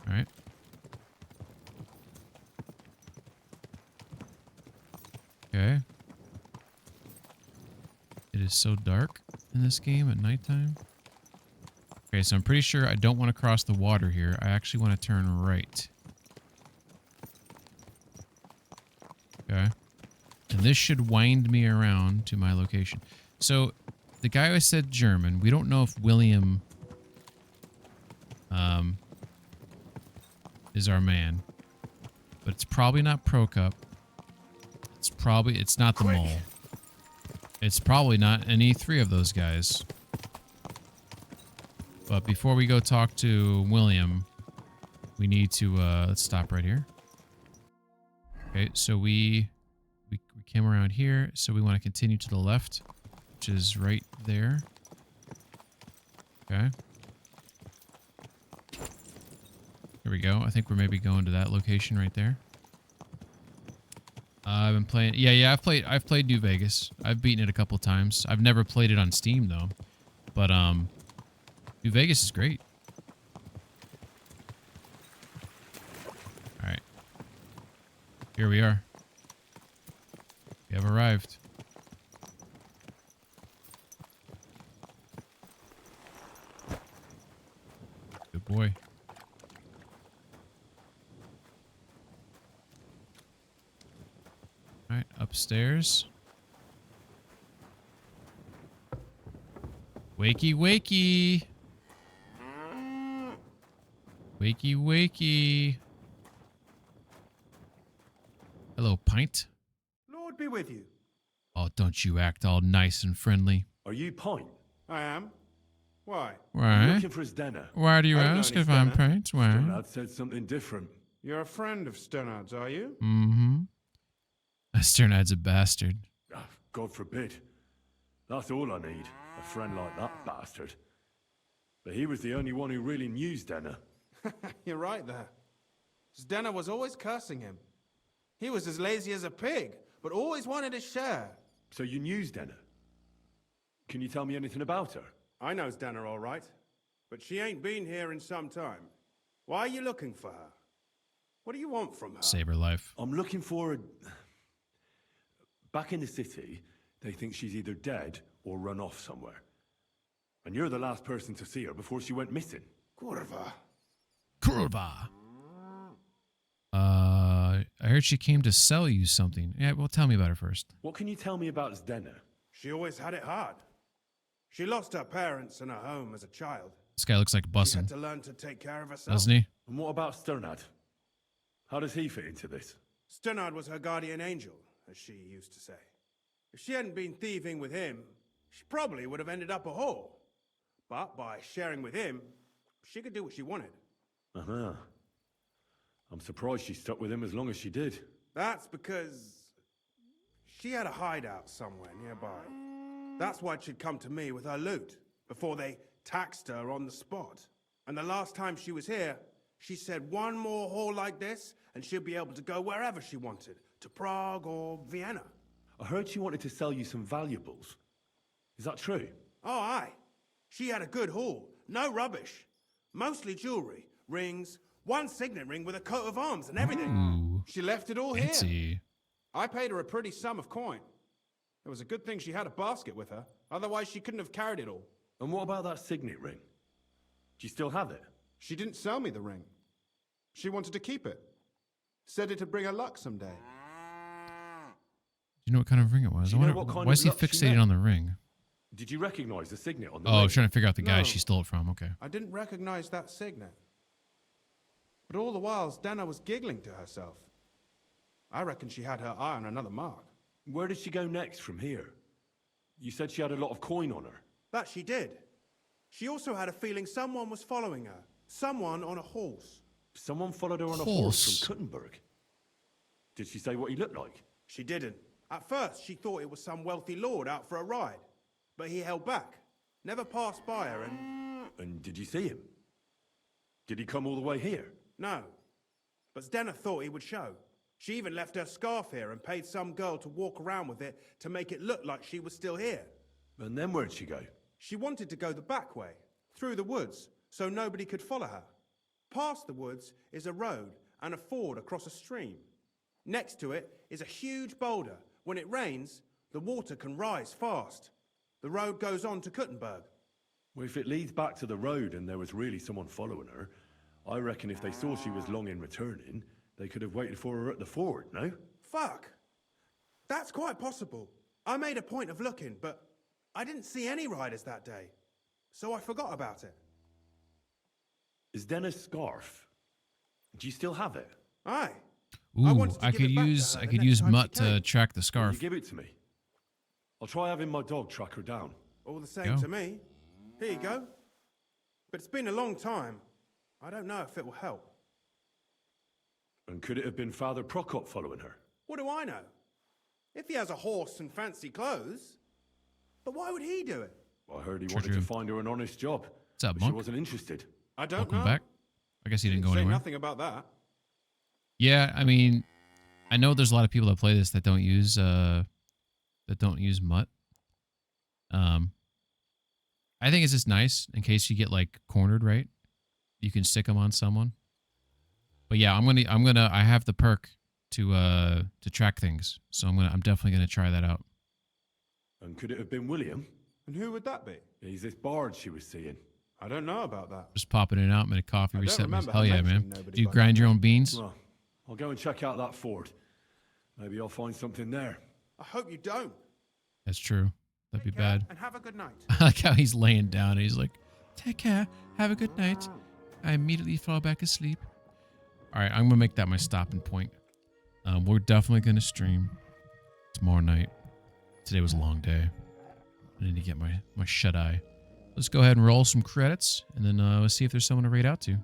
All right. Okay. It is so dark in this game at nighttime. Okay, so I'm pretty sure I don't want to cross the water here. I actually want to turn right. Okay. And this should wind me around to my location. So, the guy who said German, we don't know if William is our man. But it's probably not Prokop. It's not the mole. It's probably not any three of those guys. But before we go talk to William, we need to, let's stop right here. Okay, so we came around here, so we want to continue to the left, which is right there. Okay. Here we go. I think we're maybe going to that location right there. I've been playing. Yeah. I've played New Vegas. I've beaten it a couple times. I've never played it on Steam though. But New Vegas is great. All right. Here we are. We have arrived. Good boy. All right, upstairs. Wakey, wakey. Wakey, wakey. Hello, Pint. Lord be with you. Oh, don't you act all nice and friendly. Are you Pint? I am. Why? I'm Why? looking for his dinner. Why do you I don't know ask any if I'm Stenard. Pint? Why? Sternad said something different. You're a friend of Sternard's, are you? Mm-hmm. Sternad's a bastard. Ah, God forbid. That's all I need. A friend like that bastard. But he was the only one who really knew Stenard. You're right there. Stenard was always cursing him. He was as lazy as a pig, but always wanted his share. So you knew Stenard? Can you tell me anything about her? I know Stenard all right, but she ain't been here in some time. Why are you looking for her? What do you want from her? Save her life. I'm looking for a... Back in the city, they think she's either dead or run off somewhere. And you're the last person to see her before she went missing. Kurva. Kurva. I heard she came to sell you something. Yeah, well, tell me about her first. What can you tell me about Stenard? She always had it hard. She lost her parents and her home as a child. This guy looks like She bussin', had to learn to take care of herself. doesn't he? And what about Sternad? How does he fit into this? Sternard was her guardian angel, as she used to say. If she hadn't been thieving with him, she probably would have ended up a whore. But by sharing with him, she could do what she wanted. Uh-huh. I'm surprised she stuck with him as long as she did. That's because she had a hideout somewhere nearby. That's why she'd come to me with her loot, before they taxed her on the spot. And the last time she was here, she said one more haul like this, and she'll be able to go wherever she wanted, to Prague or Vienna. I heard she wanted to sell you some valuables. Is that true? Oh, aye. She had a good haul, no rubbish. Mostly jewelry, rings, one signet ring with a coat of arms and everything. Ooh, she left it all here. fancy. I paid her a pretty sum of coin. It was a good thing she had a basket with her, otherwise she couldn't have carried it all. And what about that signet ring? Do you still have it? She didn't sell me the ring. She wanted to keep it. Said it'd bring her luck someday. Do you know what kind of ring it was? Do I you know wonder, what kind why of is he luck she fixated met? on the ring? Did you recognize the signet on the Oh, I ring? was trying to figure out the guy No. she stole it from. Okay. I didn't recognize that signet. But all the while, Dana was giggling to herself. I reckon she had her eye on another mark. Where did she go next from here? You said she had a lot of coin on her. That she did. She also had a feeling someone was following her. Someone on a horse. Someone followed her on a Horse. horse from Kuttenberg. Did she say what he looked like? She didn't. At first, she thought it was some wealthy lord out for a ride. But he held back. Never passed by her and... And did you see him? Did he come all the way here? No. But Stena thought he would show. She even left her scarf here and paid some girl to walk around with it to make it look like she was still here. And then where'd she go? She wanted to go the back way, through the woods, so nobody could follow her. Past the woods is a road and a ford across a stream. Next to it is a huge boulder. When it rains, the water can rise fast. The road goes on to Kuttenberg. Well, if it leads back to the road and there was really someone following her, I reckon if they saw she was long in returning, they could have waited for her at the ford, no? Fuck! That's quite possible. I made a point of looking, but I didn't see any riders that day, so I forgot about it. Is Dennis' scarf? Do you still have it? Aye. Ooh, wanted to I give could it back to use her I the could next use time she Mutt to came. track the Will scarf. you give it to me? I'll try having my dog track her down. All the same to me. Here you go. But it's been a long time. I don't know if it will help. And could it have been Father Prokop following her? What do I know? If he has a horse and fancy clothes. But why would he do it? I heard he wanted to find her an honest job. What's up, but Monk? she wasn't interested. I don't know. Welcome back. I guess he didn't go say anywhere. Nothing about that. Yeah, I mean, I know there's a lot of people that play this that don't use Mutt. I think it's just nice in case you get like cornered, right? You can stick them on someone. But yeah, I have the perk to track things, so I'm definitely gonna try that out. And could it have been William? And who would that be? He's this bard she was seeing. I don't know about that. Just popping it out, made a coffee, I don't reset. remember Hell her yeah, man! mentioning nobody Do you by grind that your own name. beans? Well, I'll go and check out that fort. Maybe I'll find something there. I hope you don't. That's true. That'd be bad. And have a good night. I like how he's laying down and he's like, "Take care. Have a good night." I immediately fall back asleep. All right, I'm gonna make that my stopping point. We're definitely gonna stream tomorrow night. Today was a long day. I need to get my shut eye. Let's go ahead and roll some credits, and then let's see if there's someone to raid out to.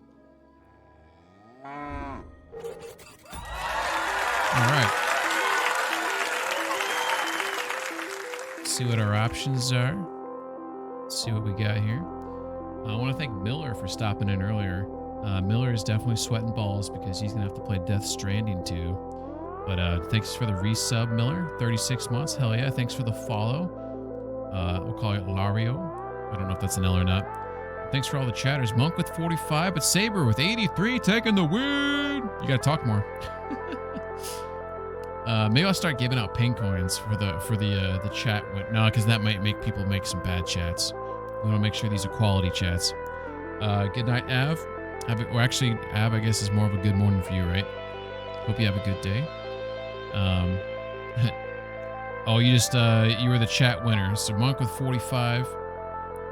All right. Let's see what our options are. Let's see what we got here. I want to thank Miller for stopping in earlier. Miller is definitely sweating balls because he's going to have to play Death Stranding too. But thanks for the resub, Miller. 36 months. Hell yeah. Thanks for the follow. We'll call it Lario. I don't know if that's an L or not. Thanks for all the chatters. Monk with 45, but Saber with 83 taking the win. You got to talk more. Maybe I'll start giving out ping coins for the chat. No, because that might make people make some bad chats. We want to make sure these are quality chats. Good night, Av. Or actually, Av, I guess is more of a good morning for you, right? Hope you have a good day. Oh, you were the chat winner. So Monk with 45,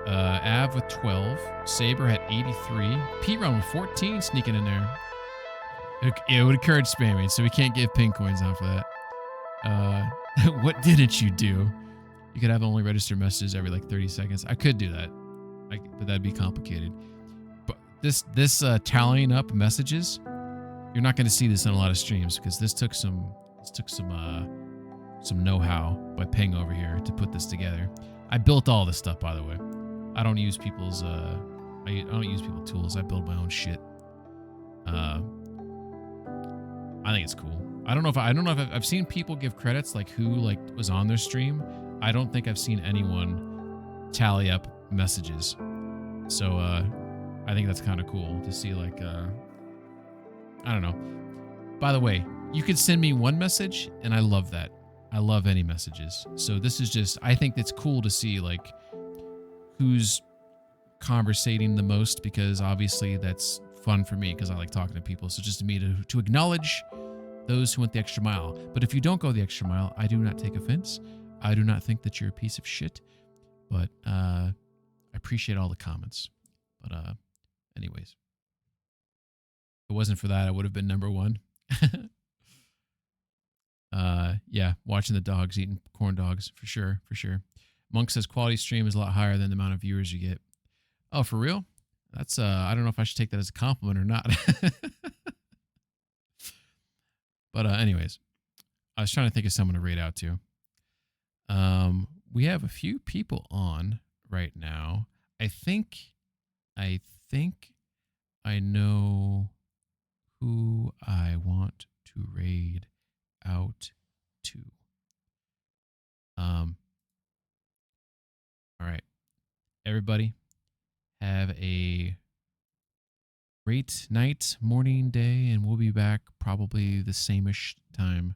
Av with 12, Saber had 83, Pete Run with 14 sneaking in there. It would encourage spamming, so we can't give ping coins on for that. What didn't you do? You could have only register messages every like 30 seconds. I could do that, but that'd be complicated. But this tallying up messages, you're not going to see this in a lot of streams because this took some know-how by Ping over here to put this together. I built all this stuff, by the way. I don't use people's I don't use people's tools. I build my own shit. I think it's cool. I don't know if I've seen people give credits like who like was on their stream. I don't think I've seen anyone tally up messages. So I think that's kind of cool to see like I don't know. By the way, you could send me one message and I love that. I love any messages. So this is just, I think it's cool to see like who's conversating the most because obviously that's fun for me because I like talking to people. So just me to acknowledge those who went the extra mile. But if you don't go the extra mile, I do not take offense. I do not think that you're a piece of shit. But I appreciate all the comments. But anyways, if it wasn't for that, I would have been number one. Yeah, watching the dogs eating corn dogs for sure. Monk says quality stream is a lot higher than the amount of viewers you get. Oh, for real? That's I don't know if I should take that as a compliment or not. But anyways, I was trying to think of someone to raid out to. We have a few people on right now. I think I know who I want to raid out to. All right, everybody, have a great night, morning, day, and we'll be back probably the same-ish time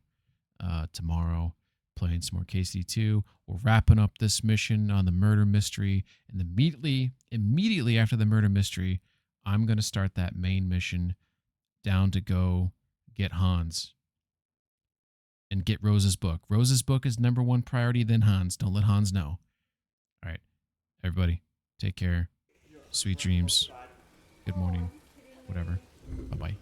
tomorrow, playing some more KC2. We're wrapping up this mission on the murder mystery, and immediately after the murder mystery, I'm gonna start that main mission down to go get Hans and get Rose's book. Rose's book is #1 priority, then Hans. Don't let Hans know. All right, everybody, take care. Sweet dreams. Good morning. Whatever. Bye-bye.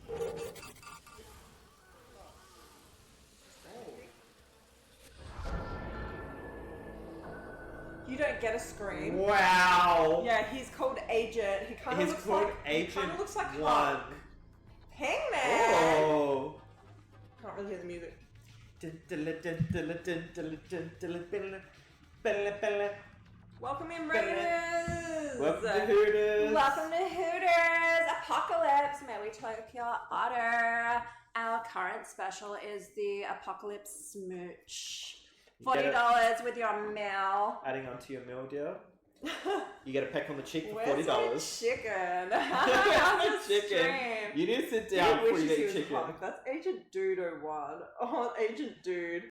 You don't get a scream. Wow. Yeah, he's called Agent. He kind of He's looks called like Agent He looks like One. Huck. Hangman. Oh. Can't really hear the music. Welcome in, Raiders. Welcome to Hooters. Welcome to Hooters. Apocalypse. May we take your order? Our current special is the Apocalypse Smooch. $40 with your meal. Adding on to your meal deal. You get a peck on the cheek for Where's $40. my chicken? How's the Chicken. stream? You need to sit down He before you wishes he get was chicken. Huck. That's Agent Dude 01. Oh, Agent Dude.